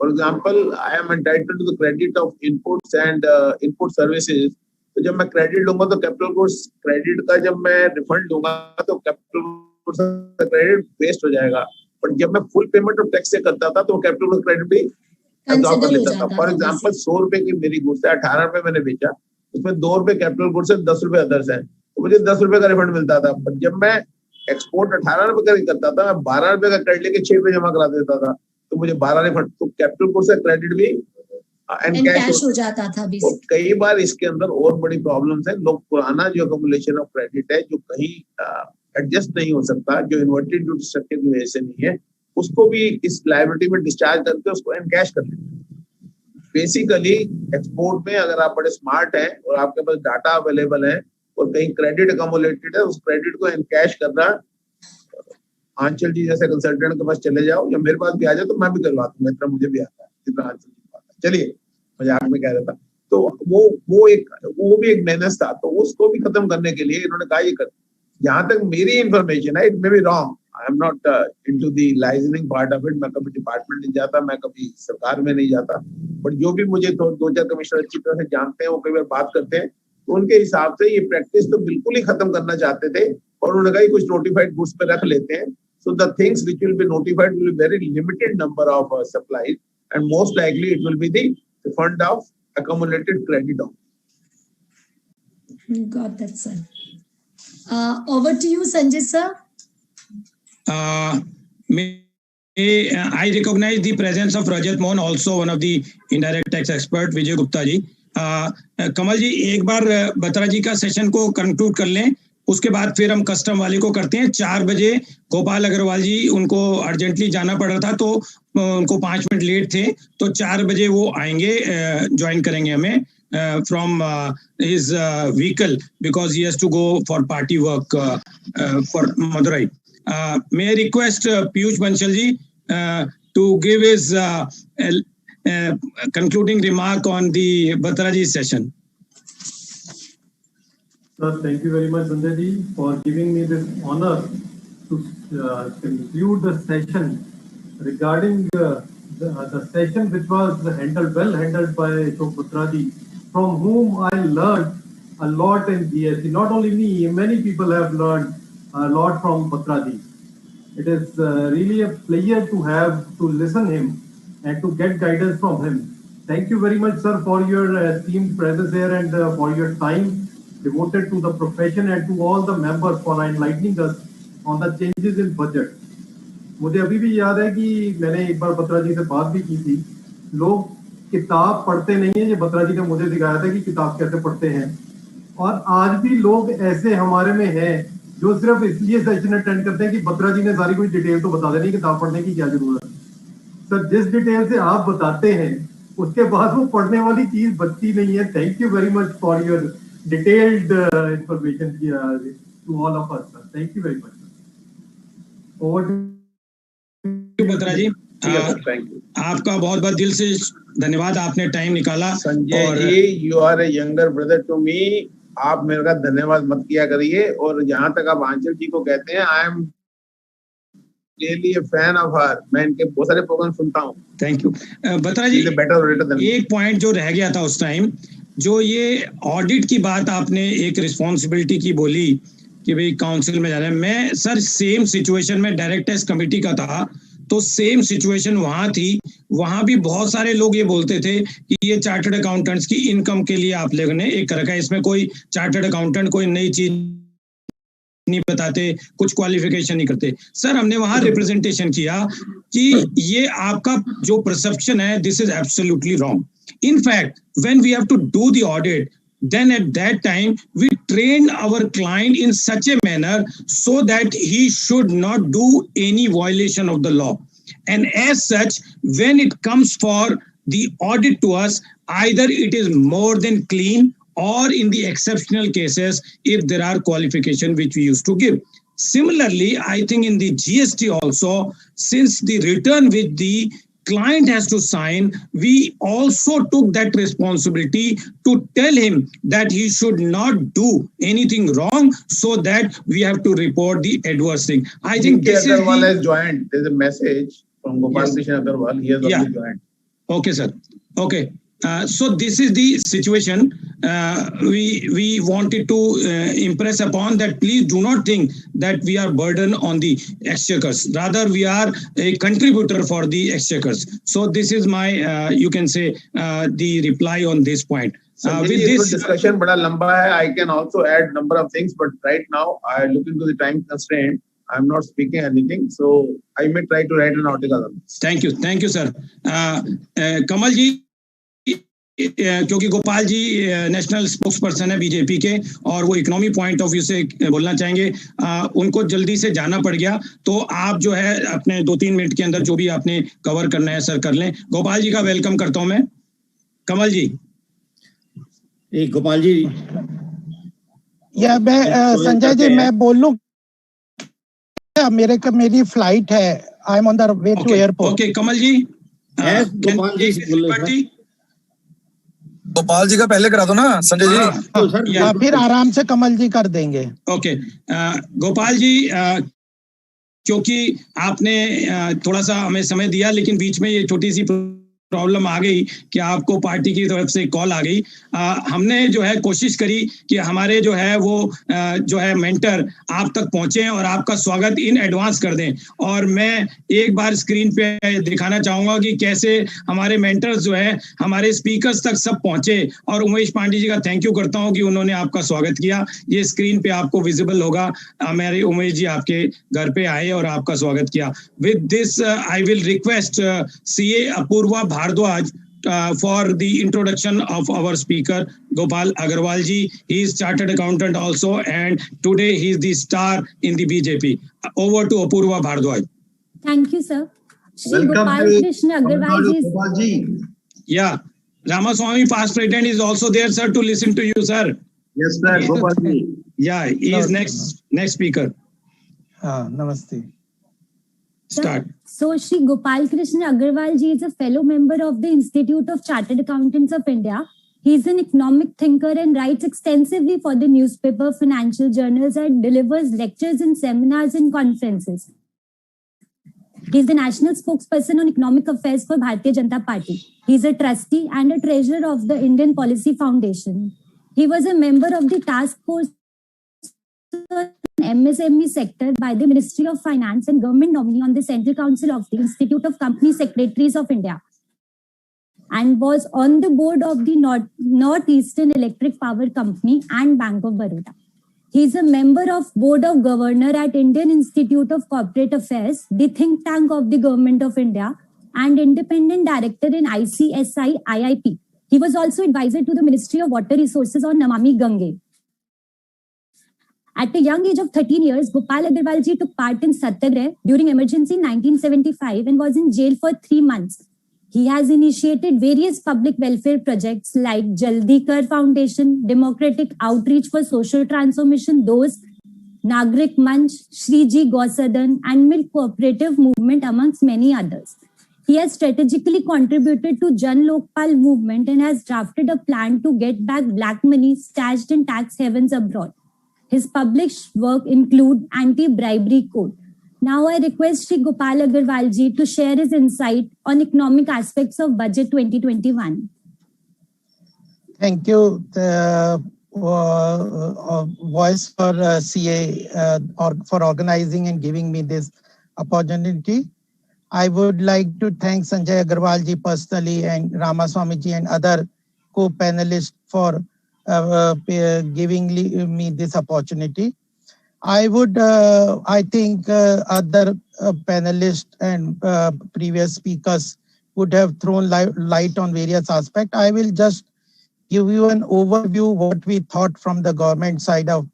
S10: for example I am entitled to the credit of inputs and input services. तो जब मैं क्रेडिट लूंगा तो कैपिटल गुड्स क्रेडिट का जब मैं रिफंड लूंगा तो कैपिटल गुड्स का क्रेडिट वेस्ट हो जाएगा, पर जब मैं फुल पेमेंट ऑफ टैक्स से करता था तो कैपिटल गुड्स क्रेडिट भी एब्जॉर्ब कर लेता था। फॉर एग्जांपल 100 रुपए की मेरी गुड्स है, 18 रुपए मैंने बेचा, उसमें 2 रुपए कैपिटल गुड्स है, 10 रुपए अदर्स है, तो मुझे 10 रुपए का रिफंड मिलता था। पर जब मैं एक्सपोर्ट 18 रुपए का करता था, मैं 12 रुपए का क्रेडिट लेके 6 रुपए जमा करा देता था, तो मुझे 12 रिफंड। तो कैपिटल गुड्स का क्रेडिट भी
S15: कैश हो जाता था।
S10: तो कई बार इसके अंदर और बड़ी प्रॉब्लम्स है, लोग पुराना जो अकोमुलेशन ऑफ क्रेडिट है जो कहीं एडजस्ट नहीं हो सकता, जो इन्वर्टेड ड्यूटी स्ट्रक्चर की वजह से नहीं है, उसको भी इस लायबिलिटी में डिस्चार्ज करके उसको एनकैश कर लेते हैं। बेसिकली एक्सपोर्ट में अगर आप बड़े स्मार्ट हैं और आपके पास डाटा अवेलेबल है और कहीं क्रेडिट अकोमुलेटेड है, उस क्रेडिट को एनकैश करना, आंचल जी जैसे कंसल्टेंट के पास चले जाओ या मेरे पास भी आ जाओ तो मैं भी करवा दूंगा, इतना मुझे भी आता है जितना आंचल जी को आता है। चलिए मजाक में कह रहा था। तो वो भी एक मेहनत था, तो उसको भी खत्म करने के लिए इन्होंने कहा ये कर। जहां तक मेरी इंफॉर्मेशन है, it may be wrong, I am not into the licensing part of it, मैं कभी डिपार्टमेंट नहीं जाता, मैं कभी सरकार में नहीं जाता, बट जो भी मुझे 2-4 कमिश्नर अच्छी तरह से जानते हैं वो कई बार बात करते हैं, तो उनके हिसाब से ये प्रैक्टिस तो बिल्कुल ही खत्म करना चाहते थे और उन्होंने कहा कुछ नोटिफाइड गुड्स पे रख लेते हैं। So the things which will be notified will be very limited number of supplies and most likely it will be the fund of accumulated credit on.
S15: Got that, sir. Over to you, Sanjay sir.
S2: I recognize the presence of Rajat Mohan, also one of the indirect tax expert, Vijay Gupta ji. कमल जी एक बार बत्रा जी का session को conclude कर लें, उसके बाद फिर हम custom वाले को करते हैं। 4 बजे गोपाल अग्रवाल जी, उनको अर्जेंटली जाना पड़ रहा था तो उनको 5 मिनट लेट थे, तो 4 बजे वो आएंगे, ज्वाइन करेंगे हमें from his vehicle because he has to go for party work for Madurai. May I request Piyush Bansal ji to give his concluding remark on the Batra ji session.
S9: Sir, thank you very much, Sanjay ji, for giving me this honor to conclude the session regarding the session which was well handled by Ashok Batra ji, from whom I learned a lot in BSc. Not only me, many people have learned a lot from Batra ji. It is really a pleasure to listen him and to get guidance from him. Thank you very much, sir, for your esteemed presence here and for your time devoted to the profession and to all the members for enlightening us on the changes in budget. मुझे अभी भी याद है कि मैंने एक बार बत्रा जी से बात भी की थी। लोग किताब पढ़ते नहीं है, ये बत्रा जी ने मुझे सिखाया था कि किताब कैसे पढ़ते हैं, और आज भी लोग ऐसे हमारे में हैं जो सिर्फ इसलिए सेशन अटेंड करते हैं कि बत्रा जी ने सारी कोई डिटेल तो बता देनी, किताब पढ़ने की क्या जरूरत है। सर, जिस डिटेल से आप बताते हैं उसके बाद वो पढ़ने वाली चीज बचती नहीं है। Thank you very much for your detailed information to all of us, sir. Thank you very much, sir. Over
S2: to Batra ji. आपका बहुत बहुत दिल से धन्यवाद, आपने टाइम निकाला।
S10: Sanjay ji, you are a younger brother to me, आप मेरे का धन्यवाद मत किया करिए। और जहां तक आप आंचल जी को कहते हैं, I am really a fan of her, मैं इनके बहुत सारे प्रोग्राम सुनता हूं।
S2: थैंक यू बत्रा जी। एक पॉइंट जो रह गया था उस टाइम, जो ये ऑडिट की बात आपने एक रिस्पॉन्सिबिलिटी की बोली कि भाई काउंसिल में जाना है। मैं सर सेम सिचुएशन में डायरेक्ट टैक्स कमेटी का था, तो सेम सिचुएशन वहां थी। वहां भी बहुत सारे लोग ये बोलते थे कि ये चार्टर्ड अकाउंटेंट्स की इनकम के लिए आप लोगों ने एक कर रखा है, इसमें कोई चार्टर्ड अकाउंटेंट कोई नई चीज नहीं बताते, कुछ क्वालिफिकेशन नहीं करते। सर, हमने वहां रिप्रेजेंटेशन किया कि ये आपका जो परसेप्शन है, this is absolutely wrong. In fact, when we have to do the audit, then at that time we train our client in such a manner so that he should not do any violation of the law. And as such, when it comes for the audit to us, either it is more than clean, or in the exceptional cases, if there are qualification which we used to give. Similarly, I think in the GST also, since the return which the client has to sign, we also took that responsibility to tell him that he should not do anything wrong, so that we have to report the adverse thing. I think this is
S10: Agarwal has joined. There's a message from Gopal Krishna Agarwal. He has already joined.
S2: Okay, sir. Okay. So this is the situation we wanted to impress upon, that please do not think that we are burden on the exchequers. Rather, we are a contributor for the exchequers. So this is my, you can say, the reply on this point.
S10: With this discussion, bada lamba hai. I can also add number of things, but right now I look into the time constraint. I'm not speaking anything, so I may try to write an article on this.
S2: Thank you, sir. Kamal ji, क्योंकि Gopal ji national spokes person है BJP के, और वो economy point of view से बोलना चाहेंगे, उनको जल्दी से जाना पड़ गया, तो आप जो है अपने 2-3 मिनट के अंदर जो भी आपने कवर करना है सर कर लें। गोपाल जी का वेलकम करता हूं मैं। कमल जी,
S13: गोपाल जी,
S11: या मैं संजय जी मैं बोल लूं, मेरी फ्लाइट है, I am on the way to airport.
S2: Okay Kamal ji,
S20: Gopal ji का पहले करा दो ना संजय जी।
S11: या फिर आराम से कमल जी कर देंगे।
S2: ओके गोपाल जी, क्योंकि आपने थोड़ा सा हमें समय दिया, लेकिन बीच में ये छोटी सी प्रॉब्लम आ गई कि आपको पार्टी की तरफ से कॉल आ गई। हमने जो है कोशिश करी कि हमारे जो है वो जो है मेंटर आप तक पहुंचे और आपका स्वागत इन एडवांस कर दें। और मैं एक बार स्क्रीन पे दिखाना चाहूंगा कि कैसे हमारे मेंटर्स जो है हमारे स्पीकर्स तक सब पहुंचे, और उमेश पांडे जी का थैंक यू करता हूं कि उन्होंने आपका स्वागत किया। ये स्क्रीन पे आपको विजिबल होगा, हमारे उमेश जी आपके घर पे आए और आपका स्वागत किया। With this I will request CA Apurva Bhardwaj for the introduction of our speaker Gopal Agarwal ji. He is chartered accountant also, and today he is the star in the BJP. Over to Apurva Bhardwaj.
S22: Thank you, sir. Shri Gopal Krishna Agarwal ji.
S2: Yeah, Ramaswamy past president is also there, sir, to listen to you, sir.
S10: Yes, sir. Gopal ji.
S2: Yeah, he is next speaker.
S11: Namaste.
S2: Start.
S22: So, Shri Gopal Krishna Agarwal ji is a fellow member of the Institute of Chartered Accountants of India. He is an economic thinker and writes extensively for the newspaper, financial journals, and delivers lectures and seminars and conferences. He is the national spokesperson on economic affairs for Bharatiya Janata Party. He is a trustee and a treasurer of the Indian Policy Foundation. He was a member of the task force MSME sector by the Ministry of Finance and government nominee on the Central Council of the Institute of Company Secretaries of India, and was on the board of the Northeastern Electric Power Company and Bank of Baroda. He is a member of Board of Governor at Indian Institute of Corporate Affairs, the think tank of the Government of India, and independent director in ICSI IIP. He was also advisor to the Ministry of Water Resources on Namami Gange. At a young age of 13 years, Gopal Agarwal ji took part in Satyagrah during emergency in 1975 and was in jail for 3 months. He has initiated various public welfare projects like Jaldi Kar Foundation, Democratic Outreach for Social Transformation, those Nagrik Manch, Shriji Gausadan, and Milk Cooperative Movement, amongst many others. He has strategically contributed to Jan Lokpal movement and has drafted a plan to get back black money stashed in tax havens abroad. His published work include Anti-Bribery Code. Now I request Shri Gopal Agarwal ji to share his insight on economic aspects of Budget 2021.
S11: Thank you, Voice for CA, for organizing and giving me this opportunity. I would like to thank Sanjay Agarwal ji personally and Ramaswamy ji and other co-panelists for giving me this opportunity. I would, I think other panelists and previous speakers would have thrown light on various aspects. I will just give you an overview what we thought from the government side of,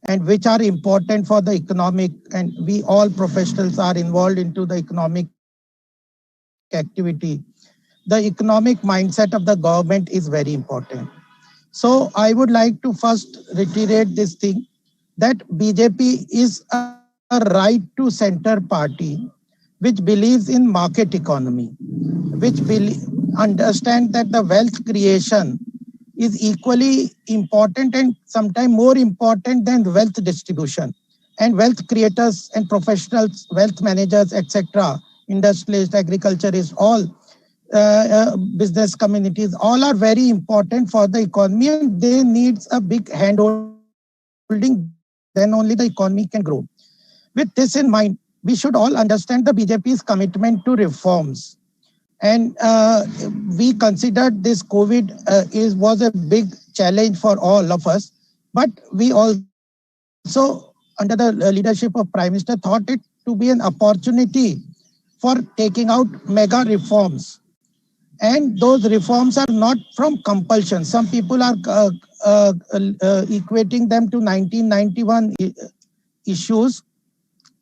S11: and which are important for the economic, and we all professionals are involved into the economic activity. The economic mindset of the government is very important. So I would like to first reiterate this thing, that BJP is a right to center party which believes in market economy, which understand that the wealth creation is equally important and sometimes more important than the wealth distribution. And wealth creators and professionals, wealth managers, etc., industrialists, agriculturists, all business communities, all are very important for the economy, and they need a big handholding, then only the economy can grow. With this in mind, we should all understand the BJP's commitment to reforms. And we considered this COVID was a big challenge for all of us, but we also, under the leadership of Prime Minister, thought it to be an opportunity for taking out mega reforms. And those reforms are not from compulsion. Some people are equating them to 1991 issues.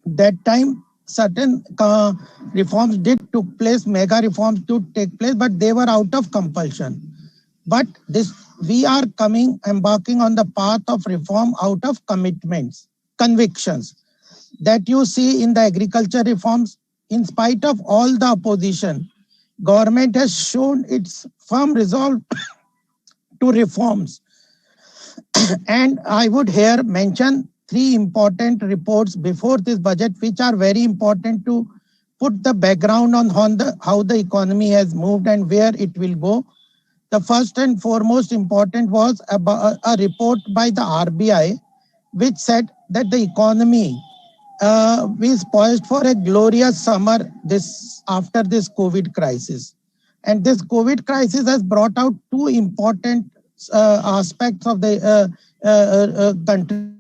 S11: That time, certain reforms did took place, mega reforms did take place, but they were out of compulsion. But this, we are embarking on the path of reform out of commitments, convictions. That you see in the agriculture reforms, in spite of all the opposition, government has shown its firm resolve to reforms. And I would here mention three important reports before this budget, which are very important to put the background on how the economy has moved and where it will go. The first and foremost important was about a report by the RBI, which said that the economy is poised for a glorious summer after this COVID crisis. And this COVID crisis has brought out two important aspects of the country,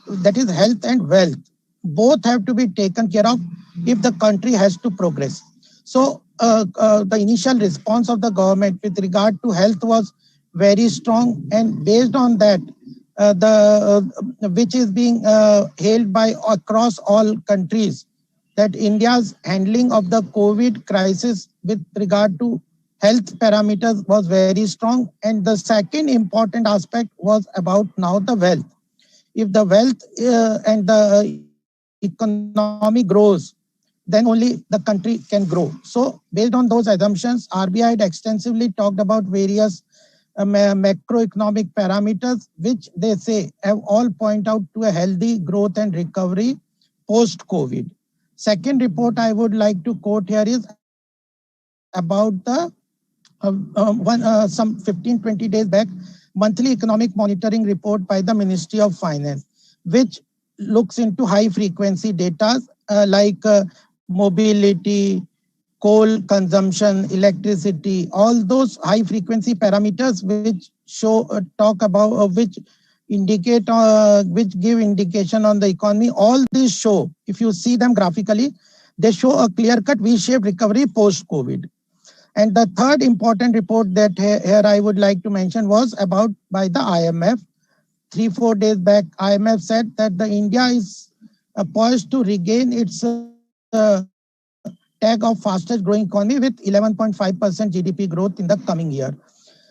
S11: that is health and wealth. Both have to be taken care of if the country has to progress. So the initial response of the government with regard to health was very strong, and based on that, which is being hailed by across all countries, that India's handling of the COVID crisis with regard to health parameters was very strong. And the second important aspect was about now the wealth. If the wealth and the economy grows, then only the country can grow. So based on those assumptions, RBI had extensively talked about various macroeconomic parameters, which they say have all point out to a healthy growth and recovery post-COVID. Second report I would like to quote here is about the some 15-20 days back monthly economic monitoring report by the Ministry of Finance, which looks into high frequency data like mobility, coal consumption, electricity, all those high frequency parameters which show talk about which indicate which give indication on the economy. All these show, if you see them graphically, they show a clear-cut V-shaped recovery post-COVID. And the third important report that here I would like to mention was about by the IMF. 3-4 days back, IMF said that the India is poised to regain its tag of fastest growing economy with 11.5% GDP growth in the coming year.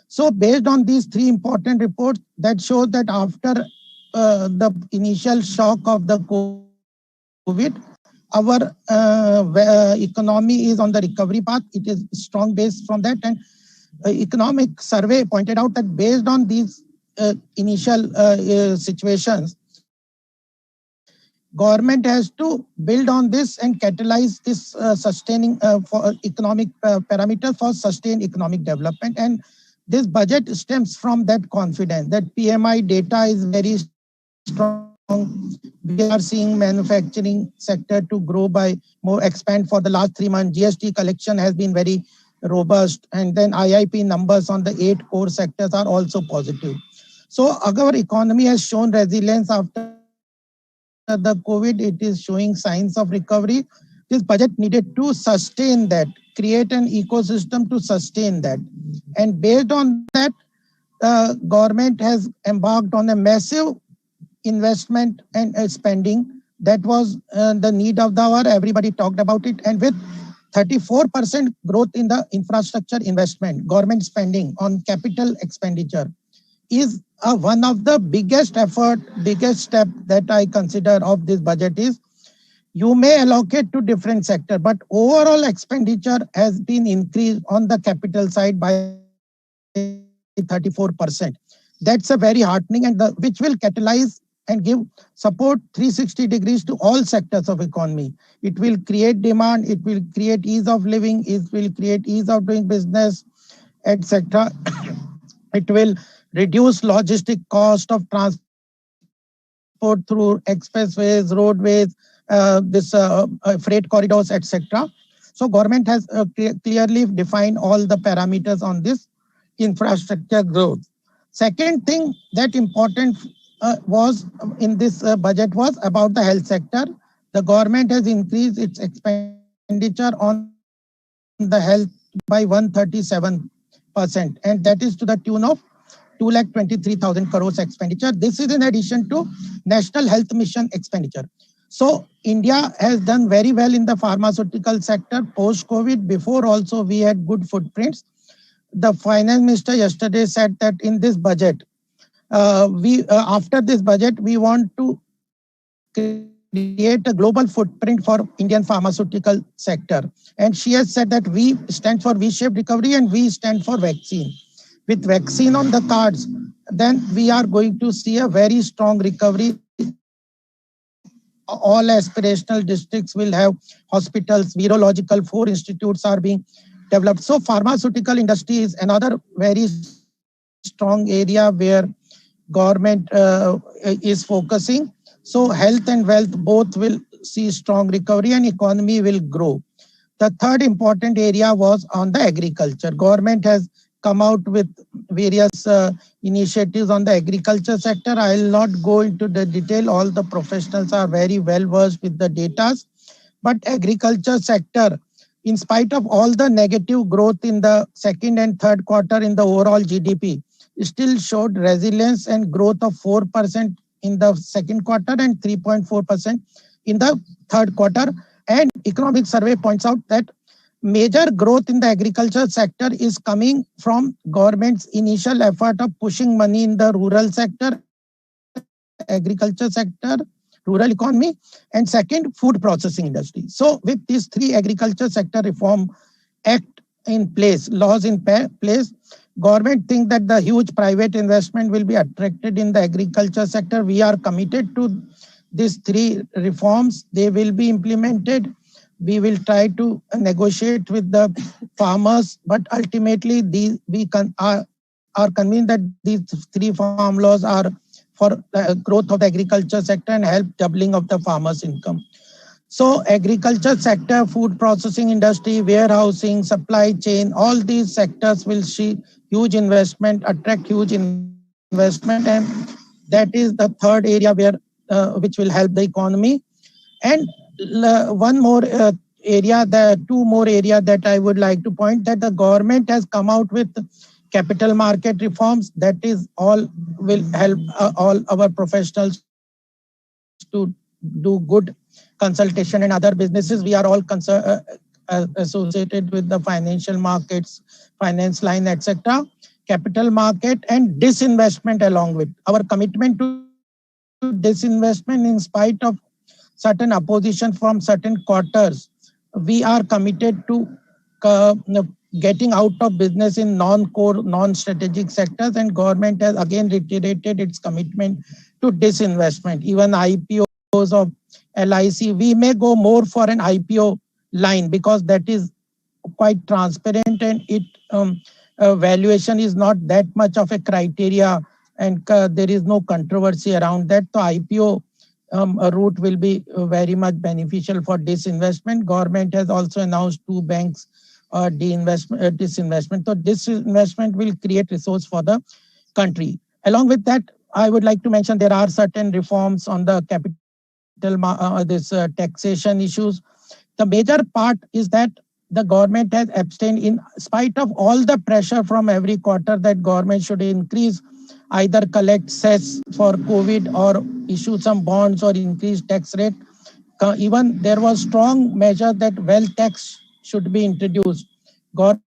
S11: So based on these three important reports that show that after the initial shock of the COVID, our economy is on the recovery path. It is strong based from that, and economic survey pointed out that based on these initial situations, government has to build on this and catalyze this sustaining for economic parameter for sustained economic development. And this budget stems from that confidence that PMI data is very strong. We are seeing manufacturing sector to grow by more expand for the last 3 months. GST collection has been very robust, and then IIP numbers on the 8 core sectors are also positive. So our economy has shown resilience after the COVID. It is showing signs of recovery. this budget needed to sustain that, create an ecosystem to sustain that. And based on that, the government has embarked on a massive investment and spending. That was the need of the hour. Everybody talked about it. And with 34% growth in the infrastructure investment, government spending on capital expenditure is one of the biggest step that I consider of this budget is you may allocate to different sector, but overall expenditure has been increased on the capital side by 34%. That's a very heartening and which will catalyze and give support 360 degrees to all sectors of economy. It will create demand, it will create ease of living, it will create ease of doing business, etc. It will reduce logistic cost of transport through expressways, roadways, freight corridors, etc. So government has clearly defined all the parameters on this infrastructure growth. Second thing that important was in this budget was about the health sector. The government has increased its expenditure on the health by 137%, and that is to the tune of 2,23,000 crores expenditure. This is in addition to National Health Mission expenditure. So India has done very well in the pharmaceutical sector post-COVID. Before also we had good footprints. The finance minister yesterday said that in this budget, after this budget, we want to create a global footprint for Indian pharmaceutical sector. And she has said that we stand for V-shaped recovery and we stand for vaccine. With vaccine on the cards, then we are going to see a very strong recovery. All aspirational districts will have hospitals, virological 4 institutes are being developed. So pharmaceutical industry is another very strong area where government is focusing. So health and wealth both will see strong recovery and economy will grow. The third important area was on the agriculture. Government has come out with various initiatives on the agriculture sector. I will not go into the detail. All the professionals are very well versed with the data. But agriculture sector, in spite of all the negative growth in the second and third quarter in the overall GDP, still showed resilience and growth of 4% in the second quarter and 3.4% in the third quarter. And economic survey points out that major growth in the agriculture sector is coming from government's initial effort of pushing money in the rural sector, agriculture sector, rural economy, and second, food processing industry. So with these three agriculture sector reform act in place, laws in place, government think that the huge private investment will be attracted in the agriculture sector. We are committed to these three reforms. They will be implemented. We will try to negotiate with the farmers, but ultimately we are convinced that these three farm laws are for the growth of the agriculture sector and help doubling of the farmers' income. So agriculture sector, food processing industry, warehousing, supply chain, all these sectors will see huge investment, attract huge investment, and that is the third area where which will help the economy. And one more area, two more area that I would like to point, that the government has come out with capital market reforms. That is all will help all our professionals to do good consultation and other businesses. We are all associated with the financial markets, finance line, etc. Capital market and disinvestment along with our commitment to disinvestment in spite of certain opposition from certain quarters. We are committed to getting out of business in non-core, non-strategic sectors, and government has again reiterated its commitment to disinvestment. Even IPOs of LIC, we may go more for an IPO line because that is quite transparent and it valuation is not that much of a criteria and there is no controversy around that. So IPO route will be very much beneficial for disinvestment. Government has also announced 2 banks disinvestment. So disinvestment will create resource for the country. Along with that, I would like to mention there are certain reforms on the capital taxation issues. The major part is that the government has abstained in spite of all the pressure from every quarter that government should increase, either collect cess for COVID or issue some bonds or increase tax rate. Even there was strong measure that wealth tax should be introduced. Government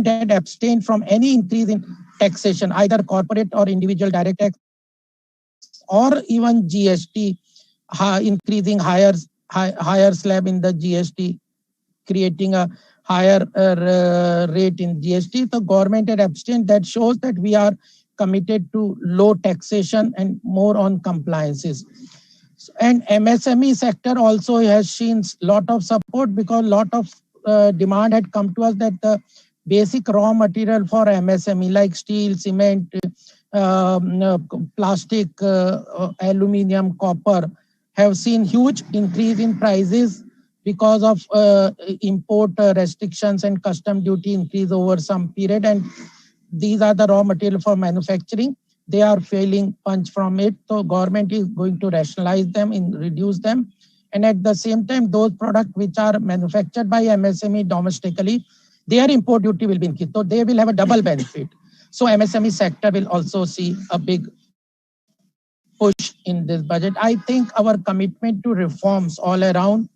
S11: had abstained from any increase in taxation, either corporate or individual direct tax, or even GST, increasing higher slab in the GST, creating a higher rate in GST. The government had abstained. That shows that we are committed to low taxation and more on compliances. And MSME sector also has seen lot of support because lot of demand had come to us that the basic raw material for MSME like steel, cement, plastic, aluminium, copper have seen huge increase in prices because of import restrictions and custom duty increase over some period. And these are the raw material for manufacturing. They are feeling punch from it. So government is going to rationalize them and reduce them. And at the same time, those products which are manufactured by MSME domestically, their import duty will be increased. So they will have a double benefit. So MSME sector will also see a big push in this budget. I think our commitment to reforms all around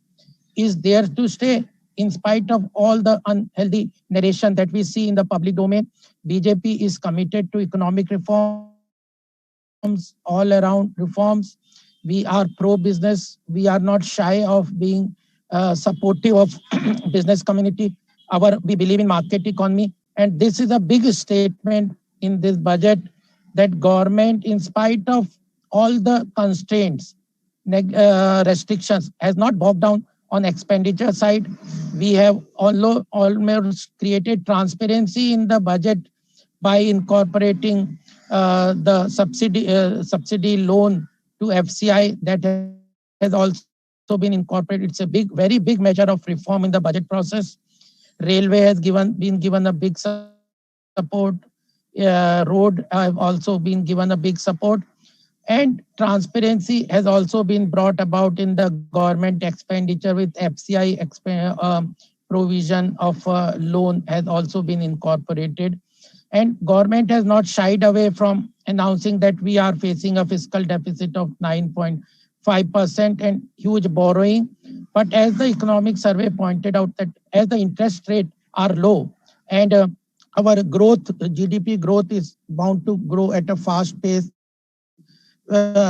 S11: is there to stay in spite of all the unhealthy narration that we see in the public domain. BJP is committed to economic reforms, all around reforms. We are pro-business. We are not shy of being supportive of business community. We believe in market economy. And this is a big statement in this budget that government, in spite of all the constraints, restrictions, has not bogged down on expenditure side. We have almost created transparency in the budget by incorporating the subsidy loan to FCI that has also been incorporated. It's a very big measure of reform in the budget process. Railway has been given a big support. Road have also been given a big support. And transparency has also been brought about in the government expenditure with FCI provision of loan has also been incorporated. And government has not shied away from announcing that we are facing a fiscal deficit of 9.5% and huge borrowing. But as the economic survey pointed out, that as the interest rate are low and our growth, GDP growth is bound to grow at a fast pace,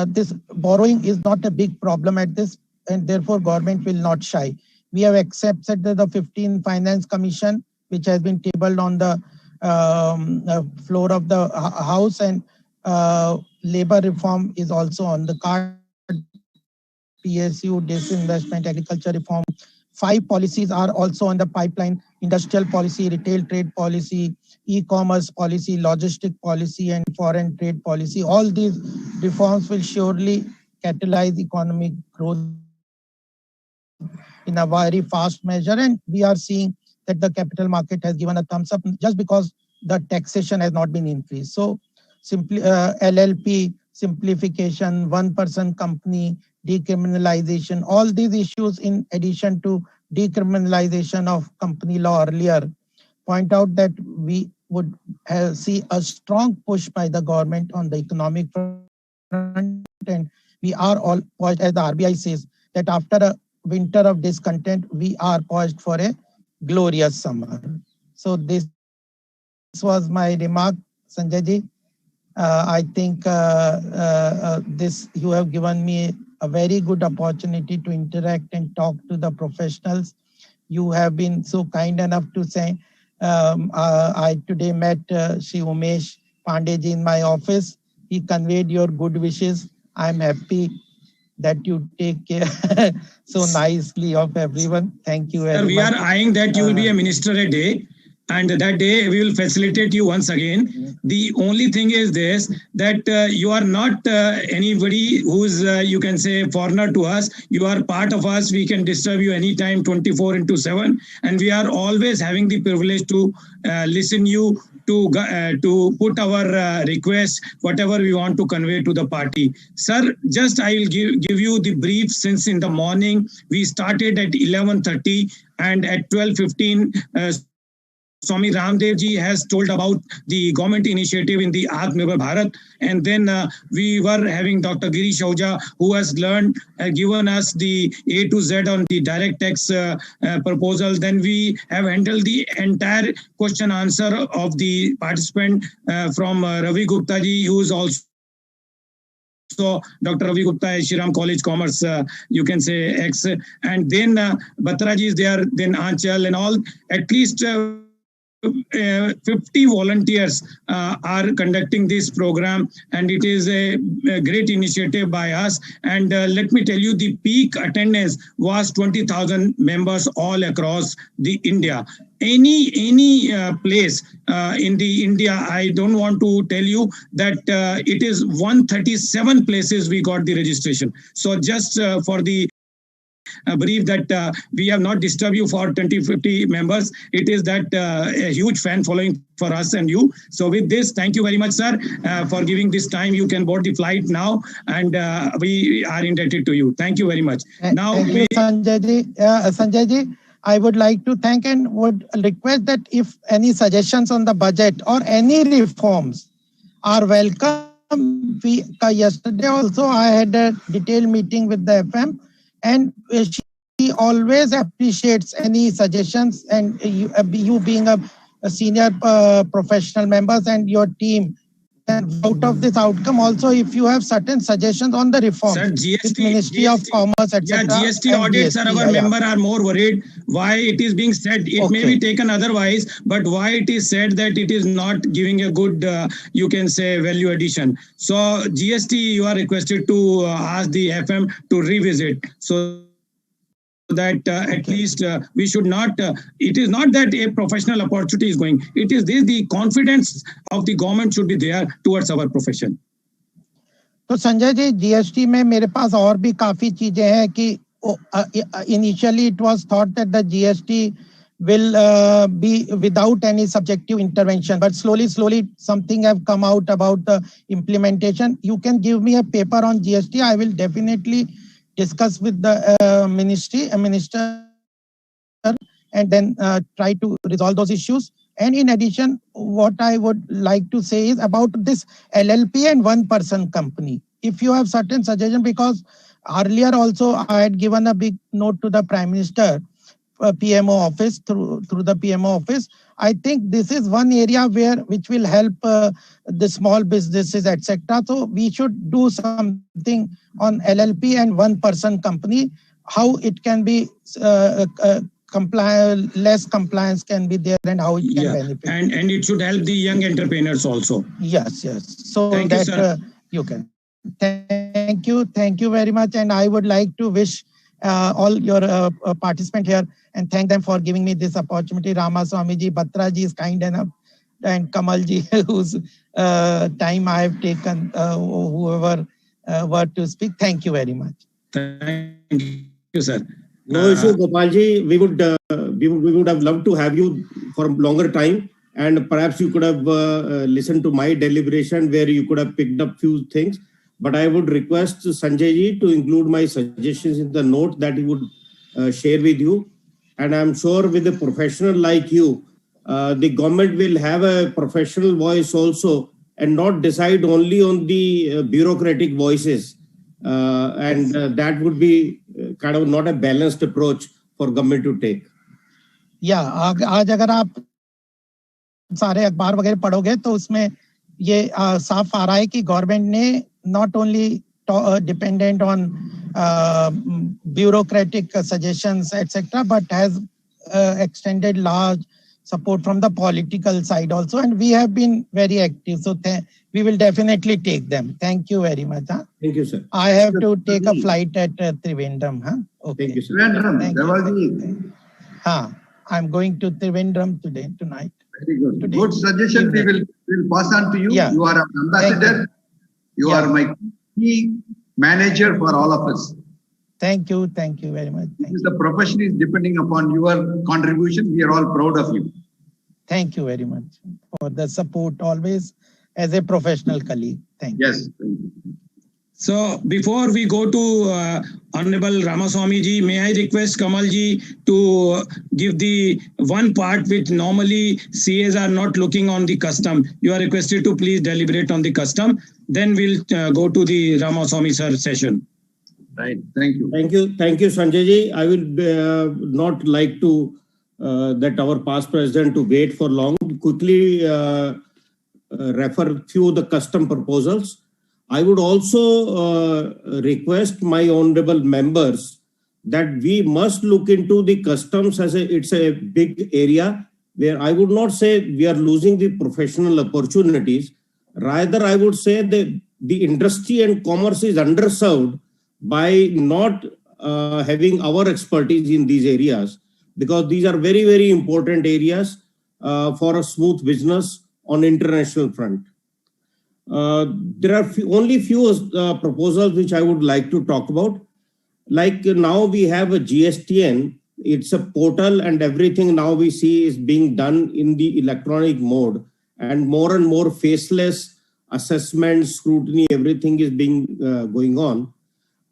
S11: this borrowing is not a big problem at this, and therefore government will not shy. We have accepted the 15 Finance Commission, which has been tabled on the floor of the House, and labor reform is also on the card. PSU, disinvestment, agriculture reform. 5 policies are also on the pipeline: industrial policy, retail trade policy, e-commerce policy, logistic policy, and foreign trade policy. All these reforms will surely catalyze economic growth in a very fast measure. And we are seeing that the capital market has given a thumbs up just because the taxation has not been increased. So simply LLP, simplification, one-person company, decriminalization, all these issues in addition to decriminalization of company law earlier point out that we would see a strong push by the government on the economic front. And we are all poised, as the RBI says, that after a winter of discontent, we are poised for a glorious summer. So this was my remark, Sanjay ji. I think this you have given me a very good opportunity to interact and talk to the professionals. You have been so kind enough to say, I today met Shri Umesh Pandey in my office. He conveyed your good wishes. I'm happy that you take care so nicely of everyone. Thank you very
S2: much. Sir, we are eyeing that you will be a minister a day. and that day we will facilitate you once again. The only thing is this, that you are not anybody who's you can say foreigner to us. You are part of us. We can disturb you anytime 24/7, and we are always having the privilege to listen you, to put our request, whatever we want to convey to the party. Sir, just I will give you the brief. Since in the morning we started at 11:30, and at 12:15 Swami Ramdev ji has told about the government initiative in the Atmanirbhar Bharat, and then we were having Dr. Girish Ahuja, who has given us the A to Z on the direct tax proposal. Then we have handled the entire question answer of the participant from Ravi Gupta ji, who is also Dr. Ravi Gupta, Shriram College Commerce, you can say X, and then Batra ji is there, then Anchal and all, at least 50 volunteers are conducting this program, and it is a great initiative by us. And let me tell you, the peak attendance was 20,000 members all across the India. Any place in the India, I don't want to tell you that it is 137 places we got the registration. So just for the brief that we have not disturbed you for 20-50 members. It is that a huge fan following for us and you. So with this, thank you very much, sir, for giving this time. You can board the flight now, and we are indebted to you. Thank you very much. Now,
S11: thank you, Sanjay ji. Sanjay ji, I would like to thank and would request that if any suggestions on the budget or any reforms are welcome. Yesterday also I had a detailed meeting with the FM, and she always appreciates any suggestions, and you being a senior professional members and your team. And out of this outcome also, if you have certain suggestions on the reform,
S2: sir, GST,
S11: Ministry of Commerce, etc.
S2: Yeah, GST audits, sir, our member are more worried why it is being said. It may be taken otherwise, but why it is said that it is not giving a good, you can say, value addition. So GST, you are requested to ask the FM to revisit. So that at least we should not, it is not that a professional opportunity is going, it is this, the confidence of the government should be there towards our profession.
S11: तो Sanjay ji, GST में मेरे पास और भी काफी चीजें हैं कि initially it was thought that the GST will be without any subjective intervention, but slowly something have come out about the implementation. You can give me a paper on GST. I will definitely discuss with the minister, and then try to resolve those issues. And in addition, what I would like to say is about this LLP and one-person company. If you have certain suggestion, because earlier also I had given a big note to the Prime Minister, PMO office, through the PMO office. I think this is one area which will help the small businesses, etc. So we should do something on LLP and one-person company, how it can be less compliance can be there, and how it can benefit.
S2: And it should help the young entrepreneurs also.
S11: Yes. So thank that you, sir. You can. Thank you very much. And I would like to wish all your participants here and thank them for giving me this opportunity. Rama Swami ji, Batra ji is kind enough, and Kamal ji, whose time I have taken, whoever were to speak. Thank you very much.
S2: Thank you, sir.
S13: No issue, Gopalji. We would have loved to have you for a longer time, and perhaps you could have listened to my deliberation where you could have picked up few things. But I would request Sanjay ji to include my suggestions in the note that he would share with you. And I'm sure with a professional like you, the government will have a professional voice also, and not decide only on the bureaucratic voices. And that would be kind of not a balanced approach for government to take.
S11: Yeah, आज अगर आप सारे अखबार वगैरह पढ़ोगे तो उसमें ये साफ आ रहा है कि गवर्नमेंट ने not only dependent on bureaucratic suggestions, etc., but has extended large support from the political side also, and we have been very active. So we will definitely take them. Thank you very much. Huh?
S13: Thank you, sir.
S11: I have to take a flight at Trivandrum. Huh? Okay.
S13: Thank you, sir.
S11: Thank you. I'm going to Trivandrum tonight.
S16: Very good.
S11: today.
S16: Good suggestion. We'll pass on to you.
S11: Yeah.
S16: You are an ambassador. You are my key manager for all of us.
S11: Thank you very much.
S16: The profession is depending upon your contribution. We are all proud of you.
S11: Thank you very much for the support always as a professional colleague. Thank you.
S16: Yes.
S2: So before we go to Honorable Ramaswamy ji, may I request Kamal ji to give the one part which normally CAs are not looking on the custom. You are requested to please deliberate on the custom. Then we'll go to the Ramaswamy sir session.
S16: Right. Thank you.
S13: Thank you, Sanjay ji. I will not like to that our past president to wait for long. Quickly refer few the custom proposals. I would also request my honorable members that we must look into the customs as it's a big area where I would not say we are losing the professional opportunities. Rather, I would say that the industry and commerce is underserved by not having our expertise in these areas, because these are very, very important areas for a smooth business on international front. There are only few proposals which I would like to talk about. Like now we have a GSTN, it's a portal and everything now we see is being done in the electronic mode, and more faceless assessment, scrutiny, everything is being going on.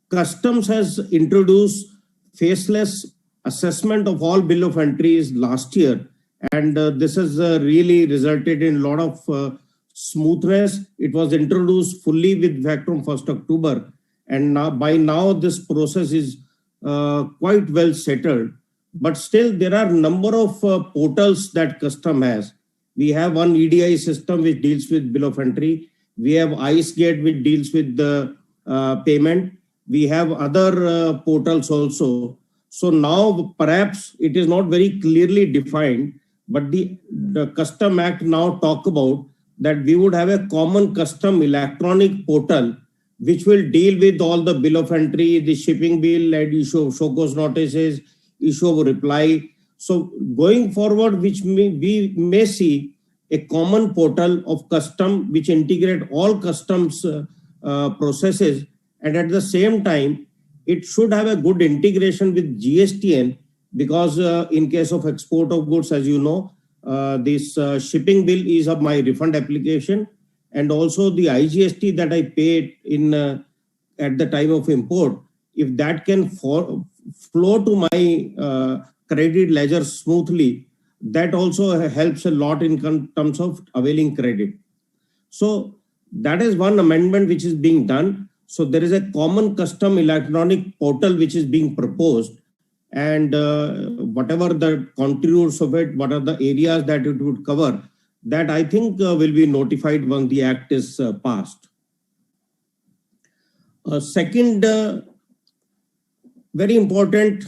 S13: Customs has introduced faceless assessment of all bill of entries last year, and this has really resulted in a lot of smoothness. It was introduced fully with effect from 1st October, and by now this process is quite well settled. But still there are number of portals that custom has. We have one EDI system which deals with bill of entry. We have IceGate which deals with the payment. We have other portals also. So now perhaps it is not very clearly defined, but the Custom Act now talk about that we would have a common custom electronic portal which will deal with all the bill of entry, the shipping bill, and issue of show cause notices, issue of reply. So going forward, we may see a common portal of custom which integrate all customs processes, and at the same time, it should have a good integration with GSTN, because in case of export of goods, as you know, this shipping bill is of my refund application, and also the IGST that I paid in at the time of import, if that can flow to my credit ledger smoothly, that also helps a lot in terms of availing credit. So that is one amendment which is being done. So there is a common custom electronic portal which is being proposed, and whatever the contours of it, what are the areas that it would cover, that I think will be notified once the act is passed. Second very important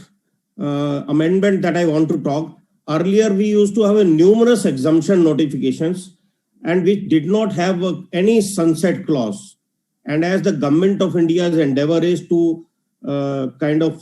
S13: amendment that I want to talk. Earlier we used to have a numerous exemption notifications, and which did not have any sunset clause. And as the government of India's endeavor is to kind of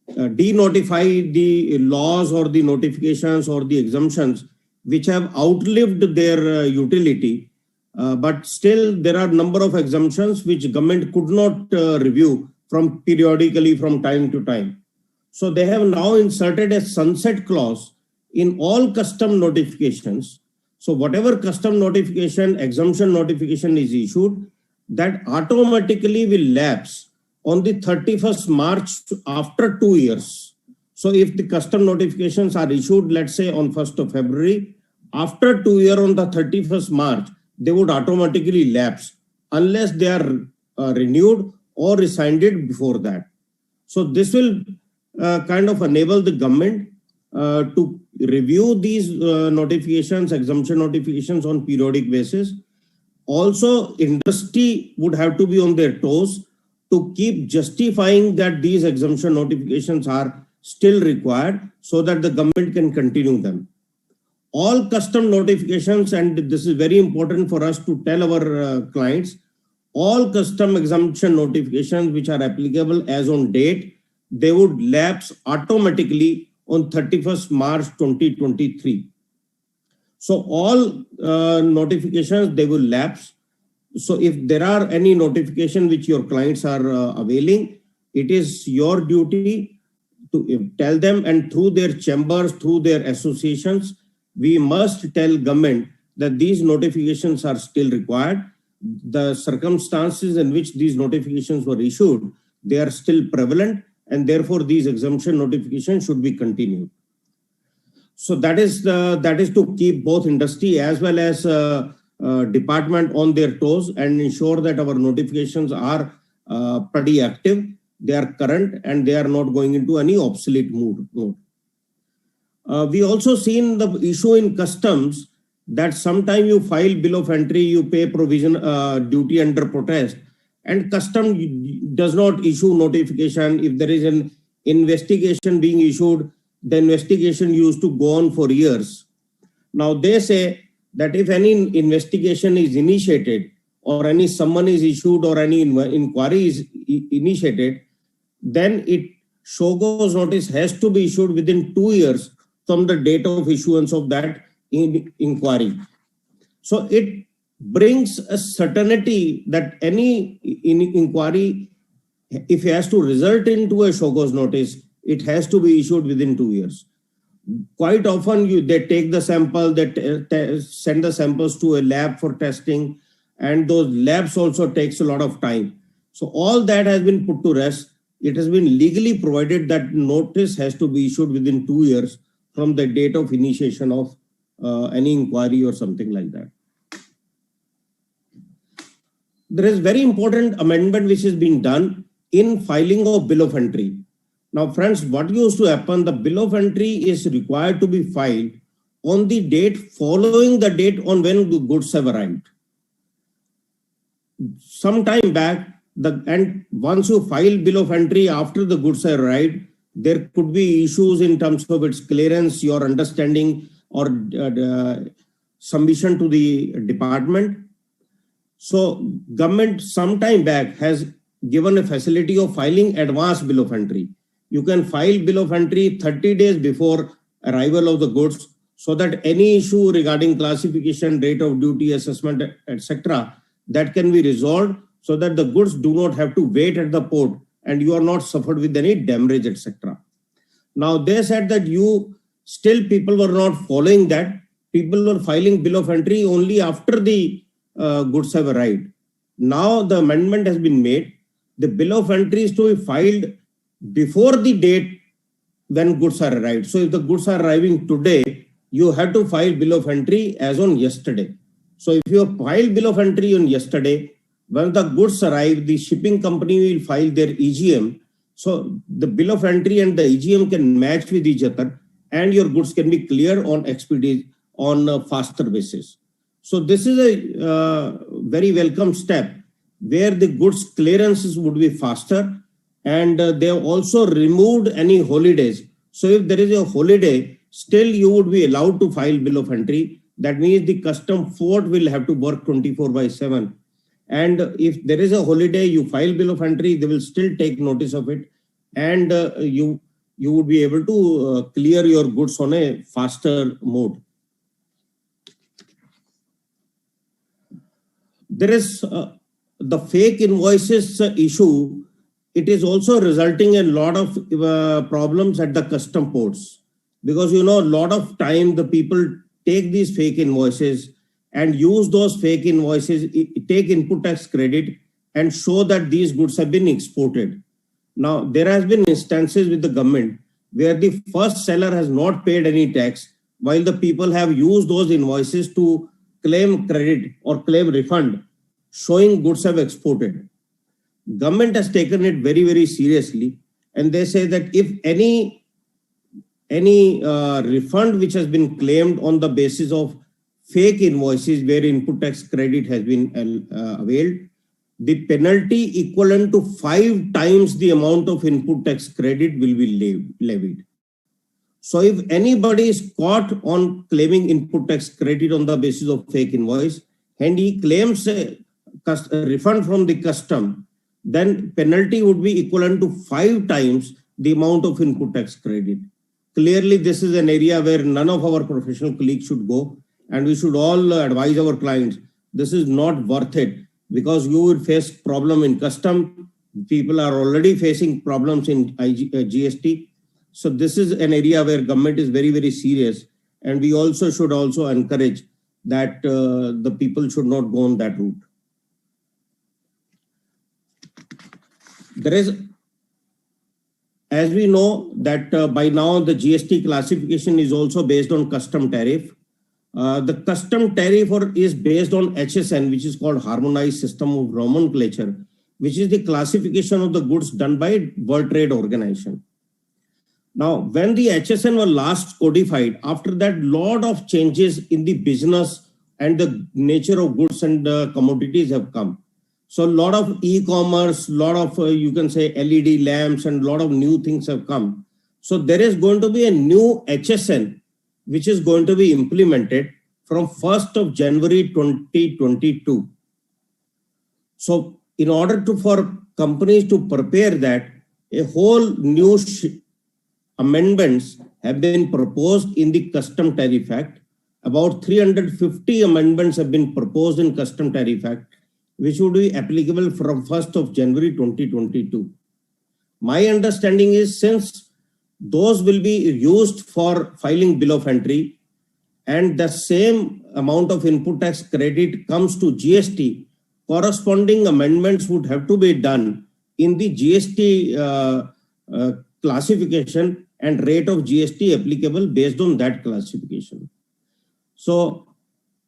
S13: denotify the laws or the notifications or the exemptions which have outlived their utility, but still there are number of exemptions which government could not review from periodically from time to time. So they have now inserted a sunset clause in all custom notifications. So whatever custom notification, exemption notification is issued, that automatically will lapse on the 31st March after 2 years. So if the custom notifications are issued, let's say on 1st of February, after 2 years on the 31st March, they would automatically lapse unless they are renewed or rescinded before that. So this will kind of enable the government to review these notifications, exemption notifications on periodic basis. Also, industry would have to be on their toes to keep justifying that these exemption notifications are still required so that the government can continue them. All custom notifications, and this is very important for us to tell our clients, all custom exemption notifications which are applicable as on date, they would lapse automatically on 31st March 2023. So all notifications, they will lapse. So if there are any notification which your clients are availing, it is your duty to tell them, and through their chambers, through their associations, we must tell government that these notifications are still required. The circumstances in which these notifications were issued, they are still prevalent, and therefore these exemption notifications should be continued. So that is to keep both industry as well as department on their toes and ensure that our notifications are pretty active, they are current, and they are not going into any obsolete mode. We also seen the issue in customs that sometime you file bill of entry, you pay provision duty under protest, and custom does not issue notification. If there is an investigation being issued, the investigation used to go on for years. Now they say that if any investigation is initiated or any summon is issued or any inquiry is initiated, then show cause notice has to be issued within 2 years from the date of issuance of that inquiry. So it brings a certainty that any inquiry, if it has to result into a show cause notice, it has to be issued within 2 years. Quite often they take the sample, they send the samples to a lab for testing, and those labs also takes a lot of time. So all that has been put to rest. It has been legally provided that notice has to be issued within 2 years from the date of initiation of any inquiry or something like that. There is very important amendment which is being done in filing of bill of entry. Now, friends, what used to happen, the bill of entry is required to be filed on the date following the date on when the goods have arrived. Some time back, and once you file bill of entry after the goods have arrived, there could be issues in terms of its clearance, your understanding, or submission to the department. So government some time back has given a facility of filing advance bill of entry. You can file bill of entry 30 days before arrival of the goods, so that any issue regarding classification, rate of duty, assessment, etc., that can be resolved, so that the goods do not have to wait at the port and you are not suffered with any damage, etc. Now they said that people were not following that. People were filing bill of entry only after the goods have arrived. Now the amendment has been made. The bill of entry is to be filed before the date when goods are arrived. So if the goods are arriving today, you have to file bill of entry as on yesterday. So if you file bill of entry on yesterday, when the goods arrive, the shipping company will file their EGM. So the bill of entry and the EGM can match with each other, and your goods can be cleared on a faster basis. So this is a very welcome step where the goods clearances would be faster, and they have also removed any holidays. So if there is a holiday, still you would be allowed to file bill of entry. That means the custom fort will have to work 24/7. And if there is a holiday, you file bill of entry, they will still take notice of it, and you would be able to clear your goods on a faster mode. There is the fake invoices issue. It is also resulting in a lot of problems at the custom ports, because a lot of time the people take these fake invoices and use those fake invoices, take input tax credit and show that these goods have been exported. Now, there has been instances with the government where the first seller has not paid any tax, while the people have used those invoices to claim credit or claim refund, showing goods have exported. Government has taken it very, very seriously, and they say that if any refund which has been claimed on the basis of fake invoices where input tax credit has been availed, the penalty equivalent to 5 times the amount of input tax credit will be levied. So if anybody is caught on claiming input tax credit on the basis of fake invoice and he claims a refund from the custom, then penalty would be equivalent to 5 times the amount of input tax credit. clearly this is an area where none of our professional colleagues should go, and we should all advise our clients, this is not worth it, because you will face problem in custom. People are already facing problems in GST. So this is an area where government is very, very serious, and we also should also encourage that the people should not go on that route. There is, as we know that by now the GST classification is also based on custom tariff. The custom tariff is based on HSN, which is called Harmonized System of Nomenclature, which is the classification of the goods done by World Trade Organization. Now, when the HSN was last codified, after that, lot of changes in the business and the nature of goods and commodities have come. So a lot of e-commerce, lot of, you can say LED lamps and a lot of new things have come. So there is going to be a new HSN, which is going to be implemented from 1st of January 2022. So in order for companies to prepare that, a whole new amendments have been proposed in the Custom Tariff Act. About 350 amendments have been proposed in Custom Tariff Act, which would be applicable from 1st of January 2022. My understanding is, since those will be used for filing bill of entry and the same amount of input tax credit comes to GST, corresponding amendments would have to be done in the GST classification and rate of GST applicable based on that classification. So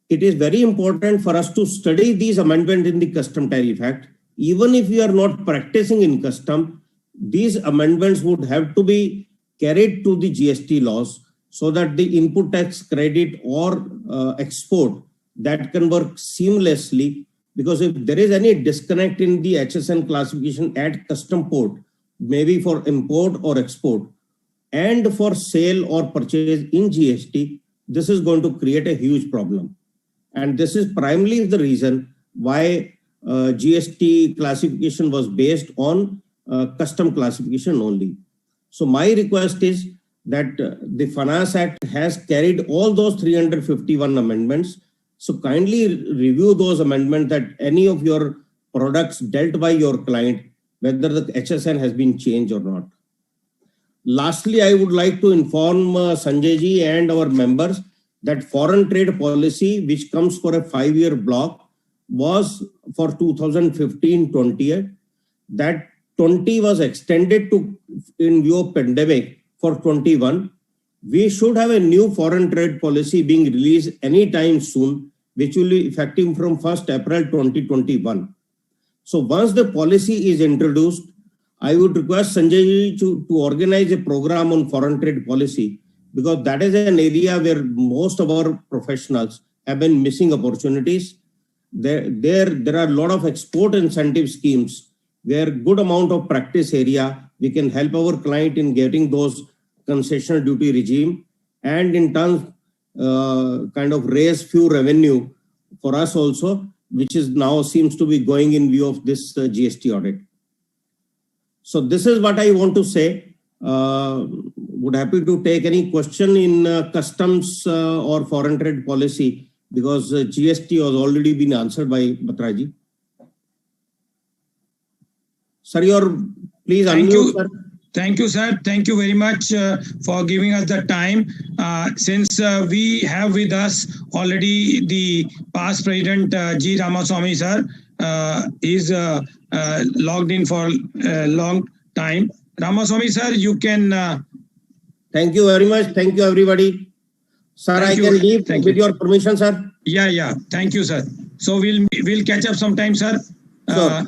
S13: it is very important for us to study these amendments in the Custom Tariff Act. Even if we are not practicing in custom, these amendments would have to be carried to the GST laws so that the input tax credit or export that can work seamlessly. Because if there is any disconnect in the HSN classification at custom port, maybe for import or export, and for sale or purchase in GST, this is going to create a huge problem. And this is primarily the reason why GST classification was based on custom classification only. So my request is that the Finance Act has carried all those 351 amendments. So kindly review those amendments, that any of your products dealt by your client, whether the HSN has been changed or not. Lastly, I would like to inform Sanjay ji and our members that foreign trade policy, which comes for a 5-year block, was for 2015-20. That 20 was extended to, in view of pandemic, for 21. We should have a new foreign trade policy being released anytime soon, which will be effective from 1st April 2021. So once the policy is introduced, I would request Sanjay ji to organize a program on foreign trade policy, because that is an area where most of our professionals have been missing opportunities. There are a lot of export incentive schemes where good amount of practice area, we can help our client in getting those concessional duty regime, and in turn kind of raise few revenue for us also, which is now seems to be going in view of this GST audit. So this is what I want to say. Would happy to take any question in customs or foreign trade policy, because GST has already been answered by Batraji. Sir, please unmute, sir.
S2: Thank you, sir. Thank you very much for giving us the time. Since we have with us already the past President G. Ramaswamy, sir, is logged in for a long time. Ramaswamy, sir, you can...
S13: Thank you very much. Thank you, everybody. Sir, I can leave with your permission, sir.
S2: Yeah. Thank you, sir. So we'll catch up sometime, sir.
S13: Sure.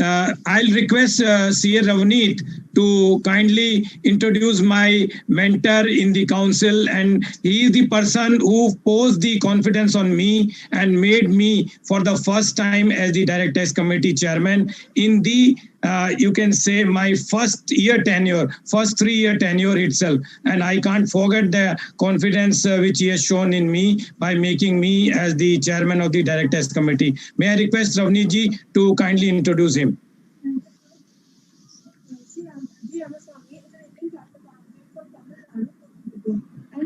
S2: I'll request CA Ravneet to kindly introduce my mentor in the council, and he is the person who posed the confidence on me and made me for the first time as the Direct Tax Committee Chairman in the you can say my first 3-year tenure itself. And I can't forget the confidence which he has shown in me by making me as the Chairman of the Direct Tax Committee. May I request Ravneet ji to kindly introduce him.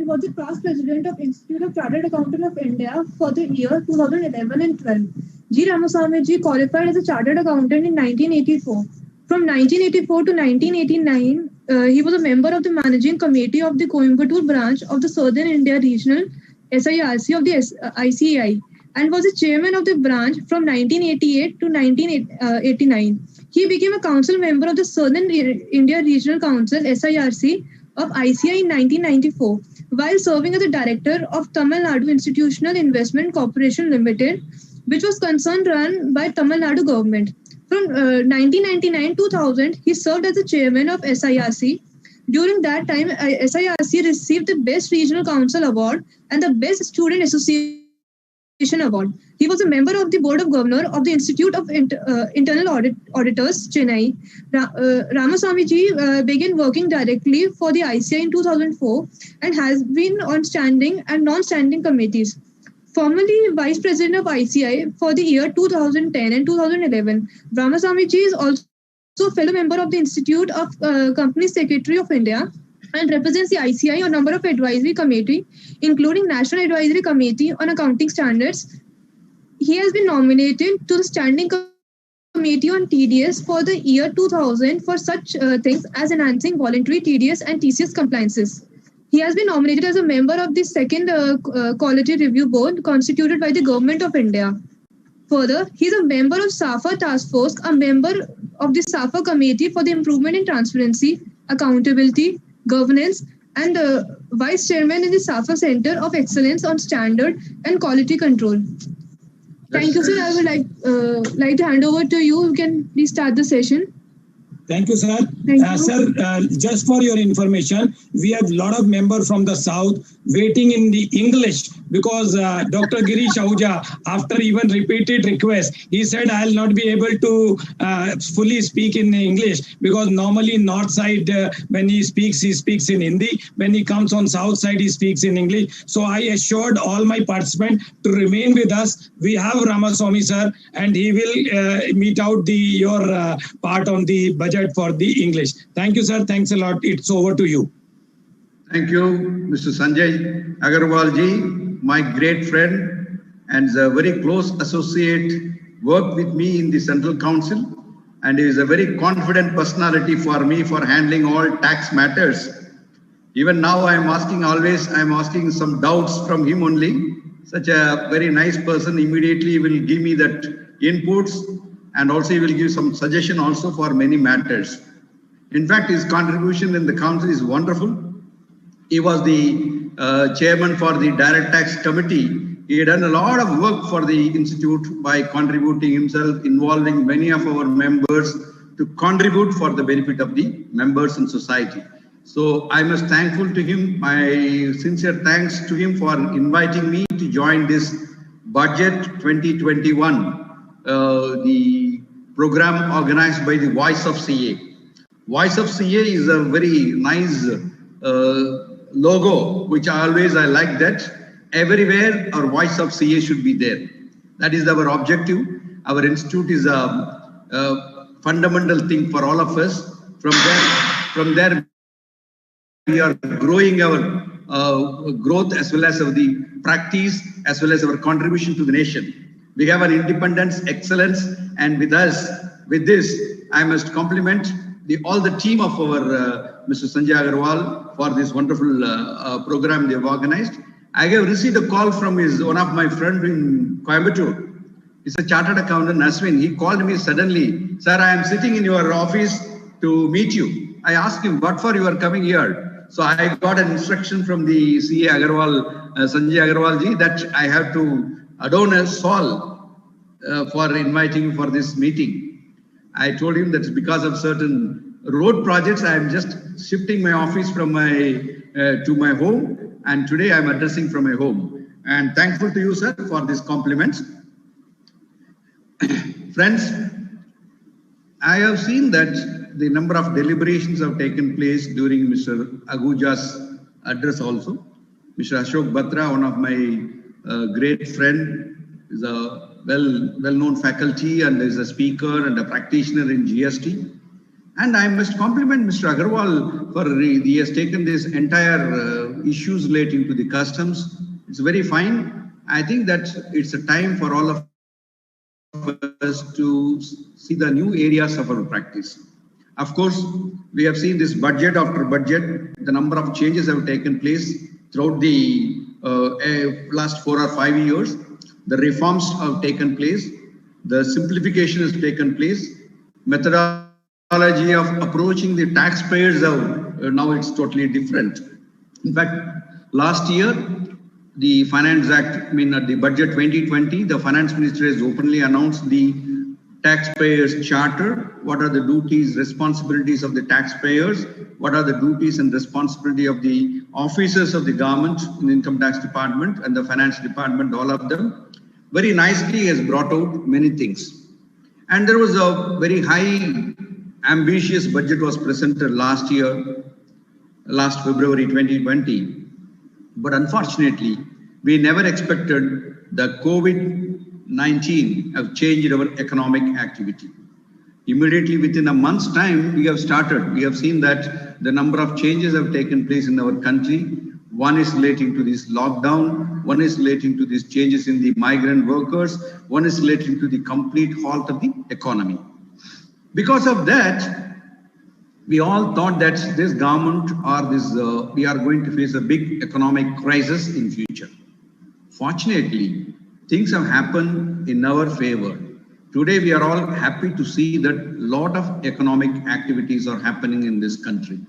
S7: and was the past president of Institute of Chartered Accountant of India for the year 2011 and 12. G. Ramaswamy ji qualified as a chartered accountant in 1984. From 1984 to 1989, he was a member of the managing committee of the Coimbatore branch of the Southern India Regional SIRC of the ICAI and was the chairman of the branch from 1988 to 1989. He became a council member of the Southern India Regional Council SIRC of ICAI in 1994 while serving as a director of Tamil Nadu Institutional Investment Corporation Limited, which was concerned run by Tamil Nadu government. From 1999-2000, he served as the chairman of SIRC. During that time, SIRC received the Best Regional Council Award and the Best Student Association Award. He was a member of the Board of Governors of the Institute of Internal Auditors, Chennai. Ramaswamy ji began working directly for the ICAI in 2004 and has been on standing and non-standing committees. Formerly Vice President of ICAI for the year 2010 and 2011, Ramaswamy ji is also a fellow member of the Institute of Company Secretary of India and represents the ICAI on a number of advisory committees, including National Advisory Committee on Accounting Standards. He has been nominated to the Standing Committee on TDS for the year 2000 for such things as enhancing voluntary TDS and TCS compliances. He has been nominated as a member of the second Quality Review Board constituted by the Government of India. Further, he is a member of SAFA Task Force, a member of the SAFA Committee for the Improvement in Transparency, Accountability, Governance, and Vice Chairman in the SAFA Center of Excellence on Standard and Quality Control. Thank you, sir. I would like to hand over to you. You can please start the session.
S2: Thank you, sir. Sir, just for your information, we have a lot of members from the South waiting in the English because Dr. Girish Ahuja, after even repeated requests, he said, I'll not be able to fully speak in English because normally North side, when he speaks in Hindi. When he comes on South side, he speaks in English. So I assured all my participants to remain with us. We have Ramaswamy, sir, and he will meet out your part on the budget for the English. Thank you, sir. Thanks a lot. It's over to you.
S16: Thank you, Mr. Sanjay Agarwal ji, my great friend and a very close associate, worked with me in the Central Council, and he is a very confident personality for me for handling all tax matters. Even now I'm asking some doubts from him only. Such a very nice person immediately will give me that inputs, and also he will give some suggestion also for many matters. In fact, his contribution in the council is wonderful. He was the chairman for the Direct Tax Committee. He had done a lot of work for the institute by contributing himself, involving many of our members to contribute for the benefit of the members and society. So I must thankful to him. My sincere thanks to him for inviting me to join this Budget 2021. The program organized by the Voice of CA. Voice of CA is a very nice logo, which I like that. Everywhere our Voice of CA should be there. That is our objective. Our institute is a fundamental thing for all of us. From there we are growing our growth as well as the practice, as well as our contribution to the nation. We have an independence, excellence, and with this, I must compliment all the team of our Mr. Sanjay Agarwal for this wonderful program they have organized. I have received a call from one of my friends in Coimbatore. He's a chartered accountant, Aswin. He called me suddenly, sir, I am sitting in your office to meet you. I asked him, what for you are coming here? So I got an instruction from the CA Agarwal, Sanjay Agarwal ji, that I have to adorn a stall for inviting you for this meeting. I told him that because of certain road projects, I am just shifting my office from to my home, and today I am addressing from my home. And thankful to you, sir, for this compliment. Friends, I have seen that the number of deliberations have taken place during Mr. Ahuja's address also. Mr. Ashok Batra, one of my great friend, is a well-known faculty and is a speaker and a practitioner in GST. And I must compliment Mr. Agarwal for he has taken this entire issues relating to the customs. It's very fine. I think that it's a time for all of us to see the new areas of our practice. Of course, we have seen this budget after budget. The number of changes have taken place throughout the last 4 or 5 years. The reforms have taken place. The simplification has taken place. Methodology of approaching the taxpayers now it's totally different. In fact, last year, the Finance Act, the budget 2020, the Finance Minister has openly announced the taxpayers charter. What are the duties, responsibilities of the taxpayers? What are the duties and responsibility of the officers of the government in the Income Tax Department and the Finance Department, all of them? Very nicely has brought out many things. And there was a very high, ambitious budget was presented last year, last February 2020. But unfortunately, we never expected the COVID-19 have changed our economic activity. Immediately within a month's time, we have started. We have seen that the number of changes have taken place in our country. One is relating to this lockdown. One is relating to these changes in the migrant workers. One is relating to the complete halt of the economy. Because of that, we all thought that this government or we are going to face a big economic crisis in future. Fortunately, things have happened in our favor. Today, we are all happy to see that a lot of economic activities are happening in this country.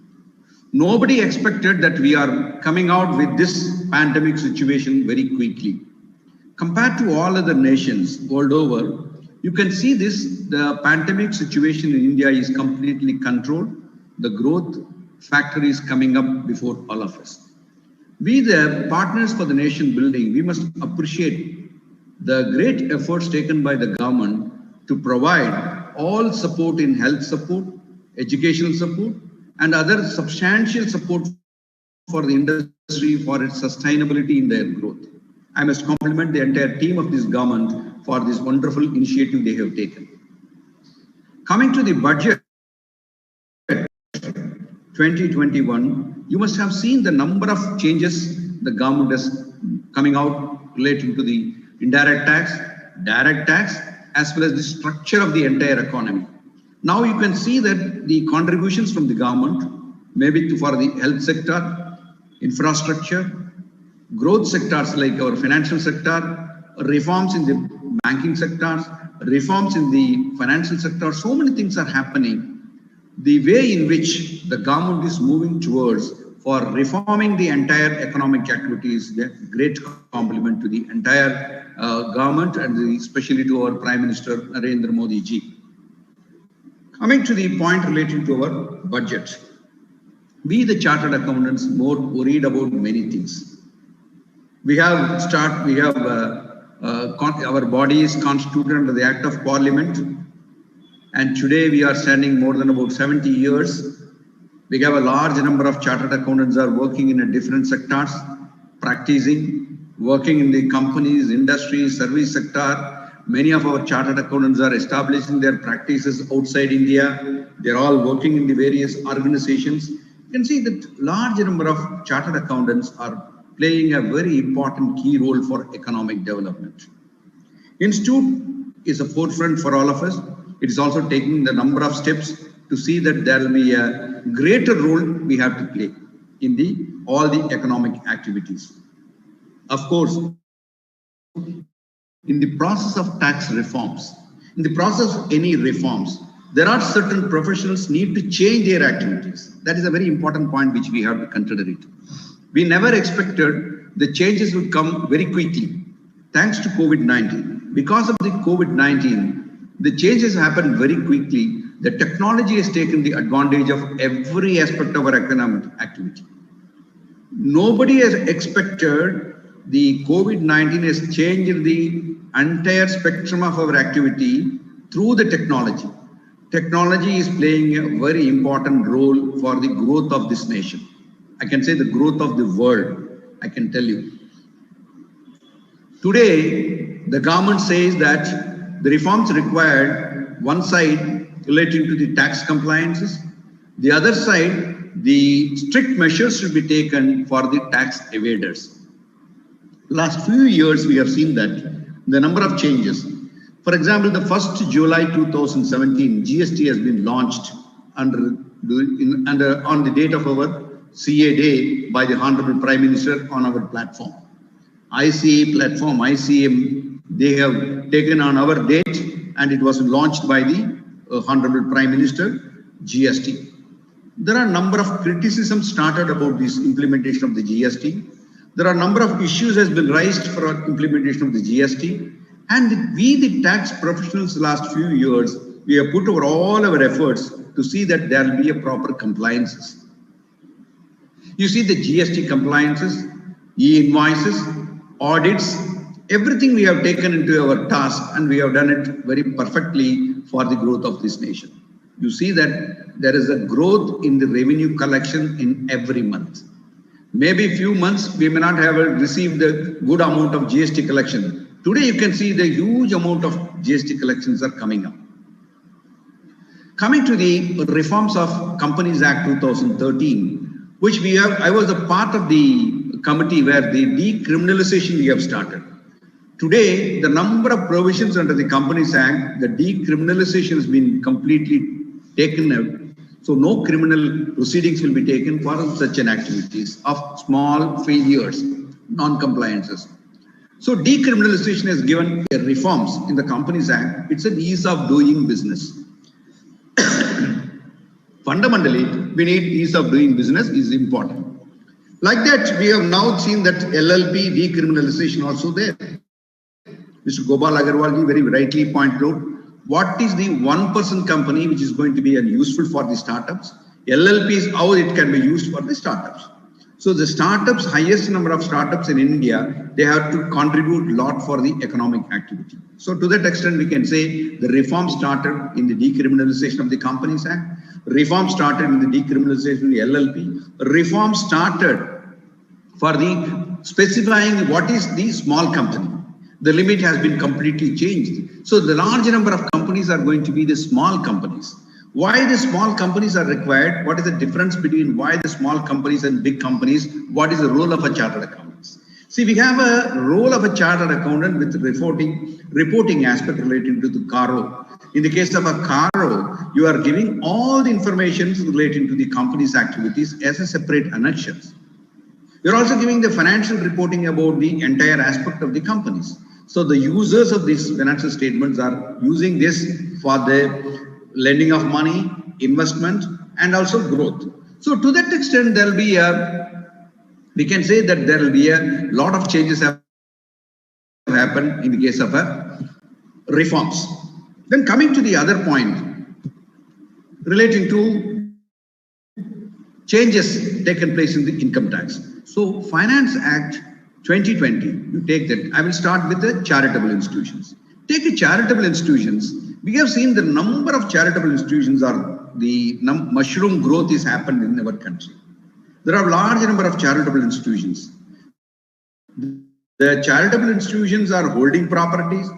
S16: Nobody expected that we are coming out with this pandemic situation very quickly. Compared to all other nations world over, you can see the pandemic situation in India is completely controlled. The growth factor is coming up before all of us. We, the partners for the nation building, we must appreciate the great efforts taken by the government to provide all support in health support, educational support, and other substantial support for the industry for its sustainability in their growth. I must compliment the entire team of this government for this wonderful initiative they have taken. Coming to the budget 2021, you must have seen the number of changes the government is coming out relating to the indirect tax, direct tax, as well as the structure of the entire economy. Now you can see that the contributions from the government, maybe for the health sector, infrastructure, growth sectors like our financial sector, reforms in the banking sectors, reforms in the financial sector, so many things are happening. The way in which the government is moving towards for reforming the entire economic activities, a great compliment to the entire government and especially to our Prime Minister Narendra Modi ji. Coming to the point relating to our budget, we the chartered accountants more worried about many things. We have our body is constituted under the Act of Parliament. And today we are standing more than about 70 years. We have a large number of chartered accountants are working in different sectors, practicing, working in the companies, industries, service sector. Many of our chartered accountants are establishing their practices outside India. They're all working in the various organizations. You can see that large number of chartered accountants are playing a very important key role for economic development. Institute is a forefront for all of us. It is also taking the number of steps to see that there will be a greater role we have to play in all the economic activities. Of course, in the process of tax reforms, in the process of any reforms, there are certain professionals need to change their activities. That is a very important point which we have to consider it. We never expected the changes would come very quickly, thanks to COVID-19. Because of the COVID-19, the changes happened very quickly. The technology has taken the advantage of every aspect of our economic activity. Nobody has expected the COVID-19 has changed the entire spectrum of our activity through the technology. Technology is playing a very important role for the growth of this nation. I can say the growth of the world, I can tell you. Today, the government says that the reforms required, one side relating to the tax compliances, the other side the strict measures should be taken for the tax evaders. Last few years, we have seen that the number of changes. For example, the 1st July 2017, GST has been launched on the date of our CA Day by the Honorable Prime Minister on our platform. ICA platform, ICM, they have taken on our date and it was launched by the Honorable Prime Minister, GST. There are a number of criticisms started about this implementation of the GST. There are a number of issues has been raised for implementation of the GST. And we, the tax professionals, last few years, we have put all our efforts to see that there will be a proper compliances. You see the GST compliances, e-invoices, audits, everything we have taken into our task and we have done it very perfectly for the growth of this nation. You see that there is a growth in the revenue collection in every month. Maybe few months we may not have received a good amount of GST collection. Today you can see the huge amount of GST collections are coming up. Coming to the reforms of Companies Act 2013, which we have, I was a part of the committee where the decriminalization we have started. Today, the number of provisions under the Companies Act, the decriminalization has been completely taken out. So no criminal proceedings will be taken for such an activities of small failures, non-compliances. So decriminalization has given reforms in the Companies Act. It's an ease of doing business. Fundamentally, we need ease of doing business is important. Like that, we have now seen that LLP decriminalization also there. Mr. Gopal Agarwal very rightly pointed out what is the 1% company which is going to be useful for the startups. LLP is how it can be used for the startups. So the startups, highest number of startups in India, they have to contribute a lot for the economic activity. So to that extent, we can say the reform started in the decriminalization of the Companies Act. Reform started in the decriminalization of the LLP. Reform started for the specifying what is the small company. The limit has been completely changed. So the large number of companies are going to be the small companies. Why the small companies are required? What is the difference between why the small companies and big companies? What is the role of a chartered accountant? See, we have a role of a chartered accountant with reporting aspect related to the CARO. In the case of a CARO, you are giving all the information relating to the company's activities as a separate annexures. You're also giving the financial reporting about the entire aspect of the companies. So the users of these financial statements are using this for the lending of money, investment, and also growth. So to that extent, there will be we can say that there will be a lot of changes have happened in the case of reforms. Then coming to the other point relating to changes taken place in the income tax. So Finance Act 2020, you take that. I will start with the charitable institutions. Take the charitable institutions. We have seen the number of charitable institutions are the mushroom growth is happened in our country. There are a large number of charitable institutions. The charitable institutions are holding properties.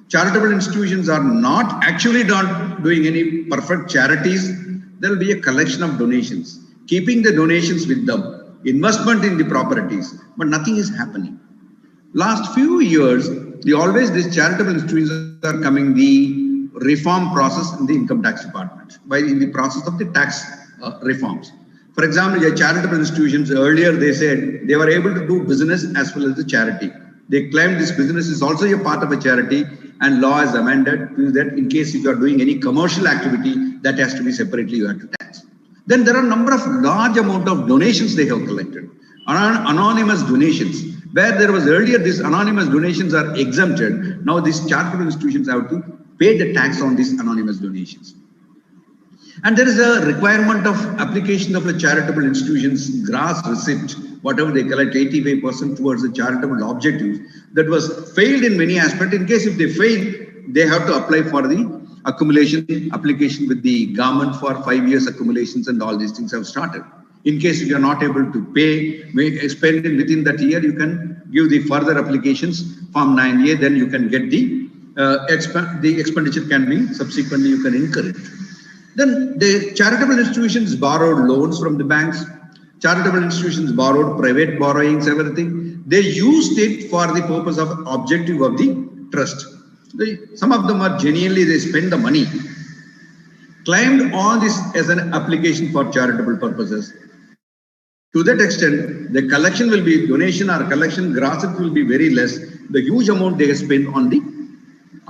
S16: Charitable institutions are not actually not doing any perfect charities. There will be a collection of donations, keeping the donations with them, investment in the properties, but nothing is happening. Last few years, these charitable institutions are coming the reform process in the income tax department in the process of the tax reforms. For example, the charitable institutions earlier they said they were able to do business as well as the charity. They claimed this business is also a part of a charity, and law is amended to that in case if you are doing any commercial activity that has to be separately you have to tax. Then there are a number of large amount of donations they have collected, anonymous donations. Where there was earlier these anonymous donations are exempted, now these charitable institutions have to pay the tax on these anonymous donations. And there is a requirement of application of a charitable institution's gross receipt, whatever they collect 85% towards the charitable objectives. That was failed in many aspects. In case if they fail, they have to apply for the application with the government for 5 years accumulations, and all these things have started. In case if you are not able to pay, spend it within that year, you can give the further applications from 9A, then you can get the expenditure can be subsequently you can incur it. Then the charitable institutions borrowed loans from the banks. Charitable institutions borrowed private borrowings, everything. They used it for the purpose of objective of the trust. Some of them are genuinely, they spend the money. Claimed all this as an application for charitable purposes. To that extent, the collection will be donation or collection gross will be very less. The huge amount they spend on the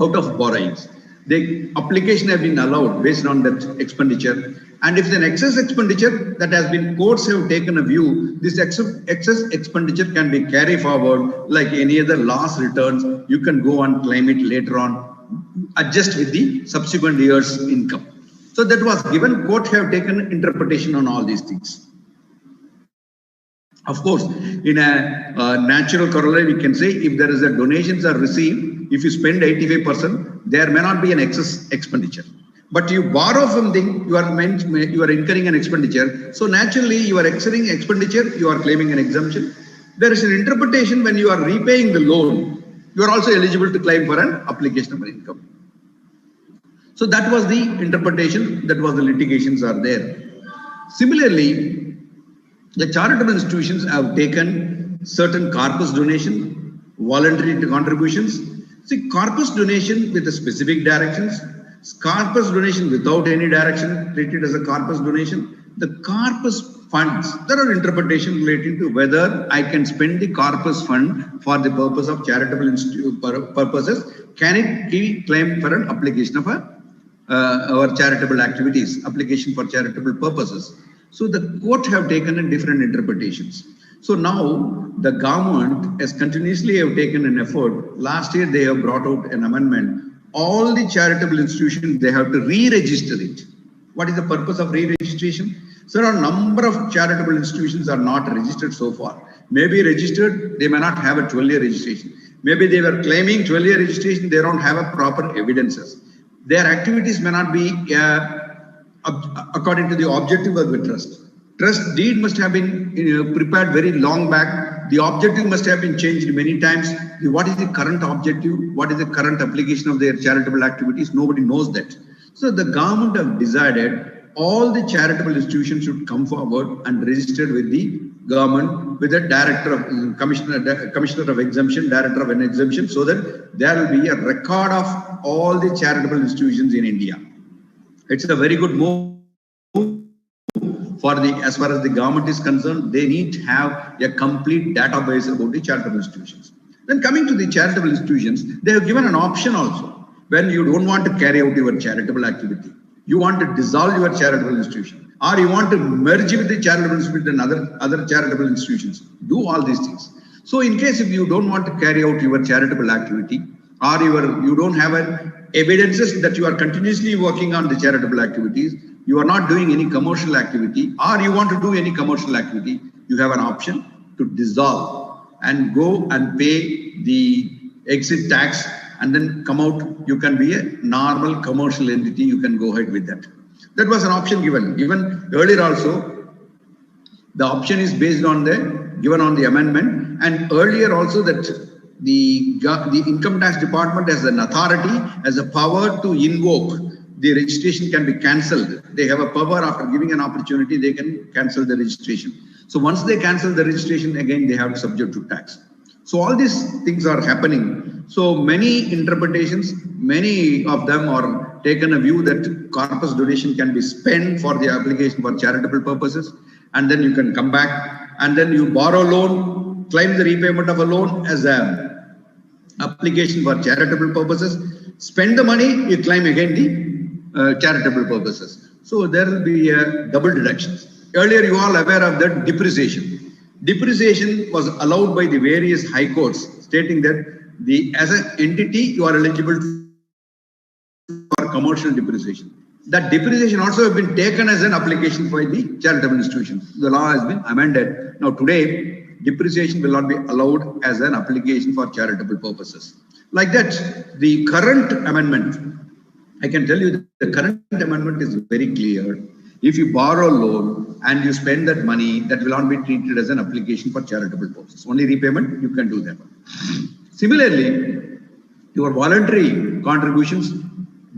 S16: out of borrowings. The application have been allowed based on that expenditure. And if it's an excess expenditure that has been, courts have taken a view, this excess expenditure can be carried forward like any other loss returns. You can go and claim it later on, adjust with the subsequent year's income. So that was given, court have taken interpretation on all these things. Of course, in a natural corollary, we can say if there is a donations are received, if you spend 85%, there may not be an excess expenditure. But you borrow something, you are incurring an expenditure. So naturally, you are exceeding expenditure, you are claiming an exemption. There is an interpretation when you are repaying the loan, you are also eligible to claim for an application of income. So that was the interpretation, that was the litigations are there. Similarly, the charitable institutions have taken certain corpus donation, voluntary contributions. See, corpus donation with the specific directions, corpus donation without any direction, treated as a corpus donation. The corpus funds, there are interpretations relating to whether I can spend the corpus fund for the purpose of charitable purposes. Can it be claimed for an application of our charitable activities, application for charitable purposes? So the court have taken in different interpretations. So now the government has continuously have taken an effort. Last year they have brought out an amendment. All the charitable institutions, they have to re-register it. What is the purpose of re-registration? So a number of charitable institutions are not registered so far. Maybe registered, they may not have a 12-year registration. Maybe they were claiming 12-year registration, they don't have a proper evidences. Their activities may not be according to the objective of the trust. Trust deed must have been prepared very long back. The objective must have been changed many times. What is the current objective? What is the current application of their charitable activities? Nobody knows that. So the government have decided all the charitable institutions should come forward and register with the government, with the director of commissioner of exemption, director of an exemption, so that there will be a record of all the charitable institutions in India. It's a very good move for as far as the government is concerned. They need to have a complete database about the charitable institutions. Then coming to the charitable institutions, they have given an option also. When you don't want to carry out your charitable activity, you want to dissolve your charitable institution, or you want to merge with the charitable institution and other charitable institutions, do all these things. So in case if you don't want to carry out your charitable activity, or you don't have evidences that you are continuously working on the charitable activities, you are not doing any commercial activity, or you want to do any commercial activity, you have an option to dissolve and go and pay the exit tax and then come out. You can be a normal commercial entity, you can go ahead with that. That was an option given. Even earlier also, the option is based on given on the amendment, and earlier also that the income tax department has an authority, has a power to invoke. The registration can be cancelled. They have a power after giving an opportunity, they can cancel the registration. So once they cancel the registration, again, they have to subject to tax. So all these things are happening. So many interpretations, many of them are taken a view that corpus donation can be spent for the application for charitable purposes. And then you can come back and then you borrow loan, claim the repayment of a loan as a application for charitable purposes, spend the money, you claim again the charitable purposes. So there will be a double deductions. Earlier you are aware of that depreciation. Depreciation was allowed by the various high courts, stating that as an entity you are eligible for commercial depreciation. That depreciation also has been taken as an application for the charitable institutions. The law has been amended. Now today, depreciation will not be allowed as an application for charitable purposes. Like that, the current amendment, I can tell you that the current amendment is very clear. If you borrow a loan and you spend that money, that will not be treated as an application for charitable purposes. Only repayment, you can do that. Similarly, your voluntary contributions,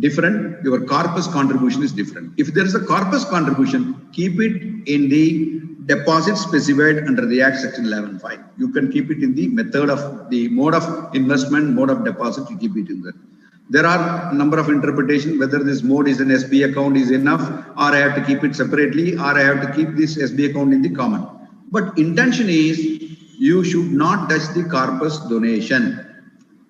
S16: different, your corpus contribution is different. If there is a corpus contribution, keep it in the deposit specified under the Act Section 11.5. You can keep it in the method of the mode of investment, mode of deposit, you keep it in there. There are a number of interpretations whether this mode is an SB account is enough, or I have to keep it separately, or I have to keep this SB account in the common. But intention is you should not touch the corpus donation.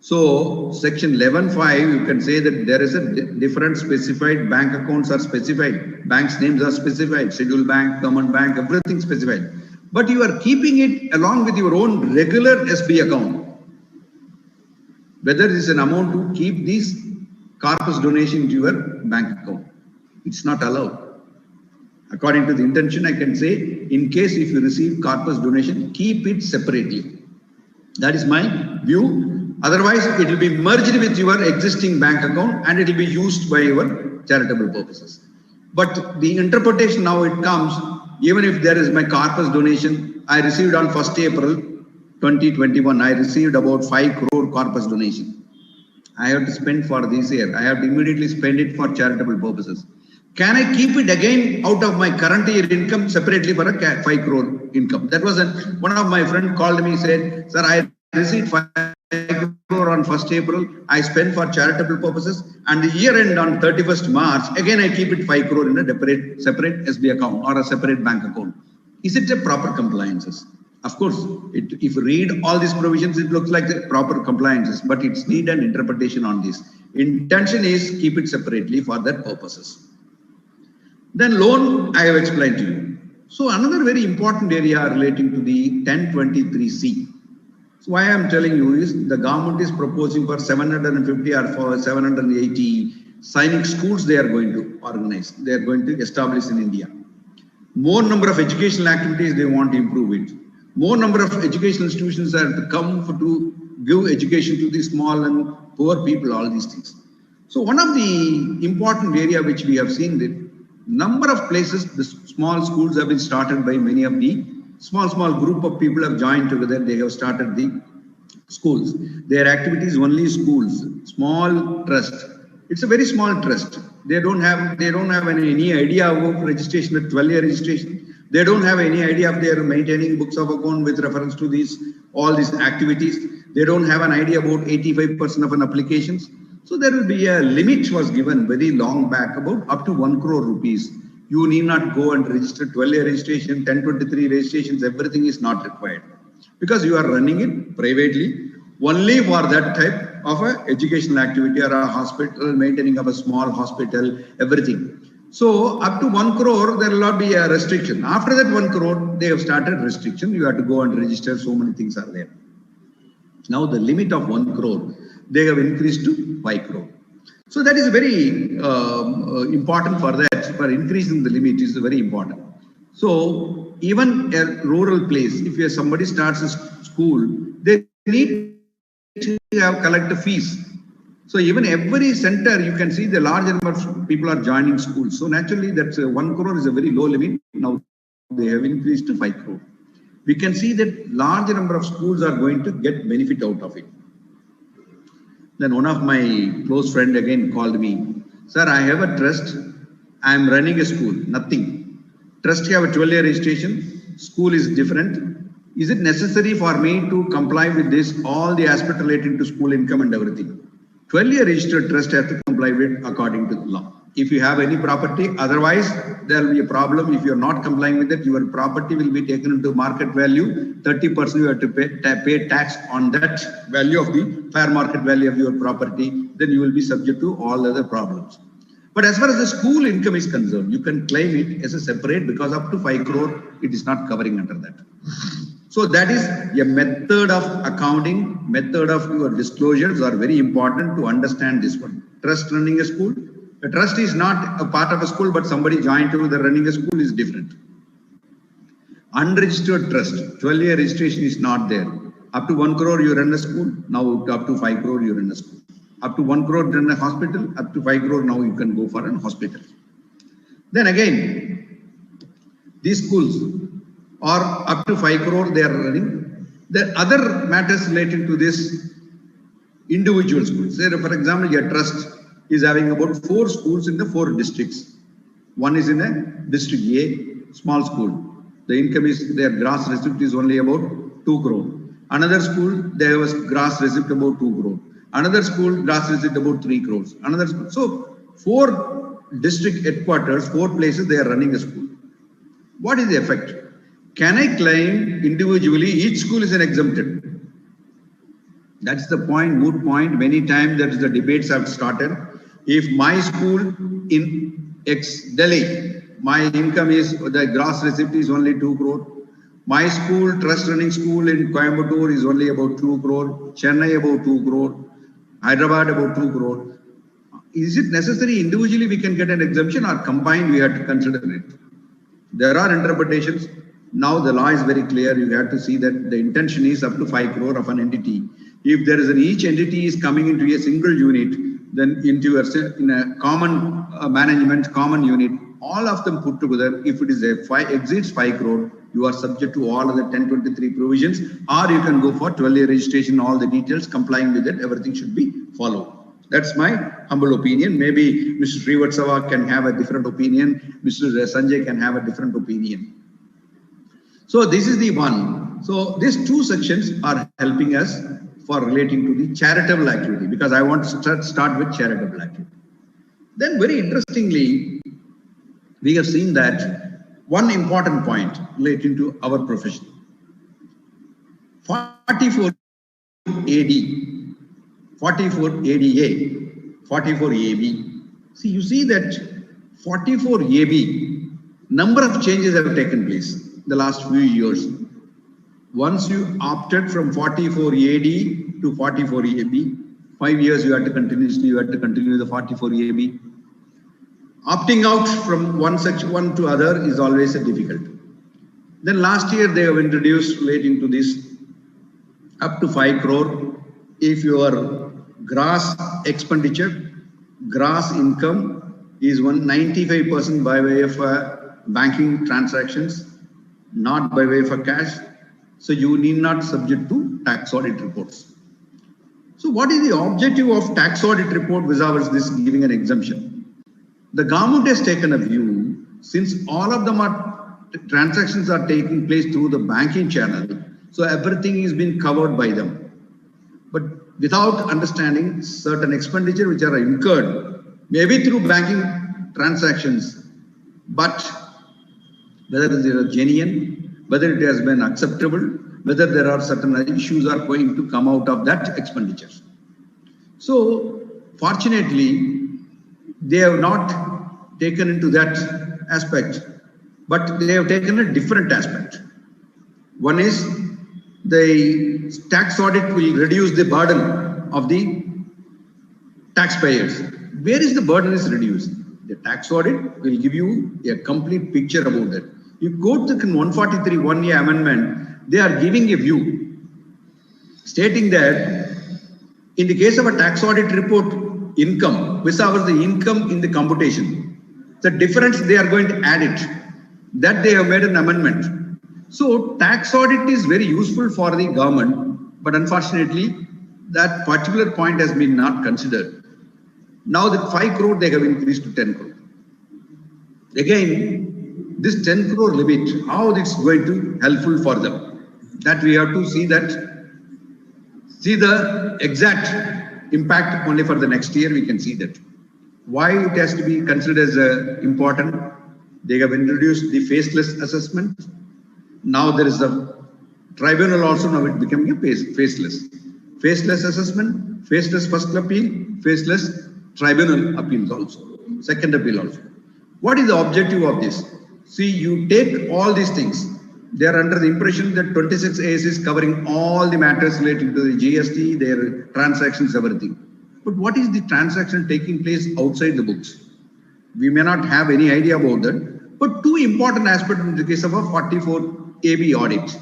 S16: So section 11.5, you can say that there is a different specified bank accounts are specified, banks names are specified, scheduled bank, government bank, everything specified. But you are keeping it along with your own regular SB account. Whether it is an amount to keep this corpus donation to your bank account. It's not allowed. According to the intention, I can say, in case if you receive corpus donation, keep it separately. That is my view. Otherwise, it will be merged with your existing bank account and it will be used by your charitable purposes. But the interpretation now it comes, even if there is my corpus donation, I received on 1st April 2021, I received about 5 crore corpus donation. I have to spend for this year. I have to immediately spend it for charitable purposes. Can I keep it again out of my current year income separately for a 5 crore income? That was one of my friends called me, said, sir, I received 5 crore on 1st April. I spent for charitable purposes, and the year end on 31st March, again I keep it 5 crore in a separate SB account or a separate bank account. Is it a proper compliances? Of course, if you read all these provisions, it looks like the proper compliances, but it's need an interpretation on this. Intention is keep it separately for that purposes. Then loan, I have explained to you. So another very important area relating to the 1023C. So why I am telling you is the government is proposing for 750 or for 780 sainik schools they are going to organize. They are going to establish in India. More number of educational activities, they want to improve it. More number of educational institutions are to come to give education to the small and poor people, all these things. So one of the important area which we have seen that number of places, the small schools have been started by many of the small group of people have joined together. They have started the schools. Their activities only schools, small trust. It's a very small trust. They don't have any idea of registration with 12-year registration. They don't have any idea if they are maintaining books of account with reference to all these activities. They don't have an idea about 85% of an applications. So there will be a limit was given very long back about up to 1 crore rupees. You need not go and register 12-year registration, 1023 registrations, everything is not required. Because you are running it privately, only for that type of a educational activity or a hospital, maintaining of a small hospital, everything. So up to 1 crore, there will not be a restriction. After that 1 crore, they have started restriction. You have to go and register, so many things are there. Now the limit of 1 crore, they have increased to 5 crore. So that is very important for that, for increasing the limit is very important. So even a rural place, if somebody starts a school, they need to have collect fees. So even every center, you can see the large number of people are joining schools. So naturally, that's 1 crore is a very low limit. Now they have increased to 5 crore. We can see that large number of schools are going to get benefit out of it. Then one of my close friend again called me, sir, I have a trust. I am running a school, nothing. Trust you have a 12-year registration. School is different. Is it necessary for me to comply with this, all the aspects relating to school income and everything? 12-year registered trust has to comply with according to the law. If you have any property, otherwise there will be a problem. If you are not complying with it, your property will be taken into market value. 30% you have to pay tax on that value of the fair market value of your property. Then you will be subject to all other problems. But as far as the school income is concerned, you can claim it as a separate because up to 5 crore, it is not covering under that. So that is a method of accounting, method of your disclosures are very important to understand this one. Trust running a school. A trust is not a part of a school, but somebody joined to the running a school is different. Unregistered trust, 12-year registration is not there. Up to 1 crore you run a school, now up to 5 crore you run a school. Up to 1 crore run a hospital, up to 5 crore now you can go for a hospital. Then again, these schools are up to 5 crore they are running. The other matters relating to this individual schools. Say for example, your trust, is having about 4 schools in the 4 districts. One is in a district A, small school. The income is, their gross receipt is only about 2 crore. Another school, there was gross receipt about 2 crore. Another school, gross receipt about 3 crores. Another school. So 4 district headquarters, 4 places they are running a school. What is the effect? Can I claim individually each school is an exempted? That's the point, moot point. Many times that is the debates have started. If my school in Delhi, my income is, the gross receipt is only 2 crore. My school, trust running school in Coimbatore is only about 2 crore. Chennai about 2 crore. Hyderabad about 2 crore. Is it necessary individually we can get an exemption, or combined we have to consider it? There are interpretations. Now the law is very clear. You have to see that the intention is up to 5 crore of an entity. If there is each entity is coming into a single unit, then into in a common management, common unit, all of them put together, if it is exceeds 5 crore, you are subject to all of the 1023 provisions, or you can go for 12-year registration, all the details, complying with it, everything should be followed. That's my humble opinion. Maybe Mr. Srivatsava can have a different opinion. Mr. Sanjay can have a different opinion. So this is the one. So these 2 sections are helping us for relating to the charitable activity, because I want to start with charitable activity. Then very interestingly, we have seen that one important point relating to our profession. 44 AD, 44 ADA, 44 AB. See, you see that 44 AB, number of changes have taken place the last few years. Once you opted from 44 AD to 44 AB, 5 years you have to continue the 44 AB. Opting out from one section to other is always a difficult. Then last year they have introduced relating to this up to 5 crore if your gross expenditure, gross income is 95% by way of banking transactions, not by way of cash. So you need not subject to tax audit reports. So what is the objective of tax audit report vis-a-vis this giving an exemption? The government has taken a view, since all of them are transactions are taking place through the banking channel, so everything is being covered by them. But without understanding certain expenditure which are incurred, maybe through banking transactions, but whether they are genuine, whether it has been acceptable, whether there are certain issues are going to come out of that expenditure. So fortunately, they have not taken into that aspect, but they have taken a different aspect. One is the tax audit will reduce the burden of the taxpayers. Where is the burden is reduced? The tax audit will give you a complete picture about that. You go to the 143 1A amendment, they are giving a view stating that in the case of a tax audit report, income vis-a-vis the income in the computation, the difference they are going to add it. That they have made an amendment. So tax audit is very useful for the government, but unfortunately that particular point has been not considered. Now the 5 crore they have increased to 10 crore. Again, this 10 crore limit, how it's going to helpful for them? That we have to see the exact impact only for the next year. We can see that. Why it has to be considered as important? They have introduced the faceless assessment. Now there is a tribunal also, now it becoming a faceless. Faceless assessment, faceless first appeal, faceless tribunal appeals also, second appeal also. What is the objective of this? See, you take all these things. They are under the impression that 26 AS is covering all the matters related to the GST, their transactions, everything. But what is the transaction taking place outside the books? We may not have any idea about that. But 2 important aspects in the case of a 44 AB audit.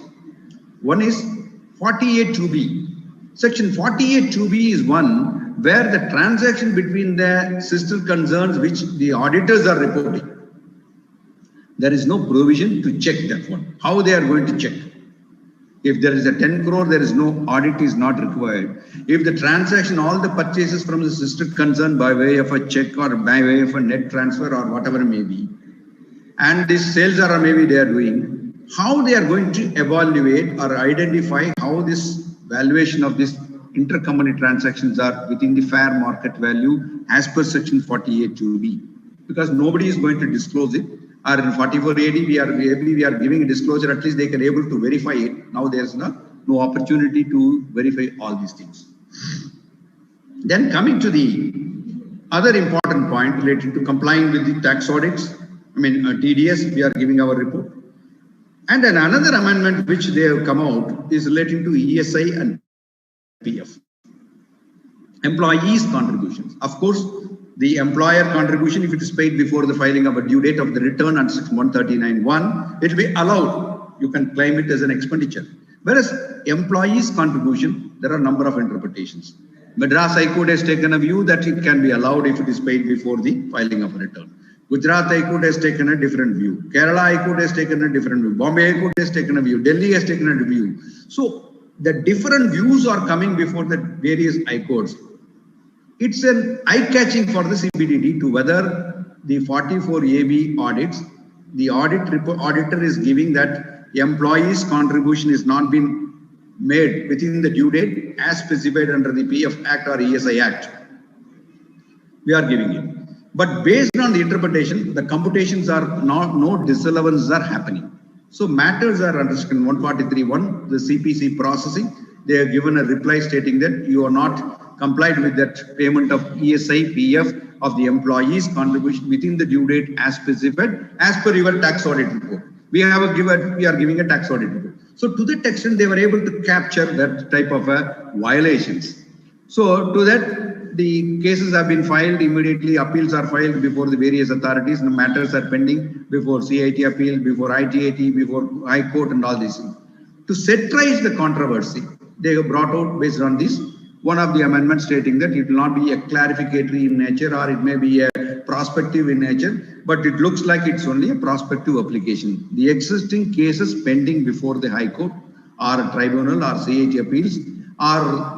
S16: One is 48(2)B. Section 48(2)B is one where the transaction between the sister concerns which the auditors are reporting. There is no provision to check that one. How they are going to check? If there is a 10 crore, there is no audit is not required. If the transaction, all the purchases from the district concerned by way of a check or by way of a net transfer or whatever it may be, and these sales are maybe they are doing, how they are going to evaluate or identify how this valuation of this intercompany transactions are within the fair market value as per section 48 2B, because nobody is going to disclose it. Or in 44 AD, we are giving a disclosure, at least they can able to verify it. Now there's no opportunity to verify all these things. Then coming to the other important point related to complying with the tax audits, TDS, we are giving our report. And then another amendment which they have come out is relating to ESI and PF. Employees' contributions. Of course, the employer contribution, if it is paid before the filing of a due date of the return on section 139(1), it will be allowed. You can claim it as an expenditure. Whereas employees' contribution, there are a number of interpretations. Madras High Court has taken a view that it can be allowed if it is paid before the filing of a return. Gujarat High Court has taken a different view. Kerala High Court has taken a different view. Bombay High Court has taken a view. Delhi has taken a view. So the different views are coming before the various high courts. It's an eye-catching for the CBDT to whether the 44 AB audits, the auditor is giving that employees' contribution is not been made within the due date as specified under the PF Act or ESI Act. We are giving it. But based on the interpretation, the computations are no disallowances are happening. So matters are under section 143(1), the CPC processing. They have given a reply stating that you are not complied with that payment of ESI, PF of the employees' contribution within the due date as specified as per your tax audit report. We are giving a tax audit report. So to that extent, they were able to capture that type of violations. So to that, the cases have been filed immediately. Appeals are filed before the various authorities. The matters are pending before CIT appeal, before ITAT, before High Court, and all these things. To satirize the controversy, they have brought out based on this one of the amendments stating that it will not be a clarificatory in nature or it may be a prospective in nature, but it looks like it's only a prospective application. The existing cases pending before the High Court or a tribunal or CIT appeals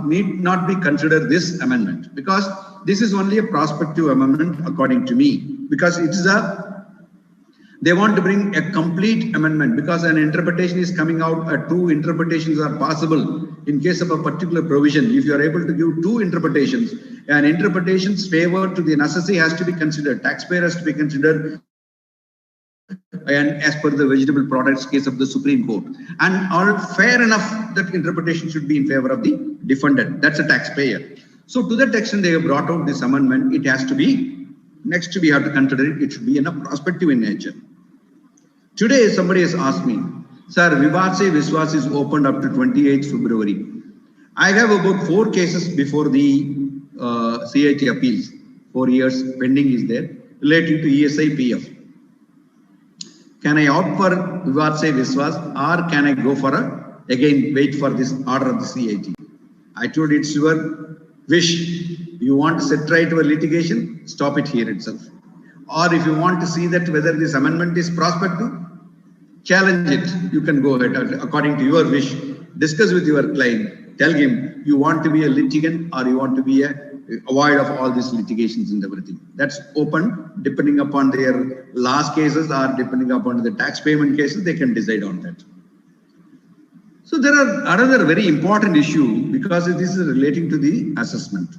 S16: need not be considered this amendment, because this is only a prospective amendment according to me, because it is they want to bring a complete amendment, because an interpretation is coming out, two interpretations are possible in case of a particular provision. If you are able to give two interpretations, an interpretation's favor to the necessity has to be considered, taxpayer has to be considered, and as per the vegetable products case of the Supreme Court. And all fair enough, that interpretation should be in favor of the defendant. That's a taxpayer. So to that extent, they have brought out this amendment. It has to be, next we have to consider it, it should be in a prospective in nature. Today, somebody has asked me, sir, Vivad Se Viswas is opened up to 28th February. I have about 4 cases before the CIT appeals. 4 years pending is there relating to ESI PF. Can I opt for Vivad Se Viswas, or can I go for again wait for this order of the CIT? I told it's your wish. You want to set right your litigation, stop it here itself. Or if you want to see that whether this amendment is prospective, challenge it. You can go ahead according to your wish. Discuss with your client. Tell him you want to be a litigant or you want to be avoid of all these litigations and everything. That's open depending upon their last cases or depending upon the tax payment cases, they can decide on that. So there are another very important issue, because this is relating to the assessment.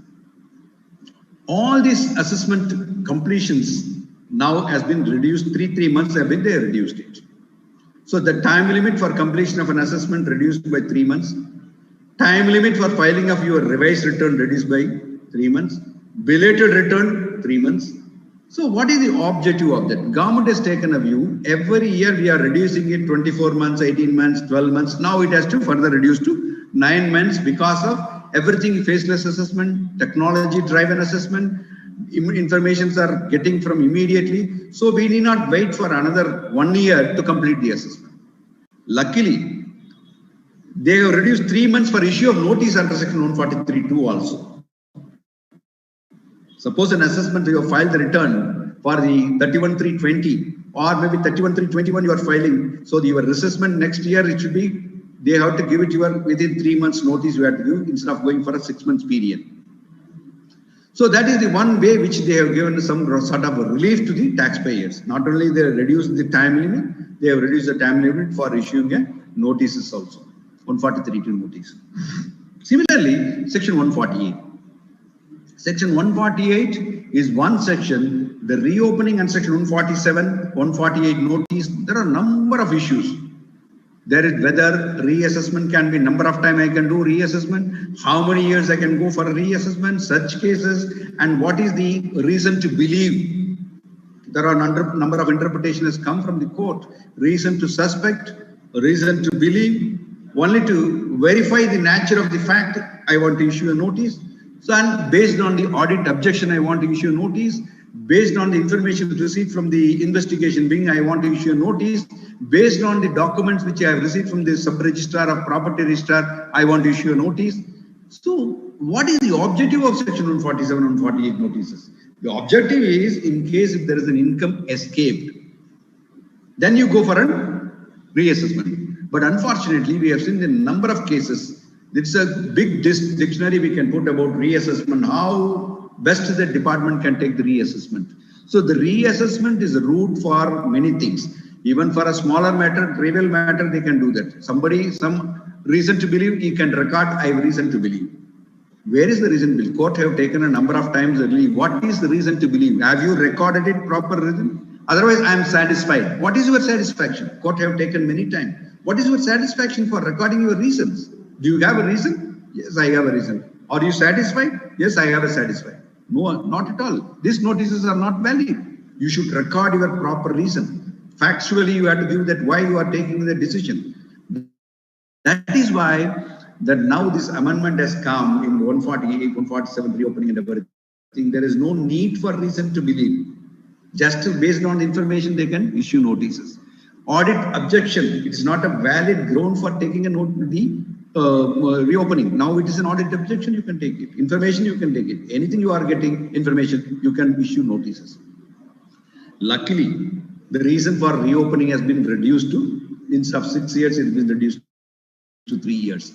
S16: All these assessment completions now has been reduced, 3 months have been they reduced it. So the time limit for completion of an assessment reduced by 3 months. Time limit for filing of your revised return reduced by 3 months. Belated return 3 months. So what is the objective of that? Government has taken a view. Every year we are reducing it 24 months, 18 months, 12 months. Now it has to further reduce to 9 months because of everything faceless assessment, technology driven assessment. Informations are getting from immediately. So we need not wait for another 1 year to complete the assessment. Luckily, they have reduced 3 months for issue of notice under section 143(2) also. Suppose an assessment you have filed the return for the 31/3/20 or maybe 31/3/21 you are filing. So your assessment next year it should be they have to give it within 3 months notice you have to give instead of going for a 6 months period. So that is the one way which they have given some sort of a relief to the taxpayers. Not only they have reduced the time limit, they have reduced the time limit for issuing a notices also. 143 notice. Similarly, section 148. Section 148 is one section, the reopening, and section 147, 148 notice. There are a number of issues. There is whether reassessment can be, number of time I can do reassessment, how many years I can go for a reassessment, such cases, and what is the reason to believe. There are a number of interpretations come from the court. Reason to suspect, reason to believe, only to verify the nature of the fact, I want to issue a notice. So, and based on the audit objection, I want to issue a notice. Based on the information received from the investigation wing, I want to issue a notice. Based on the documents which I have received from the sub-registrar of property registrar, I want to issue a notice. So, what is the objective of section 147 and 148 notices? The objective is, in case if there is an income escaped, then you go for a reassessment. But unfortunately, we have seen a number of cases. It's a big dictionary we can put about reassessment, how best the department can take the reassessment. So the reassessment is a route for many things. Even for a smaller matter, trivial matter, they can do that. Somebody, some reason to believe, he can record, I have reason to believe. Where is the reason to believe? Court have taken a number of times early. What is the reason to believe? Have you recorded it proper reason? Otherwise, I am satisfied. What is your satisfaction? Court have taken many times. What is your satisfaction for recording your reasons? Do you have a reason? Yes, I have a reason. Are you satisfied? Yes, I have a satisfied. No, not at all. These notices are not valid. You should record your proper reason. Factually, you have to give that why you are taking the decision. That is why that now this amendment has come in 148, 147 reopening and everything. There is no need for reason to believe. Just based on the information, they can issue notices. Audit objection, it's not a valid ground for taking a note of the reopening. Now it is an audit objection, you can take it. Information, you can take it. Anything you are getting information, you can issue notices. Luckily, the reason for reopening has been reduced to, instead of 6 years, it has been reduced to 3 years.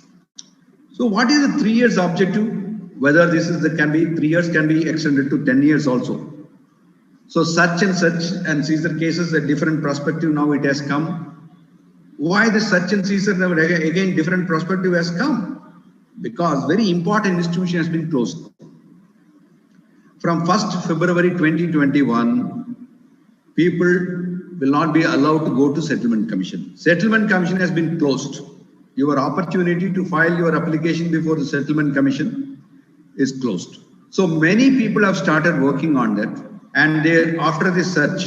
S16: So what is the 3 years objective? Whether this is can be 3 years can be extended to 10 years also. So such and seizure cases, a different perspective now it has come. Why the such and seizure again different perspective has come? Because very important institution has been closed. From 1st February 2021, people will not be allowed to go to Settlement Commission. Settlement Commission has been closed. Your opportunity to file your application before the Settlement Commission is closed. So many people have started working on that, and they, after this search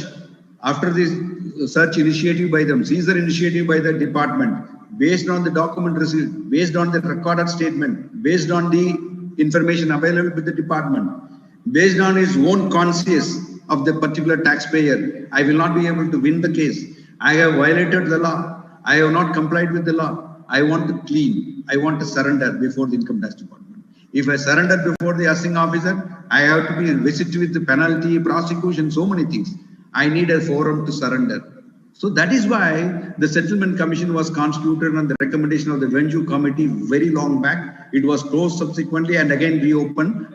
S16: initiative by them, seizure initiative by the department, based on the document received, based on the recorded statement, based on the information available with the department, based on his own conscience of the particular taxpayer, I will not be able to win the case. I have violated the law. I have not complied with the law. I want to clean. I want to surrender before the income tax department. If I surrender before the assessing officer, I have to be visited with the penalty, prosecution, so many things. I need a forum to surrender. So that is why the Settlement Commission was constituted on the recommendation of the Venue Committee very long back. It was closed subsequently and again reopened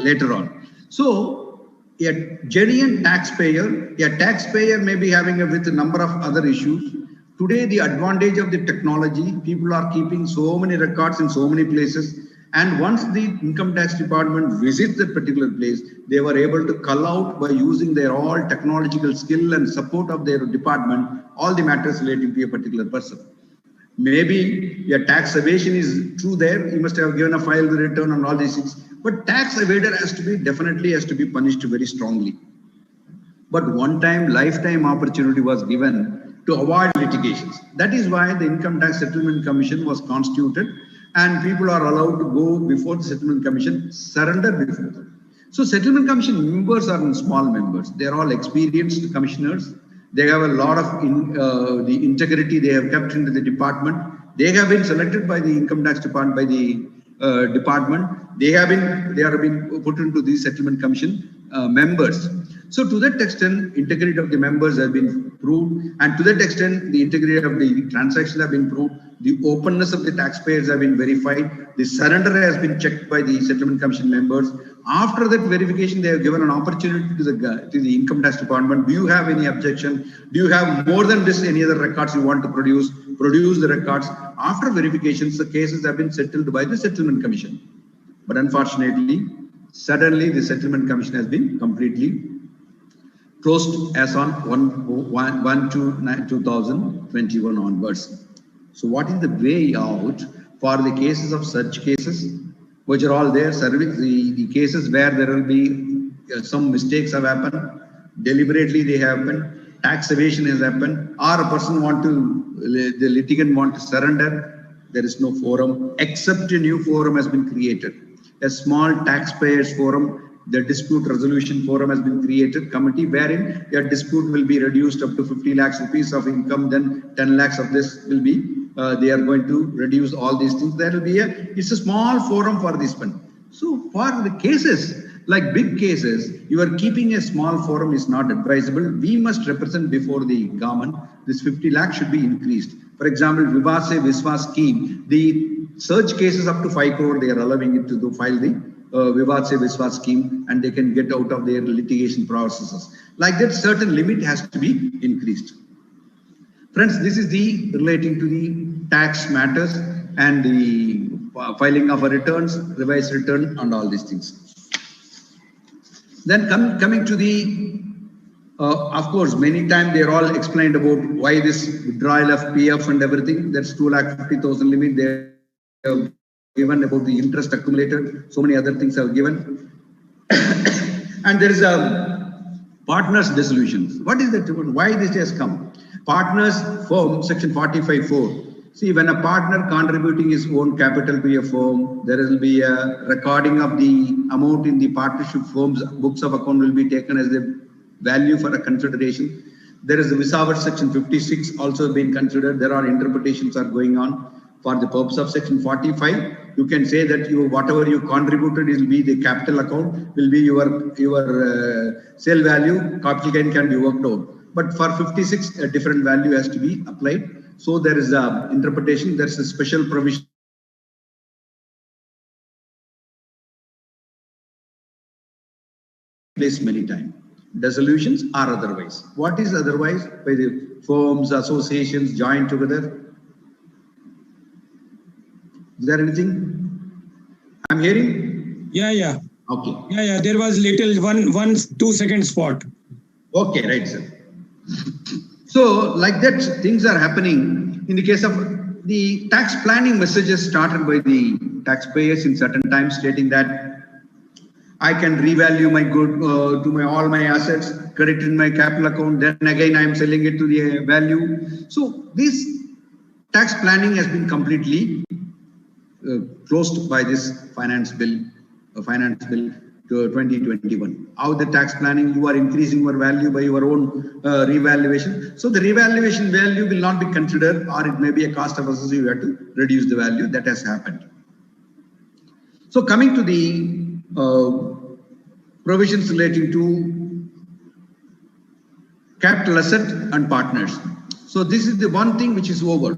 S16: later on. So a genuine taxpayer, may be having with a number of other issues. Today, the advantage of the technology, people are keeping so many records in so many places. And once the income tax department visits that particular place, they were able to cull out by using their all technological skill and support of their department, all the matters relating to a particular person. Maybe a tax evasion is true there. You must have given a file return and all these things. But tax evader definitely has to be punished very strongly. But lifetime opportunity was given to avoid litigations. That is why the Income Tax Settlement Commission was constituted, and people are allowed to go before the Settlement Commission, surrender before them. So Settlement Commission members are small members. They are all experienced commissioners. They have a lot of the integrity they have kept into the department. They have been selected by the Income Tax Department, by the department. They are being put into the Settlement Commission members. So to that extent, integrity of the members have been proved, and to that extent, the integrity of the transactions have been proved. The openness of the taxpayers have been verified. The surrender has been checked by the Settlement Commission members. After that verification, they have given an opportunity to the Income Tax Department. Do you have any objection? Do you have more than this, any other records you want to produce? Produce the records. After verifications, the cases have been settled by the Settlement Commission. But unfortunately, suddenly the Settlement Commission has been completely closed as on 1/2/2021 onwards. So what is the way out for the cases of such cases, which are all there, the cases where there will be some mistakes have happened, deliberately they have happened, tax evasion has happened, or a person the litigant want to surrender, there is no forum, except a new forum has been created. A small taxpayers forum, the dispute resolution forum has been created, committee wherein your dispute will be reduced up to 50 lakhs rupees of income, then 10 lakhs of this will be, they are going to reduce all these things. There will be it's a small forum for this one. So for the cases, like big cases, you are keeping a small forum is not advisable. We must represent before the government. This 50 lakhs should be increased. For example, Vivad Se Vishwas scheme, the search cases up to 5 crore, they are allowing it to file the Vivad Se Vishwas scheme, and they can get out of their litigation processes. Like that, certain limit has to be increased. Friends, this is the relating to the tax matters and the filing of returns, revised return, and all these things. Then coming to the, of course, many times they are all explained about why this withdrawal of PF and everything. That's 2,50,000 limit. They have given about the interest accumulated. So many other things are given. And there is a partners dissolutions. What is that? Why this has come? Partners firm, section 45(4). See, when a partner contributing his own capital to a firm, there will be a recording of the amount in the partnership firm's books of account will be taken as the value for a consideration. There is the Visaver section 56 also being considered. There are interpretations are going on. For the purpose of section 45, you can say that whatever you contributed will be the capital account, will be your sale value, capital gain can be worked out. But for 56, a different value has to be applied. So there is a interpretation, there is a special provision placed many times. Dissolutions or otherwise. What is otherwise? By the firms, associations joined together. Is there anything? I'm hearing?
S2: Yeah.
S16: Okay.
S2: Yeah. There was little 1-2 second spot.
S16: Okay, right, sir. So, like that, things are happening. In the case of the tax planning messages started by the taxpayers in certain times, stating that I can revalue my good to all my assets, credit in my capital account, then again I am selling it to the value. So, this tax planning has been completely closed by this finance bill 2021. How the tax planning, you are increasing your value by your own revaluation. So the revaluation value will not be considered, or it may be a cost of assessment, you have to reduce the value. That has happened. So coming to the provisions relating to capital asset and partners. So this is the one thing which is over.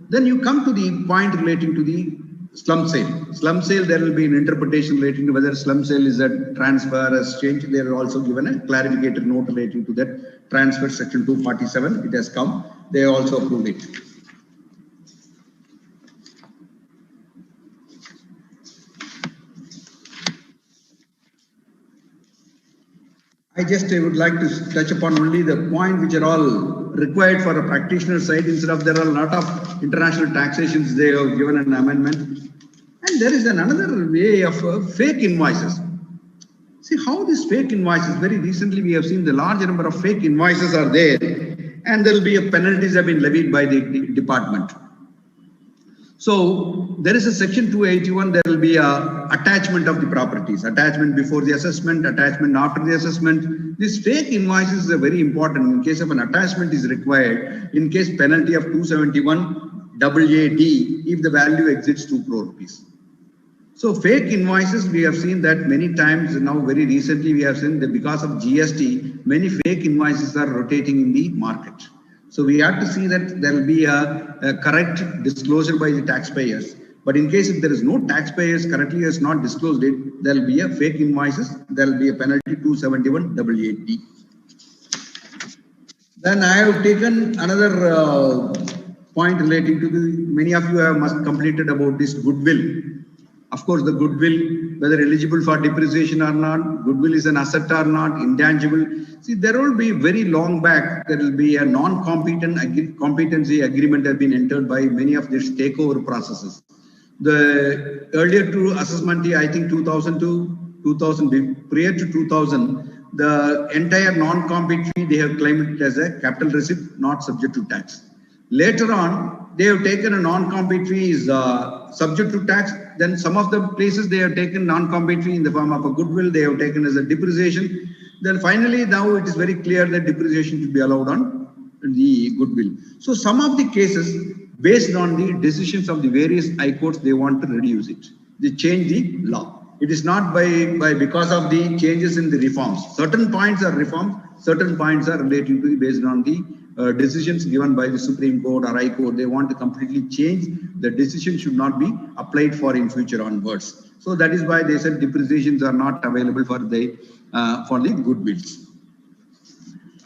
S16: Then you come to the point relating to the slum sale. Slum sale, there will be an interpretation relating to whether slum sale is a transfer, exchange. They are also given a clarificator note relating to that transfer, section 247. It has come. They also approved it. I would like to touch upon only the point which are all required for a practitioner side. Instead of there are a lot of international taxations, they have given an amendment. And there is another way of fake invoices. See how this fake invoices, very recently we have seen the large number of fake invoices are there, and there will be penalties have been levied by the department. So there is a section 281, there will be a attachment of the properties, attachment before the assessment, attachment after the assessment. This fake invoices is very important. In case of an attachment is required, in case penalty of 271 AAD if the value exceeds 2 crore rupees. So fake invoices, we have seen that many times now. Very recently we have seen that because of GST, many fake invoices are rotating in the market. So we have to see that there will be a correct disclosure by the taxpayers. But in case if there is no taxpayers correctly has not disclosed it, there will be a fake invoices. There will be a penalty 271/88D. Then I have taken another point relating to many of you have must completed about this goodwill. Of course, the goodwill, whether eligible for depreciation or not, goodwill is an asset or not, intangible. See, there will be very long back, there will be a competency agreement has been entered by many of these takeover processes. The earlier to assessment, I think 2000 to 2000, prior to 2000, the entire non-compete fee, they have claimed it as a capital receipt, not subject to tax. Later on, they have taken a non-compete fee is subject to tax. Then some of the places they have taken non-compete fee in the form of a goodwill, they have taken as a depreciation. Then finally, now it is very clear that depreciation should be allowed on the goodwill. So some of the cases, based on the decisions of the various high courts, they want to reduce it. They change the law. It is not because of the changes in the reforms. Certain points are reforms, certain points are relating to based on the decisions given by the Supreme Court or High Court. They want to completely change. The decision should not be applied for in future onwards. So that is why they said depreciations are not available for the goodwills.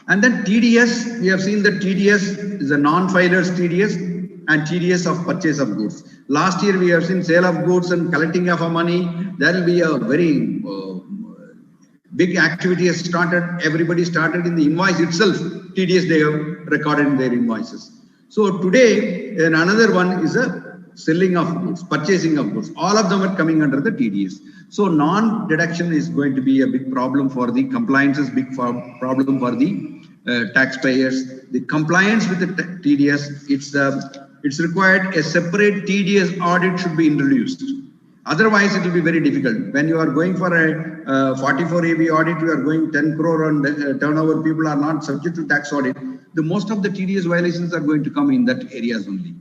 S16: And then TDS, we have seen that TDS is a non-filers TDS and TDS of purchase of goods. Last year we have seen sale of goods and collecting of money. There will be a very big activity has started. Everybody started in the invoice itself. TDS they have recorded in their invoices. So today another one is a selling of goods, purchasing of goods. All of them are coming under the TDS. So non-deduction is going to be a big problem for the compliances, big problem for the taxpayers. The compliance with the TDS, it's required a separate TDS audit should be introduced. Otherwise, it will be very difficult. When you are going for a 44 AB audit, you are going 10 crore on turnover, people are not subject to tax audit. The most of the TDS violations are going to come in that areas only.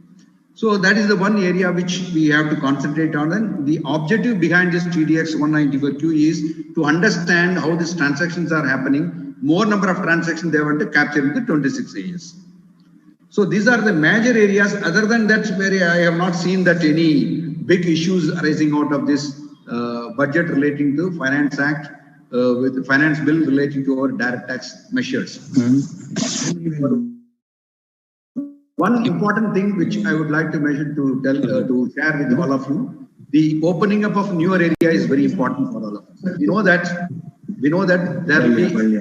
S16: So that is the one area which we have to concentrate on. And the objective behind this TDX 194Q is to understand how these transactions are happening. More number of transactions they want to capture in the 26 areas. So these are the major areas. Other than that, where I have not seen that any big issues arising out of this budget relating to Finance Act with the Finance Bill relating to our direct tax measures. One important thing which I would like to mention to share with all of you, the opening up of newer area is very important for all of us. We know that there will be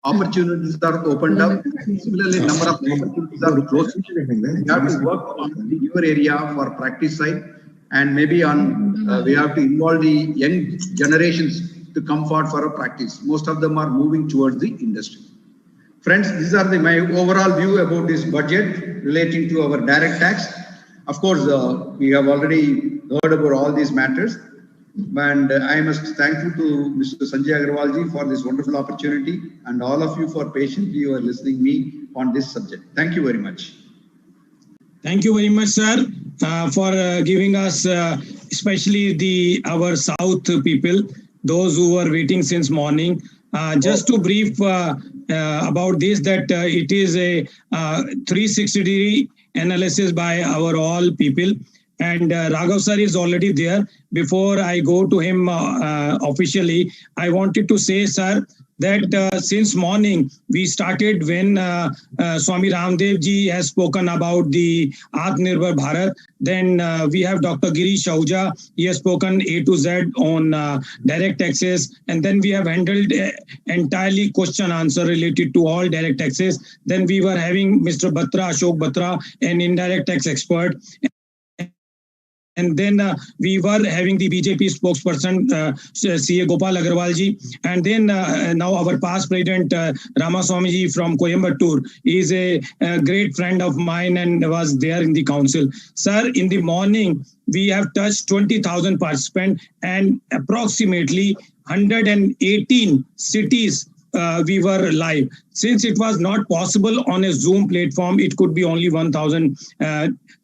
S16: opportunities are opened up. Similarly, number of opportunities are closed. We have to work on the newer area for practice side, and maybe on we have to involve the young generations to come forward for a practice. Most of them are moving towards the industry. Friends, these are my overall view about this budget relating to our direct tax. Of course, we have already heard about all these matters. And I must thankful to Mr. Sanjay Agarwal ji for this wonderful opportunity, and all of you for patiently you are listening me on this subject. Thank you very much.
S2: Thank you very much, sir, for giving us, especially our South people, those who were waiting since morning. Just to brief about this, that it is a 360-degree analysis by our all people. And Raghav sir is already there. Before I go to him officially, I wanted to say, sir, that since morning we started when Swami Ramdev ji has spoken about the Atmanirbhar Bharat. Then we have Dr. Girish Ahuja. He has spoken A to Z on direct taxes. And then we have handled entirely question answer related to all direct taxes. Then we were having Mr. Batra, Ashok Batra, an indirect tax expert. And then we were having the BJP spokesperson, CA Gopal Agarwal ji. And then now our past president, Ramaswamy ji from Coimbatore, is a great friend of mine and was there in the council. Sir, in the morning, we have touched 20,000 participants and approximately 118 cities we were live. Since it was not possible on a Zoom platform, it could be only 1,000,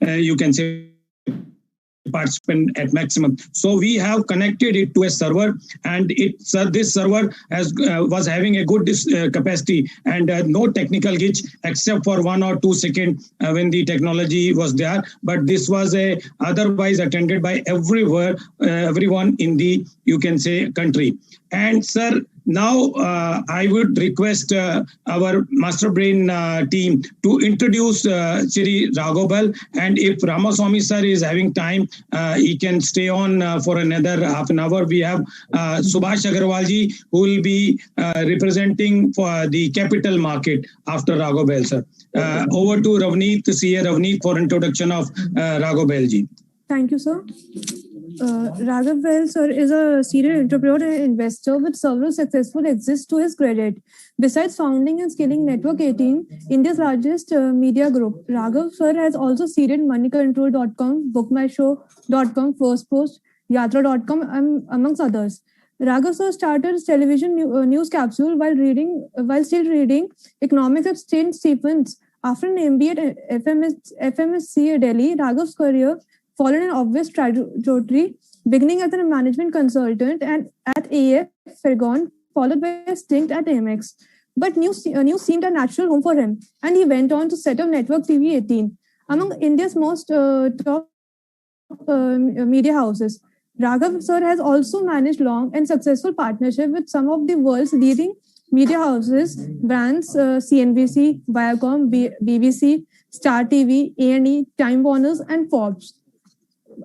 S2: you can say, participant at maximum. So we have connected it to a server, and this server was having a good capacity and no technical glitch except for 1 or 2 seconds when the technology was there. But this was otherwise attended by everyone in the, you can say, country. And sir, now I would request our master brain team to introduce Shri Raghobal, and if Ramaswamy sir is having time, he can stay on for another half an hour. We have Subhash Agarwal ji, who will be representing for the capital market after Raghobal sir. Over to Ravneet, CA Ravneet, for introduction of Raghobal ji.
S7: Thank you, sir. Raghav Well, sir, is a serial entrepreneur and investor with several successful exits to his credit. Besides founding and scaling Network 18, India's largest media group, Raghav sir has also seeded moneycontrol.com, bookmyshow.com, First Post, yatra.com, amongst others. Raghav sir started his television news capsule while still reading economics at St. Stephen's. After an MBA at FMSC Delhi, Raghav's career followed an obvious trajectory, beginning as a management consultant and at AF Fergon, followed by a stint at Amex. But news seemed a natural home for him, and he went on to set up Network TV 18, among India's most top media houses. Raghav sir has also managed long and successful partnership with some of the world's leading media houses, brands CNBC, Viacom, BBC, Star TV, A&E, Time Warners, and Forbes.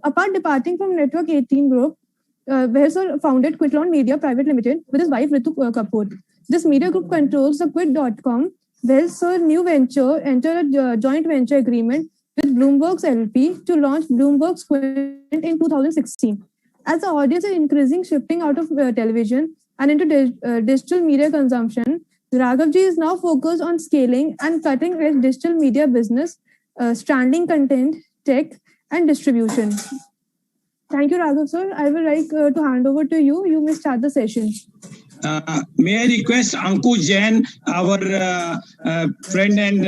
S7: Upon departing from Network 18 Group, where sir founded Quitlon Media Private Limited with his wife Ritu Kapoor. This media group controls the Quit.com, where sir new venture entered a joint venture agreement with Bloomberg's LP to launch Bloomberg's Quint in 2016. As the audience is increasing, shifting out of television and into digital media consumption, Raghavji is now focused on scaling and cutting-edge digital media business, stranding content, tech, and distribution. Thank you, Raghav sir. I would like to hand over to you. You may start the session.
S2: May I request Ankush Jain, our friend and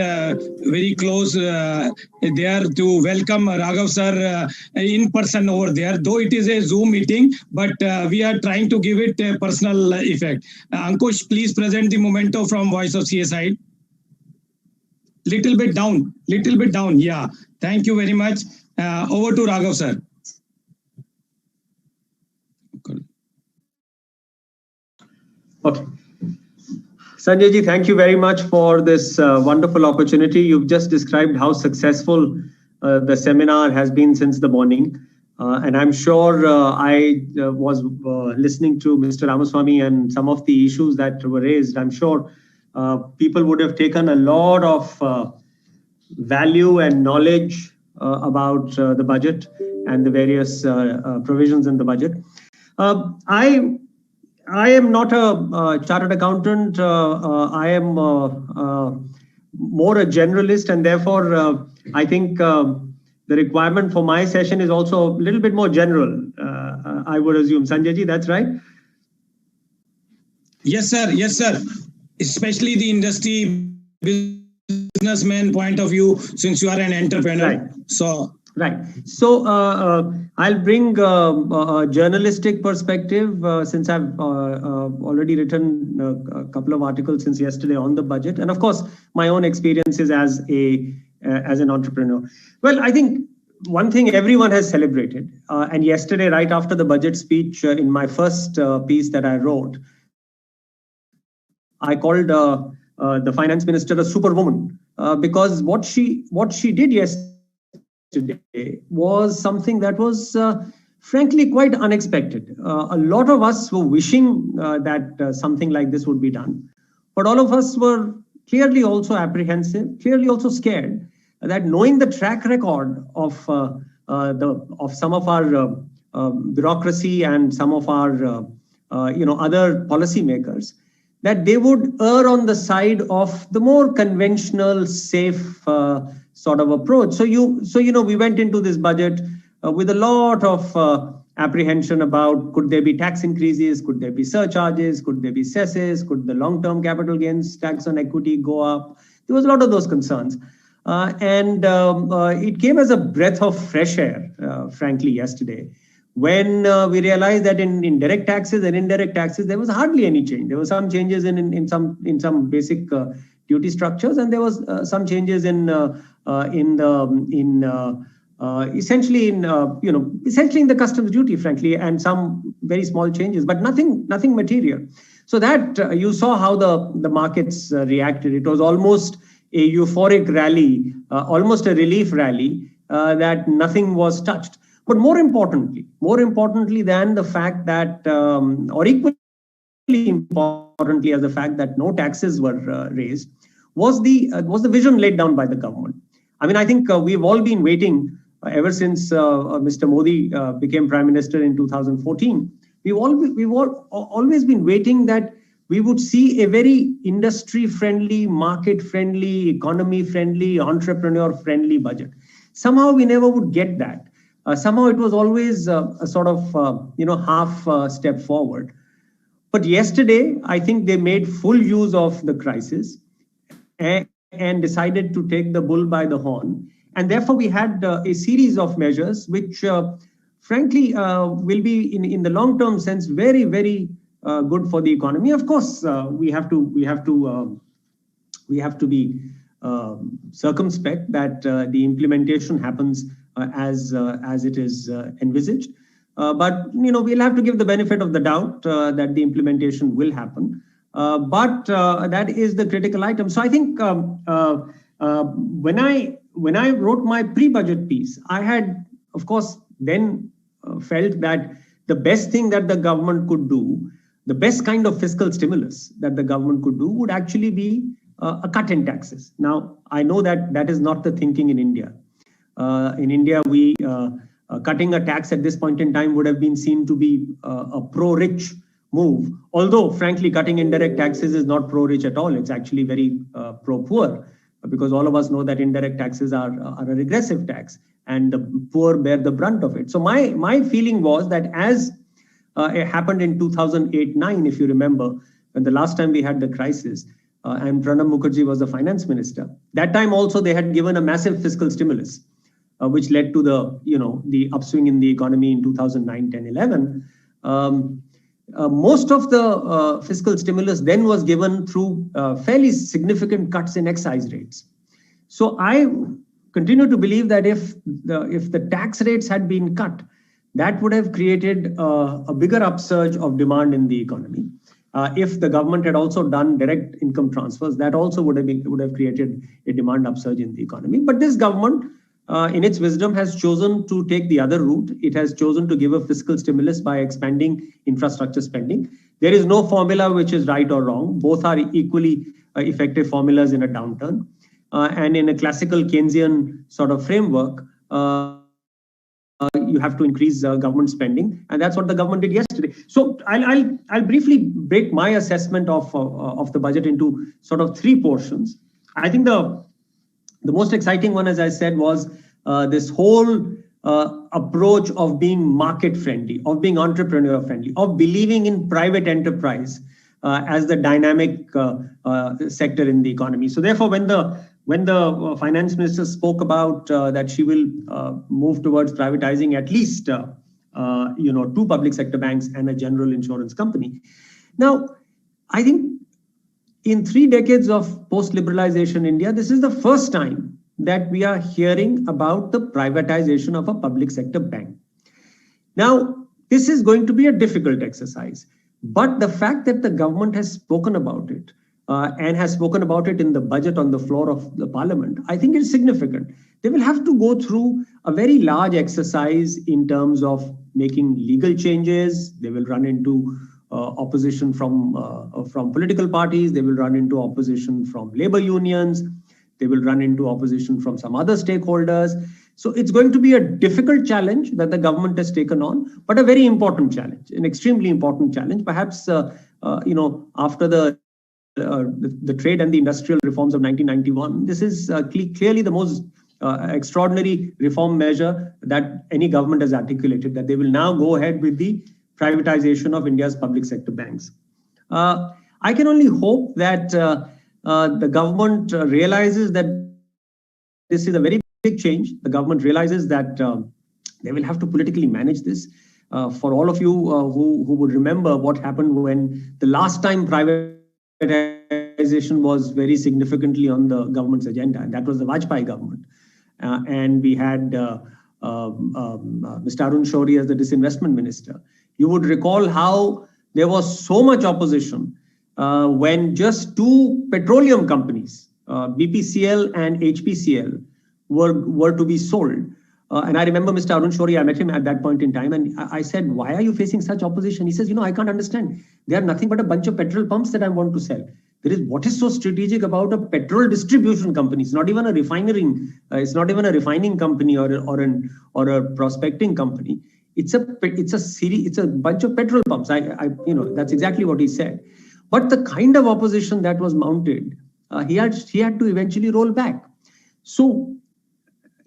S2: very close there, to welcome Raghav sir in person over there. Though it is a Zoom meeting, but we are trying to give it a personal effect. Ankush, please present the memento from Voice of CA side. Little bit down. Yeah. Thank you very much. Over to Raghav sir.
S1: Okay. Sanjay ji, thank you very much for this wonderful opportunity. You've just described how successful the seminar has been since the morning. And I'm sure I was listening to Mr. Ramaswamy and some of the issues that were raised. I'm sure people would have taken a lot of value and knowledge about the budget and the various provisions in the budget. I am not a chartered accountant. I am more a generalist, and therefore I think the requirement for my session is also a little bit more general. I would assume, Sanjay ji, that's right?
S2: Yes, sir. Yes, sir. Especially the industry businessman point of view, since you are an entrepreneur.
S1: Right. So I'll bring a journalistic perspective since I've already written a couple of articles since yesterday on the budget, and of course my own experiences as an entrepreneur. Well, I think one thing everyone has celebrated, and yesterday, right after the budget speech, in my first piece that I wrote, I called the finance minister a superwoman because what she did yesterday was something that was frankly quite unexpected. A lot of us were wishing that something like this would be done, but all of us were clearly also apprehensive, clearly also scared that, knowing the track record of some of our bureaucracy and some of our other policymakers, that they would err on the side of the more conventional, safe sort of approach. So we went into this budget with a lot of apprehension about, could there be tax increases, could there be surcharges, could there be cesses, could the long-term capital gains tax on equity go up? There was a lot of those concerns. It came as a breath of fresh air, frankly, yesterday, when we realized that in direct taxes and indirect taxes, there was hardly any change. There were some changes in some basic duty structures, and there was some changes essentially in the customs duty, frankly, and some very small changes, but nothing material. So that you saw how the markets reacted. It was almost a euphoric rally, almost a relief rally, that nothing was touched. But more importantly than the fact that, or equally importantly as the fact that no taxes were raised, was the vision laid down by the government. I mean, I think we've all been waiting ever since Mr. Modi became Prime Minister in 2014. We've always been waiting that we would see a very industry-friendly, market-friendly, economy-friendly, entrepreneur-friendly budget. Somehow we never would get that. Somehow it was always a sort of half step forward. But yesterday, I think they made full use of the crisis and decided to take the bull by the horn. And therefore, we had a series of measures which, frankly, will be in the long-term sense very, very good for the economy. Of course, we have to be circumspect that the implementation happens as it is envisaged. But we'll have to give the benefit of the doubt that the implementation will happen. But that is the critical item. So I think when I wrote my pre-budget piece, I had, of course, then felt that the best thing that the government could do, the best kind of fiscal stimulus that the government could do, would actually be a cut in taxes. Now, I know that that is not the thinking in India. In India, cutting a tax at this point in time would have been seen to be a pro-rich move. Although, frankly, cutting indirect taxes is not pro-rich at all. It's actually very pro-poor, because all of us know that indirect taxes are a regressive tax, and the poor bear the brunt of it. So my feeling was that, as it happened in 2008-9, if you remember, when the last time we had the crisis, and Pranab Mukherjee was the finance minister. That time also they had given a massive fiscal stimulus, which led to the upswing in the economy in 2009, 10, 11. Most of the fiscal stimulus then was given through fairly significant cuts in excise rates. So I continue to believe that if the tax rates had been cut, that would have created a bigger upsurge of demand in the economy. If the government had also done direct income transfers, that also would have created a demand upsurge in the economy. But this government, in its wisdom, has chosen to take the other route. It has chosen to give a fiscal stimulus by expanding infrastructure spending. There is no formula which is right or wrong. Both are equally effective formulas in a downturn. And in a classical Keynesian sort of framework, you have to increase government spending, and that's what the government did yesterday. So I'll briefly break my assessment of the budget into sort of three portions. I think the most exciting one, as I said, was this whole approach of being market friendly, of being entrepreneur friendly, of believing in private enterprise as the dynamic sector in the economy. So therefore, when the finance minister spoke about that she will move towards privatizing at least 2 public sector banks and a general insurance company. Now, I think in 3 decades of post-liberalization India, this is the first time that we are hearing about the privatization of a public sector bank. Now, this is going to be a difficult exercise, but the fact that the government has spoken about it and has spoken about it in the budget on the floor of the parliament, I think it's significant. They will have to go through a very large exercise in terms of making legal changes. They will run into opposition from political parties. They will run into opposition from labor unions. They will run into opposition from some other stakeholders. So it's going to be a difficult challenge that the government has taken on, but a very important challenge, an extremely important challenge. Perhaps, after the trade and the industrial reforms of 1991, this is clearly the most extraordinary reform measure that any government has articulated, that they will now go ahead with the privatization of India's public sector banks. I can only hope that the government realizes that this is a very big change. The government realizes that they will have to politically manage this. For all of you who would remember what happened when the last time privatization was very significantly on the government's agenda, and that was the Vajpayee government. And we had Mr. Arun Shourie as the disinvestment minister. You would recall how there was so much opposition when just two petroleum companies, BPCL and HPCL, were to be sold. And I remember Mr. Arun Shourie, I met him at that point in time, and I said, why are you facing such opposition? He says, I can't understand. They are nothing but a bunch of petrol pumps that I want to sell. What is so strategic about a petrol distribution company? It's not even a refining. It's not even a refining company or a prospecting company. It's a bunch of petrol pumps. That's exactly what he said. But the kind of opposition that was mounted, he had to eventually roll back. So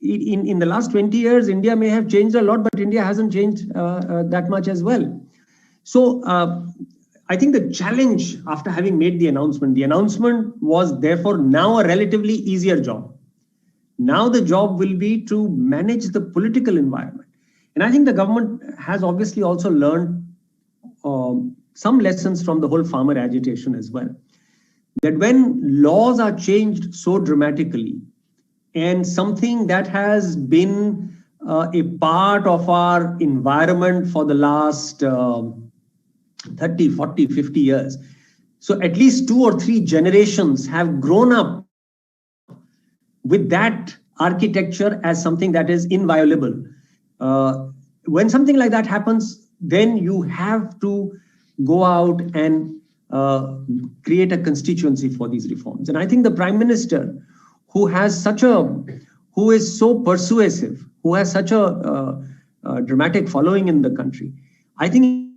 S1: in the last 20 years, India may have changed a lot, but India hasn't changed that much as well. So I think the challenge after having made the announcement was therefore now a relatively easier job. Now the job will be to manage the political environment. And I think the government has obviously also learned some lessons from the whole farmer agitation as well. That when laws are changed so dramatically, and something that has been a part of our environment for the last 30, 40, 50 years. So at least 2 or 3 generations have grown up with that architecture as something that is inviolable. When something like that happens, then you have to go out and create a constituency for these reforms. And I think the Prime Minister, who is so persuasive, who has such a dramatic following in the country, I think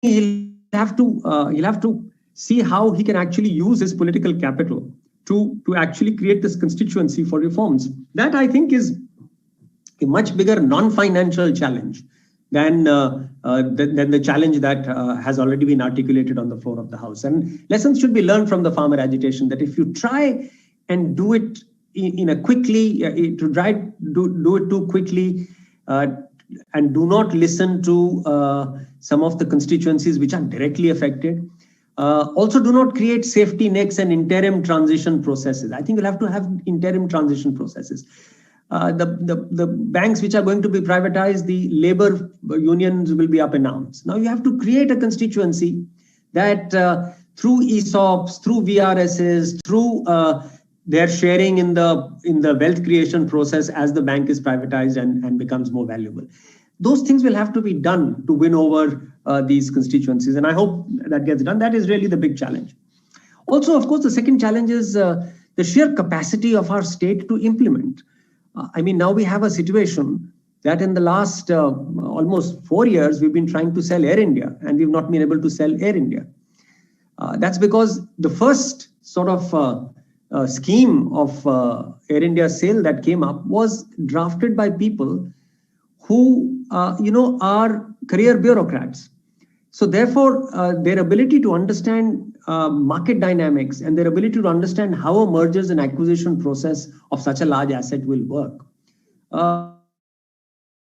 S1: he'll have to see how he can actually use his political capital to actually create this constituency for reforms. That I think is a much bigger non-financial challenge than the challenge that has already been articulated on the floor of the House. And lessons should be learned from the farmer agitation, that if you try and do it do it too quickly and do not listen to some of the constituencies which are directly affected. Also do not create safety nets and interim transition processes. I think we'll have to have interim transition processes. The banks which are going to be privatized, the labor unions will be up in arms. Now you have to create a constituency that through ESOPs, through VRSs, through their sharing in the wealth creation process as the bank is privatized and becomes more valuable. Those things will have to be done to win over these constituencies. And I hope that gets done. That is really the big challenge. Also, of course, the second challenge is the sheer capacity of our state to implement. Now we have a situation that in the last almost 4 years, we've been trying to sell Air India and we've not been able to sell Air India. That's because the first sort of scheme of Air India sale that came up was drafted by people who are career bureaucrats. So therefore, their ability to understand market dynamics and their ability to understand how a mergers and acquisition process of such a large asset will work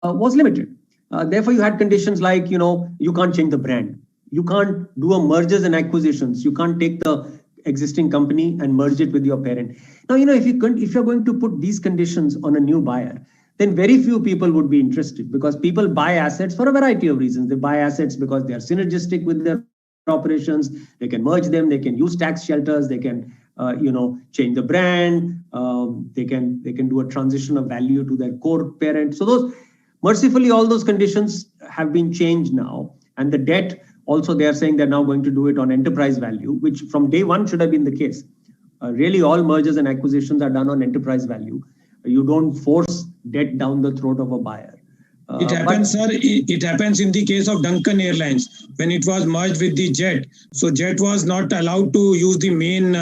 S1: was limited. Therefore, you had conditions like, you can't change the brand. You can't do a mergers and acquisitions. You can't take the existing company and merge it with your parent. Now, if you're going to put these conditions on a new buyer, then very few people would be interested, because people buy assets for a variety of reasons. They buy assets because they are synergistic with their operations. They can merge them. They can use tax shelters. They can, change the brand. They can do a transition of value to their core parent. So mercifully, all those conditions have been changed now. And the debt also, they are saying they're now going to do it on enterprise value, which from day one should have been the case. Really, all mergers and acquisitions are done on enterprise value. You don't force debt down the throat of a buyer.
S2: It happens, sir. It happens in the case of Duncan Airlines when it was merged with the Jet. So Jet was not allowed to use the main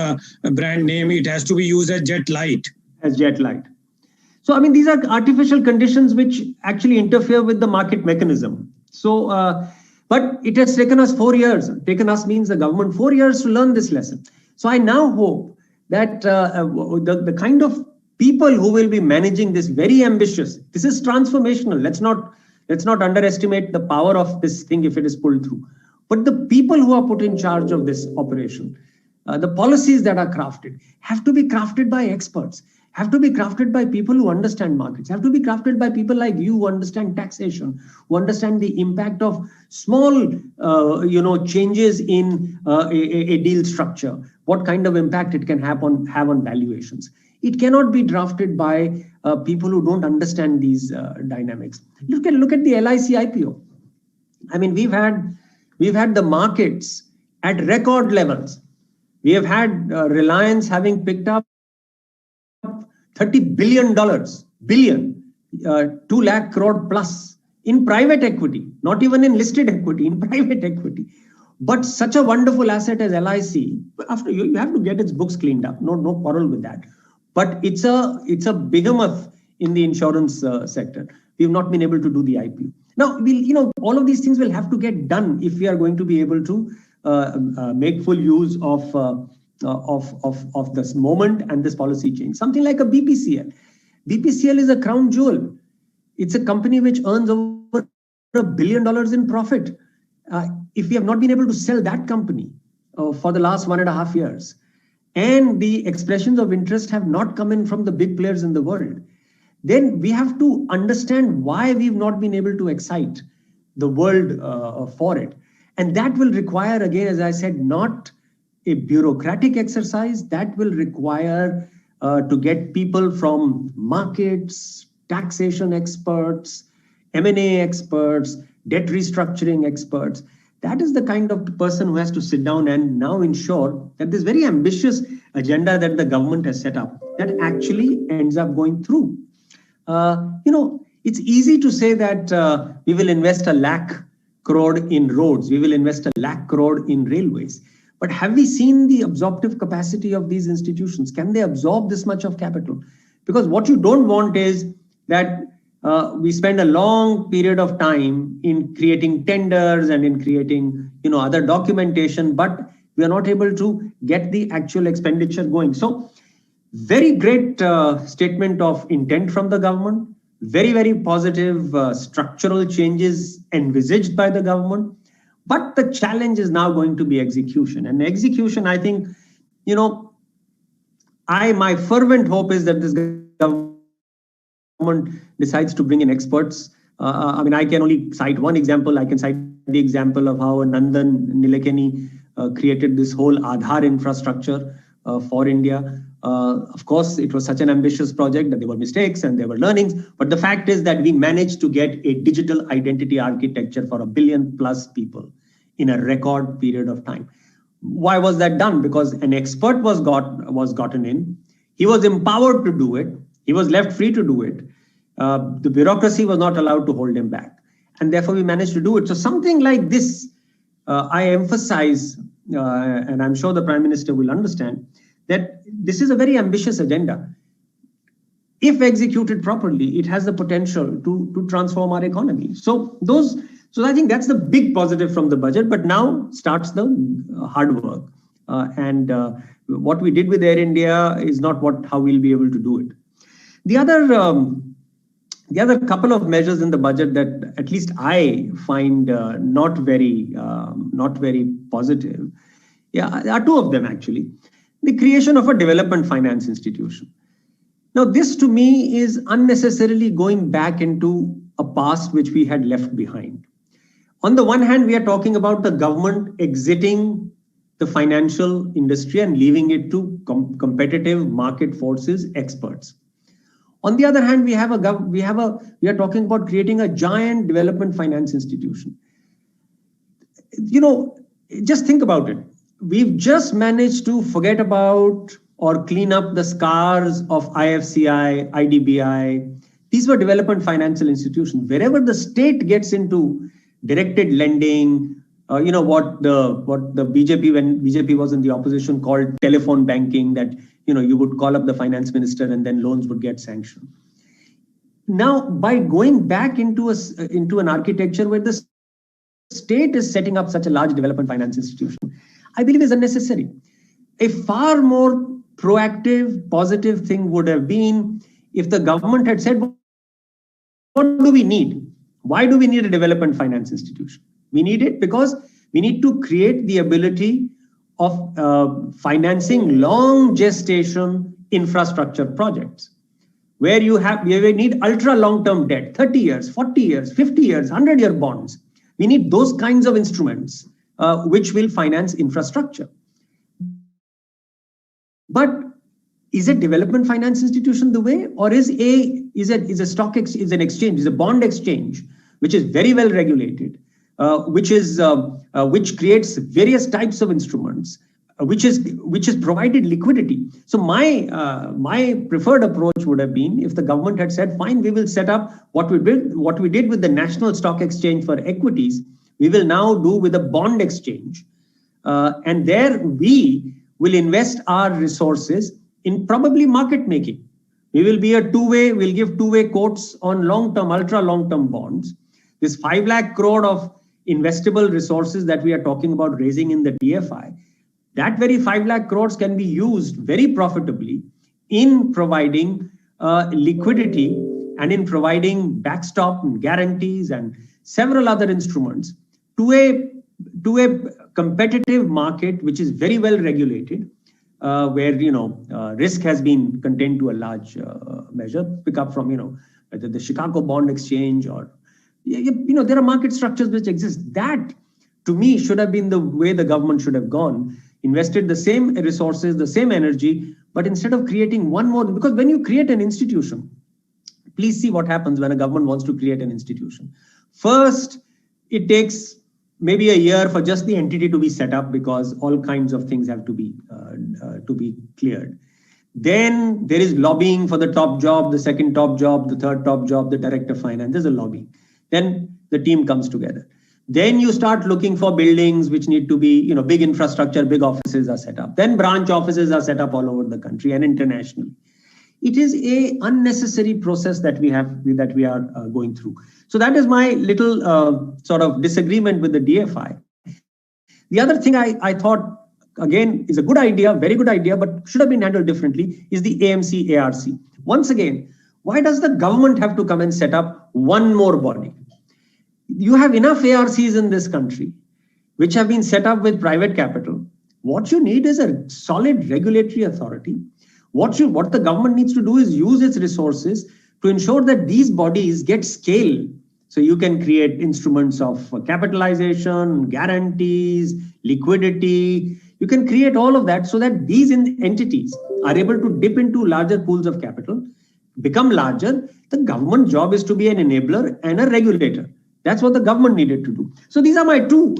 S2: brand name. It has to be used as Jet Light.
S1: As Jet Light. So, these are artificial conditions which actually interfere with the market mechanism. So, but it has taken us 4 years. Taken us means the government 4 years to learn this lesson. So I now hope that the kind of people who will be managing this very ambitious, this is transformational. Let's not underestimate the power of this thing if it is pulled through. But the people who are put in charge of this operation, the policies that are crafted have to be crafted by experts, have to be crafted by people who understand markets, have to be crafted by people like you who understand taxation, who understand the impact of small, changes in a deal structure, what kind of impact it can have on valuations. It cannot be drafted by people who don't understand these dynamics. Look at the LIC IPO. I mean, we've had the markets at record levels. We have had Reliance having picked up $30 billion, 2 lakh crore plus in private equity, not even in listed equity, in private equity. But such a wonderful asset as LIC, after you have to get its books cleaned up. No quarrel with that. But it's a behemoth in the insurance sector. We've not been able to do the IPO. Now, all of these things will have to get done if we are going to be able to make full use of this moment and this policy change. Something like a BPCL. BPCL is a crown jewel. It's a company which earns over $1 billion in profit. If we have not been able to sell that company for the last 1.5 years, and the expressions of interest have not come in from the big players in the world, then we have to understand why we've not been able to excite the world for it. And that will require, again, as I said, not a bureaucratic exercise. That will require to get people from markets, taxation experts, M&A experts, debt restructuring experts. That is the kind of person who has to sit down and now ensure that this very ambitious agenda that the government has set up, that actually ends up going through. It's easy to say that we will invest 1 lakh crore in roads, we will invest 1 lakh crore in railways. But have we seen the absorptive capacity of these institutions? Can they absorb this much of capital? Because what you don't want is that we spend a long period of time in creating tenders and in creating, other documentation, but we are not able to get the actual expenditure going. So very great statement of intent from the government, very, very positive structural changes envisaged by the government. But the challenge is now going to be execution. And execution, I think, my fervent hope is that this government decides to bring in experts. I can only cite one example. I can cite the example of how Nandan Nilekani created this whole Aadhaar infrastructure for India. Of course, it was such an ambitious project that there were mistakes and there were learnings. But the fact is that we managed to get a digital identity architecture for 1 billion plus people in a record period of time. Why was that done? Because an expert was gotten in. He was empowered to do it. He was left free to do it. The bureaucracy was not allowed to hold him back. And therefore, we managed to do it. So something like this, I emphasize, and I'm sure the Prime Minister will understand, that this is a very ambitious agenda. If executed properly, it has the potential to transform our economy. So I think that's the big positive from the budget. But now starts the hard work. And what we did with Air India is not how we'll be able to do it. The other couple of measures in the budget that at least I find not very positive, are two of them actually. The creation of a development finance institution. Now, this to me is unnecessarily going back into a past which we had left behind. On the one hand, we are talking about the government exiting the financial industry and leaving it to competitive market forces, experts. On the other hand, we are talking about creating a giant development finance institution. Just think about it. We've just managed to forget about or clean up the scars of IFCI, IDBI. These were development financial institutions. Wherever the state gets into directed lending, what the BJP, when BJP was in the opposition, called telephone banking, that you would call up the finance minister and then loans would get sanctioned. Now, by going back into an architecture where the state is setting up such a large development finance institution, I believe is unnecessary. A far more proactive, positive thing would have been if the government had said, what do we need? Why do we need a development finance institution? We need it because we need to create the ability of financing long gestation infrastructure projects where we need ultra long-term debt, 30 years, 40 years, 50 years, 100-year bonds. We need those kinds of instruments which will finance infrastructure. But is a development finance institution the way, or is an exchange, is a bond exchange, which is very well regulated, which creates various types of instruments, which is provided liquidity. So my preferred approach would have been if the government had said, fine, we will set up what we did with the National Stock Exchange for equities, we will now do with a bond exchange. And there we will invest our resources in probably market making. We will be a two-way, we'll give two-way quotes on long-term, ultra long-term bonds. This 5 lakh crore of investable resources that we are talking about raising in the DFI, that very 5 lakh crores can be used very profitably in providing liquidity and in providing backstop and guarantees and several other instruments to a competitive market which is very well regulated, where risk has been contained to a large measure. Pick up from whether the Chicago Bond Exchange or there are market structures which exist. That to me should have been the way the government should have gone, invested the same resources, the same energy, but instead of creating one more, because when you create an institution, please see what happens when a government wants to create an institution. First, it takes maybe a year for just the entity to be set up because all kinds of things have to be cleared. Then there is lobbying for the top job, the second top job, the third top job, the director of finance. There's a lobbying. Then the team comes together. Then you start looking for buildings which need to be, big infrastructure, big offices are set up. Then branch offices are set up all over the country and internationally. It is a unnecessary process that we are going through. So that is my little sort of disagreement with the DFI. The other thing I thought, again, is a good idea, very good idea, but should have been handled differently, is the AMC ARC. Once again, why does the government have to come and set up one more body? You have enough ARCs in this country, which have been set up with private capital. What you need is a solid regulatory authority. What the government needs to do is use its resources to ensure that these bodies get scale. So you can create instruments of capitalization, guarantees, liquidity. You can create all of that so that these entities are able to dip into larger pools of capital, become larger. The government job is to be an enabler and a regulator. That's what the government needed to do. So these are my two,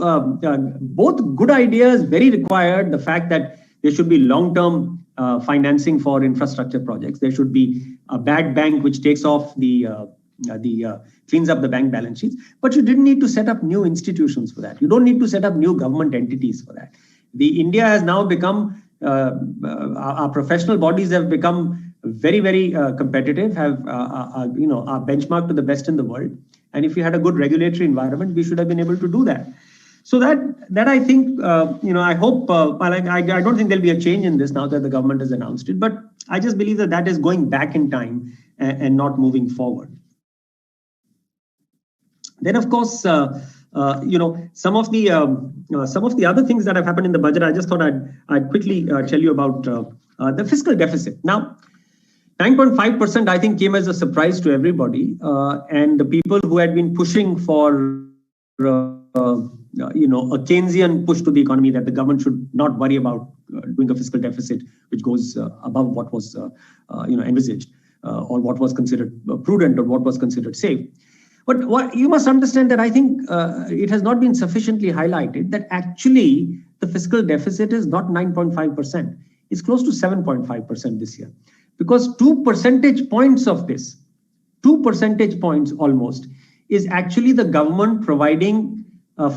S1: both good ideas, very required. The fact that there should be long-term financing for infrastructure projects. There should be a bad bank which takes off cleans up the bank balance sheets. But you didn't need to set up new institutions for that. You don't need to set up new government entities for that. India has now become, our professional bodies have become very, very competitive, are benchmarked to the best in the world. And if we had a good regulatory environment, we should have been able to do that. So that I think, I hope, I don't think there'll be a change in this now that the government has announced it, but I just believe that is going back in time and not moving forward. Then, of course, some of the other things that have happened in the budget, I just thought I'd quickly tell you about the fiscal deficit. Now, 9.5%, I think, came as a surprise to everybody. And the people who had been pushing for, a Keynesian push to the economy, that the government should not worry about doing a fiscal deficit, which goes above what was, envisaged, or what was considered prudent or what was considered safe. But what you must understand that I think it has not been sufficiently highlighted that actually the fiscal deficit is not 9.5%. It's close to 7.5% this year. Because 2 percentage points of this, 2 percentage points almost, is actually the government providing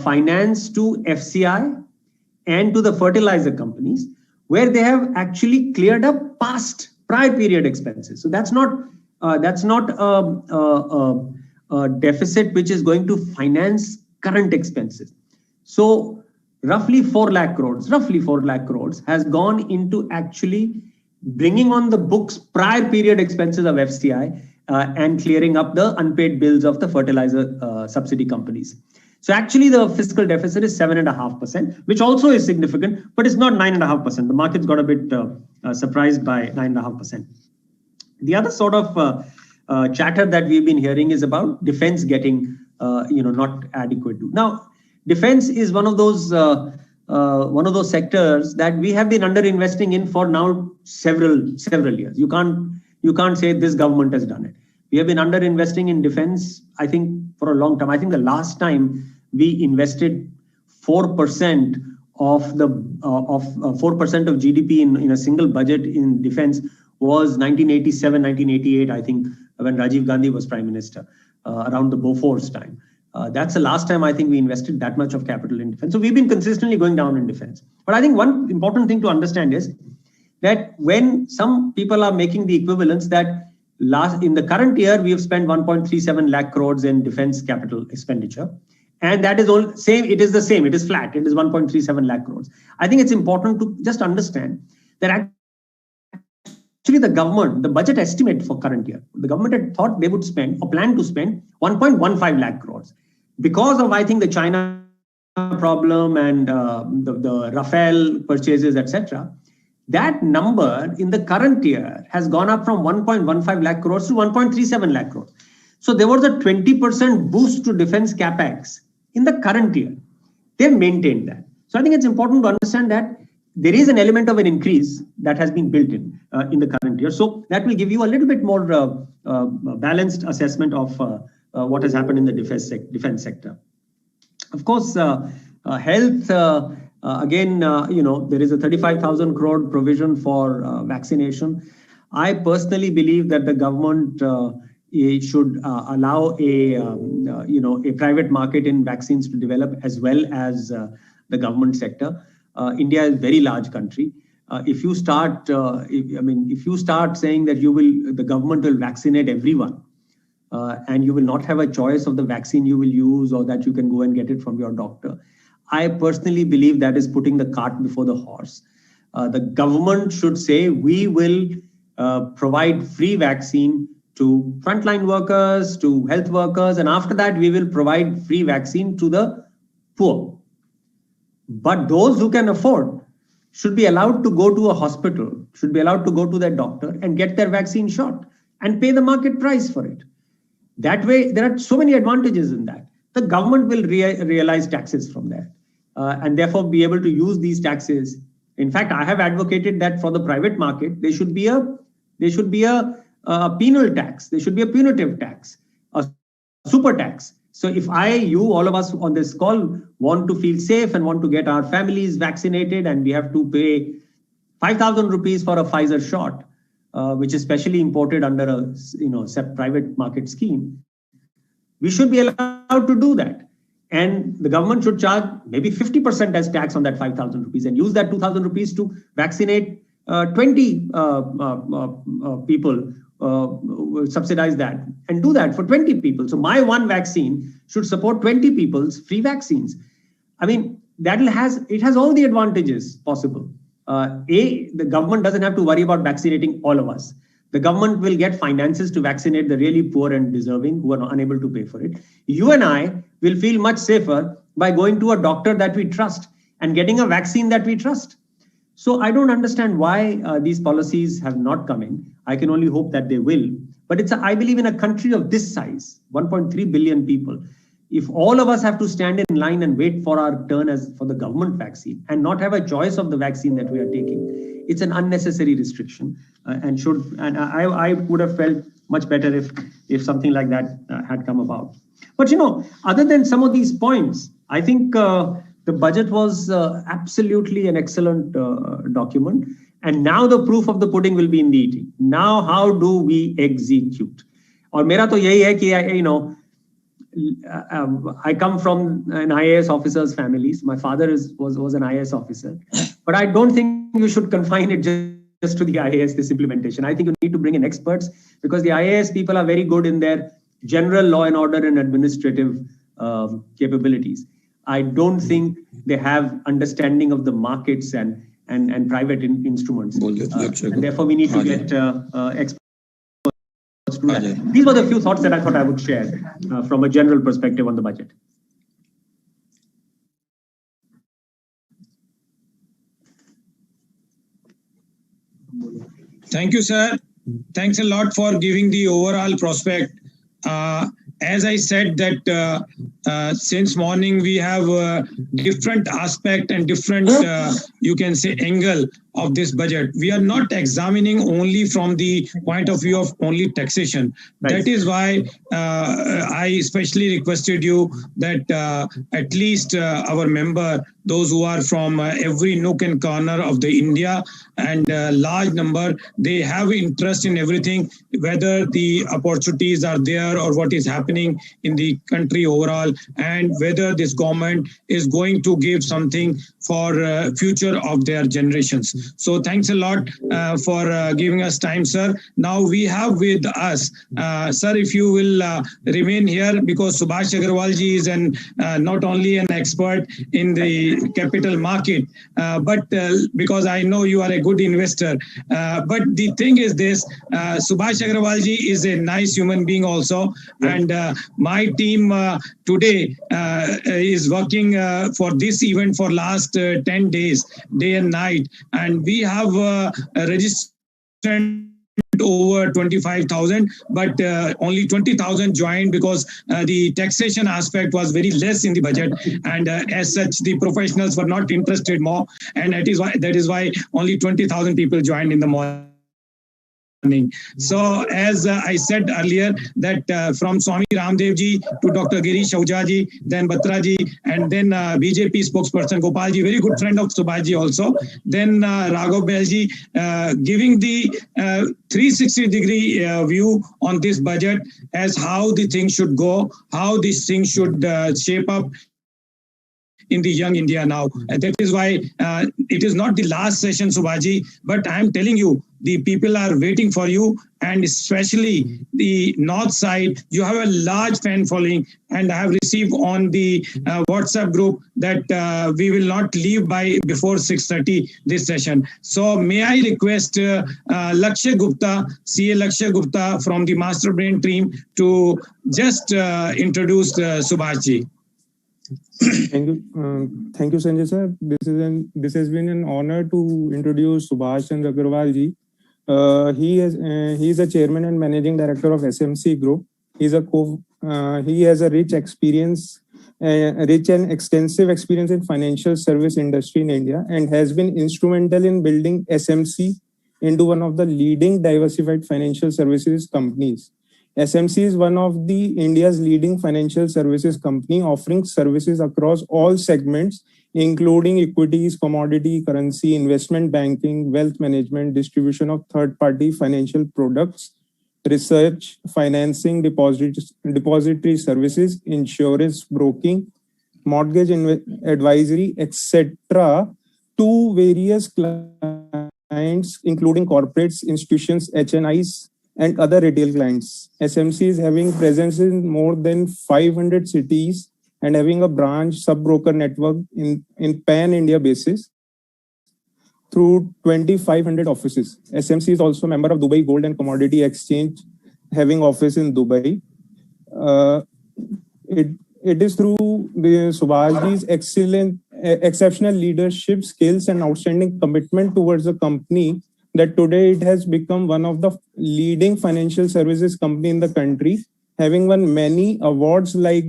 S1: finance to FCI and to the fertilizer companies, where they have actually cleared up prior period expenses. So that's not a deficit which is going to finance current expenses. So roughly 4 lakh crores has gone into actually bringing on the books prior period expenses of FCI, and clearing up the unpaid bills of the fertilizer subsidy companies. So actually the fiscal deficit is 7.5%, which also is significant, but it's not 9.5%. The markets got a bit surprised by 9.5%. The other sort of chatter that we've been hearing is about defense getting not adequate. Now, defense is one of those sectors that we have been underinvesting in for now several years. You can't say this government has done it. We have been underinvesting in defense, I think, for a long time. I think the last time we invested 4% of 4% of GDP in a single budget in defense was 1987, 1988, I think, when Rajiv Gandhi was Prime Minister, around the Bofors time. That's the last time I think we invested that much of capital in defense. So we've been consistently going down in defense. But I think one important thing to understand is that when some people are making the equivalence that in the current year, we have spent 1.37 lakh crores in defense capital expenditure. And that is all same. It is the same. It is flat. It is 1.37 lakh crores. I think it's important to just understand that actually the government, the budget estimate for current year, the government had thought they would spend or plan to spend 1.15 lakh crores. Because of, I think, the China problem and the Rafale purchases, etc., that number in the current year has gone up from 1.15 lakh crores to 1.37 lakh crores. So there was a 20% boost to defense capex in the current year. They've maintained that. So I think it's important to understand that there is an element of an increase that has been built in the current year. So that will give you a little bit more balanced assessment of what has happened in the defense sector. Of course, health, again, there is a 35,000 crore provision for vaccination. I personally believe that the government should allow a private market in vaccines to develop as well as the government sector. India is a very large country. If you start saying that the government will vaccinate everyone, and you will not have a choice of the vaccine you will use or that you can go and get it from your doctor, I personally believe that is putting the cart before the horse. The government should say, we will provide free vaccine to frontline workers, to health workers, and after that, we will provide free vaccine to the poor. But those who can afford should be allowed to go to a hospital, should be allowed to go to their doctor and get their vaccine shot and pay the market price for it. That way, there are so many advantages in that. The government will realize taxes from that and therefore be able to use these taxes. In fact, I have advocated that for the private market, there should be a penal tax. There should be a punitive tax, a super tax. So if all of us on this call want to feel safe and want to get our families vaccinated and we have to pay 5,000 rupees for a Pfizer shot, which is specially imported under a private market scheme, we should be allowed to do that. And the government should charge maybe 50% as tax on that 5,000 rupees and use that 2,000 rupees to vaccinate 20 people, subsidize that and do that for 20 people. So my one vaccine should support 20 people's free vaccines. I mean, it has all the advantages possible. The government doesn't have to worry about vaccinating all of us. The government will get finances to vaccinate the really poor and deserving who are unable to pay for it. You and I will feel much safer by going to a doctor that we trust and getting a vaccine that we trust. So I don't understand why these policies have not come in. I can only hope that they will. But I believe in a country of this size, 1.3 billion people, if all of us have to stand in line and wait for our turn for the government vaccine and not have a choice of the vaccine that we are taking, it's an unnecessary restriction and I would have felt much better if something like that had come about. But other than some of these points, I think the budget was absolutely an excellent document. And now the proof of the pudding will be in the eating. Now, how do we execute? Or mera to yahi hai ki, I come from an IAS officer's family. My father was an IAS officer. But I don't think you should confine it just to the IAS, this implementation. I think you need to bring in experts because the IAS people are very good in their general law and order and administrative capabilities. I don't think they have understanding of the markets and and private instruments. And therefore, we need to get experts to do that. These were the few thoughts that I thought I would share from a general perspective on the budget.
S2: Thank you, sir. Thanks a lot for giving the overall prospect. As I said that since morning we have different aspect and different, you can say, angle of this budget. We are not examining only from the point of view of only taxation. Right. That is why I especially requested you that at least our member, those who are from every nook and corner of the India, and large number, they have interest in everything, whether the opportunities are there or what is happening in the country overall, and whether this government is going to give something for future of their generations. So thanks a lot for giving us time, sir. Now we have with us, sir, if you will remain here, because Subhash Agarwal ji is not only an expert in the capital market, but because I know you are a good investor. But the thing is this, Subhash Agarwal ji is a nice human being also, and my team today is working for this event for last 10 days, day and night, and we have registered over 25,000, but only 20,000 joined because the taxation aspect was very less in the budget, and as such the professionals were not interested more, and that is why only 20,000 people joined in the morning. So as I said earlier, that from Swami Ramdev ji to Dr. Girish Ahuja ji, then Batra ji, and then BJP spokesperson Gopal ji, very good friend of Subhash ji also, then Raghav Bail ji, giving the 360-degree view on this budget as how the thing should go, how this thing should shape up in the young India now. That is why it is not the last session, Subhaji, but I am telling you, the people are waiting for you, and especially the north side, you have a large fan following, and I have received on the WhatsApp group that we will not leave by before 6:30 this session. So may I request Lakshya Gupta, CA Lakshya Gupta from the Master Brain team to just introduce Subhaji.
S17: Thank you, Sanjay sir. This has been an honor to introduce Subhash Chandra Agarwal ji. He is a chairman and managing director of SMC Group. He has a rich and extensive experience in financial service industry in India, and has been instrumental in building SMC into one of the leading diversified financial services companies. SMC is one of the India's leading financial services company, offering services across all segments, including equities, commodity, currency, investment banking, wealth management, distribution of third-party financial products, research, financing, depository services, insurance, broking, mortgage advisory, etc., to various clients, including corporates, institutions, HNIs, and other retail clients. SMC is having presence in more than 500 cities and having a branch sub-broker network in pan-India basis through 2,500 offices. SMC is also a member of Dubai Gold and Commodity Exchange, having office in Dubai. It is through the Subhashji's exceptional leadership skills and outstanding commitment towards the company that today it has become one of the leading financial services company in the country, having won many awards like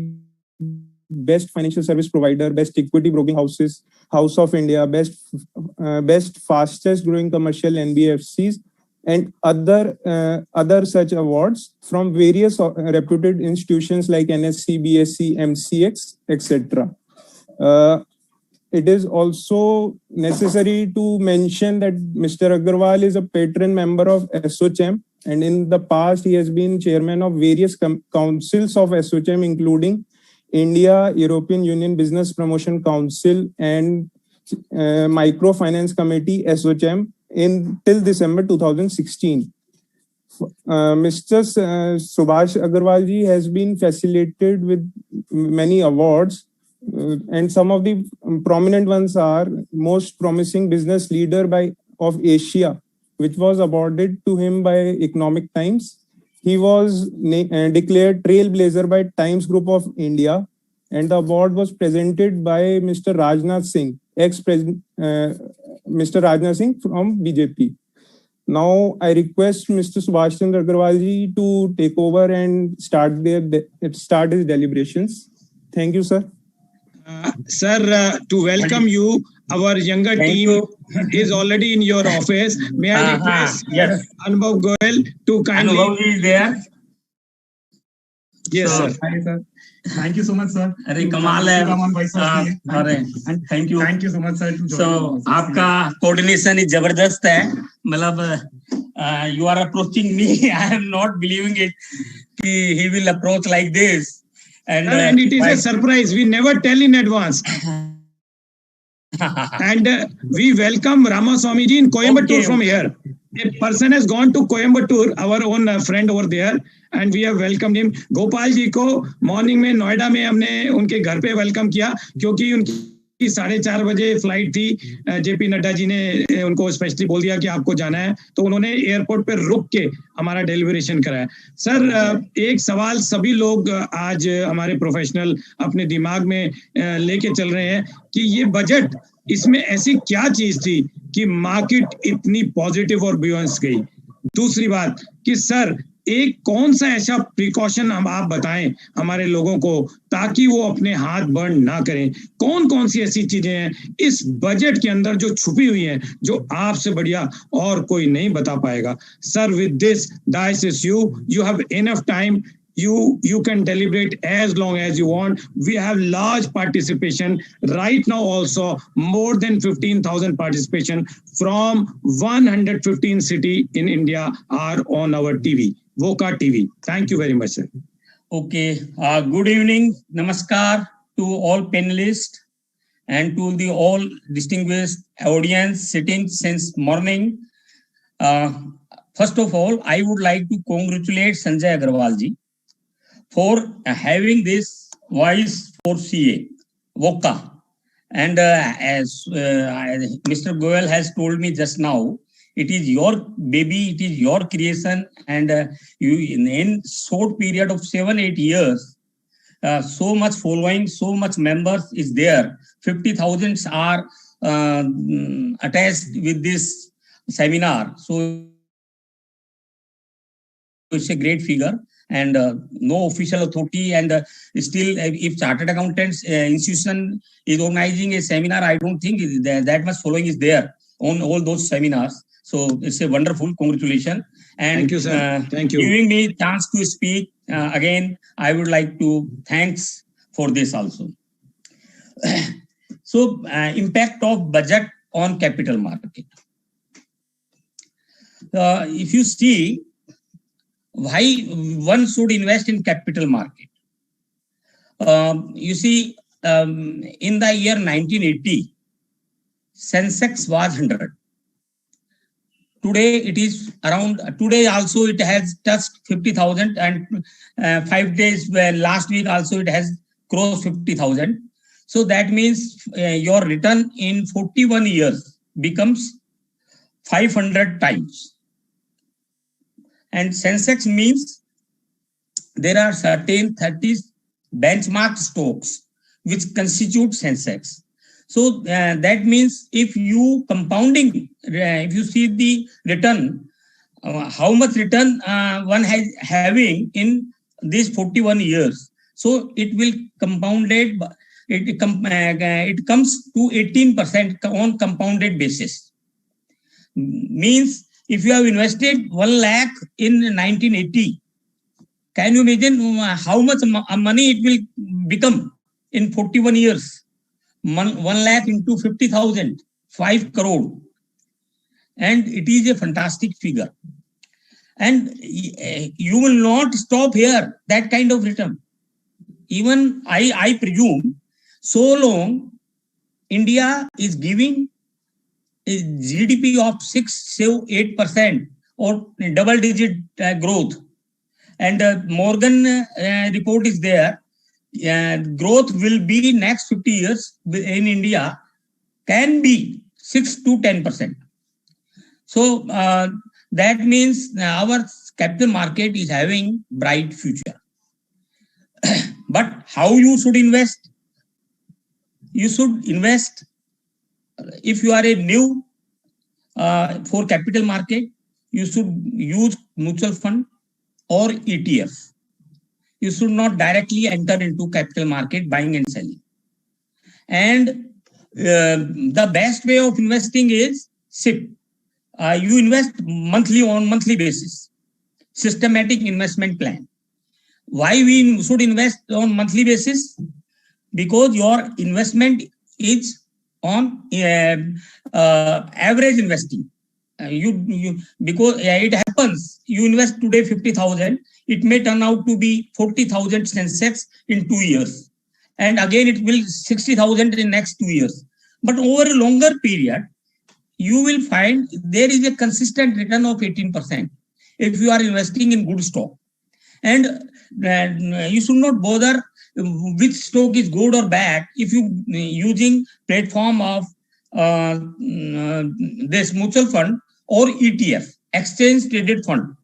S17: Best Financial Service Provider, Best Equity Broking Houses, House of India, Best Fastest Growing Commercial NBFCs, and other such awards from various reputed institutions like NSC, BSc, MCX, etc. It is also necessary to mention that Mr. Agarwal is a patron member of SOCHM, and in the past he has been chairman of various councils of SOCHM, including India European Union Business Promotion Council and Microfinance Committee SOCHM till December 2016. Mr. Subhash Agarwal ji has been facilitated with many awards and some of the prominent ones are most promising business leader of Asia, which was awarded to him by Economic Times. He was declared trailblazer by Times Group of India, and the award was presented by Mr. Rajnath Singh, ex-president, Mr. Rajnath Singh from BJP. Now I request Mr. Subhash Chandra Agarwal ji to take over and start his deliberations. Thank you, sir.
S2: Sir, to welcome you, our younger team is already in your office. May I request Anubhav Goel to kindly...
S3: Anubhav is there.
S2: Yes,
S3: So,
S2: sir.
S3: Hi, sir. Thank you so much, sir.
S18: अरे कमाल है अरे
S3: Thank you so much, sir.
S18: So आपका coordination is जबरदस्त है मतलब you are approaching me. I am not believing it कि he will approach like this
S2: and it is a surprise. We never tell in advance. And we welcome Ramaswamy ji in Coimbatore from here. A person has gone to Coimbatore, our own friend over there, and we have welcomed him. Gopal ji को morning में नोएडा में हमने उनके घर पे welcome किया क्योंकि उनकी 4:30 बजे फ्लाइट थी. जेपी नड्डा जी ने उनको स्पेशली बोल दिया कि आपको जाना है, तो उन्होंने एयरपोर्ट पे रुक के हमारा डेलिब्रेशन कराया. सर, एक सवाल सभी लोग आज हमारे प्रोफेशनल अपने दिमाग में लेके चल रहे हैं कि ये बजट, इसमें ऐसी क्या चीज थी कि मार्केट इतनी पॉजिटिव और बियॉन्स गई. दूसरी बात कि सर एक कौन सा ऐसा प्रिकॉशन हम आप बताएं हमारे लोगों को ताकि वो अपने हाथ बर्न ना करें. कौन कौन सी ऐसी चीजें हैं इस बजट के अंदर जो छुपी हुई हैं जो आपसे बढ़िया और कोई नहीं बता पाएगा. Sir, with this diocese you have enough time. You can deliberate as long as you want. We have large participation right now. Also more than 15,000 participation from 115 city in India are on our TV, Voca TV. Thank you very much, sir.
S18: Okay. Good evening. Namaskar to all panelists and to the all distinguished audience sitting since morning. First of all, I would like to congratulate Sanjay Agarwal ji for having this voice for CA, VOCA. And as Mr. Goel has told me just now, it is your baby, it is your creation, and you in short period of 7-8 years, so much following, so much members is there. 50,000 are attached with this seminar. So it's a great figure. And no official authority, and still if chartered accountants institution is organizing a seminar, I don't think that much following is there on all those seminars. So it's a wonderful, congratulations. And
S2: thank you, sir. Thank you.
S18: Giving me chance to speak again, I would like to thanks for this also. So impact of budget on capital market. If you see, why one should invest in capital market? You see, in the year 1980, Sensex was 100. Today it is around, today also it has touched 50,000, and 5 days, last week also it has crossed 50,000. So that means your return in 41 years becomes 500 times. And Sensex means there are certain 30 benchmark stocks which constitute Sensex. So that means if you compounding, if you see the return, how much return one has having in these 41 years. So it will compounded, it comes to 18% on compounded basis. Means if you have invested 1 lakh in 1980, can you imagine how much money it will become in 41 years? 1 lakh into 50,000, 5 crore. And it is a fantastic figure. And you will not stop here, that kind of return. Even I presume, so long India is giving a GDP of 6-8% or double-digit growth. And Morgan report is there. growth will be next 50 years in India can be 6 to 10%. So that means our capital market is having bright future. But how you should invest? You should invest if you are a new for capital market, you should use mutual fund or ETF. You should not directly enter into capital market buying and selling. And the best way of investing is SIP. You invest on monthly basis, systematic investment plan. Why we should invest on monthly basis? Because your investment is on average investing. Because it happens, you invest today 50,000, it may turn out to be 40,000 Sensex in 2 years, and again it will 60,000 in next 2 years. But over a longer period, you will find there is a consistent return of 18% if you are investing in good stock. And you should not bother which stock is good or bad if you using platform of this mutual fund or ETF, exchange traded fund.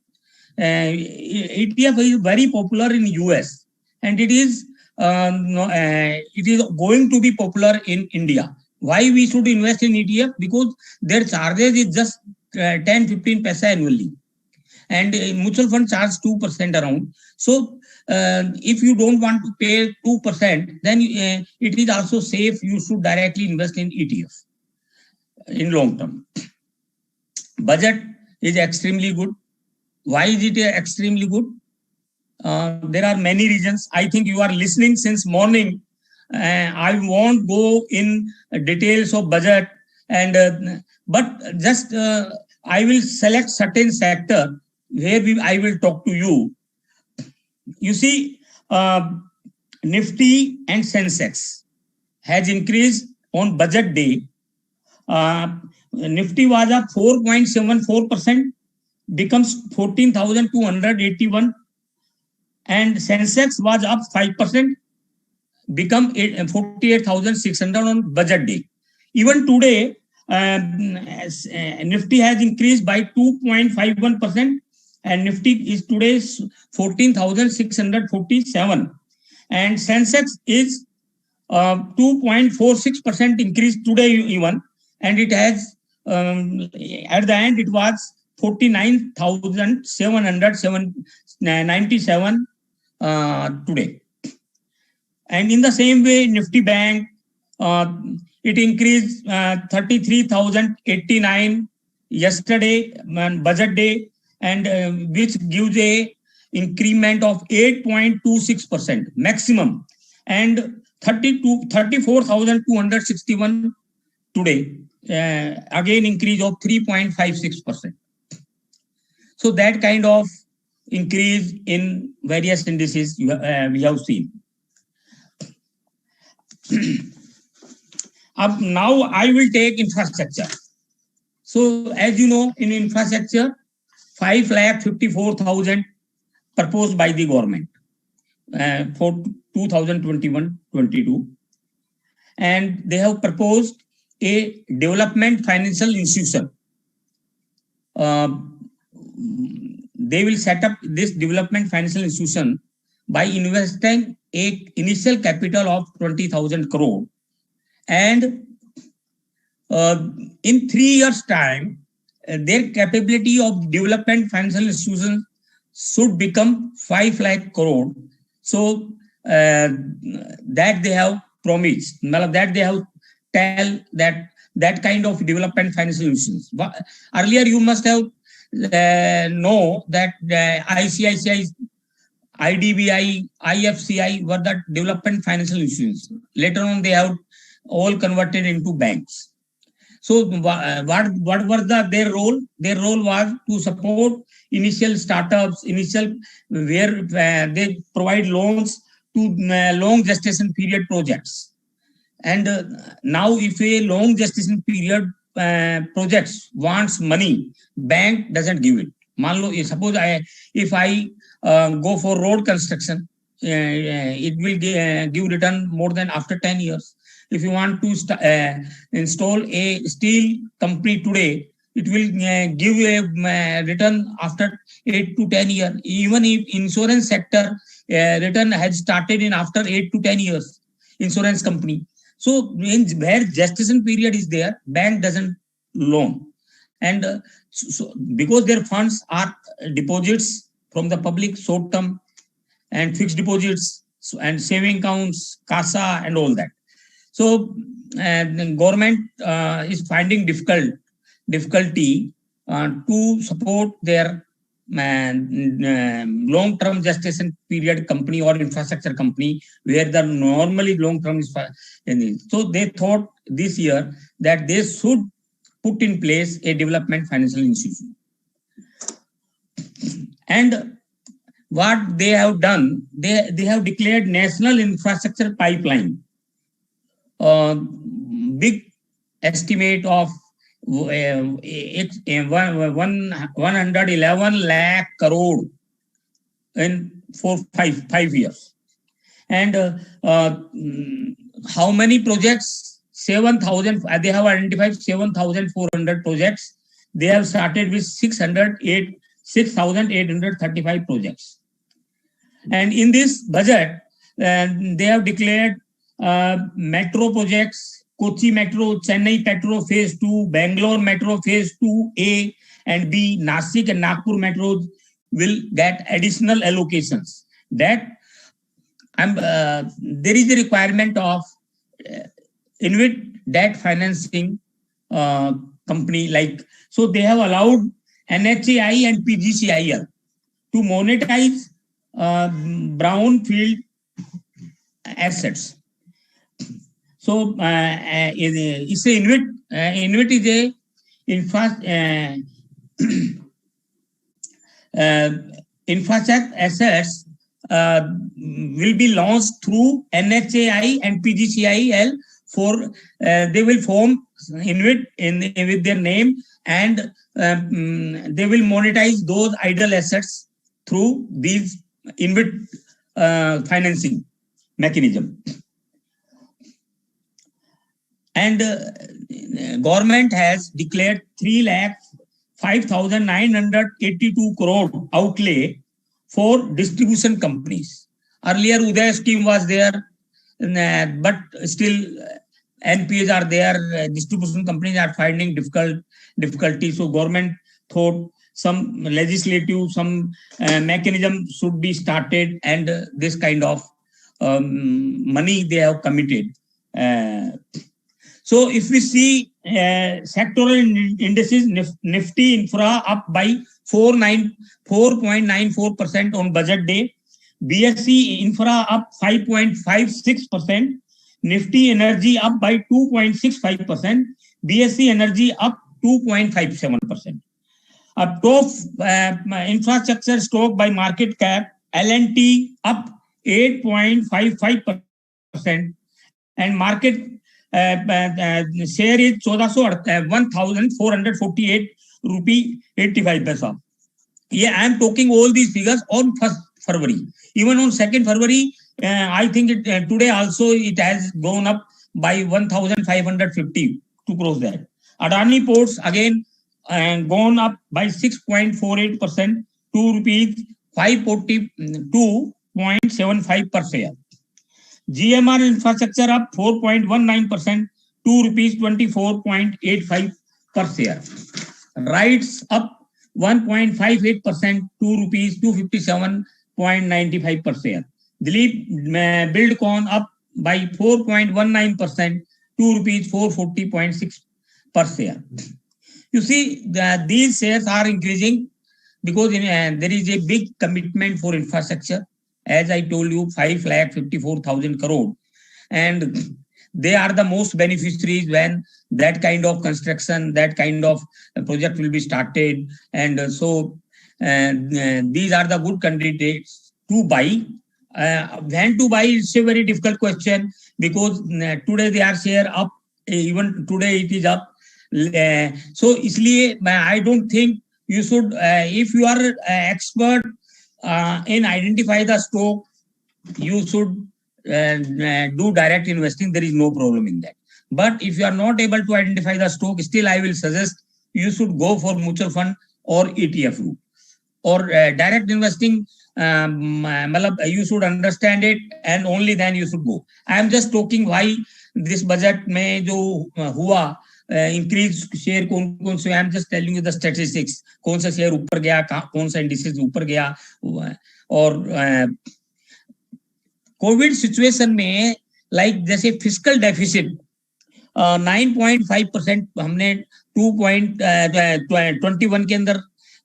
S18: ETF is very popular in US, and it is going to be popular in India. Why we should invest in ETF? Because their charges is just 10-15 paisa annually, and mutual fund charge 2% around. So if you don't want to pay 2%, then it is also safe. You should directly invest in ETF in long term. Budget is extremely good. Why is it extremely good? There are many reasons. I think you are listening since morning. I won't go in details of budget, and but just I will select certain sector where I will talk to you. You see, Nifty and Sensex has increased on budget day. Nifty was up 4.74%, becomes 14,281, and Sensex was up 5%, become 48,600 on budget day. Even today, Nifty has increased by 2.51%, and Nifty is today 14,647, and Sensex is 2.46% increase today even, and it has at the end it was 49,797 today. And in the same way, Nifty Bank, it increased 33,089 yesterday budget day, and which gives a increment of 8.26% maximum, and 34,261 today, again increase of 3.56%. So that kind of increase in various indices we have seen. Now I will take infrastructure. So as you know, in infrastructure, 5,54,000 proposed by the government for 2021-22, and they have proposed a development financial institution. They will set up this development financial institution by investing a initial capital of 20,000 crore, and in 3 years time, their capability of development financial institution should become 5 lakh crore. So that they have promised, that they have tell that kind of development financial institutions. Earlier you must have know that ICICI, IDBI, IFCI were the development financial institutions. Later on they have all converted into banks. So what was their role? Their role was to support initial startups, where they provide loans to long gestation period projects. And now if a long gestation period projects wants money, bank doesn't give it. Suppose if I go for road construction, it will give return more than after 10 years. If you want to install a steel company today, it will give a return after 8 to 10 years. Even if insurance sector return has started in after 8 to 10 years, insurance company. So where gestation period is there, bank doesn't loan. And so because their funds are deposits from the public, short term and fixed deposits and saving accounts, CASA and all that. So the government is finding difficulty to support their long-term gestation period company or infrastructure company where the normally long-term is. So they thought this year that they should put in place a development financial institution. And what they have done, they have declared national infrastructure pipeline. Big estimate of 111 lakh crore in 5 years. And how many projects? 7,000. They have identified 7,400 projects. They have started with 6,835 projects. And in this budget, they have declared metro projects, Kochi Metro, Chennai Metro Phase 2, Bangalore Metro Phase 2A and B, Nasik and Nagpur Metro will get additional allocations. That there is a requirement of InvIT debt financing company like, so they have allowed NHAI and PGCIL to monetize brownfield assets. So it's a InvIT is a infrastructure assets will be launched through NHAI and PGCIL for they will form InvIT with their name, and they will monetize those idle assets through these InvIT financing mechanism. And government has declared 3,05,982 crore outlay for distribution companies. Earlier Uday scheme was there, but still NPAs are there. Distribution companies are finding difficulty. So government thought some legislative, some mechanism should be started, and this kind of money they have committed. So if we see sectoral indices, Nifty Infra up by 4.94% on budget day, BSE Infra up 5.56%, Nifty Energy up by 2.65%, BSE Energy up 2.57%. Top infrastructure stock by market cap, L&T up 8.55%, and market share is 1,448 rupee 85 paisa. Yeah, I am talking all these figures on 1st February. Even on 2nd February, I think today also it has gone up by 1,550 to close that. Adani Ports again gone up by 6.48%, 2 rupees 542.75 per share. GMR Infrastructure up 4.19%, 2 rupees 24.85 per share. Rights up 1.58%, 2 rupees 257.95 per share. Dilip Buildcon up by 4.19%, 2 rupees 440.6 per share. You see that these shares are increasing because there is a big commitment for infrastructure. As I told you, 5,54,000 crore, and they are the most beneficiaries when that kind of construction, that kind of project will be started. And so these are the good candidates to buy. When to buy is a very difficult question, because today they are share up, even today it is up. So isliye I don't think you should, if you are expert in identify the stock you should do direct investing. There is no problem in that. But if you are not able to identify the stock, still I will suggest you should go for mutual fund or ETF route. Or direct investing, you should understand it and only then you should go. I am just talking why this budget में जो हुआ increase share कौन से, I am just telling you the statistics, कौन सा share ऊपर गया, कौन सा indices ऊपर गया. और कोविड सिचुएशन में लाइक जैसे फिस्कल डेफिसिट 9.5% हमने 2.21 के अंदर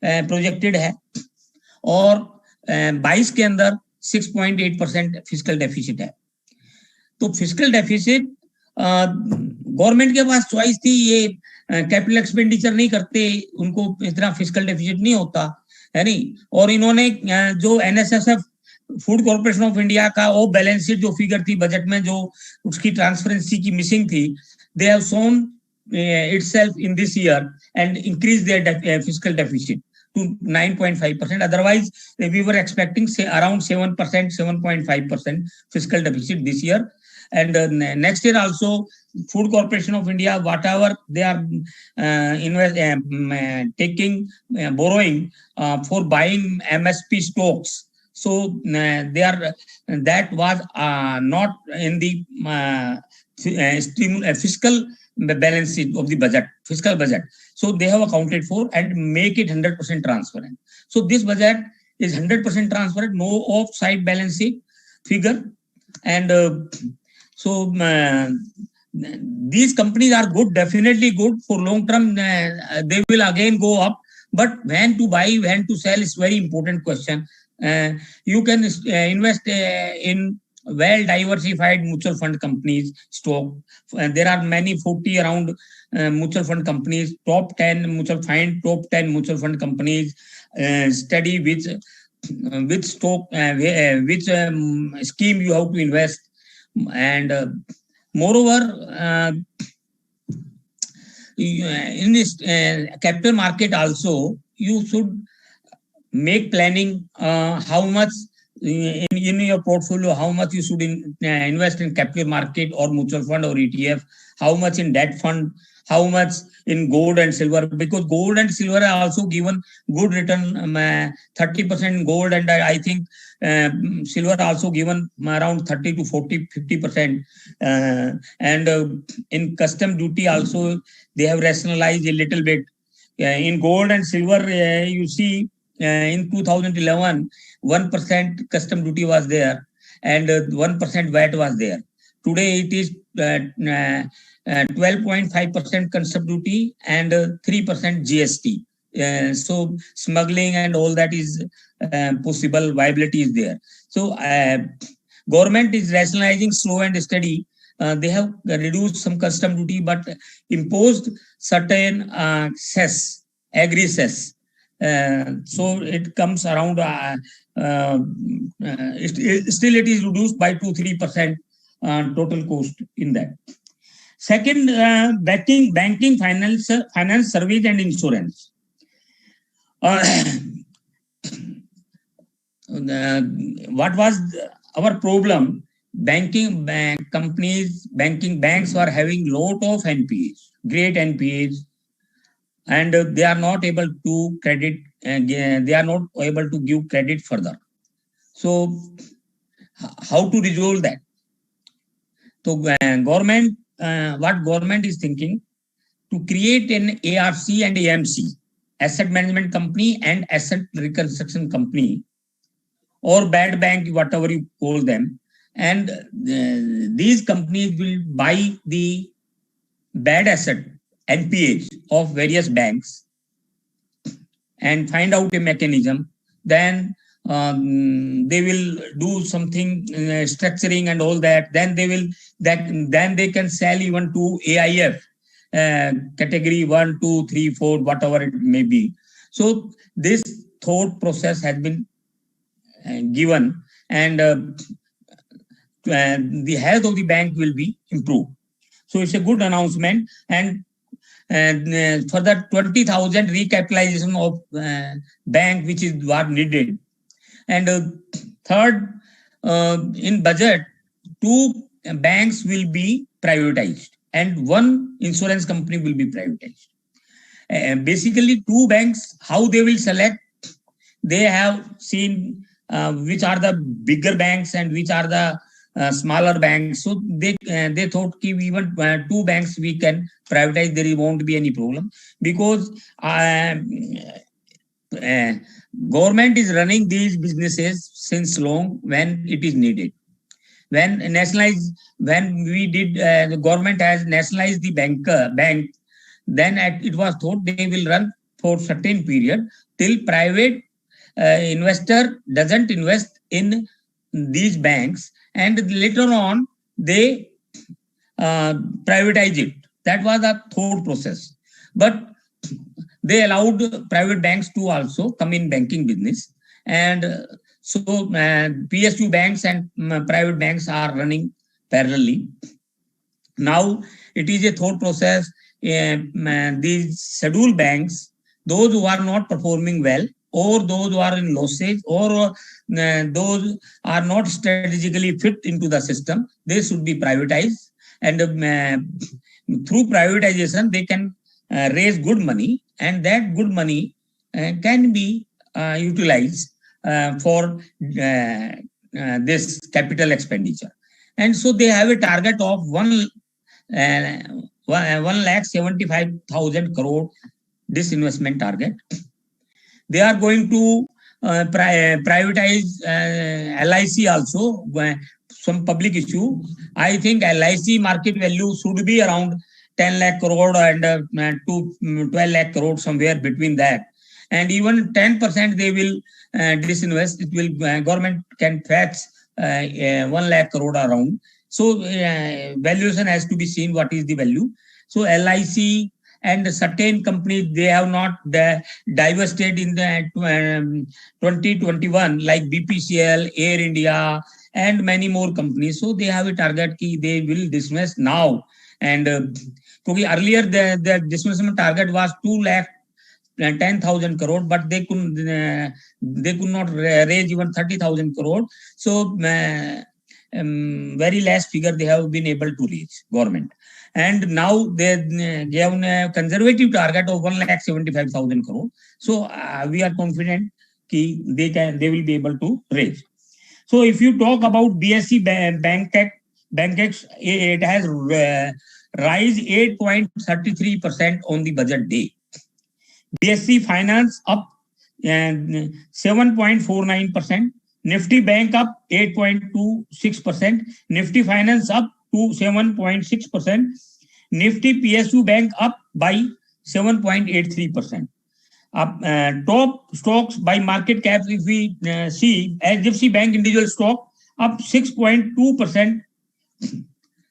S18: प्रोजेक्टेड है और 22 के अंदर 6.8% फिस्कल डेफिसिट है. तो फिस्कल डेफिसिट गवर्नमेंट के पास चॉइस थी, ये कैपिटल एक्सपेंडिचर नहीं करते, उनको इतना फिस्कल डेफिसिट नहीं होता है नहीं. और इन्होंने जो एनएसएसएफ फूड कॉर्पोरेशन ऑफ इंडिया का वो बैलेंस शीट जो फिगर थी बजट में, जो उसकी ट्रांसपेरेंसी की मिसिंग थी, they have shown itself in this year and increase their fiscal deficit to 9.5%. Otherwise, we were expecting say around 7%, 7.5% fiscal deficit this year. And next year also, Food Corporation of India, whatever they are taking borrowing for buying MSP stocks. So they are, that was not in the fiscal balance sheet of the budget, fiscal budget. So they have accounted for and make it 100% transparent. So this budget is 100% transparent, no offside balance sheet figure. And so these companies are good, definitely good for long term. They will again go up. But when to buy, when to sell is very important question. You can invest in well diversified mutual fund companies stock. There are many 40 around mutual fund companies, top 10 mutual fund companies. Study which stock, which scheme you have to invest. And moreover, in this capital market also, you should make planning how much in your portfolio, how much you should invest in capital market or mutual fund or ETF, how much in debt fund, how much in gold and silver, because gold and silver are also given good return, 30% in gold, and I think silver also given around 30 to 40, 50%. And in custom duty also, they have rationalized a little bit. In gold and silver, you see, in 2011, 1% custom duty was there and 1% VAT was there. Today it is 12.5% custom duty and 3% GST. So smuggling and all that is possible, viability is there. So government is rationalizing slow and steady. They have reduced some custom duty but imposed certain cess, agri cess. So it comes around, still it is reduced by 2-3% total cost in that. Second, banking, finance, service and insurance. What was our problem? Banking banks were having lot of NPAs, great NPAs, and they are not able to credit, they are not able to give credit further. So how to resolve that? So government, what government is thinking, to create an ARC and AMC, asset management company and asset reconstruction company, or bad bank, whatever you call them, and these companies will buy the bad asset NPAs of various banks and find out a mechanism. Then they will do something structuring and all that. Then they can sell even to AIF category 1, 2, 3, 4, whatever it may be. So this thought process has been given, and the health of the bank will be improved. So it's a good announcement. And for that 20,000 recapitalization of bank, which is what needed. And third, in budget, 2 banks will be privatized and 1 insurance company will be privatized. Basically, 2 banks, how they will select, they have seen which are the bigger banks and which are the smaller banks. So they thought even 2 banks we can privatize, there won't be any problem, because government is running these businesses since long when it is needed. When we did, the government has nationalized the bank, then it was thought they will run for certain period till private investor doesn't invest in these banks, and later on they privatize it. That was a thought process. But they allowed private banks to also come in banking business, and so PSU banks and private banks are running parallelly. Now it is a thought process. These scheduled banks, those who are not performing well, or those who are in losses, or those are not strategically fit into the system, they should be privatized. And through privatization, they can raise good money, and that good money can be utilized for this capital expenditure. And so they have a target of 1,75,000 crore disinvestment target. They are going to privatize LIC also, some public issue. I think LIC market value should be around 10 lakh crore and to 12 lakh crore, somewhere between that. And even 10% they will disinvest. It will government can fetch 1 lakh crore around. So valuation has to be seen what is the value. So LIC and certain companies, they have not divested in the 2021, like BPCL, Air India, and many more companies. So they have a target ki they will dismiss now. And earlier the disbursement target was 2,10,000 crore, but they could not raise even 30,000 crore. So very less figure they have been able to reach, government. And now they gave a conservative target of 1,75,000 crore. So we are confident ki they will be able to raise. So if you talk about BSE BankX, it has rise 8.33% on the budget day. BSE Finance up 7.49%. Nifty Bank up 8.26%. Nifty Finance up to 7.6%. Nifty PSU Bank up by 7.83%. Top stocks by market cap, if we see, HDFC Bank individual stock up 6.2%.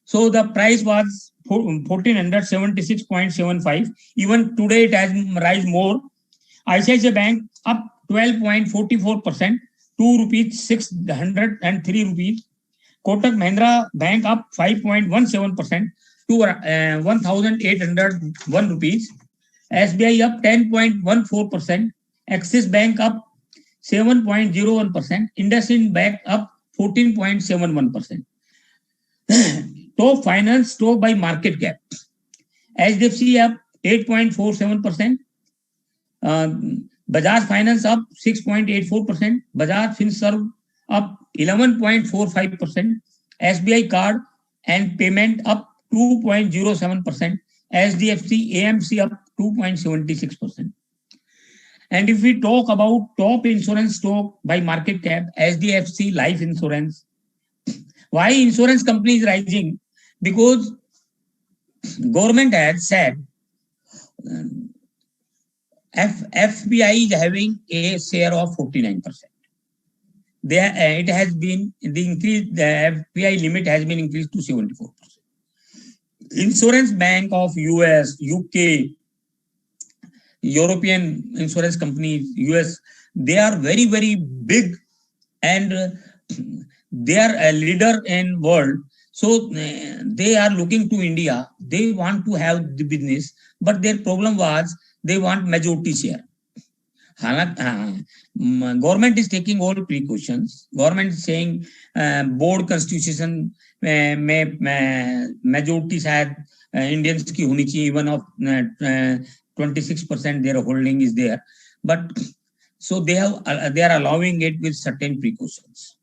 S18: So the price was 1,476.75. Even today it has rise more. ICICI Bank up 12.44%, 2,603 rupees. Kotak Mahindra Bank up 5.17% to 1,801 rupees. SBI up 10.14%. Axis Bank up 7.01%. IndusInd Bank up 14.71%. Top finance stock by market cap. HDFC up 8.47%. Bajaj Finance up 6.84%. Bajaj Finserv up 11.45%. SBI Card and Payment up 2.07%. HDFC AMC up 2.76%. And if we talk about top insurance stock by market cap, HDFC Life Insurance. Why insurance company is rising? Because government had said FPI is having a share of 49%. It has been the increase. The FPI limit has been increased to 74%. Insurance Bank of US, UK, European insurance companies, US, they are very, very big, and they are a leader in world. So they are looking to India. They want to have the business, but their problem was they want majority share. Government is taking all precautions. Government is saying board constitution में majority शायद Indians की होनी चाहिए, even of 26% their holding is there, but so they are allowing it with certain precautions.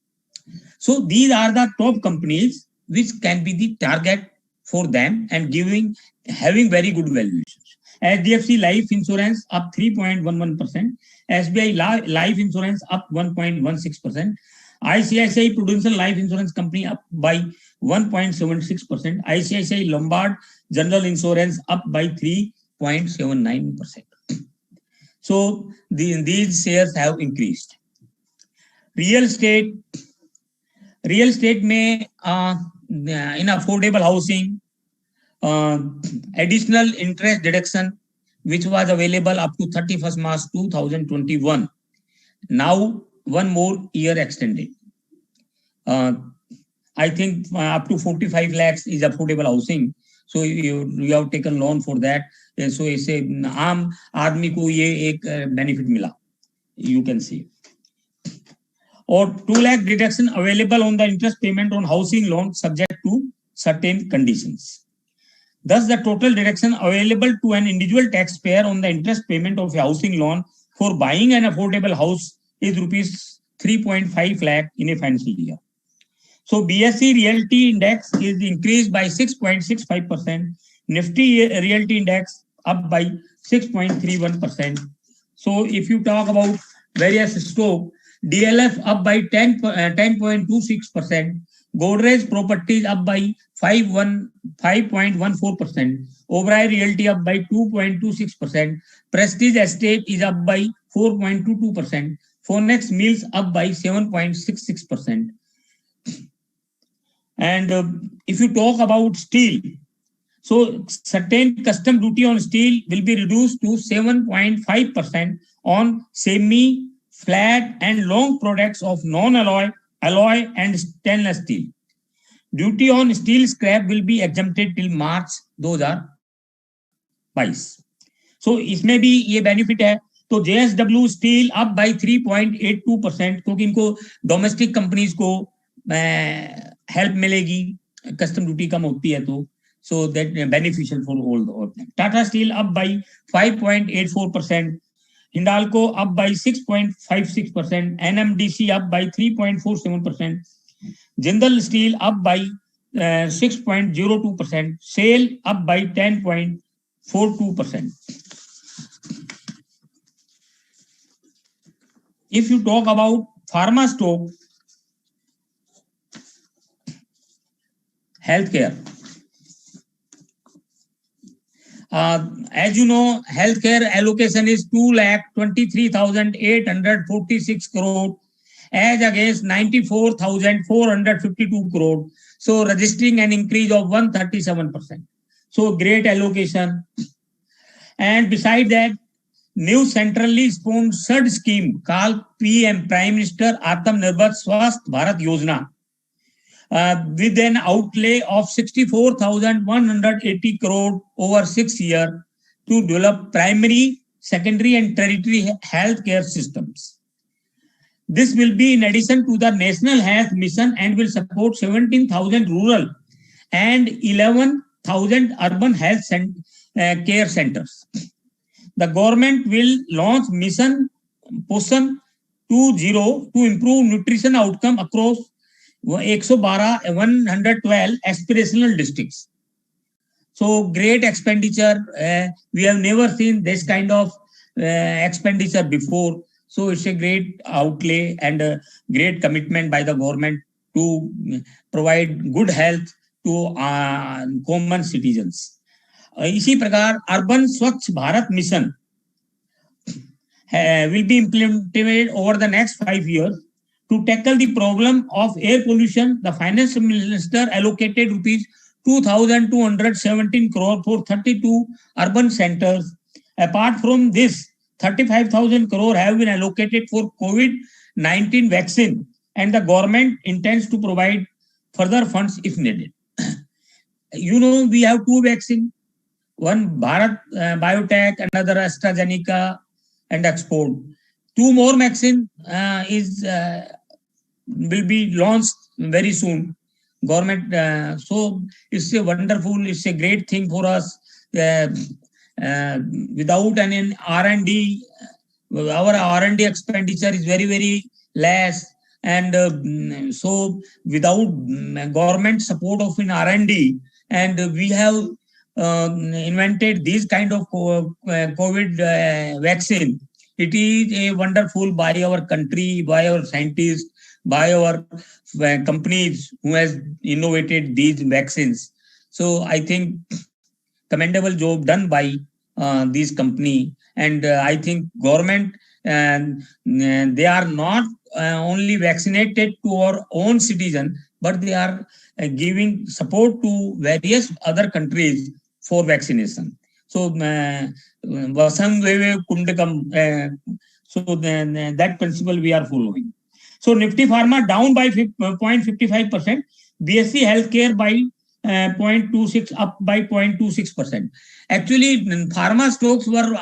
S18: So these are the top companies which can be the target for them and having very good valuations. HDFC Life Insurance up 3.11%, SBI Life Insurance up 1.16%, ICICI Prudential Life Insurance Company up by 1.76%, ICICI Lombard General Insurance up by 3.79%. So these shares have increased. Real estate में in affordable housing, additional interest deduction which was available up to 31st March 2021, now one more year extended. I think up to 45 lakhs is affordable housing, so you have taken loan for that, so इसे आम आदमी को ये एक benefit मिला, you can see. Or 2 lakh deduction available on the interest payment on housing loan subject to certain conditions. Thus, the total deduction available to an individual taxpayer on the interest payment of a housing loan for buying an affordable house is rupees 3.5 lakh in a financial year. So BSE Realty Index is increased by 6.65%. Nifty Realty Index up by 6.31%. So if you talk about various stock, DLF up by 10.26%, Godrej Properties up by 5.14%, Oberoi Realty up by 2.26%, Prestige Estate is up by 4.22%, Phoenix Mills up by 7.66%. And if you talk about steel, so certain custom duty on steel will be reduced to 7.5% on semi, flat and long products of non-alloy, alloy and stainless steel. Duty on steel scrap will be exempted till March 2022. So इसमें भी ये benefit है. तो JSW Steel up by 3.82% क्योंकि इनको domestic companies को help मिलेगी, custom duty कम होती है तो, so that beneficial for all of them. Tata Steel up by 5.84%. Hindalco up by 6.56%, NMDC up by 3.47%, Jindal Steel up by 6.02%, SAIL up by 10.42%. If you talk about pharma stock, healthcare. As you know, healthcare allocation is 2,23,846 crore as against 94,452 crore. So registering an increase of 137%. So great allocation. And beside that, new centrally sponsored scheme called PM Prime Minister Atmanirbhar Swasth Bharat Yojana with an outlay of 64,180 crore over 6 years to develop primary, secondary and tertiary healthcare systems. This will be in addition to the National Health Mission and will support 17,000 rural and 11,000 urban health care centers. The government will launch Mission Poshan 2.0 to improve nutrition outcome across 112 aspirational districts. So great expenditure. We have never seen this kind of expenditure before. So it's a great outlay and a great commitment by the government to provide good health to common citizens. इसी प्रकार Urban Swachh Bharat Mission will be implemented over the next 5 years. To tackle the problem of air pollution, the finance minister allocated rupees 2,217 crore for 32 urban centers. Apart from this, 35,000 crore have been allocated for COVID-19 vaccine, and the government intends to provide further funds if needed. You know, we have 2 vaccines, one Bharat Biotech, another AstraZeneca and export. 2 more vaccine will be launched very soon. Government, so it's a wonderful, it's a great thing for us. Without an R&D, our R&D expenditure is very, very less. And so without government support of an R&D, and we have invented this kind of COVID vaccine. It is a wonderful by our country, by our scientists, by our companies who has innovated these vaccines. So I think commendable job done by this company, and I think government and they are not only vaccinated to our own citizen, but they are giving support to various other countries for vaccination. So Vasam Veve Kundakam, so then that principle we are following. So Nifty Pharma down by 0.55%, BSC Healthcare by 0.26, up by 0.26%. Actually, pharma stocks were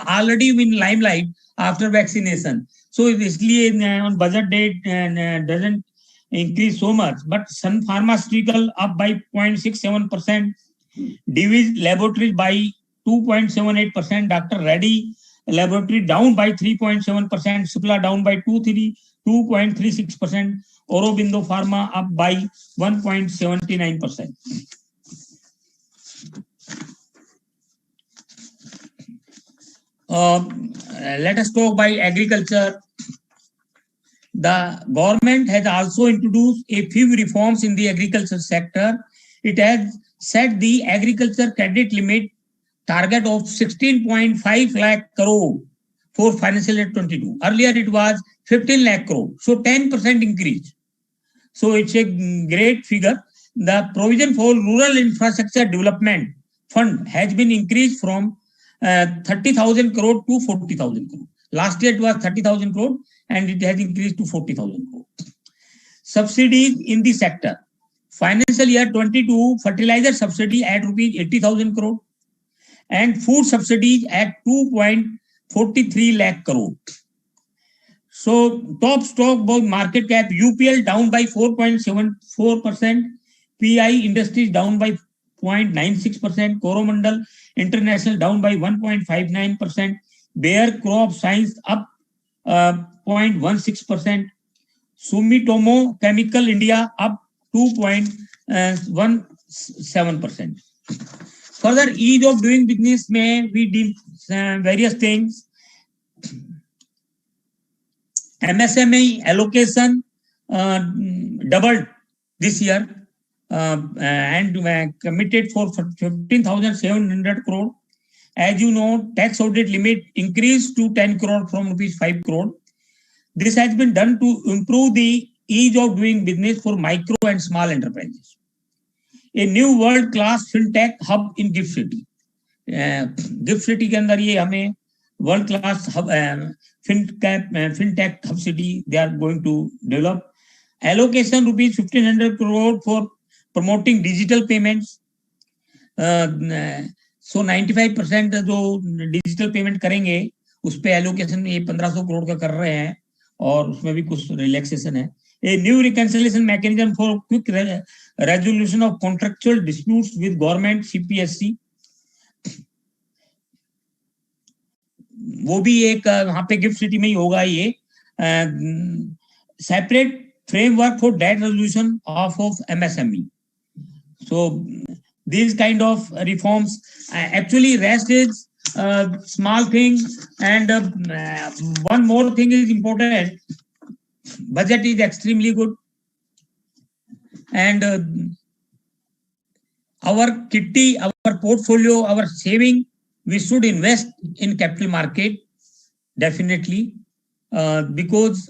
S18: already in limelight after vaccination. So इसलिए on budget date doesn't increase so much. But Sun Pharmaceutical up by 0.67%, Divi's Laboratories by 2.78%, Dr. Reddy Laboratory down by 3.7%, Cipla down by 2.36%, Aurobindo Pharma up by 1.79%. Let us talk by agriculture. The government has also introduced a few reforms in the agriculture sector. It has set the agriculture credit limit target of 16.5 lakh crore for financial year 22. Earlier it was 15 lakh crore, so 10% increase. So it's a great figure. The provision for rural infrastructure development fund has been increased from 30,000 crore to 40,000 crore. Last year it was 30,000 crore and it has increased to 40,000 crore. Subsidies in the sector. Financial year 22 fertilizer subsidy at rupees 80,000 crore and food subsidies at 2.43 lakh crore. So top stock both market cap, UPL down by 4.74%, PI Industries down by 0.96%, Coromandel International down by 1.59%, Bayer Crop Science up 0.16%, Sumitomo Chemical India up 2.17%. Further, ease of doing business may we did various things. MSME allocation doubled this year and committed for 15,700 crore. As you know, tax audit limit increased to 10 crore from rupees 5 crore. This has been done to improve the ease of doing business for micro and small enterprises. A new world-class fintech hub in Gift City. Gift City के अंदर ये हमें world-class hub, fintech hub city they are going to develop. Allocation rupees 1,500 crore for promoting digital payments. So 95% जो digital payment करेंगे उस पे allocation ये 1,500 crore का कर रहे हैं और उसमें भी कुछ relaxation है. A new reconciliation mechanism for quick resolution of contractual disputes with government CPSC. वो भी एक वहां पे गिफ्ट सिटी में ही होगा ये. Separate framework for debt resolution of MSME. So these kind of reforms, actually rest is small thing, and one more thing is important. Budget is extremely good, and our kitty, our portfolio, our saving, we should invest in capital market definitely, because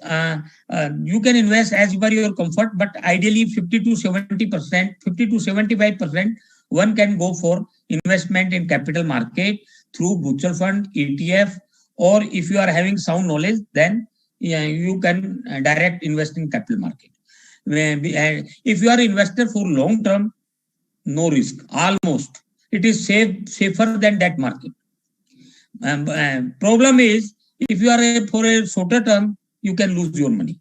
S18: you can invest as per your comfort, but ideally 50 to 70%, 50 to 75% one can go for investment in capital market through mutual fund, ETF, or if you are having sound knowledge, then you can direct invest in capital market. If you are investor for long term, no risk, almost. It is safer than that market. Problem is, If you are for a shorter term, you can lose your money.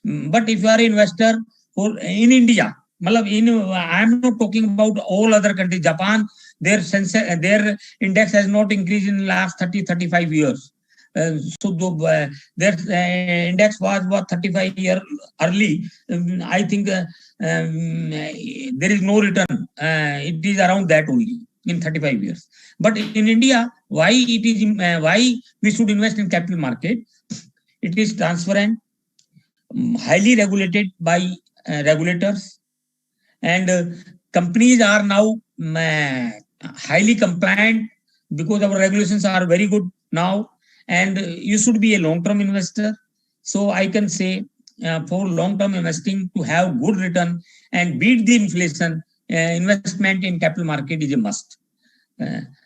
S18: But if you are an investor for in India, I am not talking about all other countries. Japan, their index has not increased in the last 35 years. Their index was 35 years early. I think there is no return. It is around that only in 35 years. But in India, why we should invest in capital market? It is transparent, highly regulated by regulators, and companies are now highly compliant because our regulations are very good now. And you should be a long-term investor. So I can say for long-term investing to have good return and beat the inflation, investment in capital market is a must.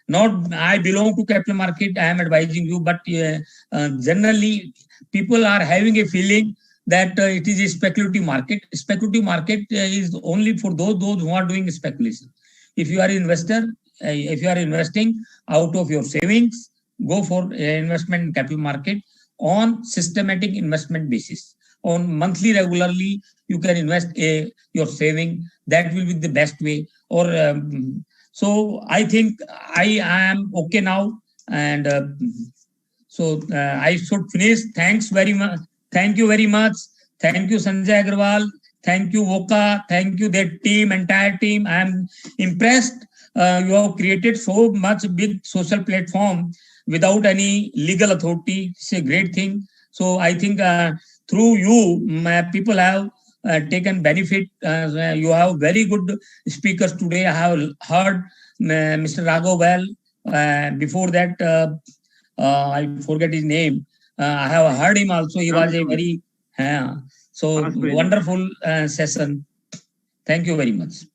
S18: Not I belong to capital market, I am advising you, but generally people are having a feeling that it is a speculative market. Speculative market is only for those who are doing speculation. If you are an investor, if you are investing out of your savings, go for investment in capital market on systematic investment basis. On monthly, regularly, you can invest your saving. That will be the best way. Or so I think I am okay now, and so I should finish. Thanks very much. Thank you very much. Thank you, Sanjay Agarwal. Thank you, Voka. Thank you, that team, entire team. I am impressed. You have created so much big social platform without any legal authority. It's a great thing. So I think through you, people have taken benefit. You have very good speakers today. I have heard Mr. Raghav well. Before that, I forget his name. I have heard him also. He was a very wonderful session. Thank you very much.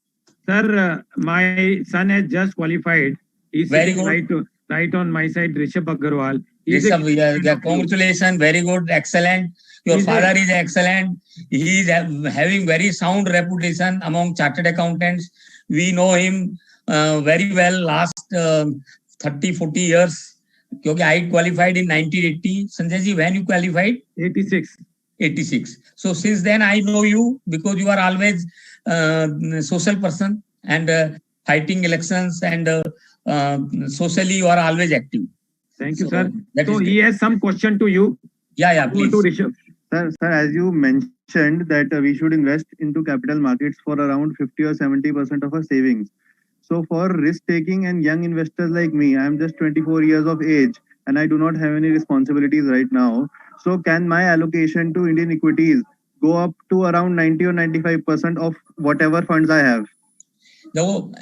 S2: Sir, my son has just qualified. He's
S18: very good.
S2: Right on my side, Rishabh Agarwal.
S18: Congratulations, very good, excellent. Your father is excellent. He is having very sound reputation among chartered accountants. We know him very well last 30-40 years. Because I qualified in 1980. Sanjay ji, when you qualified?
S2: 86.
S18: 86. So since then I know you because you are always social person and fighting elections and socially you are always active.
S2: Thank you, sir. So he has some question to you.
S18: Yeah, please.
S12: Sir, as you mentioned that we should invest into capital markets for around 50 or 70% of our savings. So for risk-taking and young investors like me, I am just 24 years of age and I do not have any responsibilities right now. So can my allocation to Indian equities go up to around 90 or 95% of whatever funds I have?
S18: No,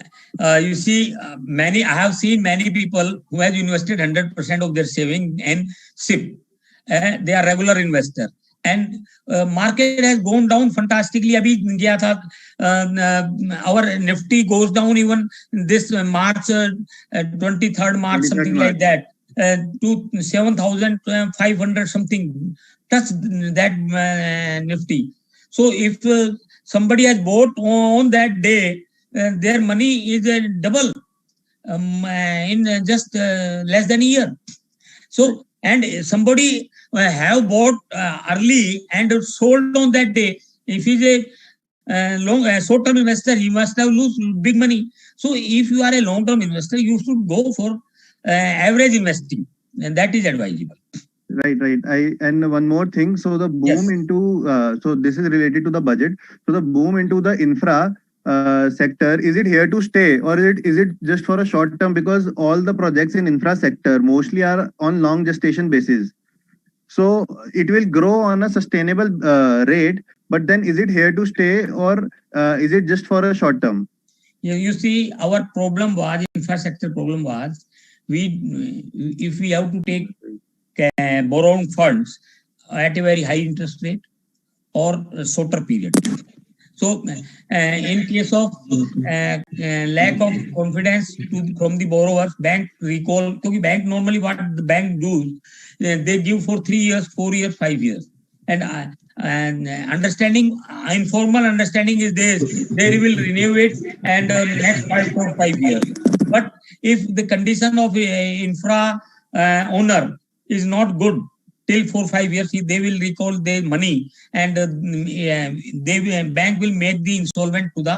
S18: you see, I have seen many people who have invested 100% of their saving in SIP. They are regular investor. And market has gone down fantastically. Abhi gaya tha, our Nifty goes down even this March, 23rd March, something like that, to 7,500 something. That's that Nifty. So if somebody has bought on that day, their money is double in just less than a year. So, and somebody have bought early and sold on that day. If he's a short-term investor, he must have lose big money. So, if you are a long-term investor, you should go for average investing, and that is advisable.
S12: Right. And one more thing. So the boom into so this is related to the budget. So the boom into the infra sector, is it here to stay or is it just for a short term? Because all the projects in infra sector mostly are on long gestation basis. So it will grow on a sustainable rate. But then is it here to stay or is it just for a short term?
S18: Yeah, you see, our problem was infrastructure problem was if we have to take borrowing funds at a very high interest rate or a shorter period. So in case of lack of confidence from the borrowers, bank recall, because bank normally what the bank do, they give for 3 years, 4 years, 5 years. And understanding, informal understanding is this, they will renew it and next 5 years. But if the condition of infra owner is not good. Till 4-5 years, they will recall their money, and bank will make the insolvent to the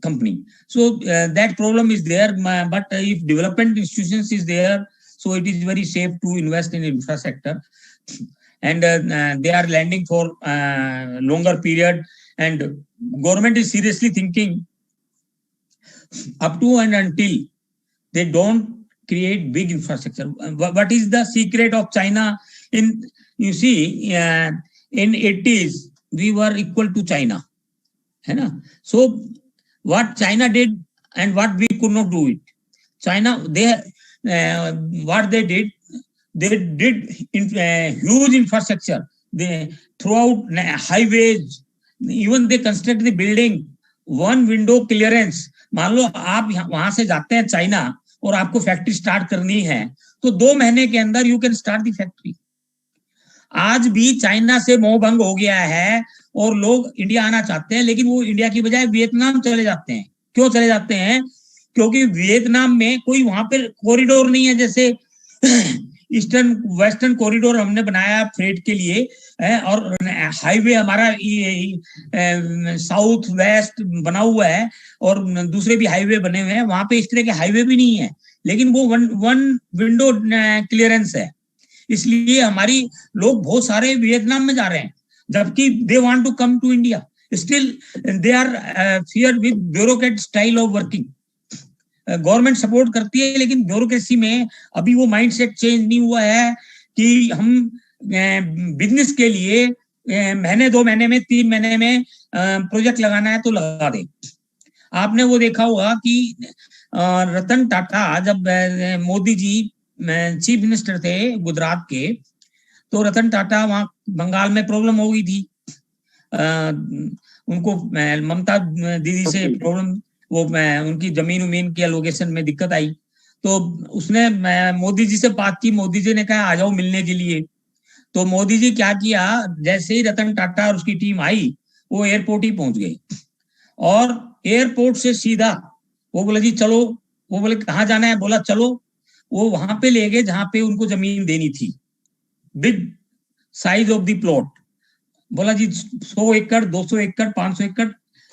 S18: company. So that problem is there. But if development institutions is there, so it is very safe to invest in infrastructure, and they are lending for longer period, and government is seriously thinking up to and until they don't create big infrastructure. What is the secret of China? You see, in 80s we were equal to China, है ना? So what China did and what we could not do it. China, what they did huge infrastructure. They throughout highways, even they construct the building, one window clearance. मान लो आप वहां से जाते हैं China और आपको फैक्ट्री स्टार्ट करनी है, तो 2 महीने के अंदर you can start the factory. आज भी चाइना से मोह भंग हो गया है और लोग इंडिया आना चाहते हैं, लेकिन वो इंडिया की बजाय वियतनाम चले जाते हैं. क्यों चले जाते हैं? क्योंकि वियतनाम में कोई वहां पर कॉरिडोर नहीं है. जैसे ईस्टर्न वेस्टर्न कॉरिडोर हमने बनाया फ्रेट के लिए, और हाईवे हमारा साउथ वेस्ट बना हुआ है, और दूसरे भी हाईवे बने हुए हैं. वहां पे इस तरह के हाईवे भी नहीं है, लेकिन वो वन विंडो क्लियरेंस है. इसलिए हमारी लोग बहुत सारे वियतनाम में जा रहे हैं, जबकि they want to come to India. Still they are fear with bureaucrat style of working. Government support करती है, लेकिन ब्यूरोक्रेसी में अभी वो माइंडसेट चेंज नहीं हुआ है कि हम बिजनेस के लिए महीने 2 महीने में 3 महीने में प्रोजेक्ट लगाना है तो लगा दे. आपने वो देखा होगा कि रतन टाटा, जब मोदी जी चीफ मिनिस्टर थे गुजरात के, तो रतन टाटा वहां बंगाल में प्रॉब्लम हो गई थी. उनको ममता दीदी से प्रॉब्लम, वो उनकी जमीन की एलोकेशन में दिक्कत आई, तो उसने मोदी जी से बात की. मोदी जी ने कहा आ जाओ मिलने के लिए. तो मोदी जी क्या किया, जैसे ही रतन टाटा और उसकी टीम आई, वो एयरपोर्ट ही पहुंच गए, और एयरपोर्ट से सीधा वो बोला जी चलो. वो बोले कहाँ जाना है? बोला चलो. वो वहां पे ले गए जहां पे उनको जमीन देनी थी, big size of the plot. बोला जी 100 एकड़ 200 एकड़ 500 एकड़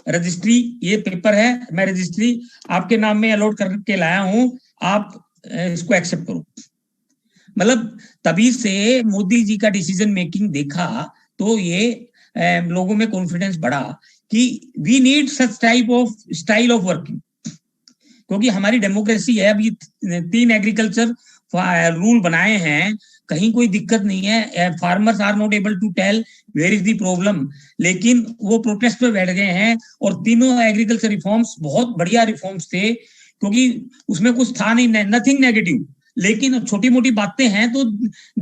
S18: रजिस्ट्री, ये पेपर है, मैं रजिस्ट्री आपके नाम में अलॉट करके लाया हूं, आप इसको एक्सेप्ट करो. मतलब तभी से मोदी जी का डिसीजन मेकिंग देखा तो ये लोगों में कॉन्फिडेंस बढ़ा कि we need such type of style of working. क्योंकि हमारी डेमोक्रेसी है. अभी 3 एग्रीकल्चर रूल बनाए हैं, कहीं कोई दिक्कत नहीं है. Farmers are not able to tell where is the problem, लेकिन वो प्रोटेस्ट पे बैठ गए हैं. और तीनों एग्रीकल्चर रिफॉर्म्स बहुत बढ़िया रिफॉर्म्स थे, क्योंकि उसमें कुछ था नहीं, नथिंग नेगेटिव, लेकिन छोटी मोटी बातें हैं तो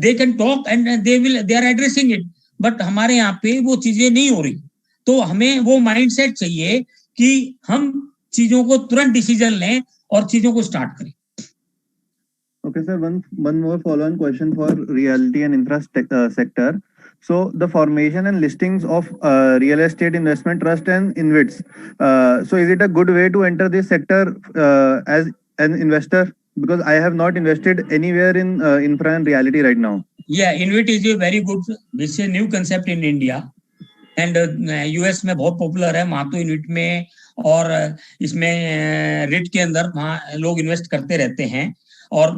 S18: they can talk and they are addressing it. But हमारे यहाँ पे वो चीजें नहीं हो रही. तो हमें वो माइंडसेट चाहिए कि हम चीजों को तुरंत डिसीजन लें और चीजों को स्टार्ट करें.
S12: Okay, sir. One more follow-on question for realty and infrastructure sector. So the formation and listings of real estate investment trust and InvITs. So is it a good way to enter this sector as an investor? Because I have not invested anywhere in infra and reality right now.
S18: Yeah, InvIT is a very good, it's a new concept in India. And US में बहुत popular है. वहां तो इनविट में और इसमें writ के अंदर वहां लोग इन्वेस्ट करते रहते हैं, और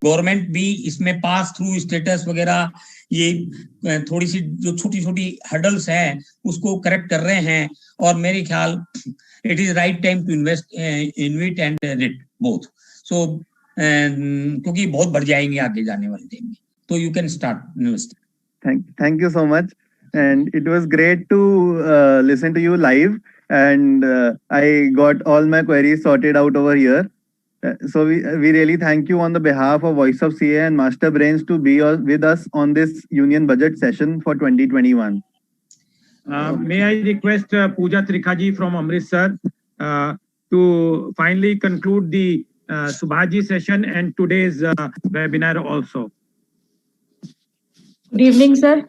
S18: गवर्नमेंट भी इसमें पास थ्रू स्टेटस वगैरह, ये थोड़ी सी जो छोटी छोटी हर्डल्स हैं उसको करेक्ट कर रहे हैं. और मेरे ख्याल it is right time to invest InvIT and REIT both. So क्योंकि बहुत बढ़ जाएंगे आगे जाने वाले टाइम में, तो you can start invest.
S12: Thank you so much. And it was great to listen to you live, and I got all my queries sorted out over here. So we really thank you on the behalf of Voice of CA and Master Brains to be with us on this union budget session for 2021.
S2: May I request Pooja Trikhaji from Amritsar to finally conclude the Subhaji session and today's webinar also.
S5: Good evening, sir.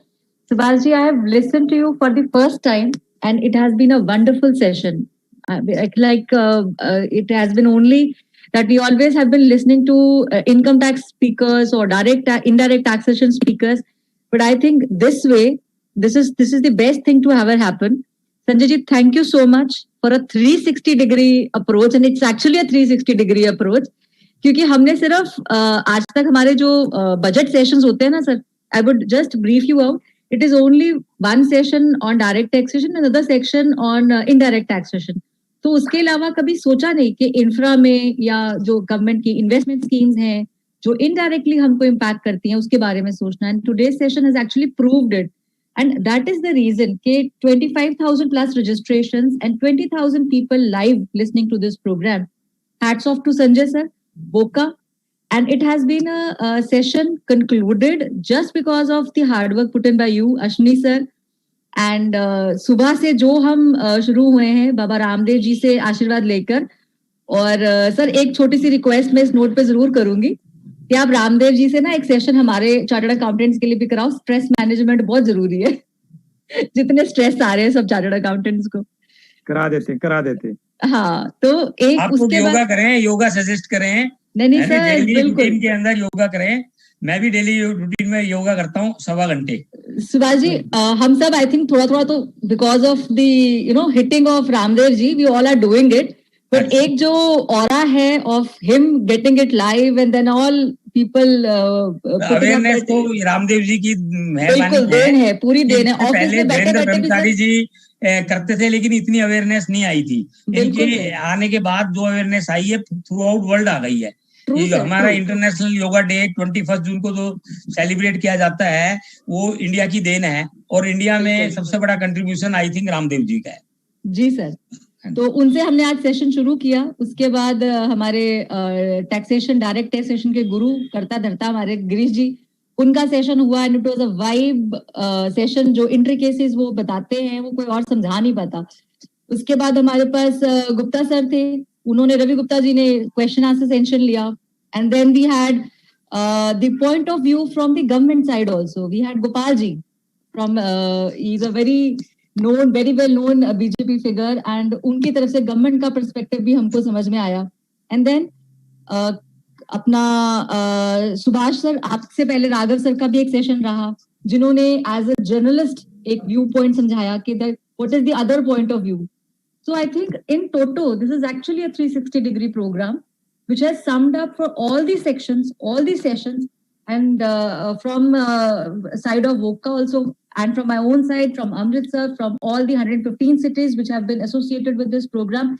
S5: Subhashji, I have listened to you for the first time, and it has been a wonderful session. It has been only that we always have been listening to income tax speakers or indirect taxation speakers. But I think this way, this is the best thing to ever happen. Sanjay ji, thank you so much for a 360-degree approach, and it's actually a 360-degree approach. क्योंकि हमने सिर्फ आज तक हमारे जो budget sessions होते हैं ना sir, I would just brief you out. It is only one session on direct taxation, another section on indirect taxation. तो उसके अलावा कभी सोचा नहीं कि इंफ्रा में या जो गवर्नमेंट की इन्वेस्टमेंट स्कीम्स हैं जो इनडायरेक्टली हमको इम्पैक्ट करती हैं उसके बारे में सोचना. And today's session has actually proved it. And that is the reason कि 25,000 plus registrations and 20,000 people live listening to this program. Hats off to Sanjay sir, Boka. And it has been a session concluded just because of the hard work put in by you, Ashni sir. And सुबह से जो हम शुरू हुए हैं बाबा रामदेव जी से आशीर्वाद लेकर. और सर एक छोटी सी रिक्वेस्ट मैं इस नोट पे जरूर करूंगी कि आप रामदेव जी से ना एक सेशन हमारे चार्टर्ड अकाउंटेंट्स के लिए भी कराओ. स्ट्रेस मैनेजमेंट बहुत जरूरी है. जितने स्ट्रेस आ रहे हैं सब चार्टर्ड अकाउंटेंट्स को
S8: करा देते.
S5: हाँ, तो एक
S18: आप
S5: उसके
S18: योगा
S5: बाद
S18: करें, योगा सजेस्ट करें.
S5: नहीं सर,
S18: डेली
S5: बिल्कुल
S18: रूटीन के अंदर योगा करें. मैं भी डेली रूटीन में योगा करता हूँ 1.25 घंटे.
S5: सुभाष जी, हम सब आई थिंक थोड़ा तो because of the hitting of Ramdev ji we all are doing it. But एक जो ऑरा है of him getting it live and then all people
S18: awareness तो रामदेव जी की
S5: बिल्कुल देन है, पूरी देन है. ऑफिस
S18: पहले
S5: में बैठे
S18: धीरेन्द्र
S5: बैठे
S18: ब्रह्मचारी
S5: भी
S18: जी करते थे लेकिन इतनी अवेयरनेस नहीं आई थी. इनके आने के बाद जो अवेयरनेस आई है थ्रू आउट वर्ल्ड आ गई है. ये जो हमारा इंटरनेशनल योगा डे 21 जून को जो सेलिब्रेट किया जाता है वो इंडिया की देन है. और इंडिया में सबसे बड़ा contribution I think Ramdev ji का है.
S5: जी सर. तो उनसे हमने आज सेशन शुरू किया. उसके बाद हमारे टैक्सेशन डायरेक्ट टैक्सेशन के गुरु करता धरता हमारे गिरीश जी, उनका सेशन हुआ. And it was a vibe session. जो इंट्रिकेसीज वो बताते हैं वो कोई और समझा नहीं पाता. उसके बाद हमारे पास गुप्ता सर थे. उन्होंने रवि गुप्ता जी ने क्वेश्चन आंसर सेशन लिया. And then we had the point of view from the government side also. We had Gopal ji from he is a very well known BJP figure, and उनकी तरफ से गवर्नमेंट का पर्सपेक्टिव भी हमको समझ में आया. एंड देन अपना सुभाष सर, आपसे पहले राघव सर का भी एक सेशन रहा जिन्होंने एज अ जर्नलिस्ट एक व्यू पॉइंट समझाया कि what is the other point of view. So I think in toto, this is actually a 360-degree program, which has summed up for all the sections, all the sessions, and from side of VOCA also, and from my own side, from Amritsar, from all the 115 cities which have been associated with this program.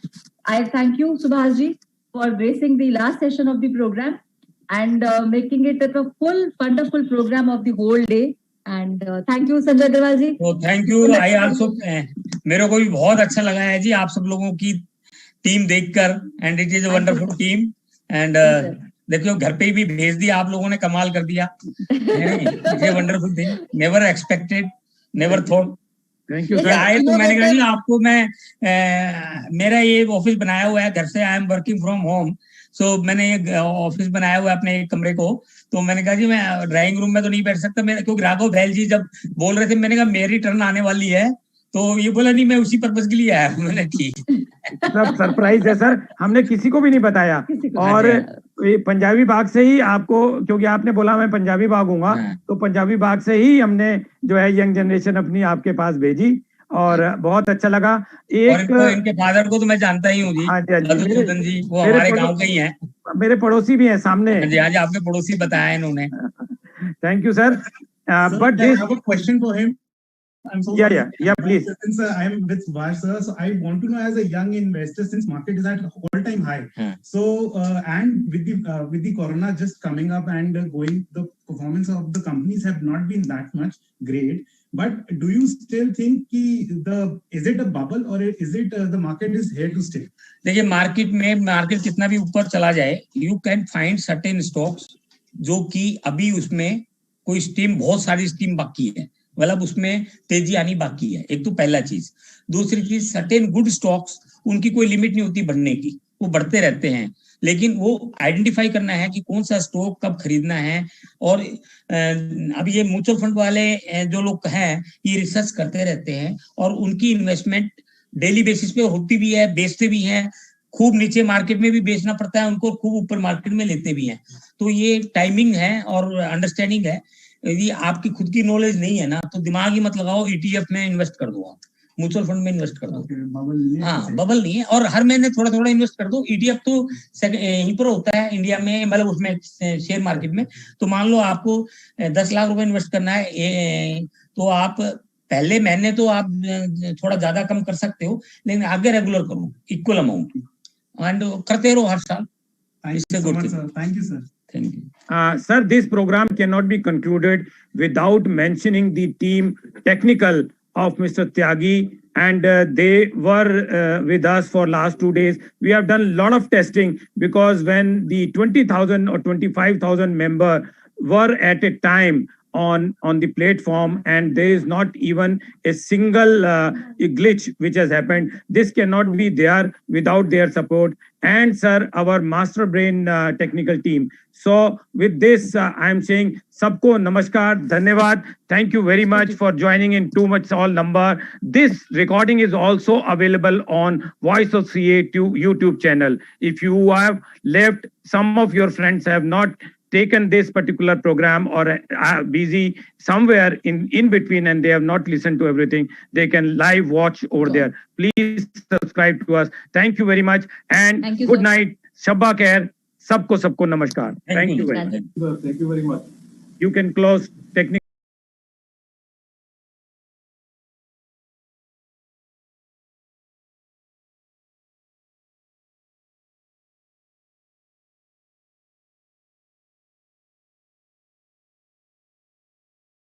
S5: I thank you, Subhash ji, for gracing the last session of the program and making it a full, wonderful program of the whole day. And thank you, Sanjay Agrawal ji.
S18: तो thank you. I also मेरे को भी बहुत अच्छा लगा है जी आप सब लोगों की टीम देखकर. And it is a wonderful team. And देखियो घर पे भी भेज दिया आप लोगों ने, कमाल कर दिया. It is wonderful thing. Never expected, never thought.
S8: Thank you sir.
S18: आए तो मैंने कहा जी आपको मैं मेरा ये ऑफिस बनाया हुआ है घर से. I am working from home. So मैंने ये ऑफिस बनाया हुआ है अपने एक कमरे को. तो मैंने कहा जी मैं ड्राइंग रूम में तो नहीं बैठ सकता मेरा, क्योंकि राघव भैल जी जब बोल रहे थे मैंने कहा मेरी टर्न आने वाली है. तो ये बोला नहीं मैं उसी पर्पस के लिए आया. मैंने ठीक
S8: सब सरप्राइज है सर, हमने किसी को भी नहीं बताया. और ये पंजाबी बाग से ही आपको, क्योंकि आपने बोला मैं पंजाबी बाग हूँगा, तो पंजाबी बाग से ही हमने जो है यंग जनरेशन अपनी आपके पास भेजी. और बहुत अच्छा लगा. एक
S18: और इनके फादर को तो मैं जानता ही हूँ जी, मधुसूदन जी. वो हमारे गांव के ही हैं,
S8: मेरे पड़ोसी भी हैं सामने.
S18: जी आज आपके पड़ोसी बताया इन्होंने.
S8: Thank you sir. But
S3: I have a question for him. I'm so
S8: yeah, please.
S3: Since I am with Vash sir, so I want to know as a young investor, since market is at all-time high, so and with the corona just coming up and going, the performance of the companies have not been that much great. But do you still think is it a bubble or is it the market is here to stay?
S18: देखिए market कितना भी ऊपर चला जाए, you can find certain stocks जो कि अभी उसमें कोई स्टीम, बहुत सारी स्टीम बाकी है, मतलब उसमें तेजी आनी बाकी है. एक तो पहला चीज. दूसरी चीज, सर्टेन गुड स्टॉक्स उनकी कोई लिमिट नहीं होती बढ़ने की, वो बढ़ते रहते हैं. लेकिन वो आइडेंटिफाई करना है कि कौन सा स्टॉक कब खरीदना है. और अब ये म्यूचुअल फंड वाले जो लोग हैं ये रिसर्च करते रहते हैं और उनकी इन्वेस्टमेंट डेली बेसिस पे होती भी है, बेचते भी हैं. खूब नीचे मार्केट में भी बेचना पड़ता है उनको, खूब ऊपर मार्केट में लेते भी हैं। तो ये टाइमिंग है और अंडरस्टैंडिंग है। यदि आपकी खुद की नॉलेज नहीं है ना तो दिमाग ही मत लगाओ, ETF में इन्वेस्ट कर दो, आप म्यूचुअल फंड में इन्वेस्ट कर दो। हाँ, बबल नहीं है, और हर महीने थोड़ा थोड़ा इन्वेस्ट कर दो। ETF तो यहीं पर होता है इंडिया में, मतलब उसमें शेयर मार्केट में। तो मान लो आपको 10 लाख रुपए इन्वेस्ट करना है, तो आप पहले महीने तो आप थोड़ा ज्यादा कम कर सकते हो, लेकिन आगे रेगुलर करो इक्वल अमाउंट, एंड करते रहो हर साल।
S3: Thank you so much, sir. Thank you, sir.
S18: Thank you.
S8: Sir, this program cannot be concluded without mentioning the team technical of Mr. Tyagi, and they were with us for last 2 days. We have done a lot of testing, because when the 20,000 or 25,000 member were at a time on the platform, and there is not even a single glitch which has happened, this cannot be there without their support. And sir, our master brain technical team. So with this, I am saying sabko namaskar, dhanyavad. Thank you very much for joining in Too Much All number. This recording is also available on Voice of CA YouTube channel. If you have left, some of your friends have not taken this particular program or are busy somewhere in between and they have not listened to everything, they can live watch over there. Please subscribe to us. Thank you very much, and good night. Shabba khair. Sabko namaskar. Thank you very much.
S9: Thank you very much.
S8: You can close technical.